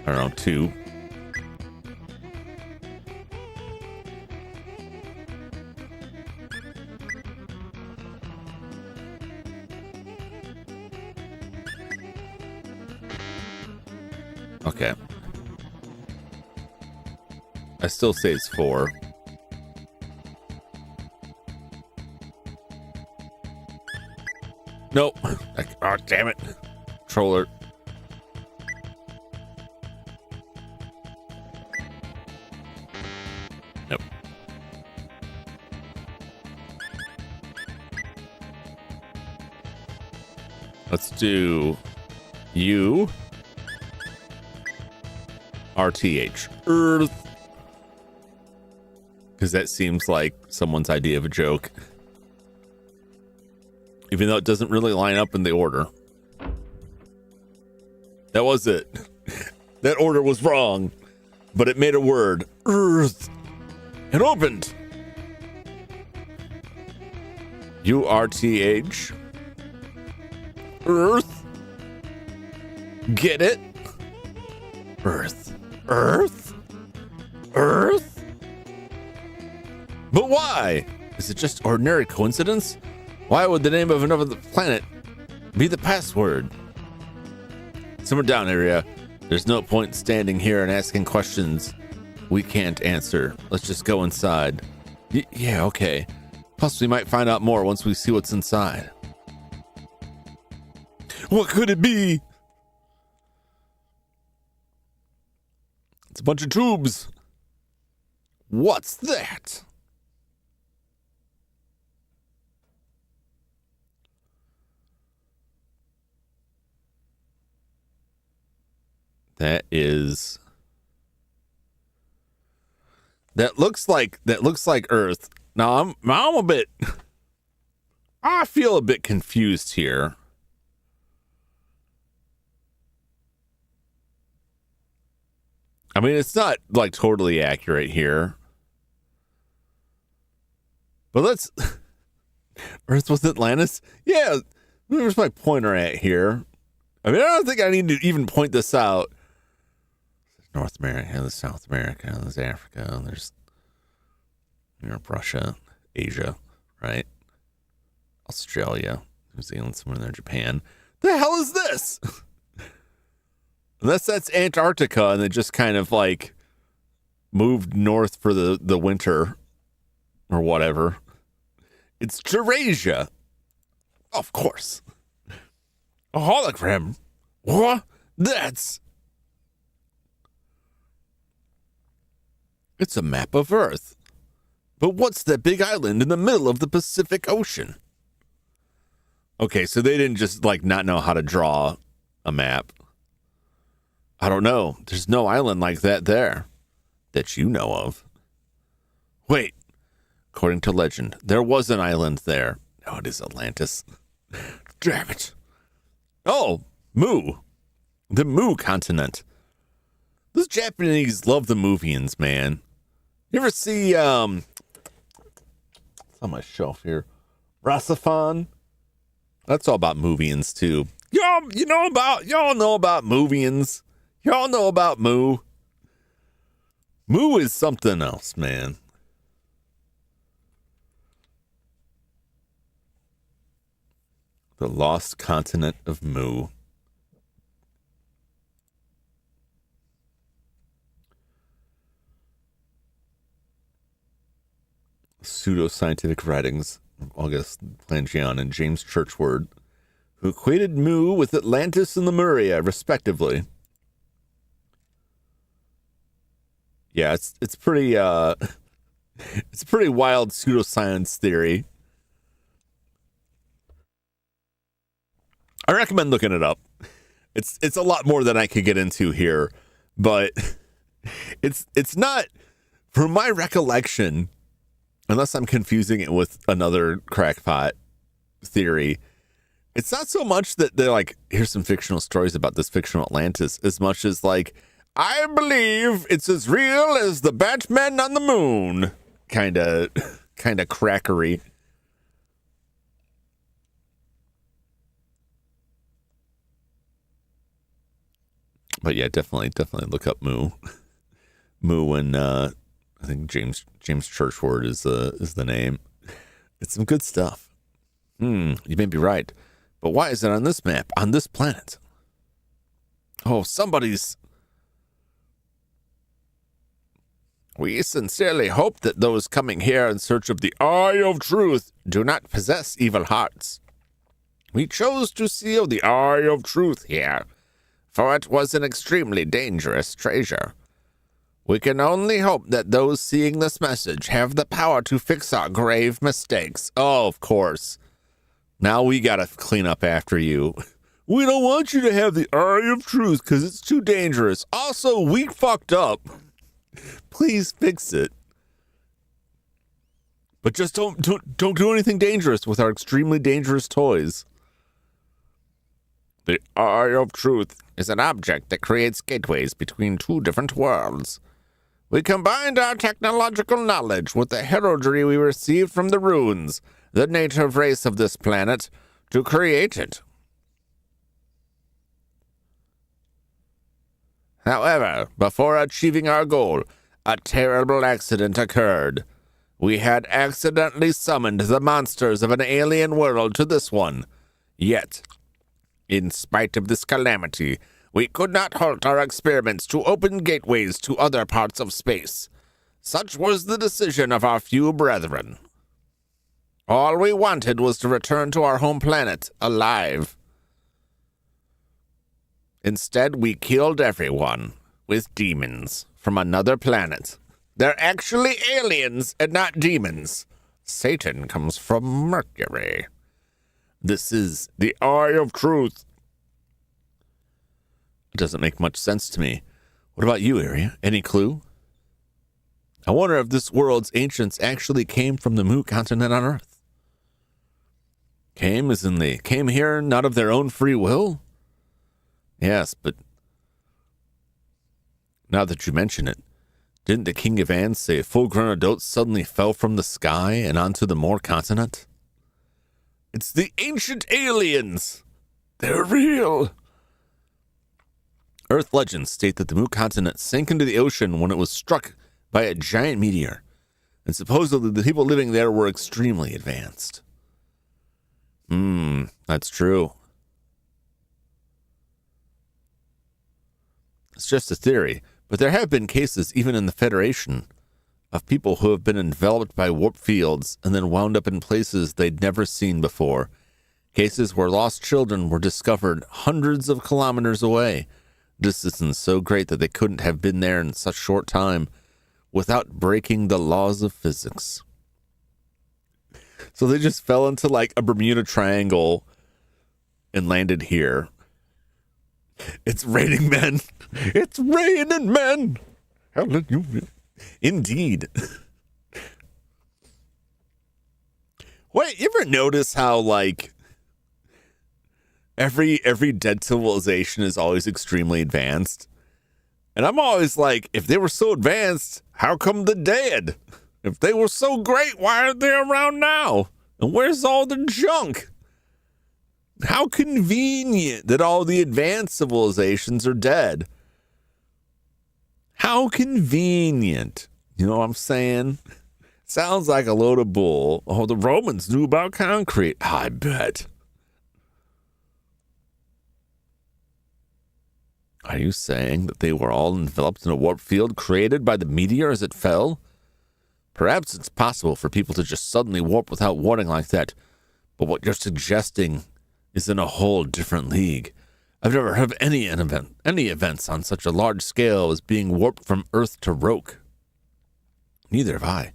I don't know, 2. Okay. I still say it's 4. Nope. Oh, damn it. Controller. Nope. Let's do U. RTH. Earth. Because that seems like someone's idea of a joke. Even though it doesn't really line up in the order. That was it. That order was wrong. But it made a word. Earth. It opened. URTH. Earth. Get it? Earth. Earth? Earth? But why? Is it just ordinary coincidence? Why would the name of another planet be the password? Simmer down, area. There's no point standing here and asking questions we can't answer. Let's just go inside. Yeah, okay. Plus, we might find out more once we see what's inside. What could it be? It's a bunch of tubes. What's that? That looks like Earth. Now I'm a bit I feel a bit confused here. I mean, it's not like totally accurate here. But let's... Earth was Atlantis? Yeah, where's my pointer at here? I mean, I don't think I need to even point this out. North America, there's South America, there's Africa, there's Europe, Russia, Asia, right? Australia, New Zealand, somewhere in there, Japan. The hell is this? Unless that's Antarctica and they just kind of like moved north for the winter or whatever. It's Eurasia. Of course. A hologram. What? It's a map of Earth. But what's that big island in the middle of the Pacific Ocean? Okay, so they didn't just like not know how to draw a map. I don't know. There's no island like that there that you know of. Wait. According to legend, there was an island there. No, it is Atlantis. Damn it. Oh, Mu. The Mu continent. Those Japanese love the Movians, man. You ever see, it's on my shelf here, Rasafan? That's all about Movians, too. Y'all know about Movians. Y'all know about Mu. Mu is something else, man. The lost continent of Mu. Pseudoscientific writings of August Plangion and James Churchward, who equated Mu with Atlantis and Lemuria, respectively. Yeah, it's pretty it's a pretty wild pseudoscience theory. I recommend looking it up. It's a lot more than I could get into here, but it's not, from my recollection, unless I'm confusing it with another crackpot theory, it's not so much that they're like, here's some fictional stories about this fictional Atlantis, as much as like, I believe it's as real as the Batman on the moon. Kind of crackery. But yeah, definitely look up Mu. Mu and I think James Churchward is the name. It's some good stuff. You may be right, but why is it on this map on this planet? Oh, somebody's. We sincerely hope that those coming here in search of the Eye of Truth do not possess evil hearts. We chose to seal the Eye of Truth here, for it was an extremely dangerous treasure. We can only hope that those seeing this message have the power to fix our grave mistakes. Oh, of course. Now we gotta clean up after you. We don't want you to have the Eye of Truth because it's too dangerous. Also, we fucked up. Please fix it. But just don't do anything dangerous with our extremely dangerous toys. The Eye of Truth is an object that creates gateways between two different worlds. We combined our technological knowledge with the heraldry we received from the runes, the native race of this planet, to create it. However, before achieving our goal, a terrible accident occurred. We had accidentally summoned the monsters of an alien world to this one. Yet, in spite of this calamity, we could not halt our experiments to open gateways to other parts of space. Such was the decision of our few brethren. All we wanted was to return to our home planet, alive. Instead, we killed everyone with demons from another planet. They're actually aliens and not demons. Satan comes from Mercury. This is the Eye of Truth. It doesn't make much sense to me. What about you, Aria? Any clue? I wonder if this world's ancients actually came from the Mu continent on Earth. Came as in they came here not of their own free will? Yes, but now that you mention it, didn't the King of Ants say full-grown adults suddenly fell from the sky and onto the Moor continent? It's the ancient aliens! They're real! Earth legends state that the Moor continent sank into the ocean when it was struck by a giant meteor, and supposedly the people living there were extremely advanced. That's true. It's just a theory, but there have been cases, even in the Federation, of people who have been enveloped by warp fields and then wound up in places they'd never seen before. Cases where lost children were discovered hundreds of kilometers away, distance so great that they couldn't have been there in such short time without breaking the laws of physics. So they just fell into like a Bermuda Triangle and landed here. It's raining men. It's raining men. Hallelujah. Indeed. Wait, you ever notice how like every dead civilization is always extremely advanced? And I'm always like, if they were so advanced, how come the dead? If they were so great, why aren't they around now? And where's all the junk? How convenient that all the advanced civilizations are dead. How convenient. You know what I'm saying? Sounds like a load of bull. Oh, the Romans knew about concrete. I bet. Are you saying that they were all enveloped in a warp field created by the meteor as it fell? Perhaps it's possible for people to just suddenly warp without warning like that. But what you're suggesting is in a whole different league. I've never heard of any events on such a large scale as being warped from Earth to Roke. Neither have I.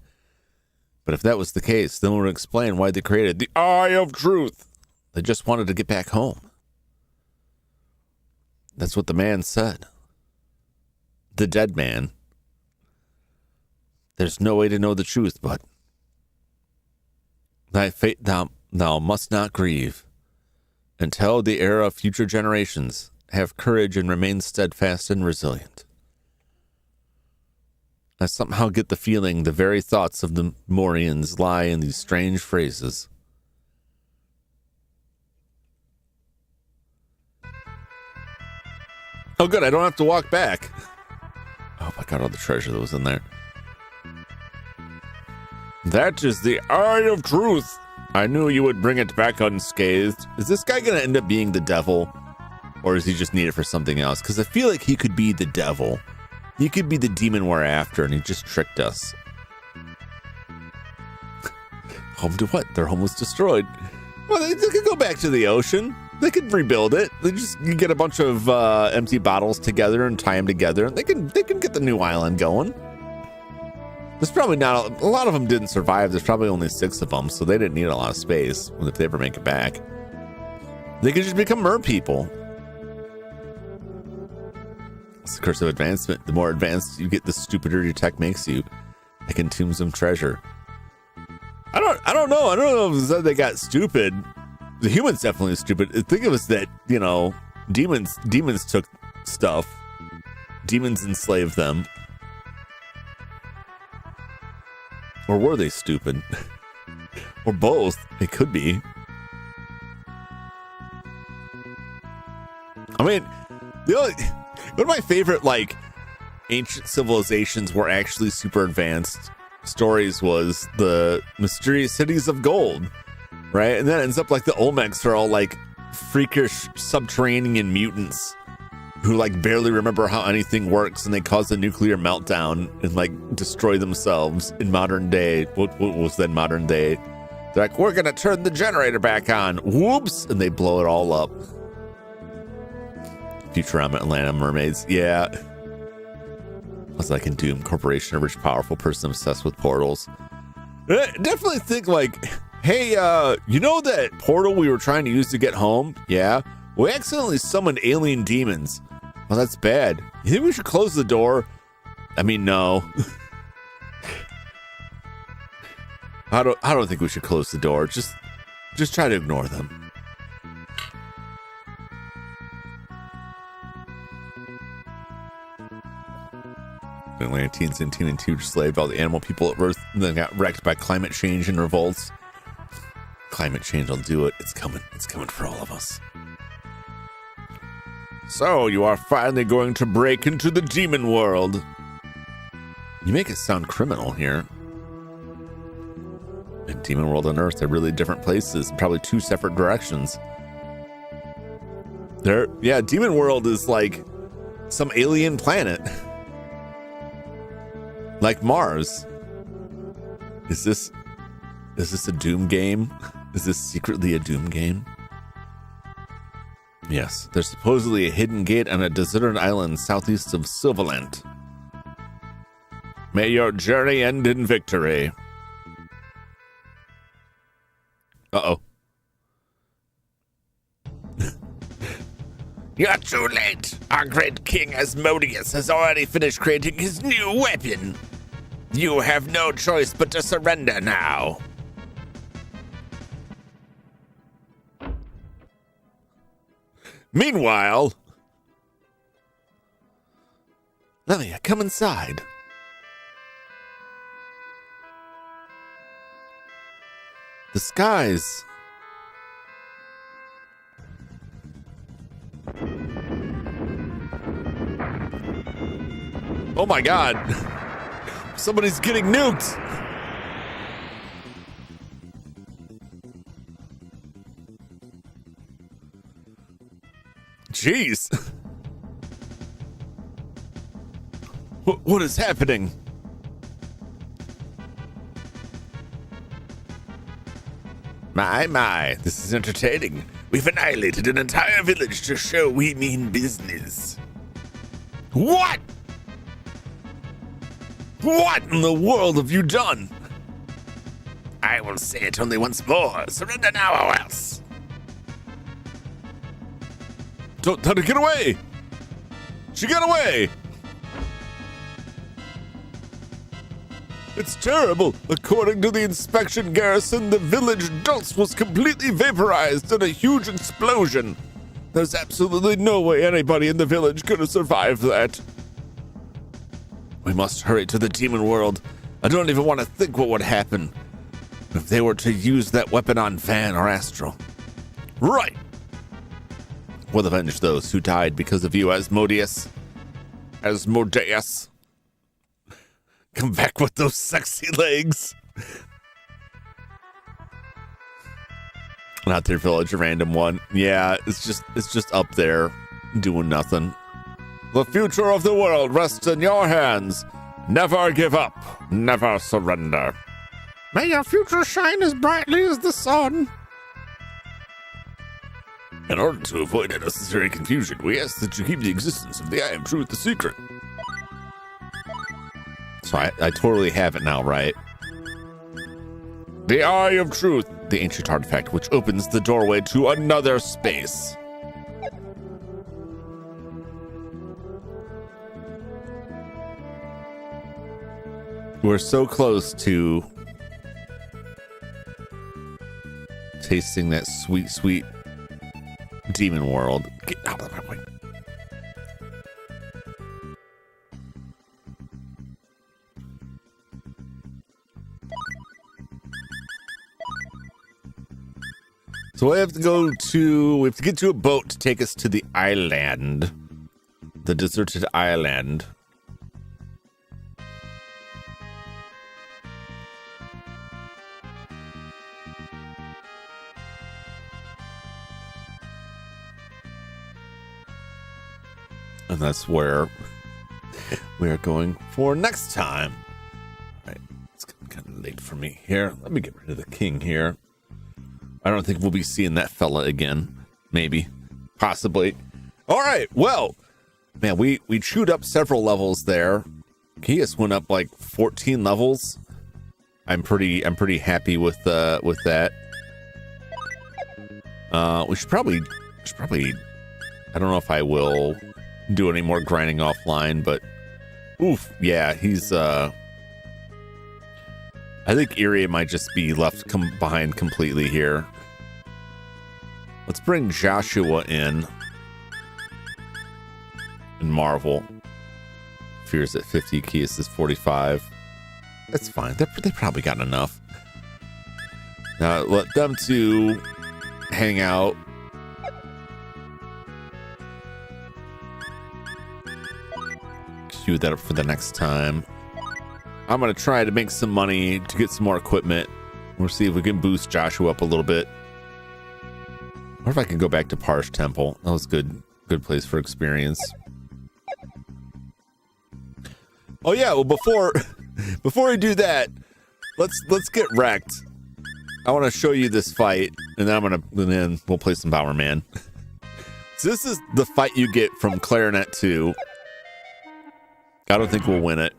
But if that was the case, then it would explain why they created the Eye of Truth. They just wanted to get back home. That's what the man said. The dead man. There's no way to know the truth, but thy fate thou must not grieve. Until the era of future generations, have courage and remain steadfast and resilient. I somehow get the feeling the very thoughts of the Moorians lie in these strange phrases. Oh good, I don't have to walk back. Oh my god, all the treasure that was in there. That is the Eye of Truth. I knew you would bring it back unscathed. Is this guy going to end up being the devil? Or is he just needed for something else? Because I feel like he could be the devil. He could be the demon we're after, and he just tricked us. Home to what? Their home was destroyed. Well, they could go back to the ocean. They could rebuild it. They just get a bunch of empty bottles together and tie them together. And they can get the new island going. There's probably not a lot of them didn't survive. There's probably only 6 of them, so they didn't need a lot of space if they ever make it back. They could just become mer people. It's the curse of advancement. The more advanced you get, the stupider your tech makes you. Like in Tombs of Treasure. I don't know. I don't know if it's that they got stupid. The humans definitely stupid. I think it was that, you know, demons took stuff. Demons enslaved them. Or were they stupid? Or both. It could be. I mean, one of my favorite, like, ancient civilizations were actually super advanced stories was the mysterious cities of gold, right? And that ends up like the Olmecs are all like freakish subterranean mutants who like barely remember how anything works, and they cause a nuclear meltdown and like destroy themselves in modern day. What was then modern day? They're like, we're gonna turn the generator back on. Whoops! And they blow it all up. Futurama, Atlanta mermaids. Yeah. I was like in Doom, corporation, a rich, powerful person obsessed with portals. I definitely think like, hey, you know that portal we were trying to use to get home? Yeah. We accidentally summoned alien demons. Well, that's bad. You think we should close the door? I mean, no. I don't think we should close the door. Just Just try to ignore them. Atlanteans and and 2 enslaved all the animal people of Earth and then got wrecked by climate change and revolts. Climate change will do it. It's coming. It's coming for all of us. So, you are finally going to break into the demon world. You make it sound criminal here. And demon world and Earth are really different places, probably 2 separate directions. Demon world is like some alien planet. Like Mars. Is this a Doom game? Is this secretly a Doom game? Yes, there's supposedly a hidden gate on a deserted island southeast of Silverland. May your journey end in victory. Uh-oh. You're too late. Our great king Asmodeus has already finished creating his new weapon. You have no choice but to surrender now. Meanwhile, Lilia, come inside. The skies. Oh my God. Somebody's getting nuked. Jeez. What is happening? My, this is entertaining. We've annihilated an entire village to show we mean business. What? What in the world have you done? I will say it only once more. Surrender now or else. Don't let her get away! She got away! It's terrible. According to the inspection garrison, the village dust was completely vaporized in a huge explosion. There's absolutely no way anybody in the village could have survived that. We must hurry to the demon world. I don't even want to think what would happen if they were to use that weapon on Van or Astral. Right! We'll avenge those who died because of you, Asmodeus. Asmodeus. Come back with those sexy legs. Not their village, a random one. Yeah, it's just up there doing nothing. The future of the world rests in your hands. Never give up. Never surrender. May your future shine as brightly as the sun. In order to avoid unnecessary confusion, we ask that you keep the existence of the Eye of Truth a secret. So I totally have it now, right? The Eye of Truth, the ancient artifact which opens the doorway to another space. We're so close to tasting that sweet, sweet demon world. Get out of my way. So we have to get to a boat to take us to the island. The deserted island. And that's where we are going for next time. All right, it's getting kind of late for me here. Let me get rid of the king here. I don't think we'll be seeing that fella again. Maybe. Possibly. All right, well, man, we chewed up several levels there. Kias went up like 14 levels. I'm pretty happy with that. We should probably I don't know if I will do any more grinding offline, but oof, yeah, he's I think Erie might just be left behind completely here. Let's bring Joshua in. And Marvel. Fears at 50, Keys is 45. That's fine. They probably got enough. Now let them two hang out. Queue that up for the next time. I'm gonna try to make some money to get some more equipment. We'll see if we can boost Joshua up a little bit. Or if I can go back to Parsh Temple. That was good place for experience. Oh yeah, well before we do that, let's get wrecked. I want to show you this fight, and then we'll play some Bomberman. So this is the fight you get from Clarinet 2. I don't think we'll win it.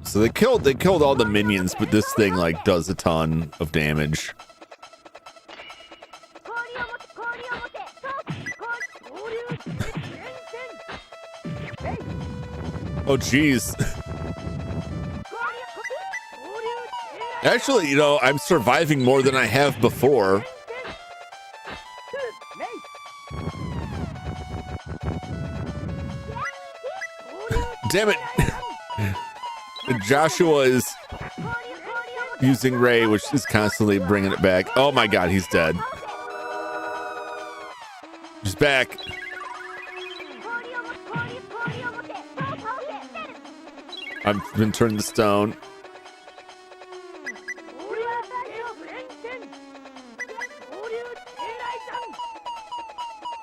So they killed all the minions, but this thing like does a ton of damage. Oh geez. Actually, you know, I'm surviving more than I have before. Damn it. Joshua is using Ray, which is constantly bringing it back. Oh my god, he's dead. He's back. I've been turned to stone.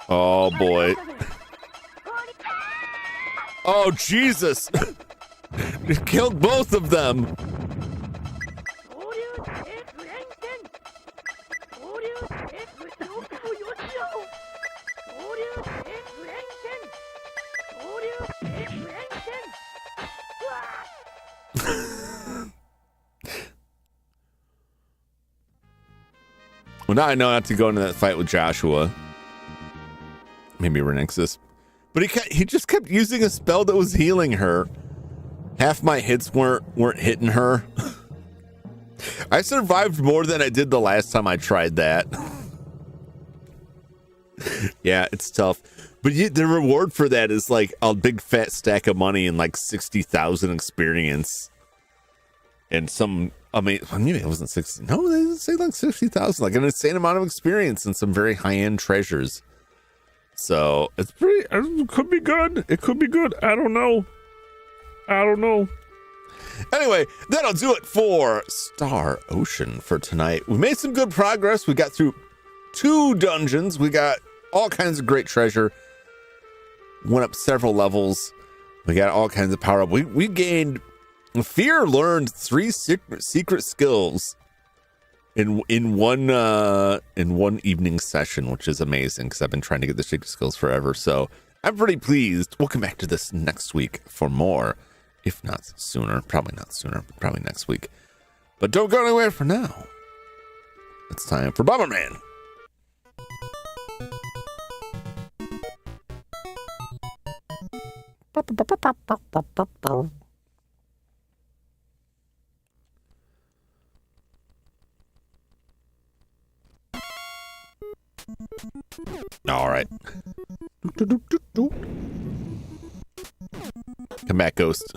Oh boy. Oh Jesus. It killed both of them. Well, now I know not to go into that fight with Joshua. Maybe Renexus. But he just kept using a spell that was healing her. Half my hits weren't hitting her. I survived more than I did the last time I tried that. Yeah, it's tough. But the reward for that is like a big fat stack of money and like 60,000 experience. And some, I mean, maybe it wasn't 60. No, they didn't say like 60,000. Like an insane amount of experience and some very high-end treasures. So it's pretty, it could be good. It could be good. I don't know. Anyway, that'll do it for Star Ocean for tonight. We made some good progress. We got through 2 dungeons. We got all kinds of great treasure. Went up several levels. We got all kinds of power up. We gained, Fear learned 3 secret skills in one evening session, which is amazing because I've been trying to get the secret skills forever. So I'm pretty pleased. We'll come back to this next week for more, if not sooner. Probably not sooner, but probably next week. But don't go anywhere for now. It's time for Bomberman. All right. Come back, Ghost.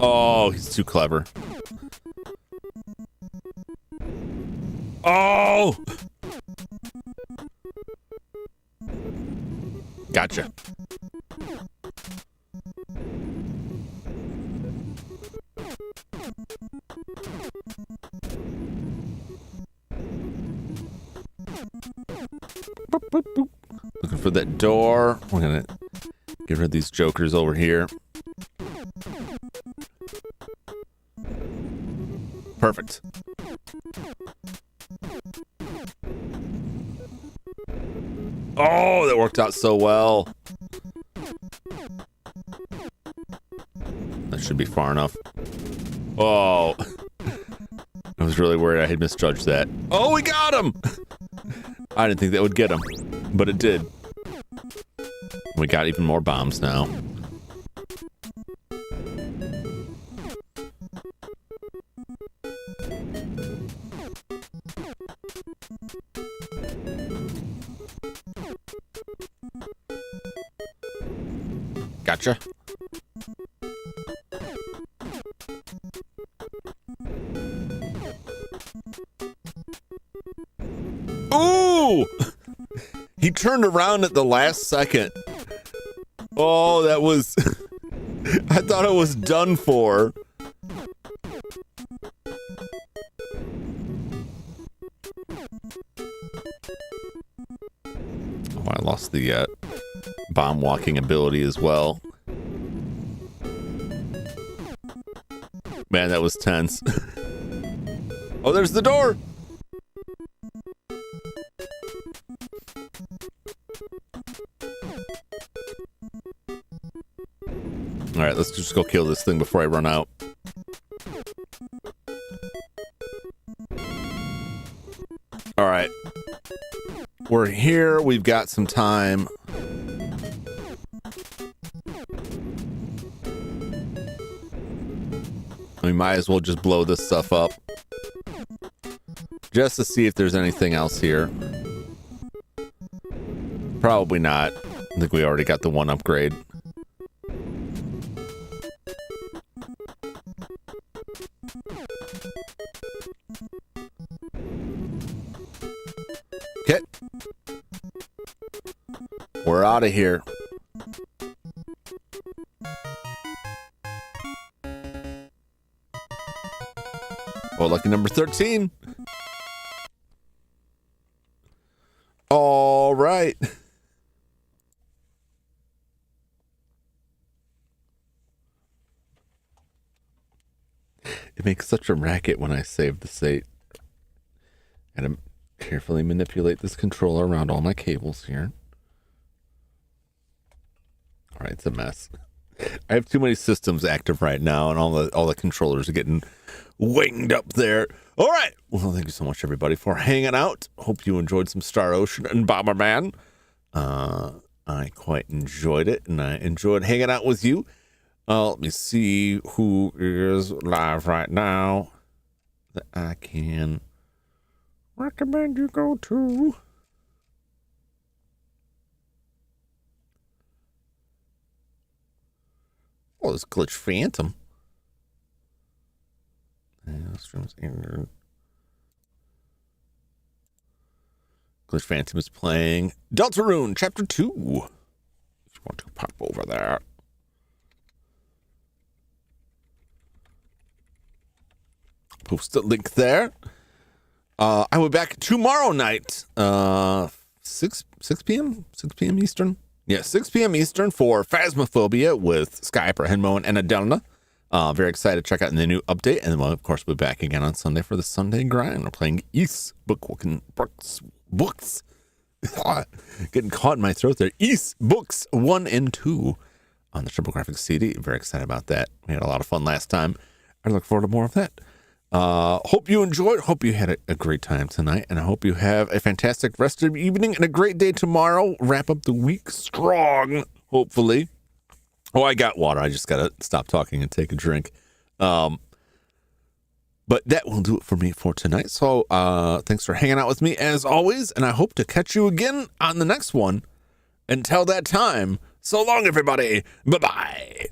Oh, he's too clever. Oh! Gotcha. Looking for that door. We're gonna get rid of these jokers over here. Perfect. Oh, that worked out so well. That should be far enough. Oh. I was really worried I had misjudged that. Oh, we got him! I didn't think that would get him, but it did. We got even more bombs now. Gotcha. Ooh! He turned around at the last second. Oh, that was... I thought it was done for. Oh, I lost the bomb walking ability as well. Man, that was tense. Oh, there's the door! Alright, let's just go kill this thing before I run out. Alright. We're here. We've got some time. We might as well just blow this stuff up. Just to see if there's anything else here. Probably not. I think we already got the one upgrade. Okay. We're out of here. Oh, lucky number 13. All right. It makes such a racket when I save the state. Gotta carefully manipulate this controller around all my cables here. All right, it's a mess. I have too many systems active right now, and all the controllers are getting winged up there. All right. Well, thank you so much, everybody, for hanging out. Hope you enjoyed some Star Ocean and Bomberman. I quite enjoyed it, and I enjoyed hanging out with you. Let me see who is live right now that I can recommend you go to. Oh, this Glitch Phantom. Glitch Phantom is playing Deltarune Chapter 2. If you want to pop over there. Post the link there. I will be back tomorrow night, 6 p.m. Eastern. Yeah, 6 p.m. Eastern for Phasmophobia with Skyper, Henmo, and Adelna. Very excited to check out the new update. And then we'll, of course, be back again on Sunday for the Sunday grind. We're playing East Books. Getting caught in my throat there. East Books 1 and 2 on the TurboGrafx CD. Very excited about that. We had a lot of fun last time. I look forward to more of that. Hope you enjoyed. Hope you had a great time tonight. And I hope you have a fantastic rest of the evening and a great day tomorrow. Wrap up the week strong, hopefully. Oh, I got water. I just got to stop talking and take a drink. But that will do it for me for tonight. So thanks for hanging out with me as always. And I hope to catch you again on the next one. Until that time, so long, everybody. Bye-bye.